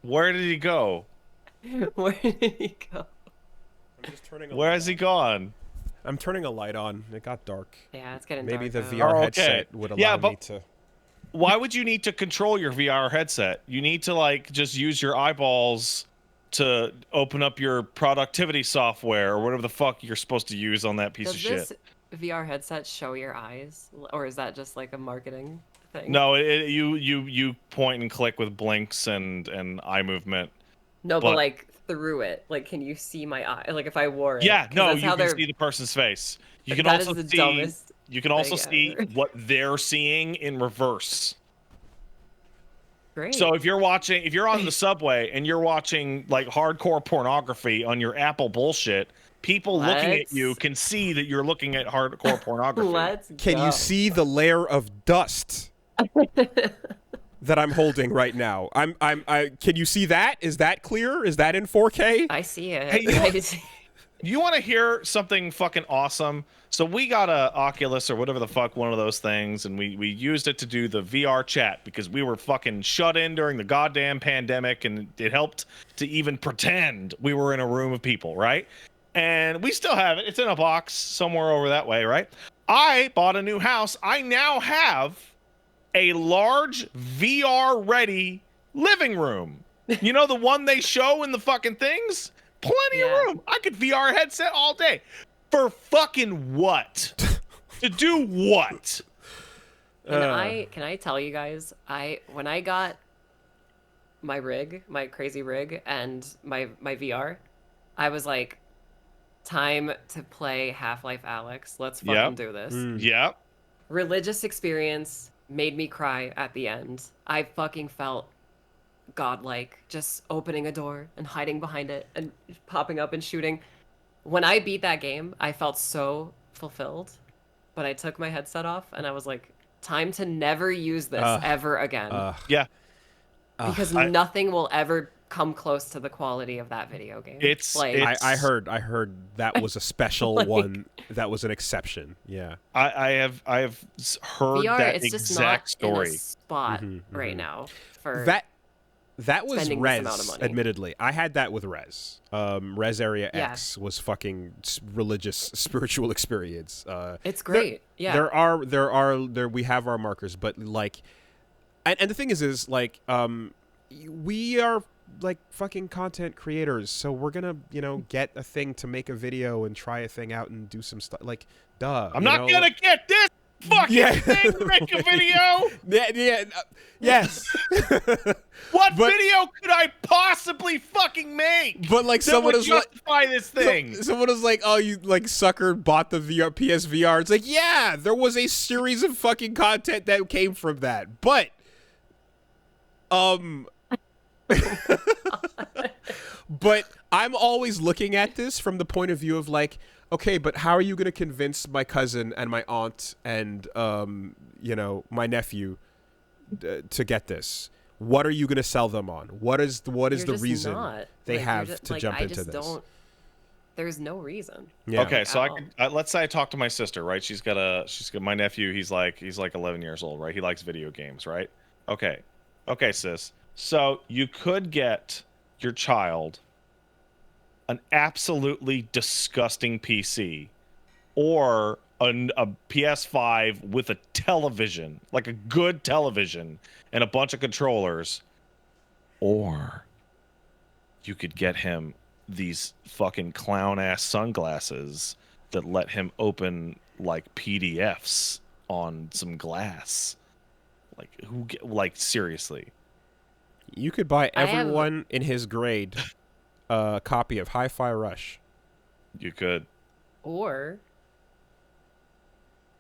Where did he go? Where did he go? I'm just turning Where has he gone? I'm turning a light on. It got dark. Yeah, it's getting Maybe the dark out. VR Oh, okay. headset would allow Yeah, me but- to... Why would you need to control your VR headset? You need to like just use your eyeballs to open up your productivity software or whatever the fuck you're supposed to use on that piece Does of this shit. VR headset show your eyes, or is that just like a marketing thing? No, you point and click with blinks and eye movement. No, but- but like through it, like, can you see my eye? Like if I wore it? Yeah, 'Cause no, that's you how can they're- see the person's face. You can that also is the see. dumbest You can also thing see ever. what they're seeing in reverse. Great. So if you're on the subway and you're watching like hardcore pornography on your Apple bullshit, people looking at you Let's- can see that you're looking at hardcore pornography. Let's Can go. you see the layer of dust that I'm holding right now? Can you see that? Is that clear? Is that in 4K? I see it. Hey, you know- I see- You want to hear something fucking awesome? So we got a Oculus or whatever the fuck, one of those things, and we used it to do the VR chat because we were fucking shut in during the goddamn pandemic, and it helped to even pretend we were in a room of people, right? And we still have it. It's in a box somewhere over that way, right? I bought a new house. I now have a large VR-ready living room. You know, the one they show in the fucking things? Plenty of Yeah. room. I could VR headset all day. For fucking what? To do what? Can I tell you guys? When I got my rig, my crazy rig, and my VR, I was like, time to play Half-Life Alyx. Let's fucking Yep. do this. Yep. Religious experience made me cry at the end. I fucking felt godlike, just opening a door and hiding behind it and popping up and shooting. When I beat that game, I felt so fulfilled, but I took my headset off and I was like, time to never use this ever again. Yeah. Because nothing will ever come close to the quality of that video game. I heard that was a special Like- one. That was an exception. Yeah. I have heard VR, that it's just exact not story. in a spot right now for That was spending this amount of Res, money. admittedly. I had that with Res. Res Area Yeah. X was fucking religious, spiritual experience. It's great. Yeah. We have our markers, but like, and the thing is like, we are like fucking content creators, so we're gonna, get a thing to make a video and try a thing out and do some stuff. Like, duh. I'm not gonna get this fucking thing to make a video. Yes. What video could I possibly fucking make? But like, that someone would is like, justify this thing. someone is like, oh, you like sucker bought the PSVR. It's like, yeah, there was a series of fucking content that came from that, but but I'm always looking at this from the point of view of like, okay, but how are you going to convince my cousin and my aunt and my nephew to get this? What are you going to sell them on? What is the reason they have to jump into this? There's no reason. Yeah. Okay, so let's say I talk to my sister, right? She's got my nephew. He's like 11 years old, right? He likes video games, right? Okay, sis. So you could get your child an absolutely disgusting PC or a PS5 with a television, like a good television and a bunch of controllers, or you could get him these fucking clown ass sunglasses that let him open like PDFs on some glass. Like seriously. You could buy everyone in his grade a copy of Hi-Fi Rush. You could. Or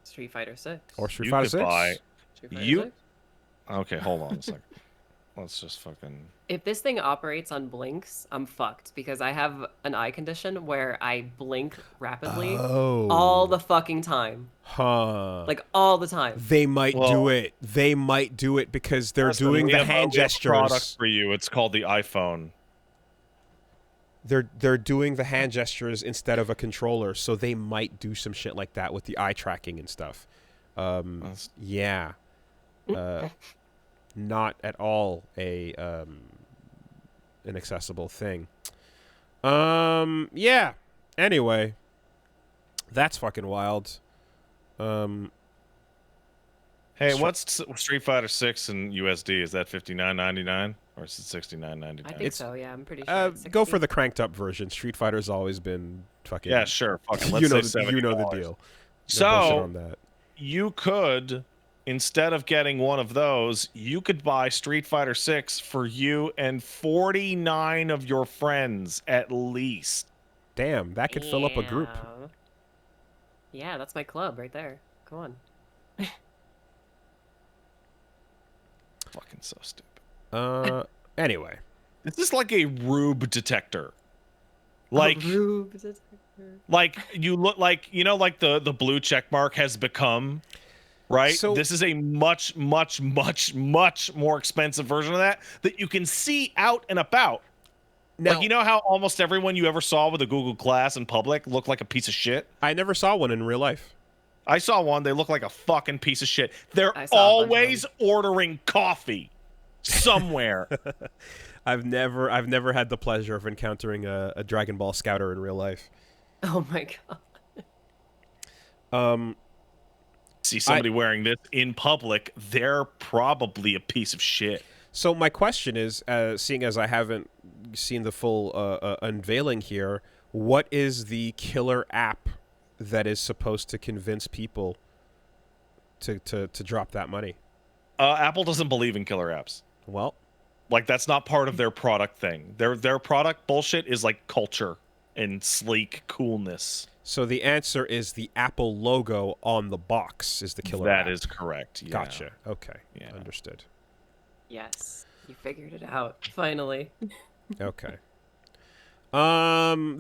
Street Fighter 6. Or Street Fighter 6. Street Fighter 6? Okay, hold on a second. Let's just fucking... If this thing operates on blinks, I'm fucked because I have an eye condition where I blink rapidly all the fucking time. Huh. Like all the time. They might do it. They might do it because they're doing the hand gestures. Product for you. It's called the iPhone. They're doing the hand gestures instead of a controller, so they might do some shit like that with the eye tracking and stuff. Yeah. Not at all an accessible thing. Yeah. Anyway, that's fucking wild. Hey, what's Street Fighter 6 in USD? Is that $59.99 or is it $69.99? I think so. Yeah, I'm pretty sure. It's Go 60. for the cranked up version. Street Fighter's always been fucking. Yeah, sure. Fucking. Let's say $70. You know the deal. No So bullshit on that. you could, instead of getting one of those, you could buy Street Fighter 6 for you and 49 of your friends at least. Damn, that could fill up a group. Yeah, that's my club right there. Come on. Fucking so stupid. Anyway. This is like a rube detector. Like Rube detector. like you look like like the blue check mark has become, right? So- this is a much more expensive version of that you can see out and about. Now, Like, you know how almost everyone you ever saw with a Google Glass in public looked like a piece of shit? I never saw one in real life. I saw one. They look like a fucking piece of shit. They're I saw a bunch of always ordering coffee somewhere. I've never had the pleasure of encountering a Dragon Ball Scouter in real life. Oh my god. See somebody wearing this in public, they're probably a piece of shit. So my question is, seeing as I haven't seen the full unveiling here, what is the killer app that is supposed to convince people to drop that money? Apple doesn't believe in killer apps. Well, Like, that's not part of their product thing. Their product bullshit is like culture and sleek coolness. so the answer is the Apple logo on the box is the killer app. That is correct. Yeah. Gotcha. Okay. Yeah. Understood. Yes. You figured it out finally. Okay.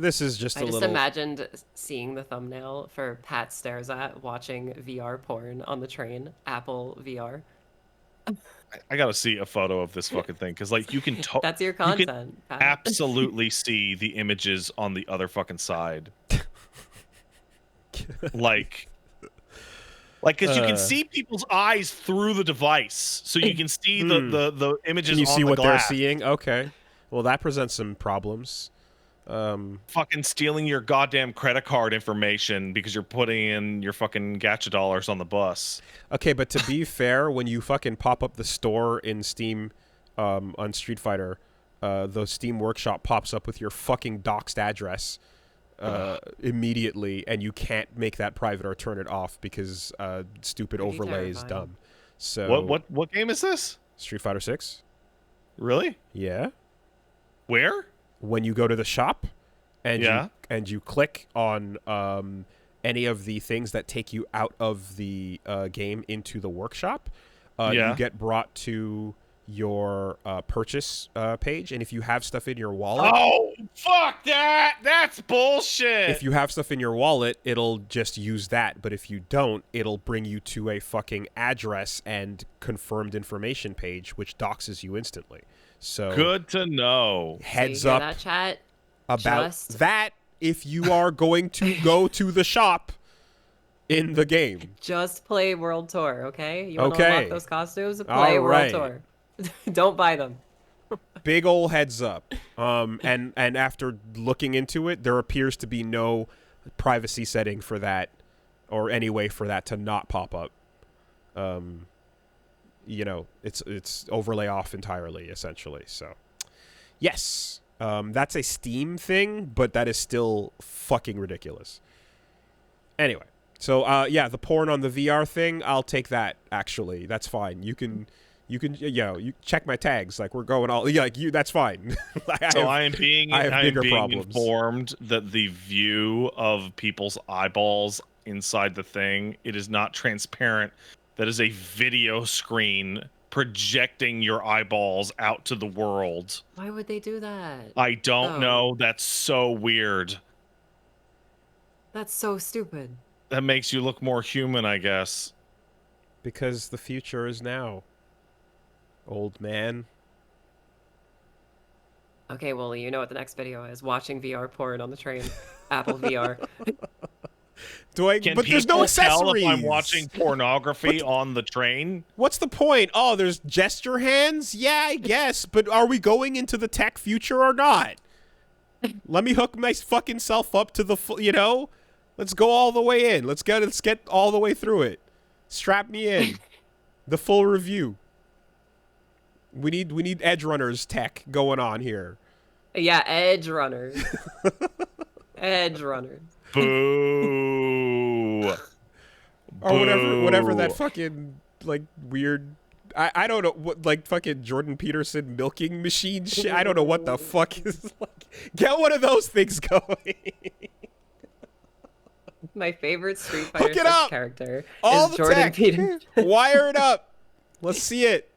This is just I a just little. imagined seeing the thumbnail for Pat Stares At watching VR porn on the train, Apple VR. I gotta see a photo of this fucking thing because like you can That's your you can content, Pat. absolutely see the images on the other fucking side. like because you can see people's eyes through the device, so you can see the images. Can you on see the what glass. they're seeing? Okay. Well, that presents some problems. Fucking stealing your goddamn credit card information because you're putting in your fucking gacha dollars on the bus. Okay, but to be fair, when you fucking pop up the store in Steam on Street Fighter, the Steam Workshop pops up with your fucking doxed address immediately, and you can't make that private or turn it off because stupid Pretty overlay is terrifying. dumb. So What game is this? Street Fighter 6? Really? Yeah. Where? When you go to the shop and Yeah. you click on any of the things that take you out of the game into the workshop, Yeah. you get brought to your purchase page, and if you have stuff in your wallet, Oh, fuck that! That's bullshit! if you have stuff in your wallet, it'll just use that, but if you don't, it'll bring you to a fucking address and confirmed information page, which doxes you instantly. So Good to know. heads So you hear up that, chat? about Just- that if you are going to go to the shop in the game. Just play World Tour, okay? You want to Okay. unlock those costumes? Play All World right. Tour. Don't buy them. Big ol' heads up. And after looking into it, there appears to be no privacy setting for that or any way for that to not pop up. You know, it's overlay off entirely, essentially. So, yes, that's a Steam thing, but that is still fucking ridiculous. Anyway, so yeah, the porn on the VR thing, I'll take that. Actually, that's fine. You can, you check my tags. Like we're going all, yeah, like you. That's fine. I am being bigger problems. informed that the view of people's eyeballs inside the thing, it is not transparent. That is a video screen projecting your eyeballs out to the world. Why would they do that? I don't Oh. know. That's so weird. That's so stupid. That makes you look more human, I guess. Because the future is now, old man. Okay, well, you know what the next video is. Watching VR porn on the train. Apple VR. Can But there's no people accessories. tell if I'm watching pornography on the train? What's the point? Oh, there's gesture hands? Yeah, I guess. But are we going into the tech future or not? Let me hook my fucking self up to the, let's go all the way in. Let's get all the way through it. Strap me in. The full review. We need Edge Runners tech going on here. Yeah, Edge Runners. Edge Runners. Boo. Or whatever Boo. that fucking like weird I don't know what like fucking Jordan Peterson milking machine shit. I don't know what the fuck is like. Get one of those things going. My favorite Street Fighter Hook it 6 up. character All is the Jordan tech. Peterson. Wire it up. Let's see it.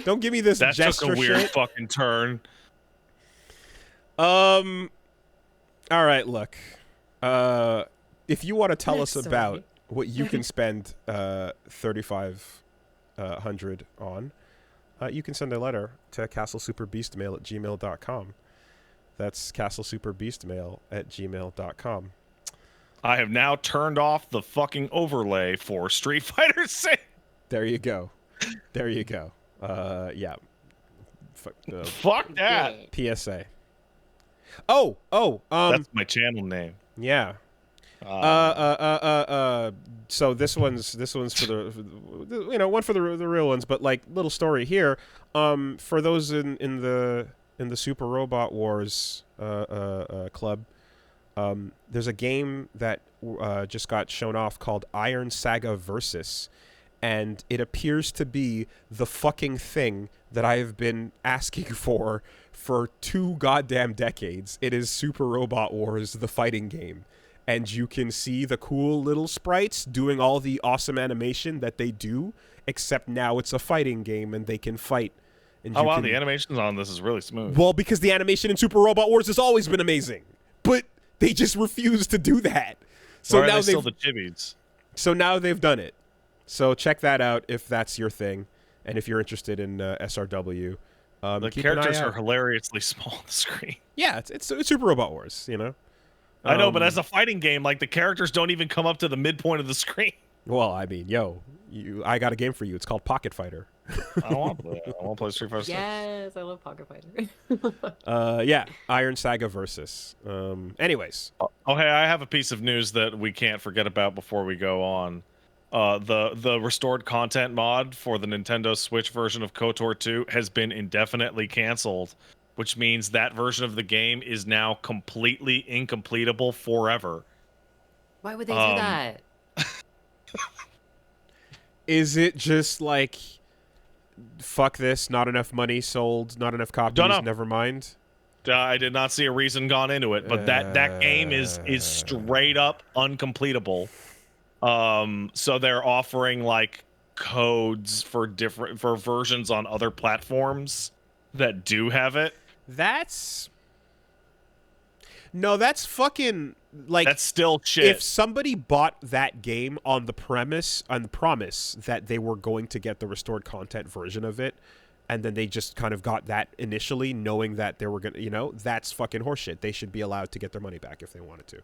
Don't give me this That gesture took a weird shit. fucking turn. All right, look. If you want to tell us Next about story. what you can spend $3,500 on, you can send a letter to castlesuperbeastmail@gmail.com. That's castlesuperbeastmail@gmail.com. I have now turned off the fucking overlay for Street Fighter 6. There you go. There you go. Yeah. Fuck that. PSA. Oh, That's my channel name. yeah. So this one's for the one for the real ones, but like little story here. For those in the Super Robot Wars club, there's a game that just got shown off called Iron Saga Versus, and it appears to be the fucking thing that I have been asking for 2 goddamn decades. It is Super Robot Wars, the fighting game. And you can see the cool little sprites doing all the awesome animation that they do, except now it's a fighting game and they can fight And Oh you wow, can, the animations on this is really smooth. well, because the animation in Super Robot Wars has always been amazing, but they just refuse to do that. So Or are now they still the chibis? So now they've done it. So check that out if that's your thing, and if you're interested in SRW. The keep an eye characters are out. hilariously small on the screen. Yeah, it's Super Robot Wars, you know. I know, but as a fighting game, like the characters don't even come up to the midpoint of the screen. Well, I mean, I got a game for you. It's called Pocket Fighter. I don't want to play that. I want to play Street Fighter 6. Yes, I love Pocket Fighter. Yeah, Iron Saga Versus. Anyways. Oh, hey, I have a piece of news that we can't forget about before we go on. The restored content mod for the Nintendo Switch version of KOTOR 2 has been indefinitely canceled, which means that version of the game is now completely incompletable forever. Why would they do that? Is it just like, fuck this, not enough money sold, not enough copies, Don't know. never mind? I did not see a reason gone into it, but that game is straight up uncompletable. So they're offering like codes for versions on other platforms that do have it. That's fucking like, That's still shit. if somebody bought that game on the promise that they were going to get the restored content version of it, and then they just kind of got that initially, knowing that they were gonna, that's fucking horseshit. They should be allowed to get their money back if they wanted to.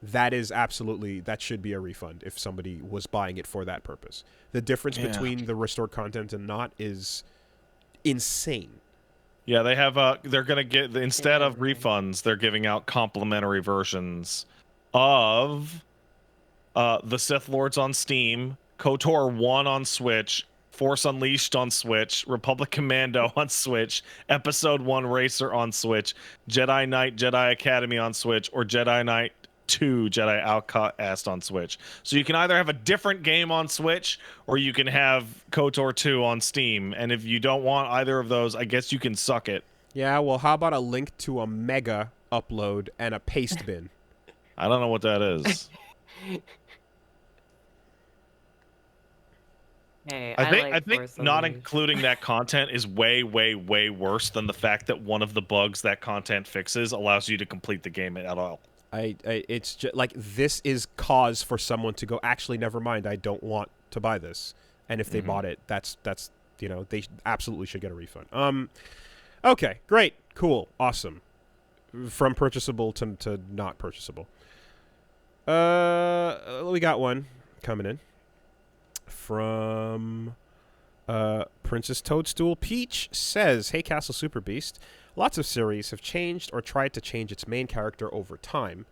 That should be a refund if somebody was buying it for that purpose. The difference between the restored content and not is insane. Yeah, they have they're gonna get, instead of refunds, they're giving out complimentary versions of the Sith Lords on Steam, KOTOR 1 on Switch, Force Unleashed on Switch, Republic Commando on Switch, Episode 1 Racer on Switch, Jedi Knight Jedi Academy on Switch, or Jedi Knight 2 Jedi Outcast on Switch. So you can either have a different game on Switch, or you can have KOTOR 2 on Steam. And if you don't want either of those, I guess you can suck it. Yeah, well, how about a link to a mega upload and a paste bin? I don't know what that is. Hey, I think not including that content is way, way, way worse than the fact that one of the bugs that content fixes allows you to complete the game at all. It's just like, this is cause for someone to go, actually, never mind, I don't want to buy this. And if they bought it, that's they absolutely should get a refund. Okay, great, cool, awesome. From purchasable to not purchasable. We got one coming in from Princess Toadstool Peach. Says, hey Castle Super Beast, lots of series have changed or tried to change its main character over time.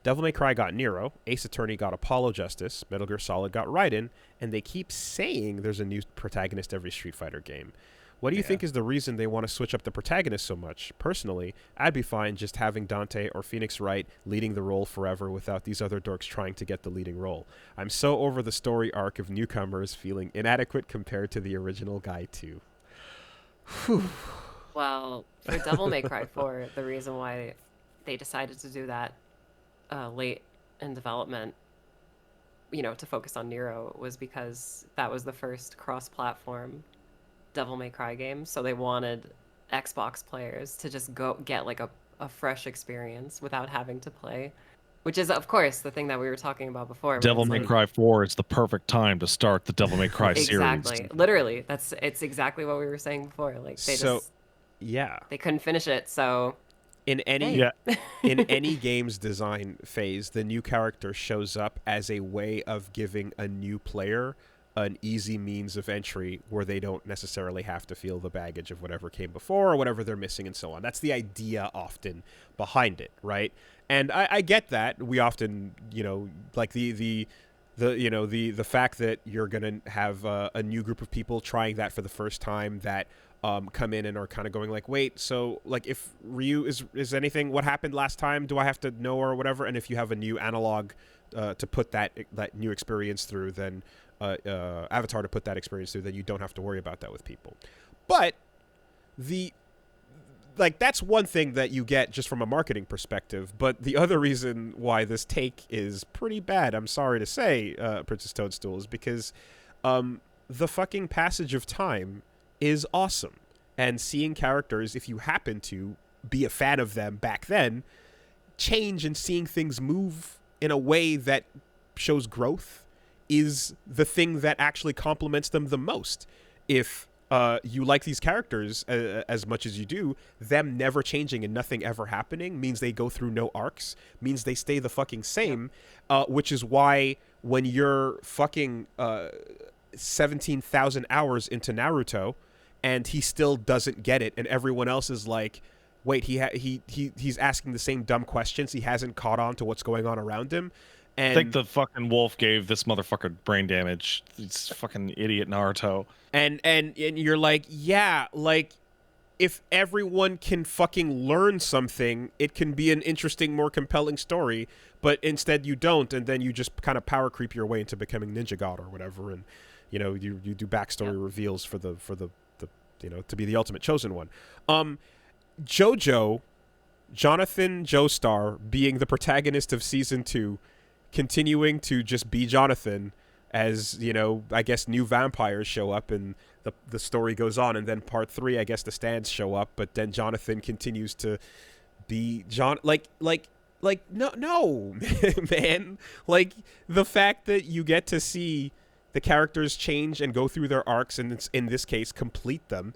Devil May Cry got Nero, Ace Attorney got Apollo Justice, Metal Gear Solid got Raiden, and they keep saying there's a new protagonist every Street Fighter game. What do you think is the reason they want to switch up the protagonist so much? Personally, I'd be fine just having Dante or Phoenix Wright leading the role forever without these other dorks trying to get the leading role. I'm so over the story arc of newcomers feeling inadequate compared to the original guy too. Whew. Well, for Devil May Cry 4, the reason why they decided to do that late in development, to focus on Nero, was because that was the first cross-platform Devil May Cry game. So they wanted Xbox players to just go get like a fresh experience without having to play, which is, of course, the thing that we were talking about before. Devil May Cry 4 is the perfect time to start the Devil May Cry series. Exactly. Literally, it's exactly what we were saying before. Like they couldn't finish it, so in any game's design phase, the new character shows up as a way of giving a new player an easy means of entry where they don't necessarily have to feel the baggage of whatever came before or whatever they're missing and so on. That's the idea often behind it, right? And I get that. We often, like the fact that you're going to have a new group of people trying that for the first time that come in and are kind of going like, wait, so like if Ryu is anything, what happened last time? Do I have to know or whatever? And if you have a new analog to put that new experience through, then avatar to put that experience through, then you don't have to worry about that with people. But that's one thing that you get just from a marketing perspective. But the other reason why this take is pretty bad, I'm sorry to say, Princess Toadstool, is because the fucking passage of time is awesome. And seeing characters, if you happen to be a fan of them back then, change and seeing things move in a way that shows growth is the thing that actually complements them the most. If you like these characters as much as you do, them never changing and nothing ever happening means they go through no arcs, means they stay the fucking same, which is why when you're fucking 17,000 hours into Naruto and he still doesn't get it and everyone else is like, wait, he's asking the same dumb questions, he hasn't caught on to what's going on around him. And I think the fucking wolf gave this motherfucker brain damage. It's fucking idiot Naruto. And you're like, yeah, like, if everyone can fucking learn something, it can be an interesting, more compelling story. But instead you don't, and then you just kind of power creep your way into becoming Ninja God or whatever, and you know, you do backstory reveals for the you know, to be the ultimate chosen one. JoJo, Jonathan Joestar, being the protagonist of season 2, continuing to just be Jonathan as, you know, I guess new vampires show up and the story goes on, and then part 3, I guess the stands show up, but then Jonathan continues to be like no man, like the fact that you get to see the characters change and go through their arcs, and it's, in this case, complete them,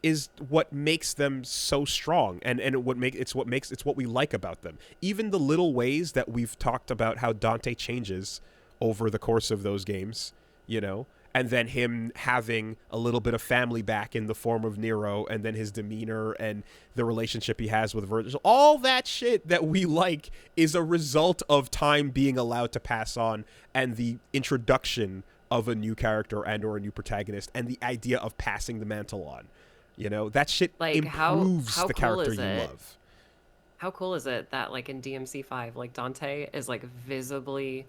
is what makes them so strong, and it's what we like about them. Even the little ways that we've talked about how Dante changes over the course of those games, you know, and then him having a little bit of family back in the form of Nero, and then his demeanor and the relationship he has with Virgil, all that shit that we like is a result of time being allowed to pass on and the introduction of a new character and or a new protagonist and the idea of passing the mantle on. You know, that shit Like, improves how the cool character is you it? love. How cool is it that, like, in DMC5, like, Dante is, like, visibly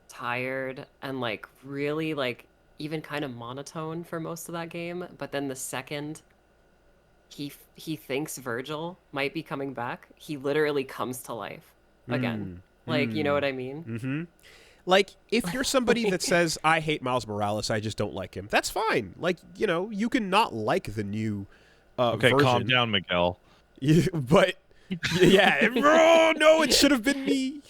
tired and, like, really, like, even kind of monotone for most of that game, but then the second he thinks Virgil might be coming back, he literally comes to life again. Like, you know what I mean? Mm-hmm. Like, if you're somebody that says, I hate Miles Morales, I just don't like him, that's fine. Like, you know, you can not like the new Okay, version. calm down, Miguel. But yeah, bro, no, it should have been me.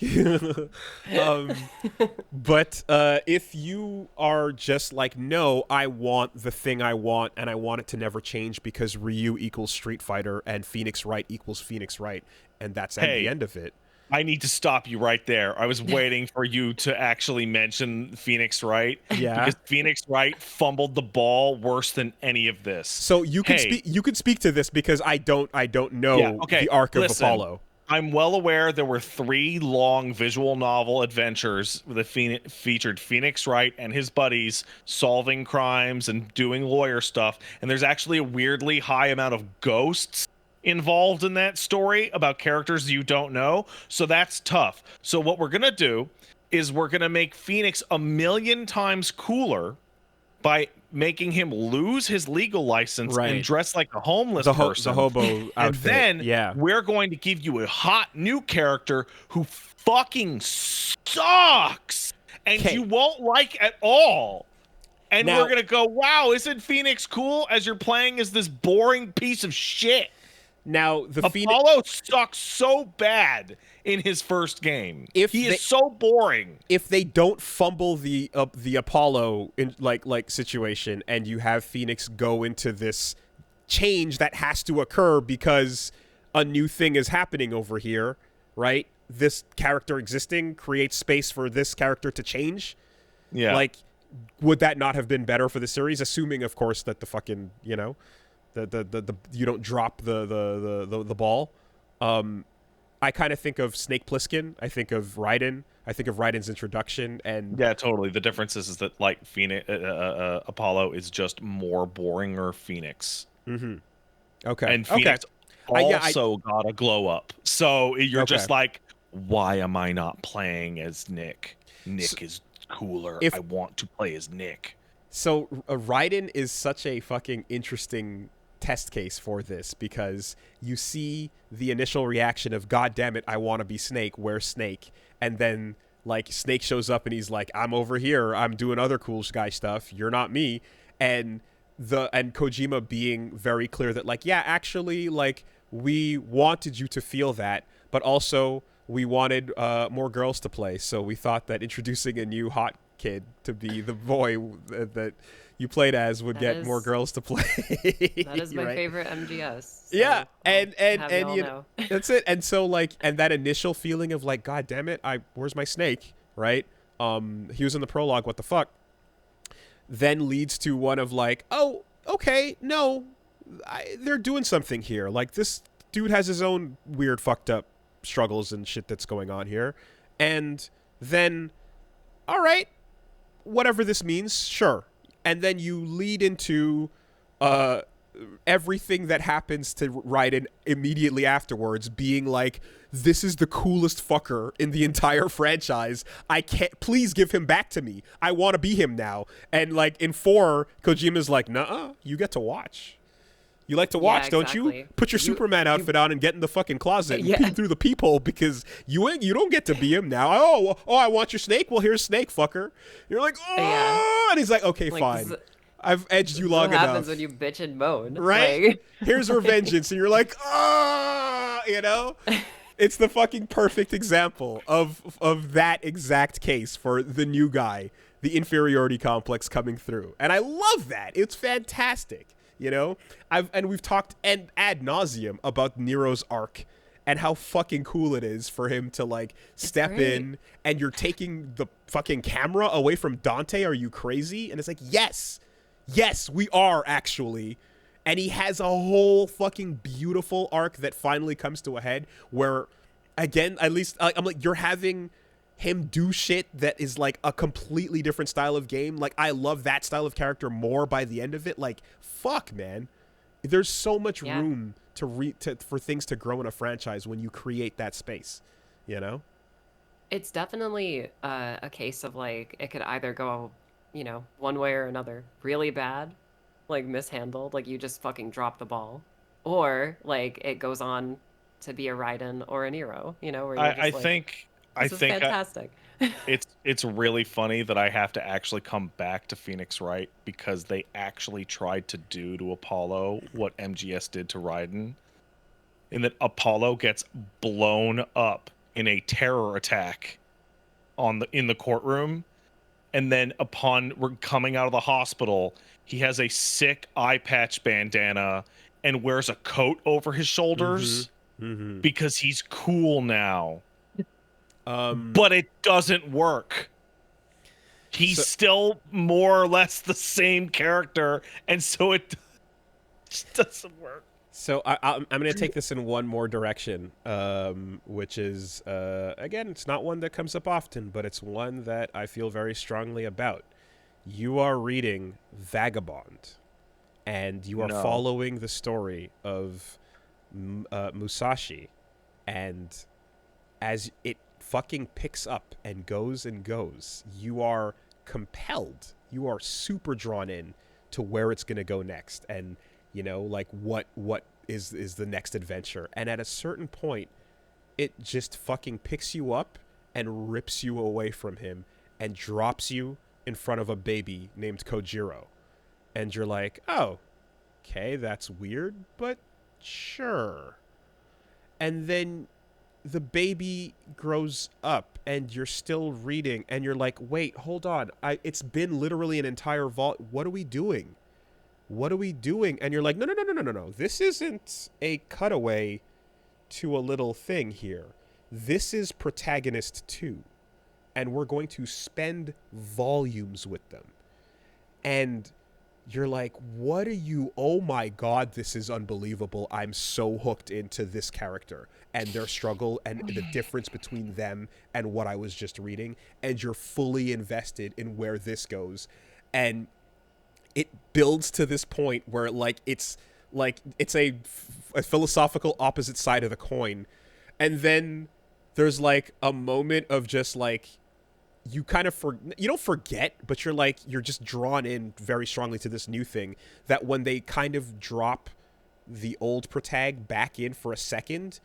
But if you are just like, no, I want the thing I want, and I want it to never change because Ryu equals Street Fighter and Phoenix Wright equals Phoenix Wright, and that's at the end of it. I need to stop you right there. I was waiting for you to actually mention Phoenix Wright. Yeah. Because Phoenix Wright fumbled the ball worse than any of this. So you can speak to this because I don't know the arc of Apollo. I'm well aware there were 3 long visual novel adventures that featured Phoenix Wright and his buddies solving crimes and doing lawyer stuff. And there's actually a weirdly high amount of ghosts involved in that story about characters you don't know. So that's tough. So what we're going to do is we're going to make Phoenix 1,000,000 times cooler by making him lose his legal license and dress like a homeless person. The hobo outfit. And then we're going to give you a hot new character who fucking sucks and you won't like at all. And we're going to go, wow, isn't Phoenix cool, as you're playing as this boring piece of shit. Now, Apollo sucks so bad in his first game. He is so boring. If they don't fumble the Apollo in like situation, and you have Phoenix go into this change that has to occur because a new thing is happening over here, right? This character existing creates space for this character to change. Yeah. Like, would that not have been better for the series? Assuming, of course, that the fucking, you know, the you don't drop the ball. I kind of think of Snake Plissken. I think of Raiden. I think of Raiden's introduction, and yeah, totally. The difference is that like Phoenix, Apollo is just more boring or Phoenix. Mm-hmm. Okay. And Phoenix also got a glow up. So you're just like, why am I not playing as Nick? Nick is cooler. I want to play as Nick. So Raiden is such a fucking interesting test case for this, because you see the initial reaction of, God damn it, I want to be Snake, where's Snake? And then like Snake shows up and he's like, I'm over here, I'm doing other cool guy stuff, you're not me. And and Kojima being very clear that like, yeah, actually, like, we wanted you to feel that, but also we wanted more girls to play, so we thought that introducing a new hot kid to be the boy that you played as would get more girls to play. That is my favorite MGS. So yeah, and you know, that's it. And so like, and that initial feeling of like, God damn it, where's my snake, right? He was in the prologue, what the fuck? Then leads to one of like, oh, okay, no, they're doing something here. Like, this dude has his own weird, fucked up struggles and shit that's going on here. And then, all right, whatever this means, sure. And then you lead into everything that happens to Raiden immediately afterwards being like, this is the coolest fucker in the entire franchise. I can't, please give him back to me. I want to be him now. And like in 4, Kojima's like, nuh-uh, you get to watch. You like to watch, don't you? Put your Superman outfit on and get in the fucking closet and peek through the peephole because you don't get to be him now. Oh, I want your snake? Well, here's Snake, fucker. You're like, oh, and he's like, okay, like, fine. I've edged you long enough. What happens when you bitch and moan, right? Like... Here's revengeance, and you're like, oh, you know. It's the fucking perfect example of that exact case for the new guy, the inferiority complex coming through, and I love that. It's fantastic, you know. We've talked ad nauseum about Nero's arc and how fucking cool it is for him to like step in, and you're taking the fucking camera away from Dante. Are you crazy? And it's like, yes, we are actually. And he has a whole fucking beautiful arc that finally comes to a head where, again, at least I'm like, you're having him do shit that is like a completely different style of game. Like, I love that style of character more by the end of it. Like, fuck, man. There's so much room for things to grow in a franchise when you create that space, you know? It's definitely a case of like, it could either go, you know, one way or another. Really bad, like mishandled, like you just fucking drop the ball, or like it goes on to be a Raiden or a Nero, you know, where you're just I think fantastic. It's really funny that I have to actually come back to Phoenix Wright because they actually tried to do to Apollo what MGS did to Raiden, in that Apollo gets blown up in a terror attack in the courtroom, and then upon coming out of the hospital, he has a sick eye patch bandana and wears a coat over his shoulders because he's cool now. But it doesn't work. He's still more or less the same character, and so it just doesn't work. So I'm going to take this in one more direction, which is, again, it's not one that comes up often, but it's one that I feel very strongly about. You are reading Vagabond, and you are following the story of Musashi, and as it fucking picks up and goes, you are compelled, you are super drawn in to where it's going to go next, and you know, like what is the next adventure. And at a certain point, it just fucking picks you up and rips you away from him and drops you in front of a baby named Kojiro. And you're like, oh, okay, that's weird, but sure. And then the baby grows up and you're still reading and you're like, wait, hold on. It's been literally an entire vault. What are we doing? And you're like, no. This isn't a cutaway to a little thing here. This is Protagonist 2. And we're going to spend volumes with them. And you're like, what are you? Oh my God, this is unbelievable. I'm so hooked into this character and their struggle and the difference between them and what I was just reading. And you're fully invested in where this goes. And it builds to this point where it's a philosophical opposite side of the coin. And then there's like a moment of just like, you kind of you don't forget, but you're just drawn in very strongly to this new thing, that when they kind of drop the old protag back in for a second,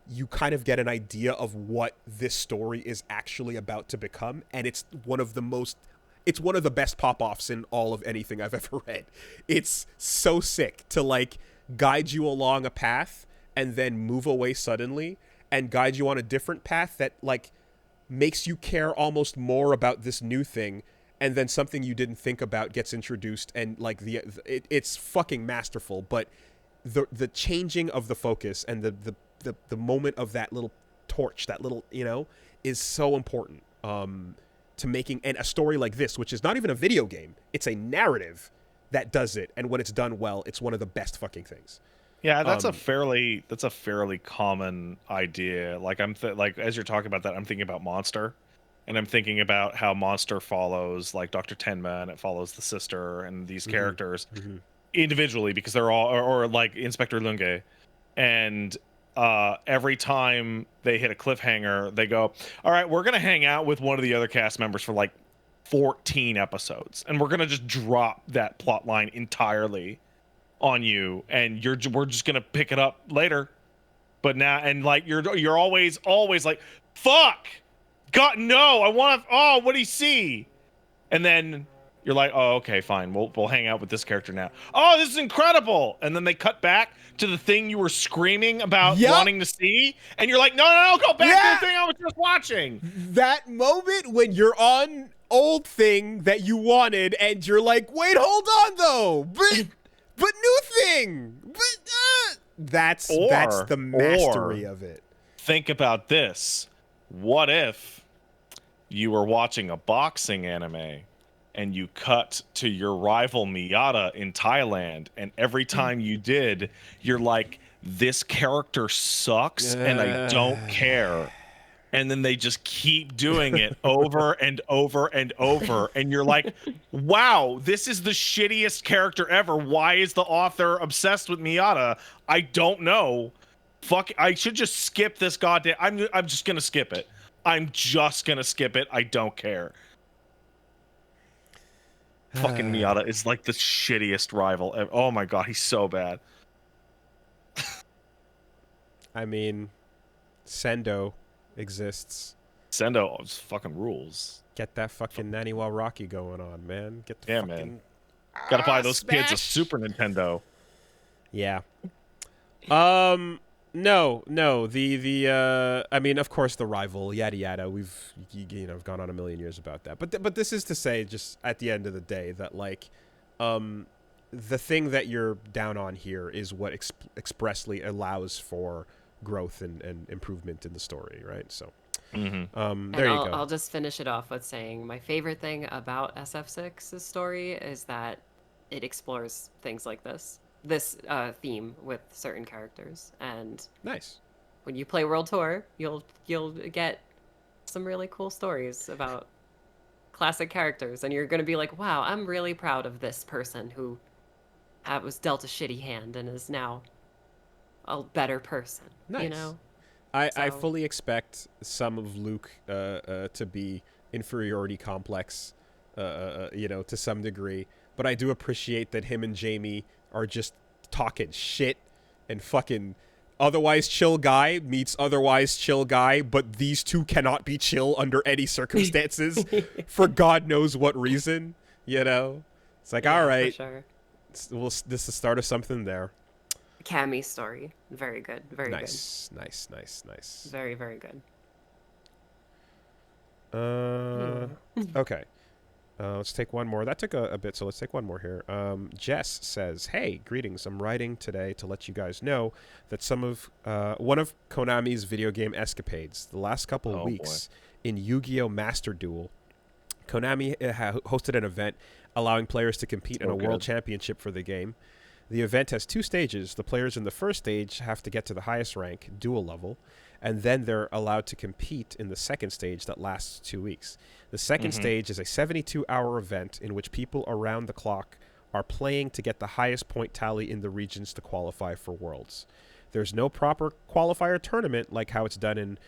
you kind of get an idea of what this story is actually about to become. And it's one of the most it's one of the best pop-offs in all of anything I've ever read. It's so sick to like guide you along a path and then move away suddenly and guide you on a different path that like makes you care almost more about this new thing, and then something you didn't think about gets introduced, and like it's fucking masterful. But the changing of the focus and the moment of that little torch, that little, you know, is so important to making, and a story like this, which is not even a video game, it's a narrative that does it, and when it's done well, it's one of the best fucking things. Yeah, that's a fairly common idea. Like like as you're talking about that, I'm thinking about Monster, and I'm thinking about how Monster follows like Dr. Tenma, and it follows the sister and these characters individually because they're all, or like Inspector Lunge, and every time they hit a cliffhanger, they go, all right, we're gonna hang out with one of the other cast members for like 14 episodes, and we're gonna just drop that plot line entirely on you, and we're just gonna pick it up later. But now, and like you're always like, fuck, God, no, I want to, oh, what do you see? And then you're like, oh, okay, fine, we'll hang out with this character now. Oh, this is incredible. And then they cut back to the thing you were screaming about wanting to see, and you're like, no, go back to the thing I was just watching. That moment when you're on old thing that you wanted, and you're like, wait, hold on though, but new thing. But that's the mastery of it. Think about this. What if you were watching a boxing anime and you cut to your rival Miyata in Thailand, and every time you did, you're like, this character sucks and I don't care. And then they just keep doing it over and over and over. And you're like, wow, this is the shittiest character ever. Why is the author obsessed with Miyata? I don't know. Fuck, I should just skip this goddamn... I'm just going to skip it. I'm just going to skip it. I don't care. Fucking Miyata is like the shittiest rival ever. Oh my god, he's so bad. I mean, Sendo exists. Sendo fucking rules. Get that fucking Naniwa Rocky going on, man. Get the fucking... man. Gotta buy those kids a Super Nintendo. Yeah. No. I mean, of course, the rival, yada yada. We've gone on a million years about that. But this is to say, just at the end of the day, that like, the thing that you're down on here is what expressly allows for growth and improvement in the story, right? So, there you go. I'll just finish it off with saying my favorite thing about SF6's story is that it explores things like this theme with certain characters, and nice. When you play World Tour, you'll get some really cool stories about classic characters, and you're going to be like, wow, I'm really proud of this person who was dealt a shitty hand and is now a better person. Nice. You know, I fully expect some of Luke to be inferiority complex, to some degree, but I do appreciate that him and Jamie are just talking shit, and fucking otherwise chill guy meets otherwise chill guy, but these two cannot be chill under any circumstances for God knows what reason, It's like, all right, for sure. This is the start of something there. Cammy's story, very good, very good. Nice. Very, very good. Okay. Let's take one more. That took a bit, so let's take one more here. Jess says, hey, greetings. I'm writing today to let you guys know that one of Konami's video game escapades the last couple of weeks in Yu-Gi-Oh! Master Duel, Konami hosted an event allowing players to compete in a world championship for the game. The event has 2 stages. The players in the first stage have to get to the highest rank, duel level, and then they're allowed to compete in the second stage that lasts 2 weeks. The second stage is a 72-hour event in which people around the clock are playing to get the highest point tally in the regions to qualify for Worlds. There's no proper qualifier tournament like how it's done in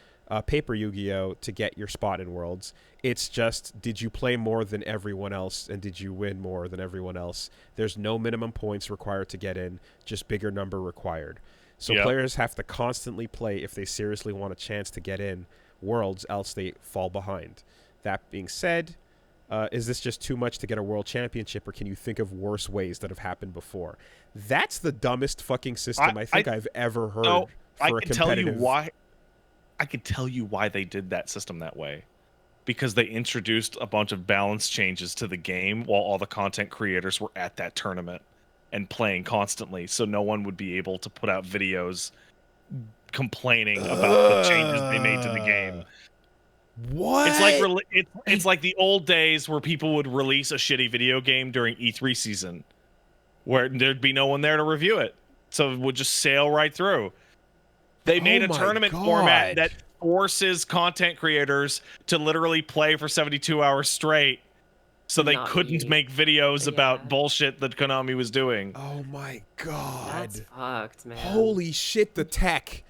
Paper Yu-Gi-Oh! To get your spot in Worlds. It's just, did you play more than everyone else, and did you win more than everyone else? There's no minimum points required to get in, just bigger number required. So players have to constantly play if they seriously want a chance to get in Worlds, else they fall behind. That being said, Is this just too much to get a world championship, or can you think of worse ways that have happened before? That's the dumbest fucking system I think I've ever heard for a competitive. I can tell you why they did that system that way. Because they introduced a bunch of balance changes to the game while all the content creators were at that tournament and playing constantly, so no one would be able to put out videos complaining about the changes they made to the game. What? It's like the old days where people would release a shitty video game during E3 season, where there'd be no one there to review it, so it would just sail right through. They made a tournament format that forces content creators to literally play for 72 hours straight, so they couldn't make videos about bullshit that Konami was doing. Oh my god. That's fucked, man. Holy shit, the tech.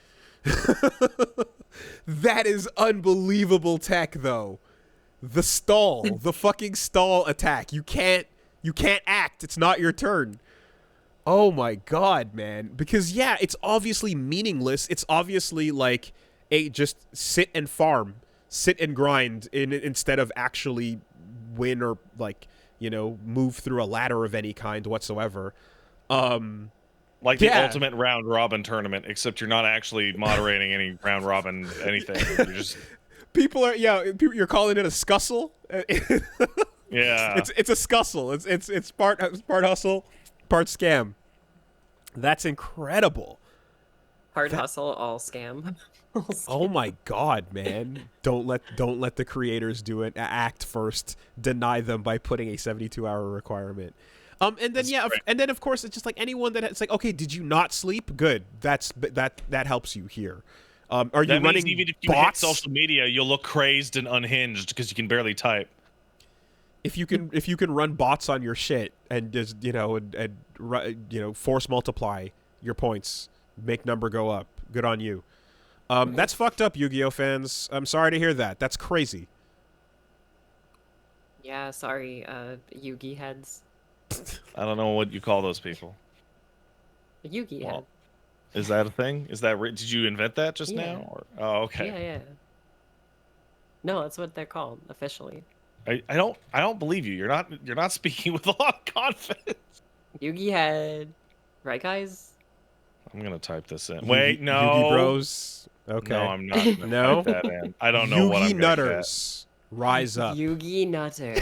That is unbelievable tech, though. The stall, the fucking stall attack. You can't act. It's not your turn. Oh my god, man. Because yeah, it's obviously meaningless. It's obviously like just sit and farm, sit and grind instead of actually win or like, you know, move through a ladder of any kind whatsoever. Like the ultimate round robin tournament, except you're not actually moderating any round robin anything. You're just you're calling it a scuffle. Yeah, it's a scuffle. It's part hustle, part scam. That's incredible. Hard hustle, all scam. Oh my god, man. Don't let the creators do it. Act first. Deny them by putting a 72-hour requirement. And then and then of course it's just like anyone that it's like, okay, did you not sleep? Good. That helps you here. Are you running even if you bots? hit social media, you'll look crazed and unhinged because you can barely type. If you can run bots on your shit and just force multiply your points, make number go up. Good on you. That's fucked up, Yu-Gi-Oh fans. I'm sorry to hear that. That's crazy. Yeah, sorry, Yugi heads. I don't know what you call those people. Yugi head. Is that a thing? Is that did you invent that just now? Or, oh, okay. Yeah. No, that's what they're called officially. I don't believe you. You're not speaking with a lot of confidence. Yugi head, right, guys? I'm gonna type this in. Wait, no. Yugi Bros. Okay. No, I'm not gonna No? type that in. I don't know what I'm gonna Nutters. Rise up. Yugi Nutter.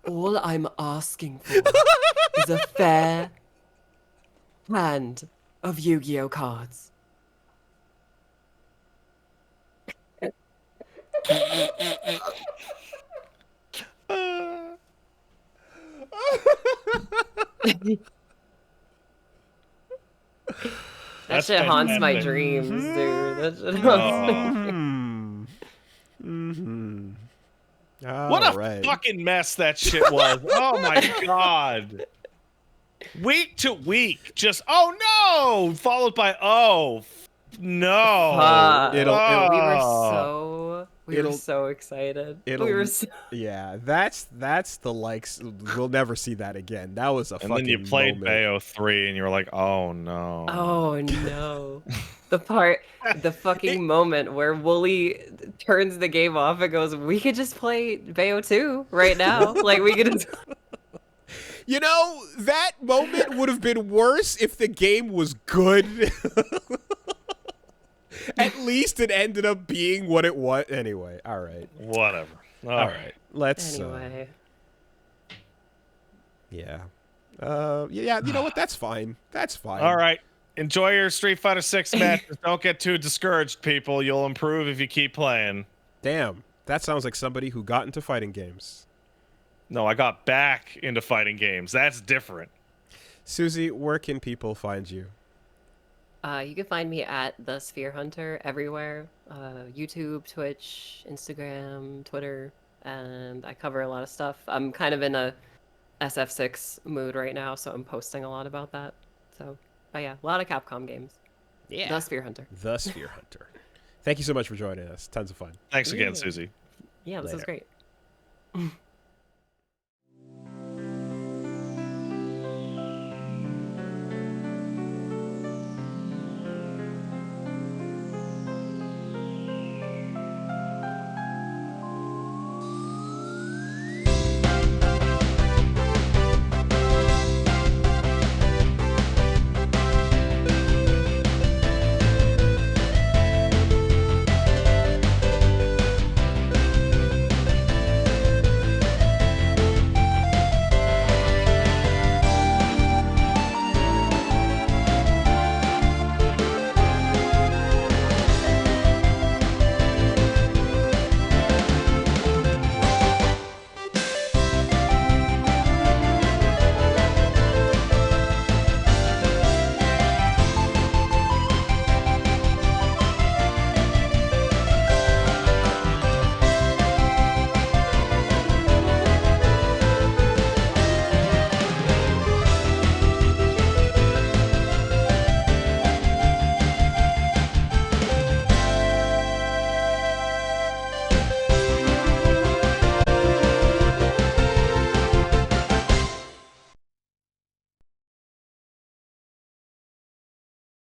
All I'm asking for is a fair hand of Yu-Gi-Oh cards. That shit haunts my dreams, dude. That shit haunts my dreams. What a fucking mess that shit was. Oh my god. Week to week, just oh no, followed by oh no. We were so excited. Yeah, that's the likes. We'll never see that again. That was a fucking And then you played moment. Bayo 3 and you were like, oh no. Oh no. The fucking moment where Wooly turns the game off and goes, we could just play Bayo 2 right now. Like we could just... You know, that moment would have been worse if the game was good. At least it ended up being what it was. Anyway, all right. Whatever. All right. Let's. Anyway. Yeah. Yeah. You know what? That's fine. That's fine. All right. Enjoy your Street Fighter 6 matches. Don't get too discouraged, people. You'll improve if you keep playing. Damn. That sounds like somebody who got into fighting games. No, I got back into fighting games. That's different. Susie, where can people find you? You can find me at The Sphere Hunter everywhere. YouTube, Twitch, Instagram, Twitter, and I cover a lot of stuff. I'm kind of in a SF6 mood right now, so I'm posting a lot about that. So, but yeah, a lot of Capcom games. Yeah. The Sphere Hunter. The Sphere Hunter. Thank you so much for joining us. Tons of fun. Thanks again, Susie. Yeah, this was great.